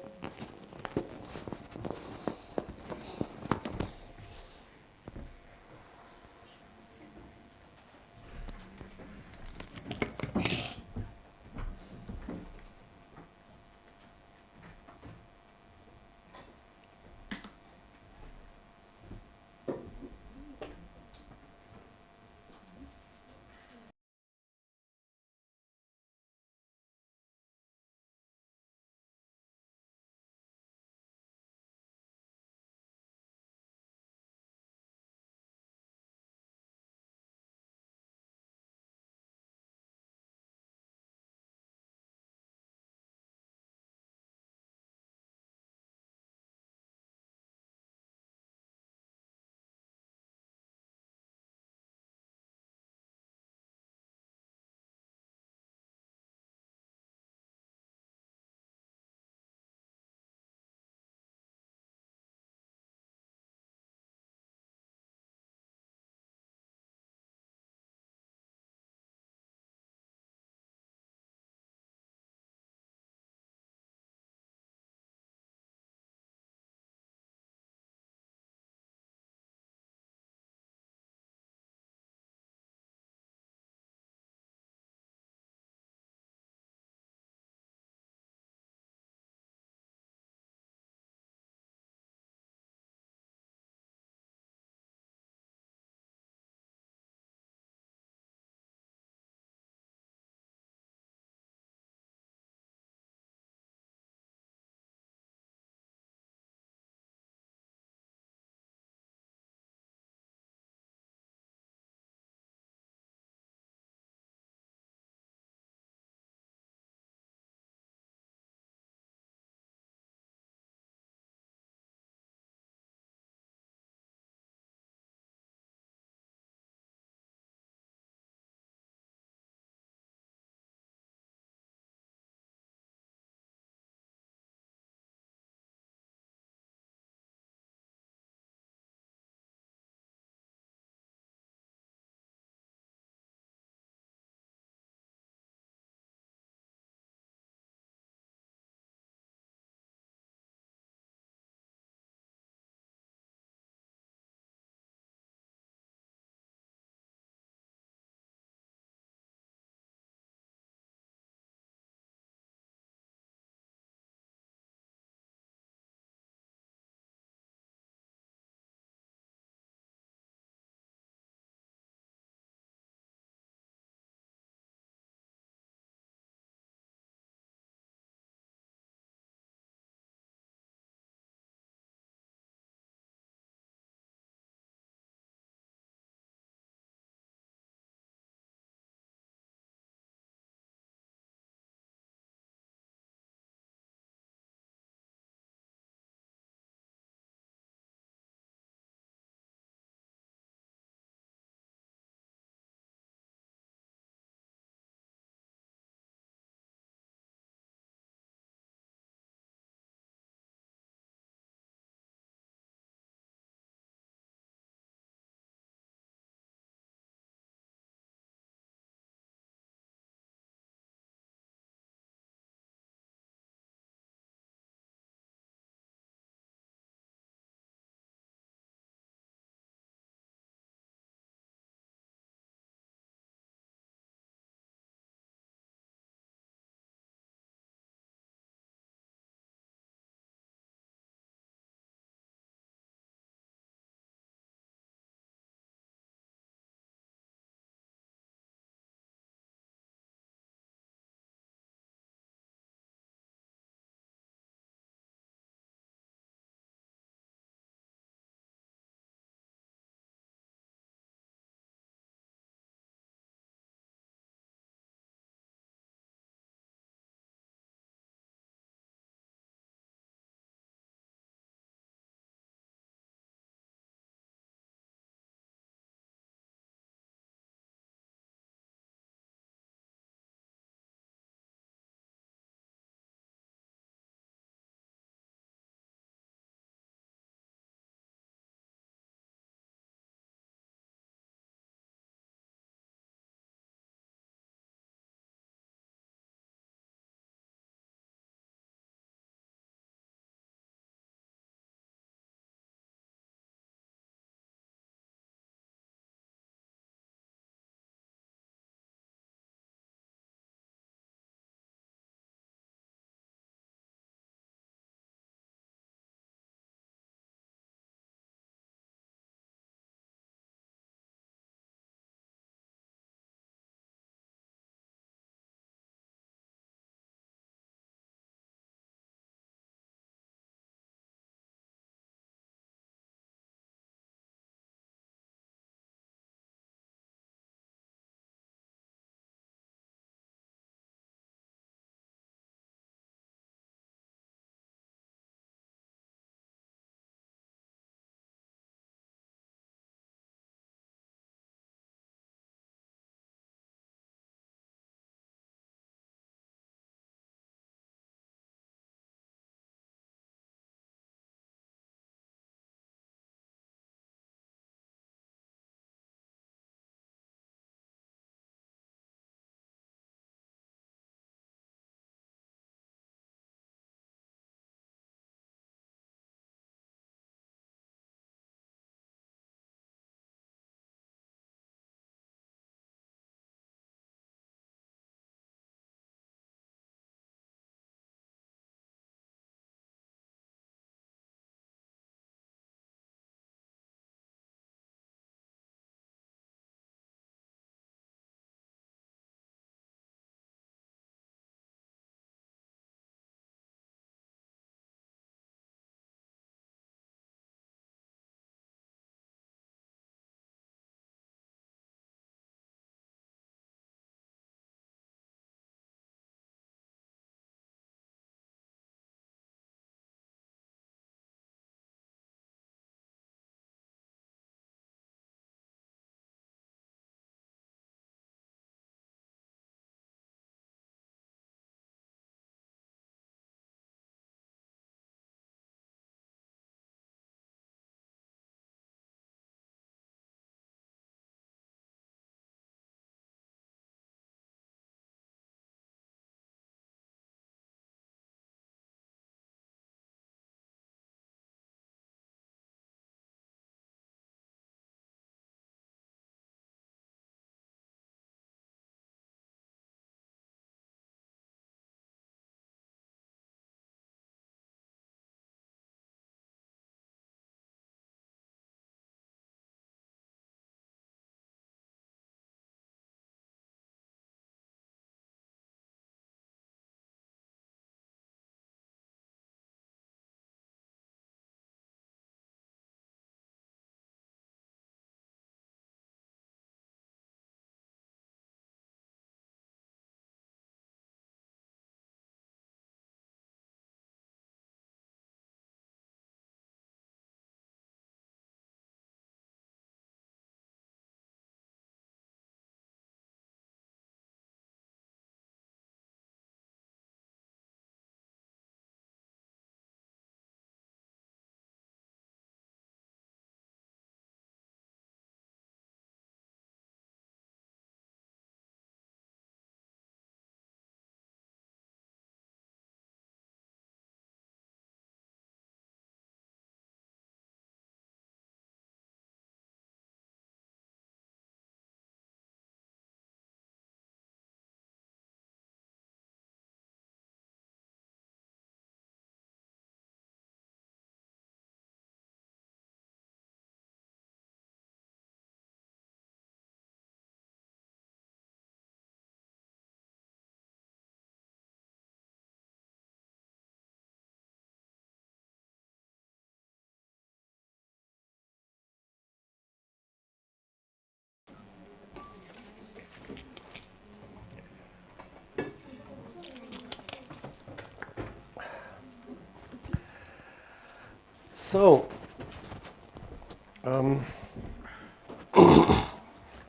C: So,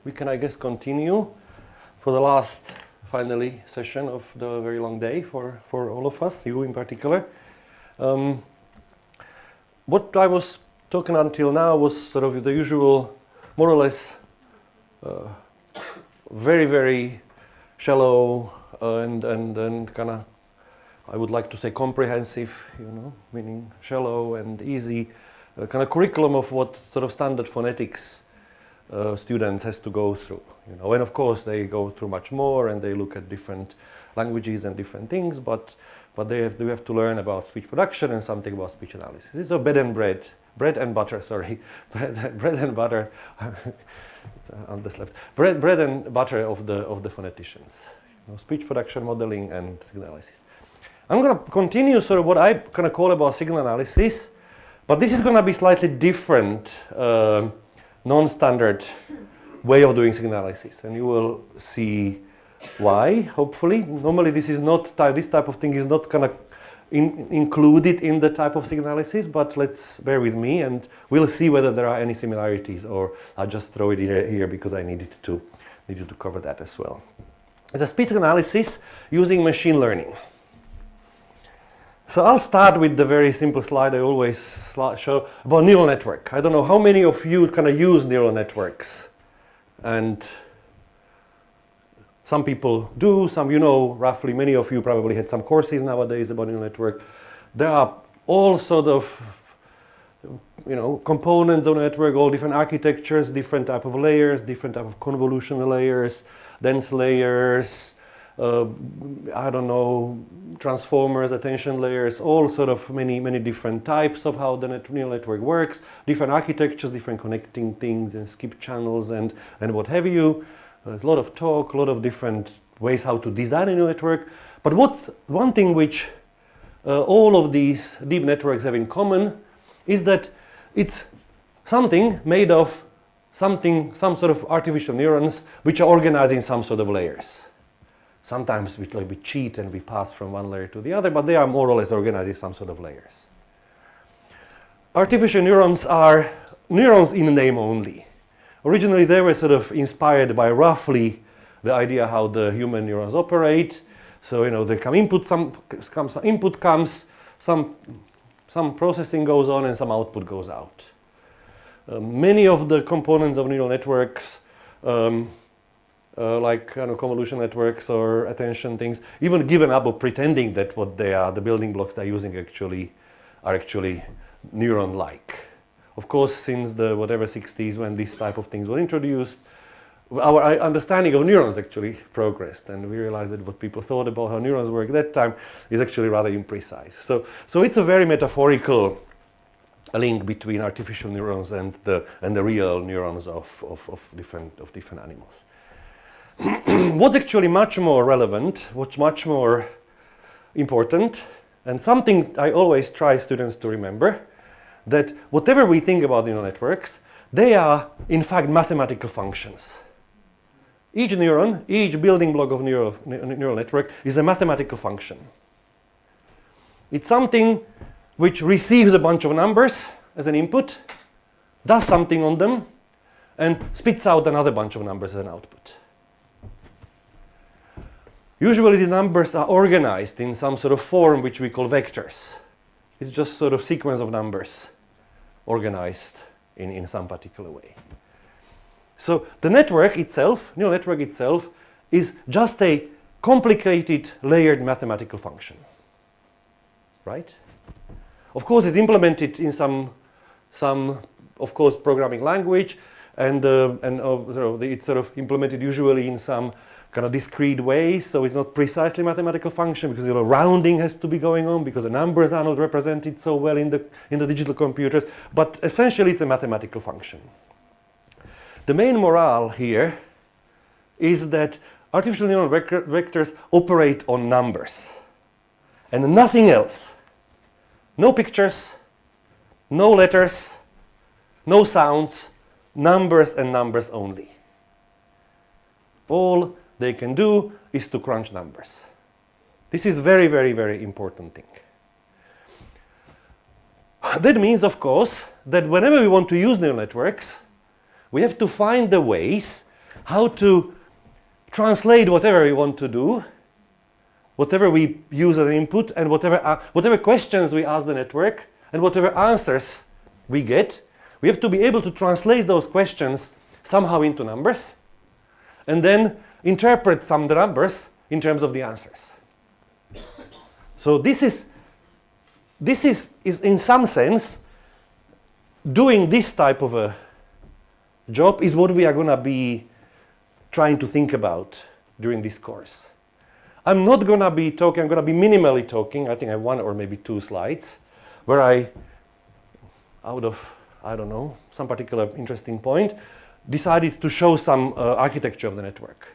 C: we can, I guess, continue for the last, finally, session of the very long day for all of us, you in particular. What I was talking until now was sort of the usual, more or less, very, very shallow and kind of, I would like to say comprehensive, meaning shallow and easy, kind of curriculum of what sort of standard phonetics students has to go through. And of course they go through much more and they look at different languages and different things, but they have to learn about speech production and something about speech analysis. It's a bread and butter on this left. Bread and butter of the phoneticians. Speech production, modeling, and signal analysis. I'm going to continue sort of what I kind of call about signal analysis, but this is going to be slightly different, non-standard way of doing signal analysis, and you will see why, hopefully. Normally this is not this type of thing is not kind of included in the type of signal analysis, but let's bear with me and we'll see whether there are any similarities, or I'll just throw it here because I needed to cover that as well. It's a speech analysis using machine learning. So I'll start with the very simple slide I always show about neural network. I don't know how many of you kind of use neural networks, and some people do, some roughly many of you probably had some courses nowadays about neural network. There are all sort of components of the network, all different architectures, different type of layers, different type of convolutional layers, dense layers, I don't know, transformers, attention layers, all sort of many different types of how the neural network works, different architectures, different connecting things and skip channels and what have you. There's a lot of talk, a lot of different ways how to design a neural network. But what's one thing which all of these deep networks have in common is that it's something made of some sort of artificial neurons which are organized in some sort of layers. Sometimes we cheat and we pass from one layer to the other, but they are more or less organized in some sort of layers. Artificial neurons are neurons in name only. Originally they were sort of inspired by roughly the idea how the human neurons operate. So there come input, some input comes, some processing goes on and some output goes out. Many of the components of neural networks like convolution networks or attention things, even given up of pretending that what they are, the building blocks they're using are actually neuron-like. Of course, since the 60s when this type of things were introduced, our understanding of neurons actually progressed, and we realized that what people thought about how neurons work at that time is actually rather imprecise. So it's a very metaphorical link between artificial neurons and the real neurons of different animals. What's actually much more relevant, what's much more important, and something I always try students to remember, that whatever we think about neural networks, they are in fact mathematical functions. Each neuron, each building block of neural network is a mathematical function. It's something which receives a bunch of numbers as an input, does something on them, and spits out another bunch of numbers as an output. Usually the numbers are organized in some sort of form which we call vectors. It's just sort of sequence of numbers organized in some particular way. So the network itself, neural network itself, is just a complicated layered mathematical function. Right? Of course it's implemented in some of course programming language, and it's sort of implemented usually in some kind of discrete ways, so it's not precisely mathematical function because rounding has to be going on because the numbers are not represented so well in the digital computers, but essentially it's a mathematical function. The main morale here is that artificial neural vectors operate on numbers and nothing else. No pictures, no letters, no sounds, numbers and numbers only. All they can do is to crunch numbers. This is very, very, very important thing. that means, of course, that whenever we want to use neural networks, we have to find the ways how to translate whatever we want to do, whatever we use as an input, and whatever questions we ask the network, and whatever answers we get. We have to be able to translate those questions somehow into numbers, and then interpret some of the numbers in terms of the answers. So this is in some sense, doing this type of a job is what we are going to be trying to think about during this course. I'm not going to be talking, I'm going to be minimally talking. I think I have 1 or maybe 2 slides where I, out of, I don't know, some particular interesting point, decided to show some architecture of the network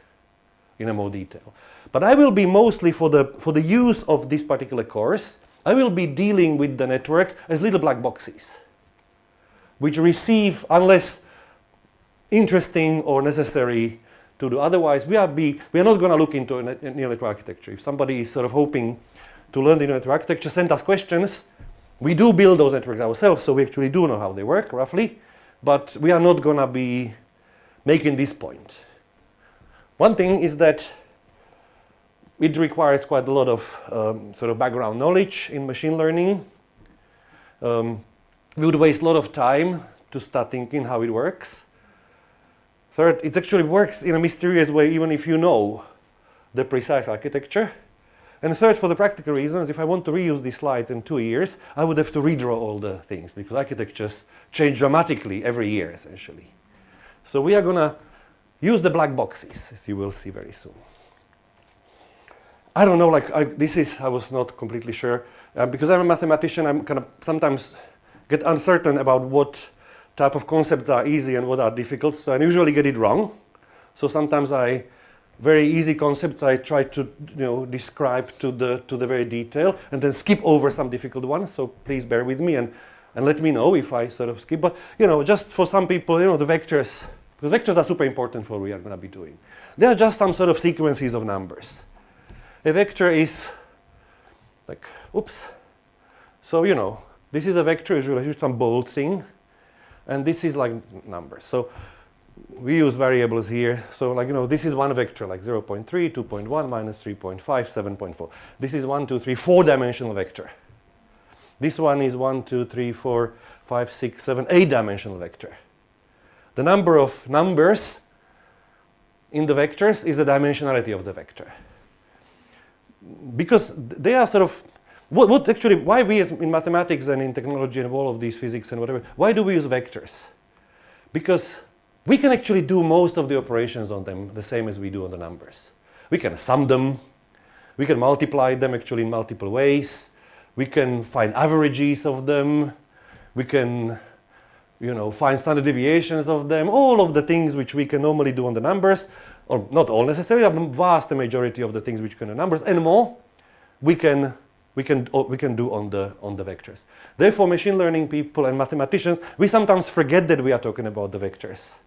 C: in a more detail. But I will be mostly, for the use of this particular course, I will be dealing with the networks as little black boxes, which receive, unless interesting or necessary to do otherwise, we are not going to look into a neural network architecture. If somebody is sort of hoping to learn the neural network architecture, send us questions. We do build those networks ourselves, so we actually do know how they work, roughly. But we are not going to be making this point. One thing is that it requires quite a lot of sort of background knowledge in machine learning. We would waste a lot of time to start thinking how it works. Third, it actually works in a mysterious way even if you know the precise architecture. And third, for the practical reasons, if I want to reuse these slides in 2 years, I would have to redraw all the things because architectures change dramatically every year, essentially. So we are going to use the black boxes, as you will see very soon. I don't know, I was not completely sure. Because I'm a mathematician, I'm kind of sometimes get uncertain about what type of concepts are easy and what are difficult. So I usually get it wrong. So sometimes very easy concepts I try to describe to the very detail and then skip over some difficult ones. So please bear with me and let me know if I sort of skip. But just for some people, the vectors, because vectors are super important for what we are going to be doing. They are just some sort of sequences of numbers. A vector is like, oops. So, this is a vector, usually some bold thing. And this is like numbers. So we use variables here. So this is one vector, like 0.3, 2.1, minus 3.5, 7.4. This is 1, 2, 3, 4-dimensional vector. This one is 1, 2, 3, 4, 5, 6, 7, 8-dimensional vector. The number of numbers in the vectors is the dimensionality of the vector. Because they are sort of, why we in mathematics and in technology and all of these physics and whatever, why do we use vectors? Because we can actually do most of the operations on them the same as we do on the numbers. We can sum them, we can multiply them actually in multiple ways, we can find averages of them, we can find standard deviations of them, all of the things which we can normally do on the numbers, or not all necessarily, a vast majority of the things which can do numbers, and more, we can do on the vectors. Therefore, machine learning people and mathematicians, we sometimes forget that we are talking about the vectors,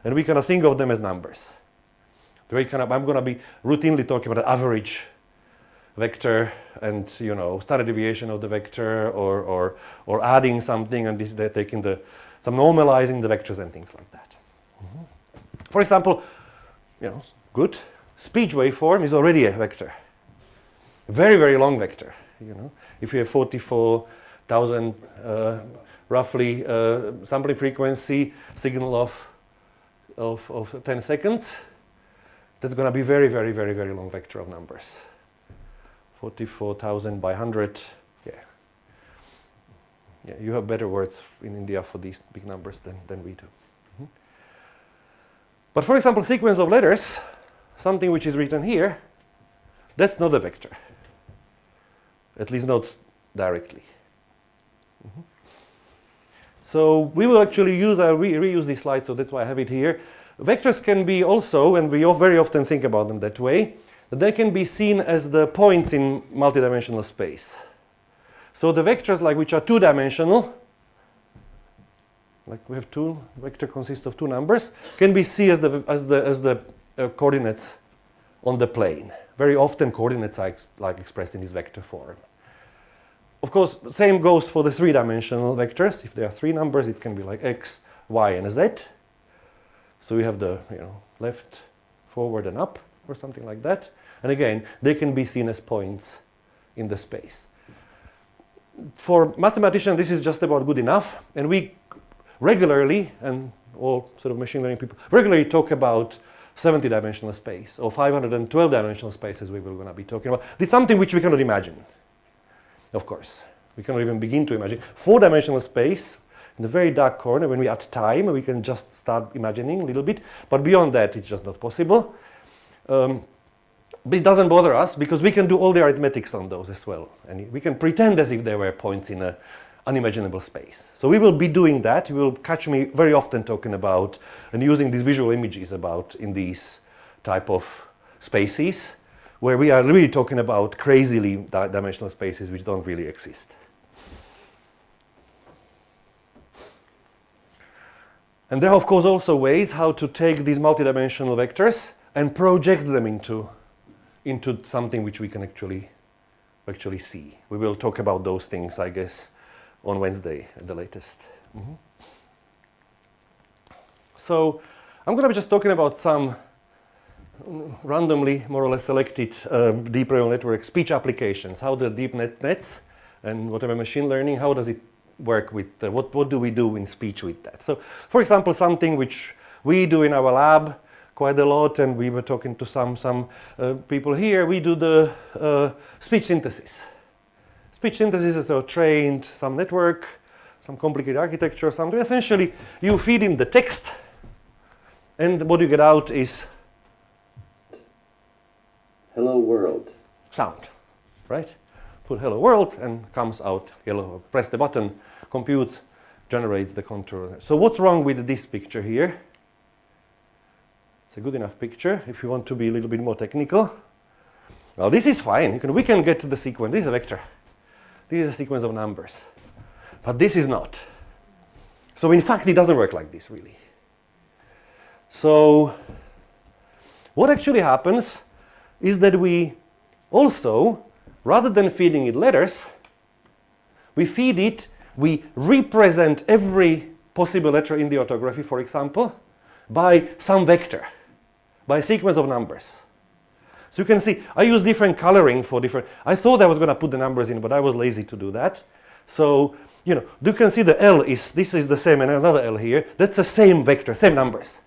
C: and we kind of think of them as numbers. I'm going to be routinely talking about an average vector and standard deviation of the vector, or adding something and they're taking some normalizing the vectors and things like that. Mm-hmm. For example, good speech waveform is already a vector. A very, very long vector. If you have 44,000 roughly sampling frequency signal of 10 seconds, that's going to be very, very, very, very long vector of numbers. 44,000 by 100. Yeah, you have better words in India for these big numbers than we do. Mm-hmm. But for example, sequence of letters, something which is written here, that's not a vector. At least not directly. Mm-hmm. So we will actually reuse this slide, so that's why I have it here. Vectors can be also, and we very often think about them that way, that they can be seen as the points in multidimensional space. So the vectors which are two-dimensional, like we have vector consists of two numbers, can be seen as the coordinates on the plane. Very often coordinates are expressed in this vector form. of course, same goes for the three-dimensional vectors. If there are three numbers, it can be like x, y, and z. So we have the left, forward, and up, or something like that. And again, they can be seen as points in the space. For mathematicians, this is just about good enough. And we regularly, and all sort of machine learning people, regularly talk about 70-dimensional space or 512-dimensional space, as we were going to be talking about. It's something which we cannot imagine, of course. We cannot even begin to imagine. 4-dimensional space, in the very dark corner, when we add time, we can just start imagining a little bit. But beyond that, it's just not possible. But it doesn't bother us, because we can do all the arithmetics on those as well. And we can pretend as if there were points in an unimaginable space. So we will be doing that. You will catch me very often talking about and using these visual images about in these type of spaces, where we are really talking about crazily dimensional spaces which don't really exist. And there are, of course, also ways how to take these multidimensional vectors and project them into something which we can actually see. We will talk about those things, I guess, on Wednesday at the latest. So I'm going to be just talking about some randomly, more or less selected deep neural network speech applications. How the deep nets and whatever machine learning, how does it work with, what do we do in speech with that? So, for example, something which we do in our lab quite a lot, and we were talking to some people here, we do the speech synthesis. Speech synthesis is trained some network, some complicated architecture or something. Essentially, you feed him the text, and what you get out is
M: hello world.
C: Sound, right? Put hello world and comes out hello. Press the button, compute, generates the contour. So what's wrong with this picture here? It's a good enough picture if you want to be a little bit more technical. Well, this is fine. We can get to the sequence. This is a vector. This is a sequence of numbers. But this is not. So in fact, it doesn't work like this, really. So what actually happens is that we also, rather than feeding it letters, we represent every possible letter in the orthography, for example, by some vector, by a sequence of numbers. So you can see, I use different coloring for different, I thought I was going to put the numbers in, but I was lazy to do that. So, you can see the L this is the same, and another L here. That's the same vector, same numbers,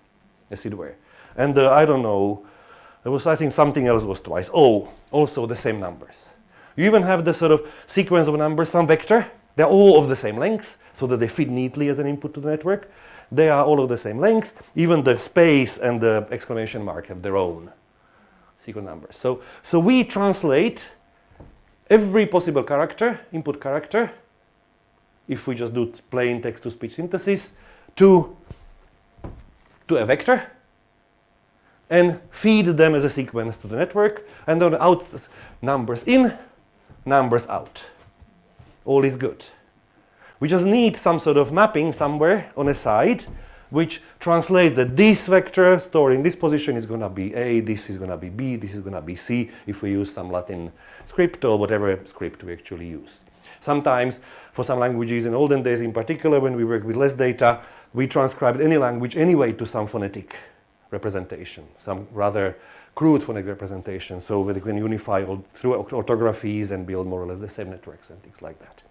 C: as it were. And I don't know, there was, I think something else was twice. O, also the same numbers. You even have the sort of sequence of numbers, some vector. They're all of the same length, so that they fit neatly as an input to the network. They are all of the same length. Even the space and the exclamation mark have their own sequence numbers. So we translate every possible character, input character, if we just do plain text-to-speech synthesis, to a vector, and feed them as a sequence to the network, and then out numbers in, numbers out. All is good. We just need some sort of mapping somewhere on a side which translates that this vector stored in this position is going to be A, this is going to be B, this is going to be C, if we use some Latin script or whatever script we actually use. Sometimes, for some languages, in olden days in particular, when we work with less data, we transcribed any language anyway to some phonetic representation, some rather crude phonetic representation, so that we can unify all through orthographies and build more or less the same networks and things like that.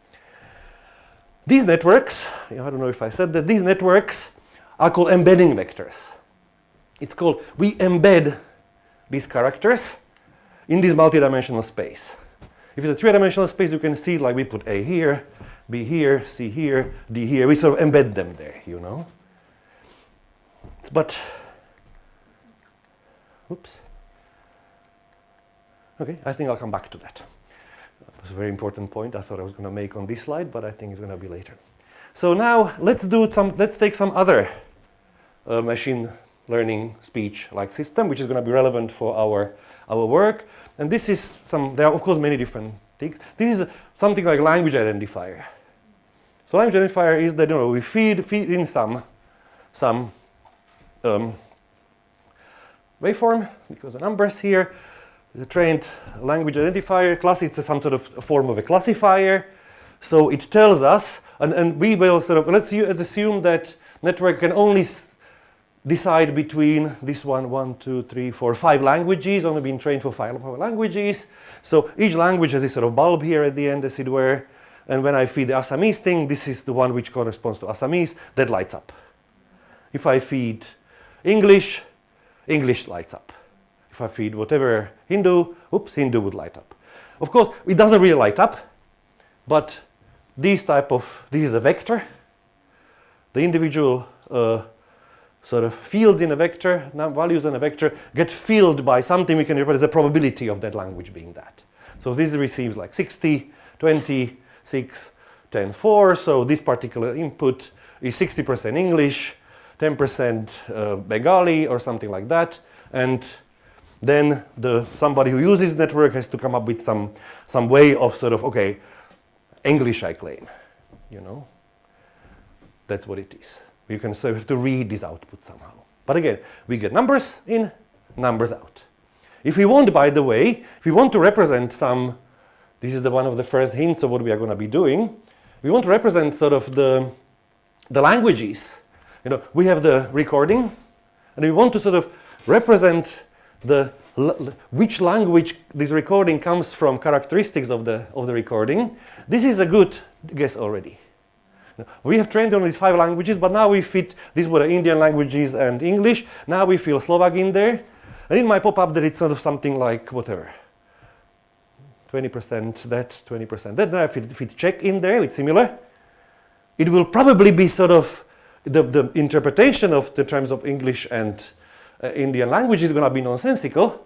C: These networks, I don't know if I said that, these networks are called embedding vectors. It's called, we embed these characters in this multidimensional space. If it's a three-dimensional space, you can see like we put A here, B here, C here, D here. We sort of embed them there, But, oops. Okay, I think I'll come back to that. That was a very important point I thought I was going to make on this slide, but I think it's going to be later. So now let's take some other machine learning speech-like system, which is going to be relevant for our work. And this is there are of course many different things. This is something like language identifier. So language identifier is that we feed in some waveform, because the numbers here, the trained language identifier class, it's some sort of form of a classifier. So it tells us, and we will sort of, let's assume that network can only decide between this one, two, three, four, 5 languages, only been trained for 5 languages. So each language has this sort of bulb here at the end, as it were. And when I feed the Assamese thing, this is the one which corresponds to Assamese, that lights up. If I feed English, English lights up. If I feed whatever Hindu, Hindu would light up. Of course, it doesn't really light up, but this is a vector. The individual sort of fields in a vector, values in a vector, get filled by something we can represent as a probability of that language being that. So this receives like 60, 20, 6, 10, 4. So this particular input is 60% English, 10% Bengali or something like that. And then somebody who uses the network has to come up with some way of sort of, okay, English I claim, you know. That's what it is. You can sort of have to read this output somehow. But again, we get numbers in, numbers out. If we want, by the way, if we want to represent this is one of the first hints of what we are going to be doing. We want to represent sort of the languages. You know, we have the recording, and we want to sort of represent which language this recording comes from, characteristics of the recording. This is a good guess already. We have trained on these 5 languages, but now we fit, these were the Indian languages and English. Now we fill Slovak in there. And it might pop up that it's sort of something like whatever. 20% that, 20% that. Then if it Czech in there, it's similar. It will probably be sort of the interpretation of the terms of English and Indian language is going to be nonsensical.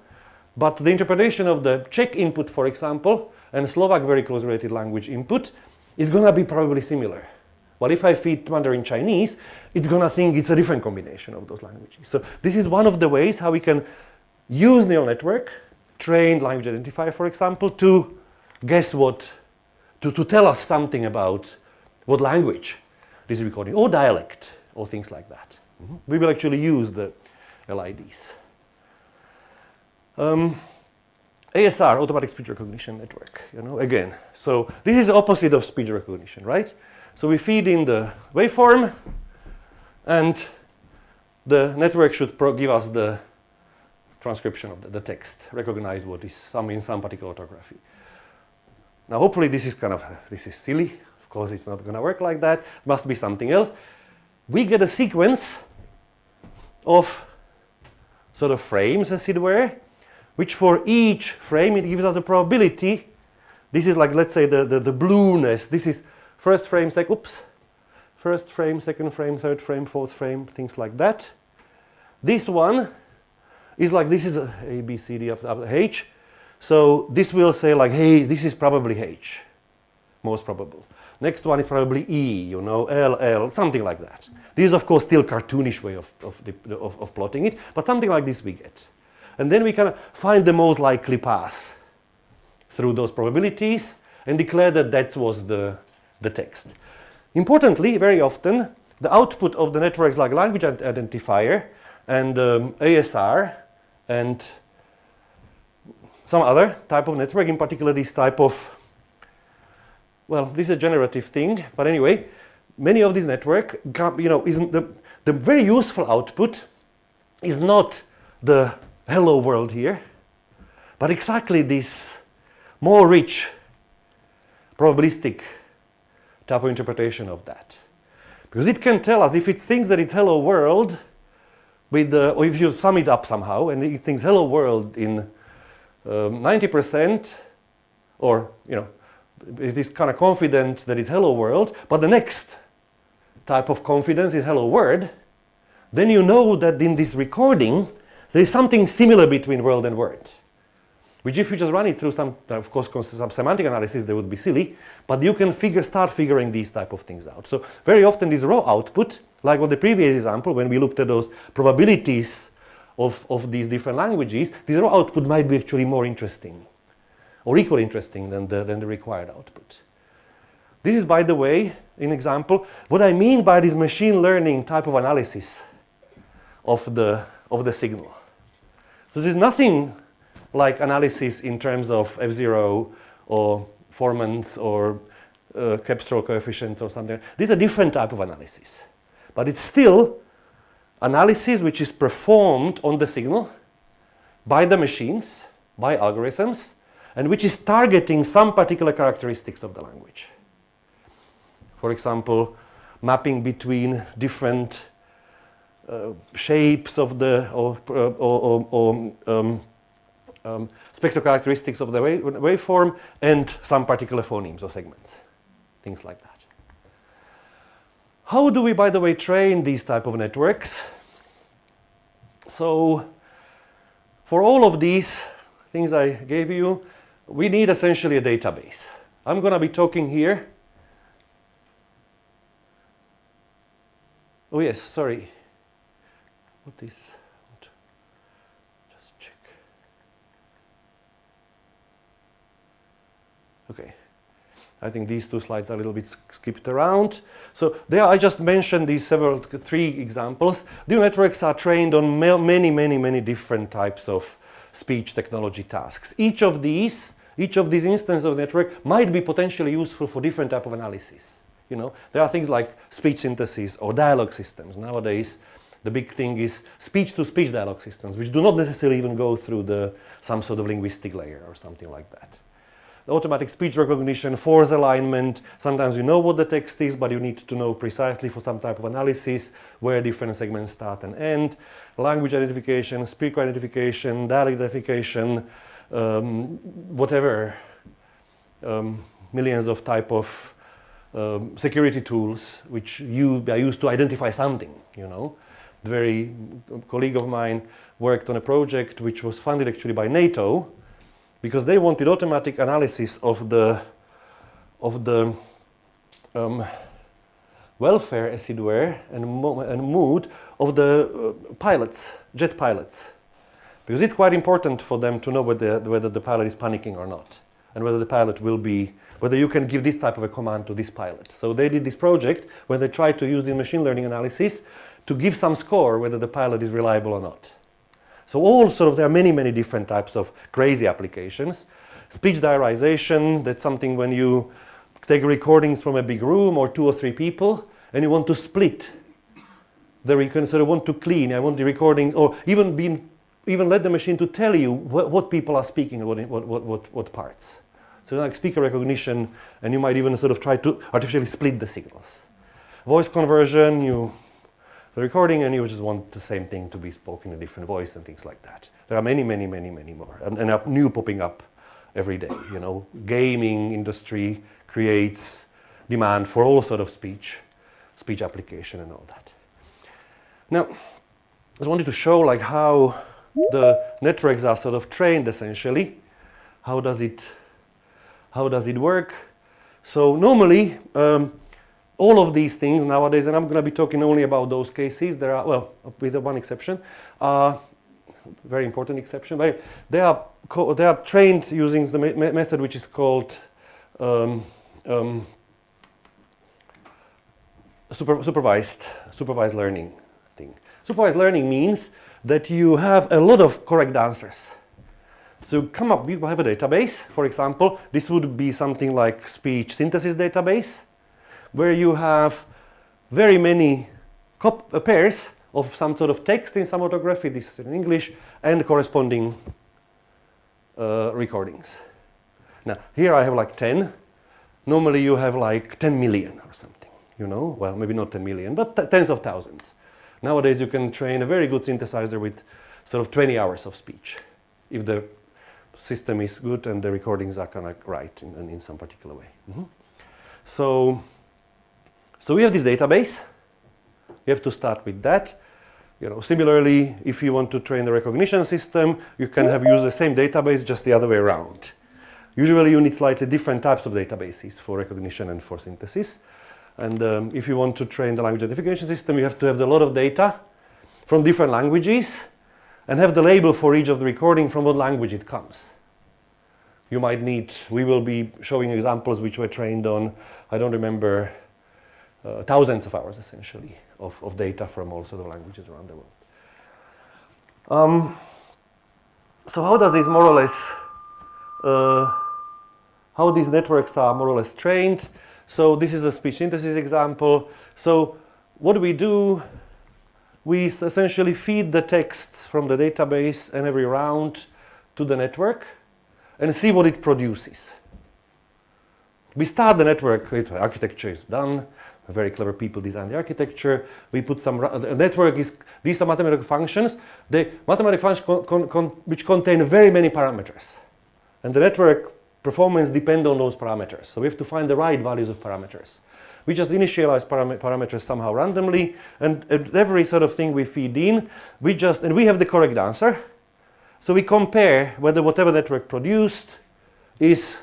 C: But the interpretation of the Czech input, for example, and Slovak very close related language input is going to be probably similar. Well, if I feed Mandarin Chinese, it's going to think it's a different combination of those languages. So this is one of the ways how we can use neural network, trained language identifier, for example, to guess to tell us something about what language this is recording, or dialect, or things like that. We will actually use the LIDs. ASR, automatic speech recognition network, you know, again. So this is the opposite of speech recognition, right? So we feed in the waveform, and the network should give us the transcription of the text, recognize what is in some particular orthography. Now, hopefully, this is silly. Of course, it's not going to work like that. It must be something else. We get a sequence of sort of frames, as it were, which for each frame it gives us a probability. This is like, let's say, the blueness. This is first frame, first frame, second frame, third frame, fourth frame, things like that. This one is like, this is A, B, C, D, up to H. So this will say like, hey, this is probably H, most probable. Next one is probably E, you know, L, L, something like that. This is, of course, still cartoonish way of plotting it, but something like this we get. And then we can find the most likely path through those probabilities and declare that that was the text. Importantly, very often, the output of the networks like language identifier and ASR and some other type of network, in particular this type of, well, this is a generative thing, but anyway, many of these network, you know, isn't the very useful output is not the hello world here, but exactly this more rich probabilistic type of interpretation of that. Because it can tell us if it thinks that it's hello world, or if you sum it up somehow, and it thinks hello world in 90%, or, you know, it is kind of confident that it's hello world, but the next type of confidence is hello word, then you know that in this recording, there is something similar between world and word. Which if you just run it through some semantic analysis, they would be silly, but you can start figuring these type of things out. So very often this raw output, like on the previous example, when we looked at those probabilities of these different languages, this raw output might be actually more interesting, or equally interesting than the required output. This is, by the way, an example, what I mean by this machine learning type of analysis of the signal. So there's nothing like analysis in terms of F0 or formants or Krebs-Stroll coefficients or something. This is a different type of analysis. But it's still analysis which is performed on the signal by the machines, by algorithms, and which is targeting some particular characteristics of the language. For example, mapping between different shapes of the spectral characteristics of the waveform and some particular phonemes or segments, things like that. How do we, by the way, train these type of networks? So, for all of these things I gave you, we need essentially a database. I'm going to be talking here. Oh yes, sorry. What is? Just check. Okay. I think these two slides are a little bit skipped around. So there I just mentioned these three examples. Neural networks are trained on many different types of speech technology tasks. Each of these instances of the network might be potentially useful for different type of analysis. You know, there are things like speech synthesis or dialogue systems. Nowadays, the big thing is speech-to-speech dialogue systems, which do not necessarily even go through some sort of linguistic layer or something like that. Automatic speech recognition, force alignment. Sometimes you know what the text is, but you need to know precisely for some type of analysis where different segments start and end. Language identification, speaker identification, dialect identification, whatever. Millions of type of security tools which are used to identify something, you know. A colleague of mine worked on a project which was funded actually by NATO, because they wanted automatic analysis of the welfare, as it were, and mood of the jet pilots. Because it's quite important for them to know whether the pilot is panicking or not, and whether you can give this type of a command to this pilot. So they did this project where they tried to use the machine learning analysis to give some score whether the pilot is reliable or not. So there are many different types of crazy applications. Speech diarization, that's something when you take recordings from a big room or 2 or 3 people and you want to split want to clean, I want the recording, or even let the machine to tell you what people are speaking, what parts. So like speaker recognition, and you might even sort of try to artificially split the signals. Voice conversion, the recording, and you just want the same thing to be spoken in a different voice and things like that. There are many more, and are new popping up every day. You know, gaming industry creates demand for all sort of speech application and all that. Now, I just wanted to show like how the networks are sort of trained essentially. How does it work? So normally, all of these things nowadays, and I'm going to be talking only about those cases. There are, well, with one exception, very important exception. But they are trained using the method which is called supervised learning thing. Supervised learning means that you have a lot of correct answers. So you have a database. For example, this would be something like speech synthesis database, where you have very many pairs of some sort of text in some orthography, this is in English, and corresponding recordings. Now, here I have like 10. Normally you have like 10 million or something, you know? Well, maybe not 10 million, but tens of thousands. Nowadays you can train a very good synthesizer with sort of 20 hours of speech, if the system is good and the recordings are kind of right in some particular way. Mm-hmm. So we have this database. You have to start with that. You know, similarly, if you want to train the recognition system, you can use the same database, just the other way around. Usually you need slightly different types of databases for recognition and for synthesis. And if you want to train the language identification system, you have to have a lot of data from different languages and have the label for each of the recording from what language it comes. You might need, we will be showing examples which were trained on, I don't remember, thousands of hours essentially of data from all sorts of languages around the world. So how does this more or less, how these networks are more or less trained? So this is a speech synthesis example. So what do? We essentially feed the text from the database and every round to the network and see what it produces. We start the network with architecture is done. Very clever people design the architecture. We put some network is these are mathematical functions. The mathematical functions which contain very many parameters, and the network performance depend on those parameters. So we have to find the right values of parameters. We just initialize parameters somehow randomly, and every sort of thing we feed in, and we have the correct answer. So we compare whether whatever network produced is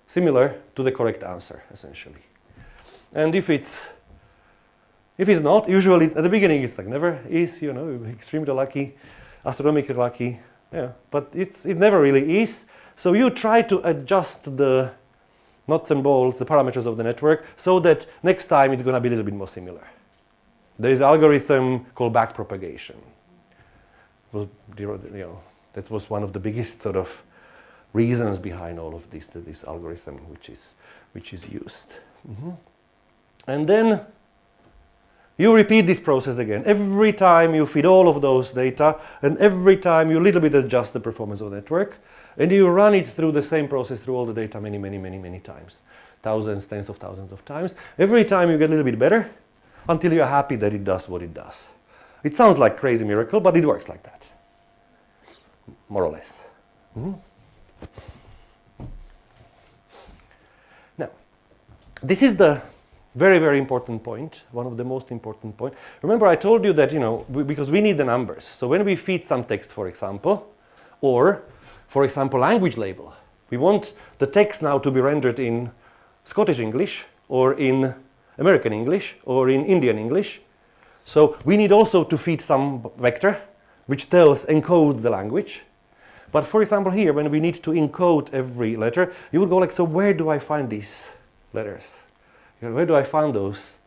C: similar to the correct answer, essentially. And if it's not, usually at the beginning it's like never is, extremely lucky, astronomically lucky, yeah. But it never really is. So you try to adjust the nuts and bolts, the parameters of the network, so that next time it's going to be a little bit more similar. There is an algorithm called backpropagation. That was one of the biggest sort of reasons behind all of this algorithm, which is used. And then you repeat this process again. Every time you feed all of those data, and every time you a little bit adjust the performance of the network, and you run it through the same process through all the data many times. Thousands, tens of thousands of times. Every time you get a little bit better until you're happy that it does what it does. It sounds like a crazy miracle, but it works like that. More or less. Now, this is the very, very important point, one of the most important points. Remember I told you that, because we need the numbers. So when we feed some text, for example, or, for example, language label, we want the text now to be rendered in Scottish English, or in American English, or in Indian English. So we need also to feed some vector, which encodes the language. But for example here, when we need to encode every letter, you would go like, so where do I find these letters? Where do I find those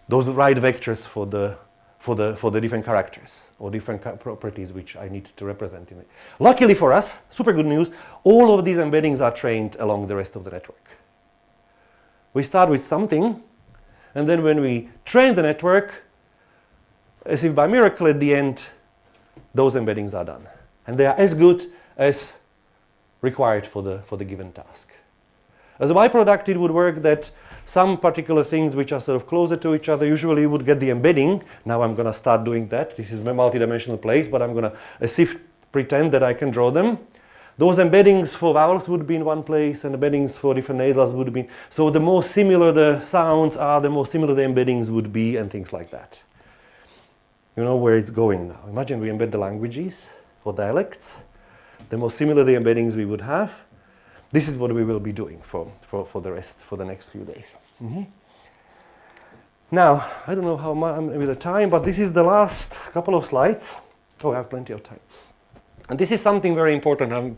C: right vectors for the different characters or different properties which I need to represent in it? Luckily for us, super good news, all of these embeddings are trained along the rest of the network. We start with something, and then when we train the network, as if by miracle at the end, those embeddings are done. And they are as good as required for the given task. As a byproduct, it would work that some particular things which are sort of closer to each other usually would get the embedding. Now I'm going to start doing that. This is a multidimensional place, but I'm going to as if pretend that I can draw them. Those embeddings for vowels would be in one place, and embeddings for different nasals would be. So the more similar the sounds are, the more similar the embeddings would be, and things like that. You know where it's going now. Imagine we embed the languages for dialects. The more similar the embeddings we would have. This is what we will be doing for the next few days. Now, I don't know how much I'm with the time, but this is the last couple of slides. Oh, I have plenty of time. And this is something very important. I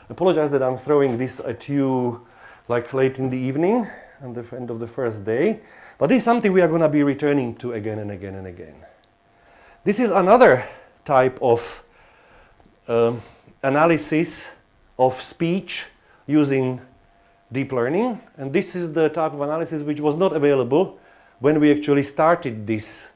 C: apologize that I'm throwing this at you like late in the evening at the end of the first day. But this is something we are going to be returning to again and again and again. This is another type of analysis of speech using deep learning, and this is the type of analysis which was not available when we actually started this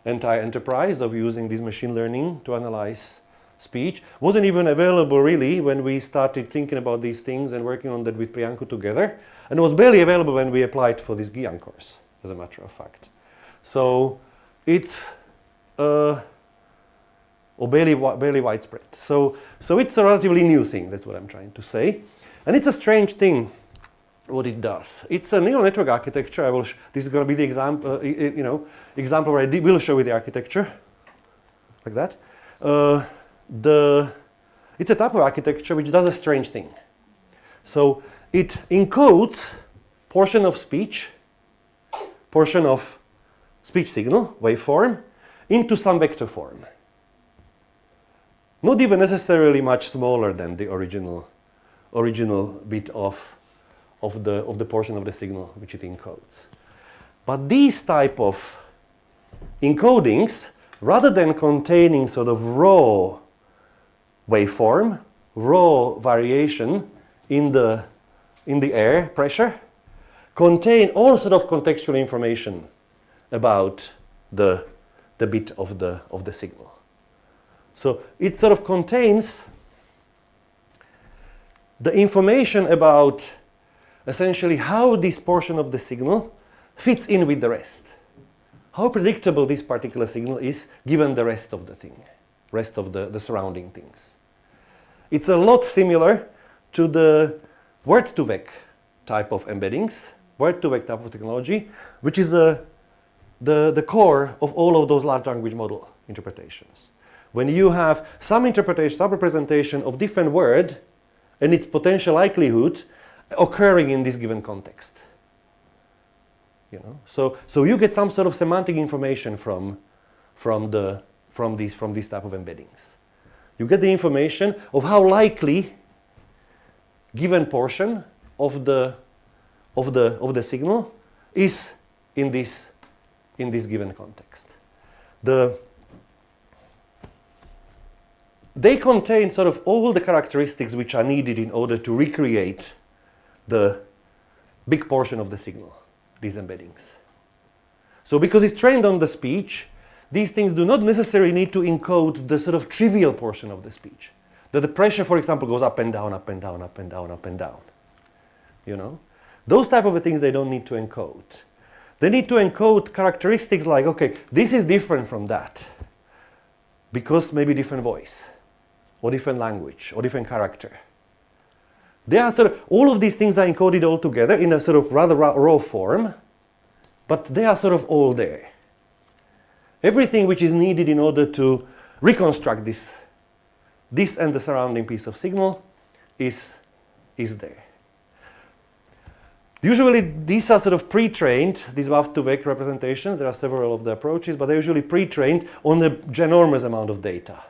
C: entire enterprise of using this machine learning to analyze speech. Wasn't even available really when we started thinking about these things and working on that with Priyankoo together, and it was barely available when we applied for this GIAN course, as a matter of fact. So it's or barely widespread. So it's a relatively new thing, that's what I'm trying to say. And it's a strange thing, what it does. It's a neural network architecture. This is going to be the example, example where I will show you the architecture, like that. It's a type of architecture which does a strange thing. So it encodes portion of speech signal, waveform, into some vector form. Not even necessarily much smaller than the original bit of the portion of the signal which it encodes. But these type of encodings, rather than containing sort of raw waveform, raw variation in the air pressure, contain all sort of contextual information about the bit of the signal. So it sort of contains the information about essentially how this portion of the signal fits in with the rest. How predictable this particular signal is given the rest of the thing, rest of the surrounding things. It's a lot similar to the word-to-vec type of embeddings, word-to-vec type of technology, which is the core of all of those large language model interpretations. When you have some interpretation, some representation of different word and its potential likelihood occurring in this given context. You know? So you get some sort of semantic information from these type of embeddings. You get the information of how likely given portion of the signal is in this given context. They contain sort of all the characteristics which are needed in order to recreate the big portion of the signal, these embeddings. So because it's trained on the speech, these things do not necessarily need to encode the sort of trivial portion of the speech. That the pressure, for example, goes up and down, up and down, up and down, up and down. You know? Those type of things they don't need to encode. They need to encode characteristics like, okay, this is different from that because maybe different voice or different language or different character. They are sort of, all of these things are encoded all together in a sort of rather raw form, but they are sort of all there. Everything which is needed in order to reconstruct this and the surrounding piece of signal is there. Usually these are sort of pre-trained, these word-to-vec representations. There are several of the approaches, but they're usually pre-trained on a ginormous amount of data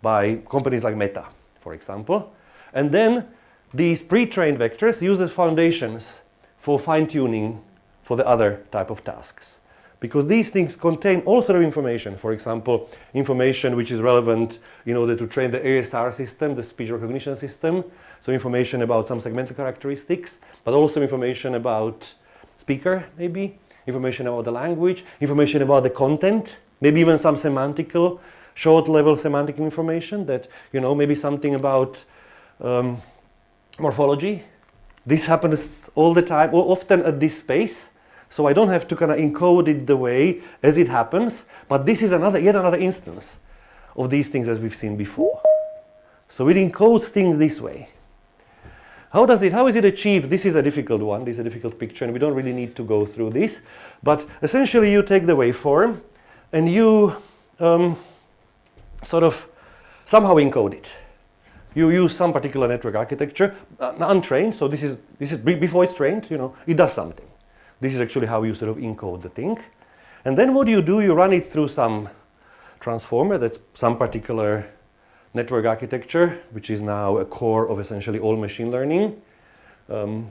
C: by companies like Meta, for example. And then these pre-trained vectors use as foundations for fine-tuning for the other type of tasks. Because these things contain all sort of information. For example, information which is relevant in order to train the ASR system, the speech recognition system. So information about some segmental characteristics, but also information about speaker, maybe, information about the language, information about the content, maybe even some semantical, short-level semantic information that, you know, maybe something about morphology. This happens all the time, or often at this space. So I don't have to kind of encode it the way as it happens, but this is yet another instance of these things as we've seen before. So it encodes things this way. How is it achieved? This is a difficult one, this is a difficult picture, and we don't really need to go through this. But essentially you take the waveform and you sort of somehow encode it. You use some particular network architecture, untrained, so this is before it's trained, you know, it does something. This is actually how you sort of encode the thing. And then what do? You run it through some transformer, that's some particular network architecture, which is now a core of essentially all machine learning. You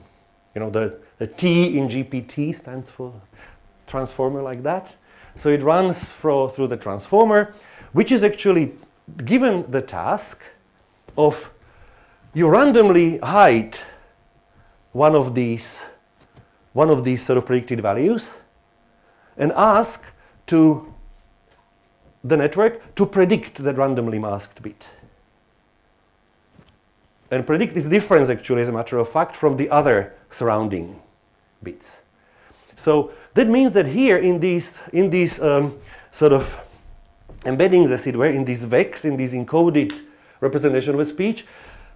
C: know, the T in GPT stands for transformer like that. So it runs through the transformer, which is actually given the task of you randomly hide one of these sort of predicted values and ask to the network to predict that randomly masked bit. And predict is different actually, as a matter of fact, from the other surrounding bits. So that means that here in these sort of embeddings, as it were, in these VECs, in these encoded representation of a speech,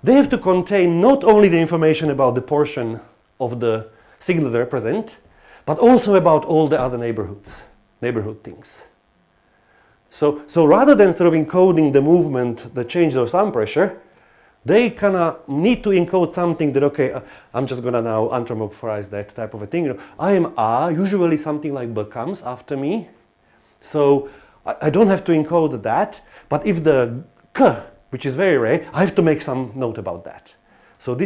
C: they have to contain not only the information about the portion of the signal they represent, but also about all the other neighborhood things. So rather than sort of encoding the movement, the change of sound pressure, they kind of need to encode something that, okay, I'm just going to now anthropomorphize that type of a thing. You know, I am A, usually something like B comes after me. So I don't have to encode that, but if the K, which is very rare, I have to make some note about that. So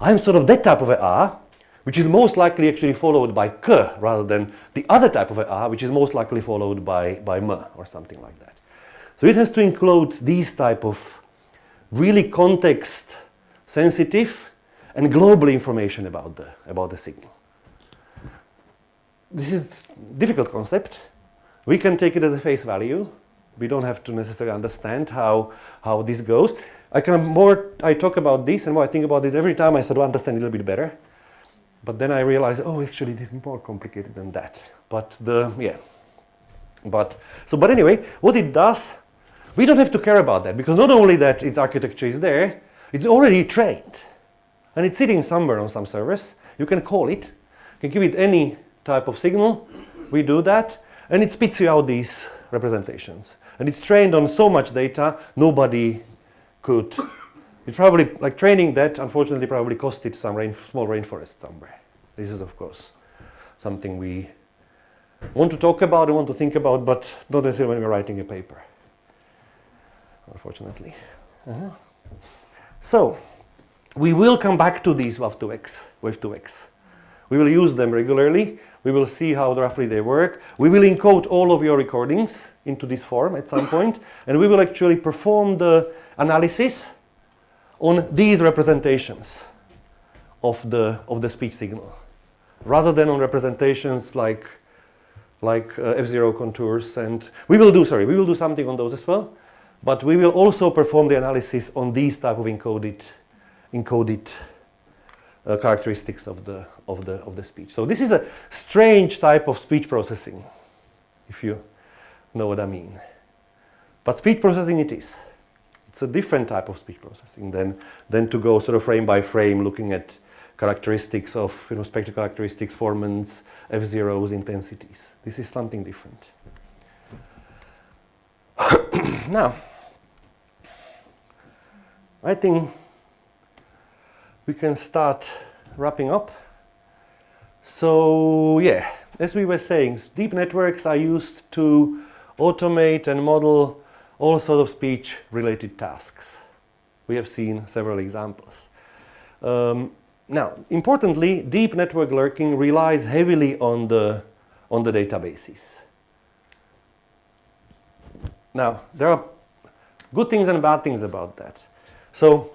C: I'm sort of that type of a A, which is most likely actually followed by K rather than the other type of a A, which is most likely followed by M or something like that. So it has to include these type of really context sensitive and global information about the signal. this is difficult concept. We can take it as a face value. We don't have to necessarily understand how this goes. I talk about this and more I think about it every time I sort of understand a little bit better. But then I realize, oh, actually, this is more complicated than that. But anyway, what it does, we don't have to care about that because not only that its architecture is there, it's already trained. And it's sitting somewhere on some servers. You can call it, you can give it any type of signal. We do that, and it spits you out these representations. And it's trained on so much data, nobody could. It probably, like training that, unfortunately, probably costed some small rainforest somewhere. This is, of course, something we want to talk about and want to think about, but not necessarily when we're writing a paper, unfortunately. So, we will come back to these wave2x. We will use them regularly. We will see how roughly they work. We will encode all of your recordings into this form at some point, and we will actually perform the analysis on these representations of the speech signal, rather than on representations like F0 contours. And we will do something on those as well, but we will also perform the analysis on these type of encoded characteristics of the speech. So this is a strange type of speech processing, if you know what I mean. But speech processing it is. It's a different type of speech processing than to go sort of frame by frame, looking at characteristics of spectral characteristics, formants, F0s, intensities. This is something different. Now, I think we can start wrapping up. So yeah, as we were saying, deep networks are used to automate and model all sorts of speech-related tasks. We have seen several examples. Now, importantly, deep network learning relies heavily on the databases. Now, there are good things and bad things about that. So,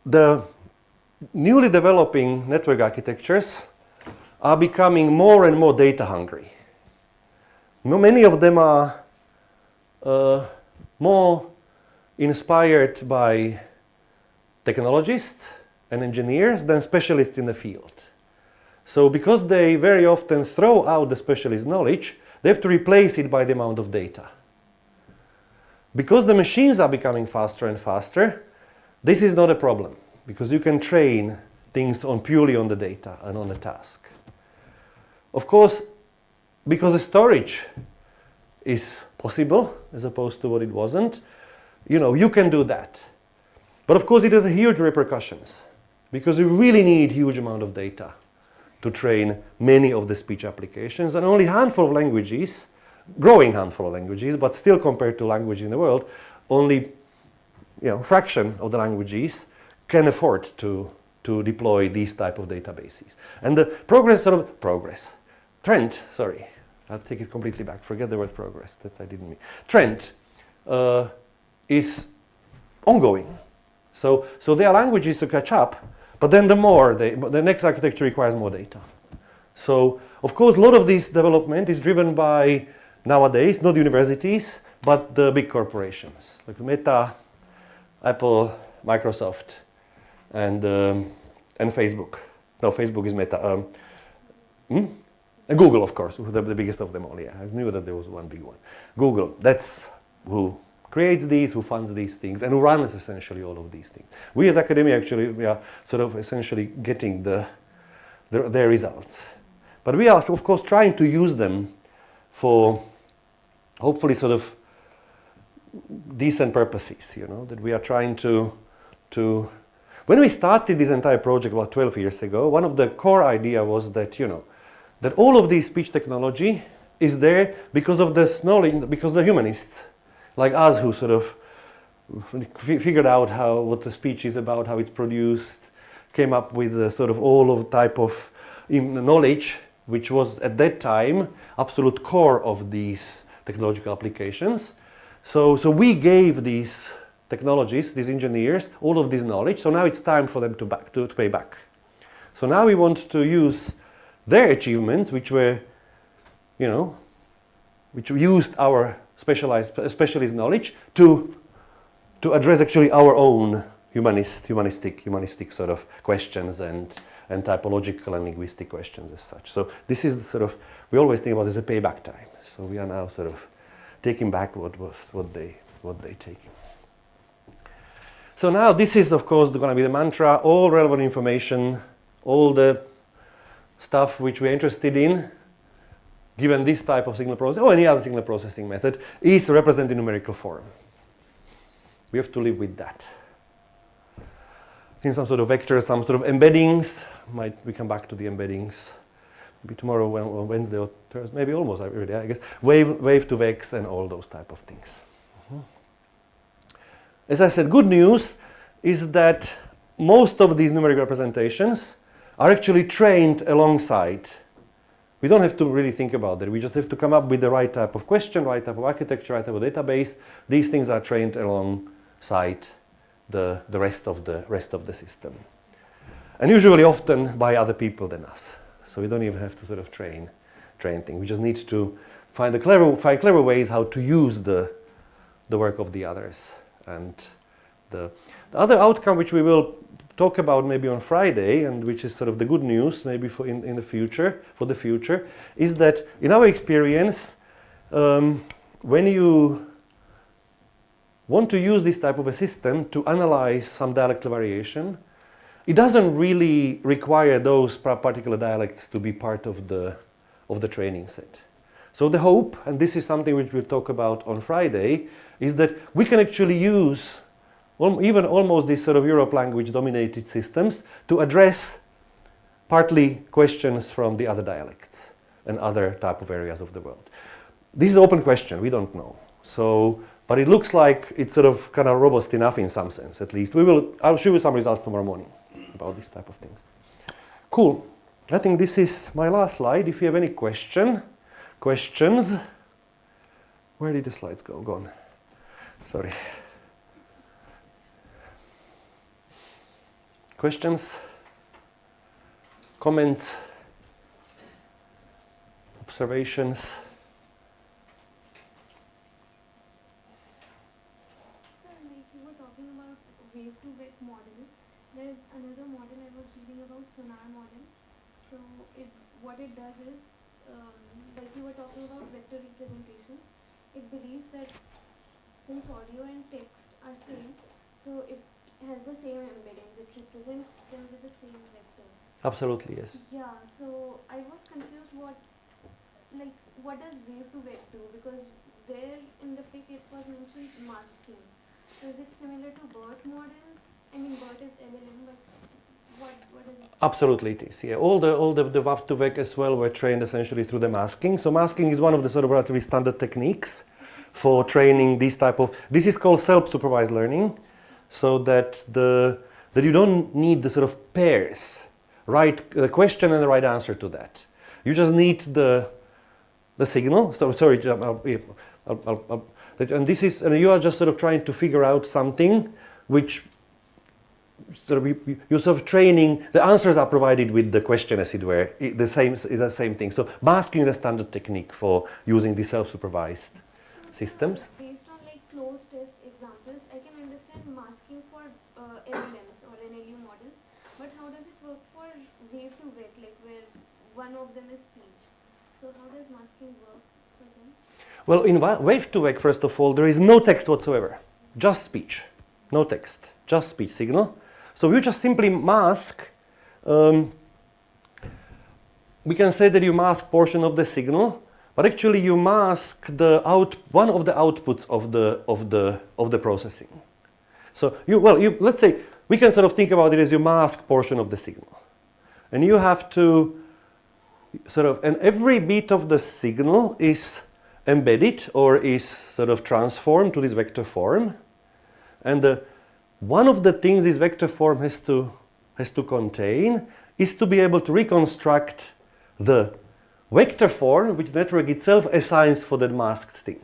C: the newly developing network architectures are becoming more and more data hungry. Many of them are more inspired by technologists and engineers than specialists in the field. So because they very often throw out the specialist knowledge, they have to replace it by the amount of data. Because the machines are becoming faster and faster, this is not a problem, because you can train things purely on the data and on the task. Of course, because the storage is possible as opposed to what it wasn't, you can do that. But of course it has huge repercussions, because you really need huge amount of data to train many of the speech applications, and only a handful of languages, growing handful of languages, but still compared to languages in the world, only fraction of the languages can afford to deploy these type of databases. And the trend, I'll take it completely back, forget the word progress, that I didn't mean. Trend is ongoing. So there are languages to catch up, but then the next architecture requires more data. So of course a lot of this development is driven by, nowadays, not universities, but the big corporations, like Meta, Apple, Microsoft, and Facebook. No, Facebook is Meta. And Google, of course, the biggest of them all. Yeah, I knew that there was one big one. Google, that's who creates these, who funds these things, and who runs essentially all of these things. We as academia actually, we are sort of essentially getting their results. But we are, of course, trying to use them for hopefully sort of decent purposes, that we are trying to when we started this entire project about 12 years ago, one of the core idea was that, that all of this speech technology is there because of this knowledge, because the humanists, like us, who sort of figured out what the speech is about, how it's produced, came up with a sort of all of type of knowledge, which was at that time absolute core of these technological applications. So we gave these technologists, these engineers, all of this knowledge. So now it's time for them to pay back. So now we want to use their achievements, which were, which used our specialist knowledge to address actually our own humanistic sort of questions and typological and linguistic questions as such. So this is the sort of, we always think about it as a payback time. So we are now sort of taking back what they taken. So now this is of course going to be the mantra, all relevant information, all the stuff which we're interested in, given this type of signal processing or any other signal processing method, is represented in numerical form. We have to live with that. In some sort of vectors, some sort of embeddings, we come back to the embeddings, maybe tomorrow or Wednesday or Thursday, maybe almost every day, I guess, wave to vex and all those type of things. As I said, good news is that most of these numeric representations are actually trained alongside. We don't have to really think about that. We just have to come up with the right type of question, right type of architecture, right type of database. These things are trained alongside the rest of the system, and usually often by other people than us. So we don't even have to sort of train things. We just need to find clever ways how to use the work of the others. And the other outcome, which we will talk about maybe on Friday, and which is sort of the good news maybe for the future, is that in our experience, when you want to use this type of a system to analyze some dialectal variation, it doesn't really require those particular dialects to be part of the training set. So the hope, and this is something which we'll talk about on Friday, is that we can actually use even almost these sort of Europe language dominated systems to address partly questions from the other dialects and other type of areas of the world. This is an open question, we don't know. So, but it looks like it's sort of kind of robust enough in some sense, at least. I'll show you some results tomorrow morning about this type of things. Cool. I think this is my last slide. If you have any questions, where did the slides go? Gone. Sorry. Questions? Comments? Observations?
J: There's another model I was reading about, sonar model. So what it does is, like you were talking about vector representations, it believes that since audio and text are same, so it has the same embeddings. It represents them with the same vector.
C: Absolutely, yes.
J: Yeah, so I was confused what does wave to vec do? Because there in the pic it was mentioned masking. So is it similar to BERT models? I mean, BERT is LLM, but what is it?
C: Absolutely it is, yeah. All the WAV to VEC as well were trained essentially through the masking. So masking is one of the sort of relatively standard techniques for training this is called self-supervised learning, so that you don't need the sort of pairs, the question and the right answer to that. You just need the signal. So, sorry, and this is, and you are just sort of trying to figure out something which sort of you're sort of training. The answers are provided with the question, as it were. The same thing. So masking is a standard technique for using the self-supervised systems.
J: Based on like closed test examples, I can understand masking for LLMs or NLU models, but how does it work for wave to vec, like where one of them is speech? So how does masking work for them?
C: Well, in wave to vec, first of all, there is no text whatsoever, just speech, no text, just speech signal. So you just simply mask. We can say that you mask portion of the signal, but actually you mask one of the outputs of the processing. So let's say we can sort of think about it as you mask portion of the signal, and you have to and every bit of the signal is embedded or is sort of transformed to this vector form, and one of the things this vector form has to contain is to be able to reconstruct the vector form which the network itself assigns for that masked thing.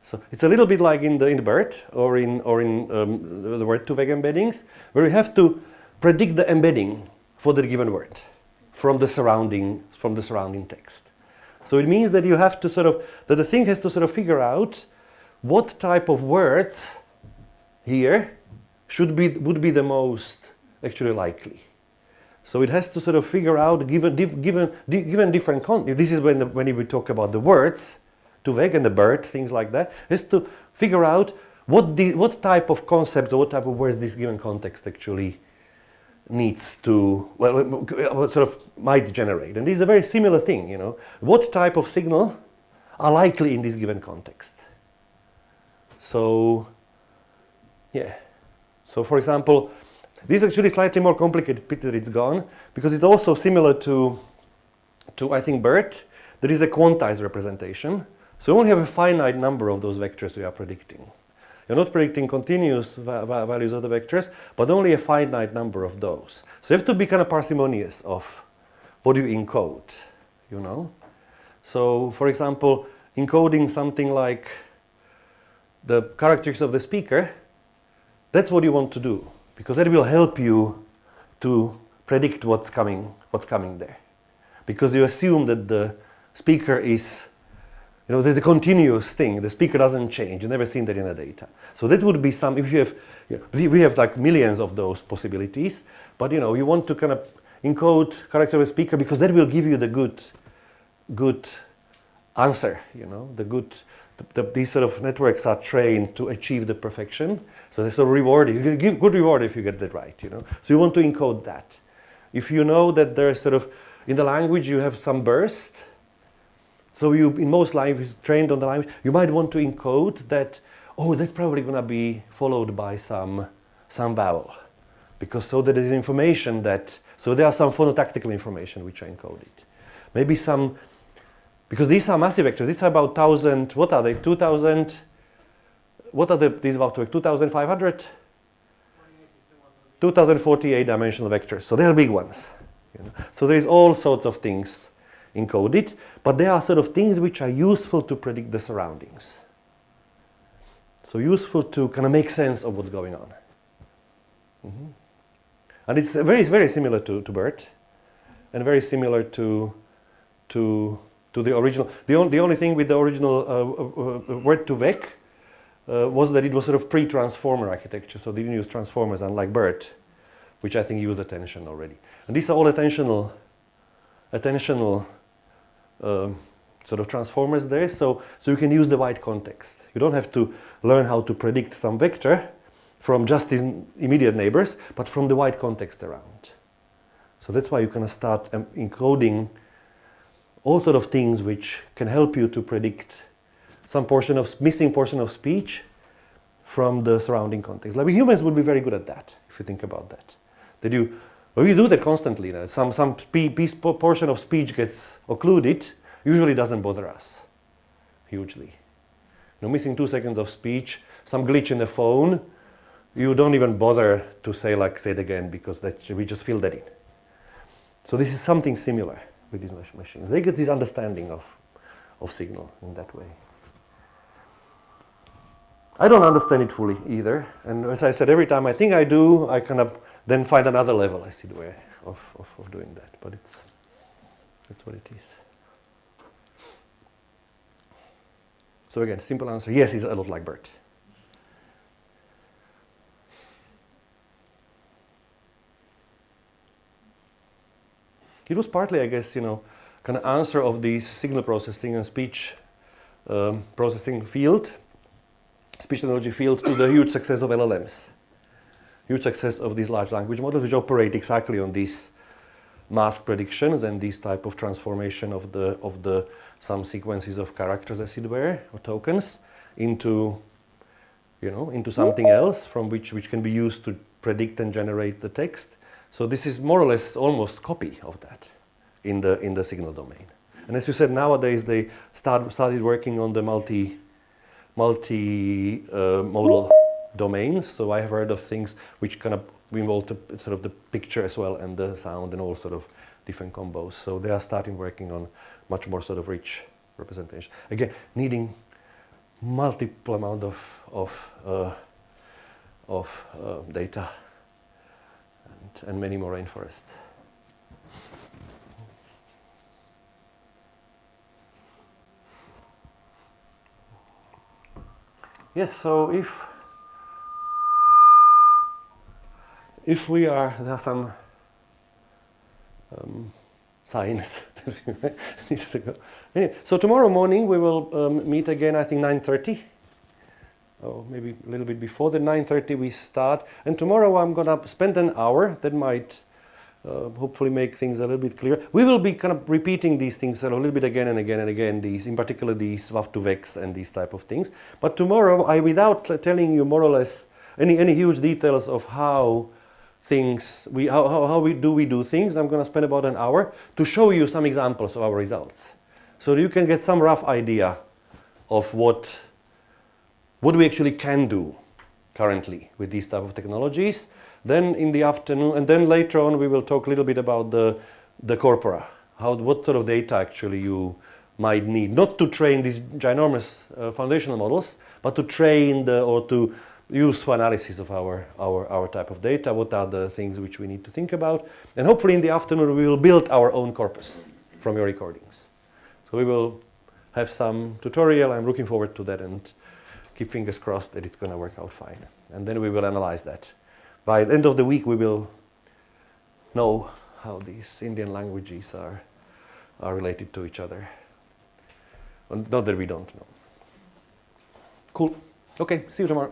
C: So it's a little bit like in the BERT or in the word to vec embeddings, where you have to predict the embedding for the given word from the surrounding text. So it means that you have to that the thing has to sort of figure out what type of words here would be the most actually likely. So it has to sort of figure out given different context. This is when we talk about the words, to weg and the bird, things like that. It has to figure out what type of concepts or what type of words this given context actually needs to sort of might generate. And this is a very similar thing, you know. What type of signal are likely in this given context? So yeah. So for example, this is actually slightly more complicated. Pity that it's gone, because it's also similar to I think BERT. There is a quantized representation. So you only have a finite number of those vectors you are predicting. You're not predicting continuous values of the vectors, but only a finite number of those. So you have to be kind of parsimonious of what you encode, you know. So for example, encoding something like the characteristics of the speaker, that's what you want to do, because that will help you to predict what's coming there. Because you assume that the speaker is, you know, there's a continuous thing. The speaker doesn't change. You've never seen that in the data. So that would be some, if you have, we have like millions of those possibilities, but you know, you want to kind of encode character of a speaker because that will give you the good answer, you know, these sort of networks are trained to achieve the perfection. So there's a reward, you give good reward if you get that right, you know. So you want to encode that. If you know that there's sort of, in the language you have some burst, so you, in most languages trained on the language, you might want to encode that, oh, that's probably going to be followed by some vowel. Because so that there is information that, so there are some phonotactical information which are encoded. Maybe some, because these are massive vectors, these are about 1,000, what are they, 2,000, what are these vector 2,500? 2,048 dimensional vectors, so they are big ones. You know? So there is all sorts of things encoded, but there are sort of things which are useful to predict the surroundings. So useful to kind of make sense of what's going on. Mm-hmm. And it's very, very similar to BERT, and very similar to the original. The only thing with the original word to vec was that it was sort of pre-transformer architecture, so they didn't use transformers, unlike BERT, which I think used attention already. And these are all attentional sort of transformers there, so you can use the wide context. You don't have to learn how to predict some vector from just these immediate neighbors, but from the wide context around. So that's why you can start encoding all sort of things which can help you to predict some missing portion of speech from the surrounding context. Like humans would be very good at that, if you think about that. We do that constantly. Some portion of speech gets occluded, usually doesn't bother us hugely. You know, missing 2 seconds of speech, some glitch in the phone, you don't even bother to say it again, because we just fill that in. So this is something similar with these machines. They get this understanding of signal in that way. I don't understand it fully either, and as I said, every time I think I do, I kind of then find another level, I see the way of doing that, but that's what it is. So again, simple answer, yes, it's a lot like BERT. It was partly, I guess, kind of answer of the signal processing and speech processing field, speech technology field, to the huge success of LLMs. Huge success of these large language models, which operate exactly on these mask predictions and this type of transformation of the some sequences of characters, as it were, or tokens, into something else from which can be used to predict and generate the text. So this is more or less almost copy of that in the signal domain. And as you said, nowadays they started working on the multi-modal domains. So I have heard of things which kind of involve sort of the picture as well and the sound and all sort of different combos. So they are starting working on much more sort of rich representation. Again, needing multiple amount of data and many more rainforests. Yes, so if we are, there are some signs. Anyway, so tomorrow morning we will meet again, I think 9:30. Or maybe a little bit before the 9:30 we start. And tomorrow I'm going to spend an hour. That might hopefully make things a little bit clearer. We will be kind of repeating these things a little bit again and again and again, these, in particular these vav to vex and these type of things. But tomorrow, without telling you more or less any huge details of how things, how we do things, I'm going to spend about an hour to show you some examples of our results. So you can get some rough idea of what we actually can do currently with these type of technologies. Then in the afternoon, and then later on we will talk a little bit about the corpora, what sort of data actually you might need, not to train these ginormous foundational models, but to train or to use for analysis of our type of data, what are the things which we need to think about. And hopefully in the afternoon we will build our own corpus from your recordings. So we will have some tutorial. I'm looking forward to that and keep fingers crossed that it's going to work out fine. And then we will analyze that. By the end of the week, we will know how these Indian languages are related to each other. Not that we don't know. Cool. Okay, see you tomorrow.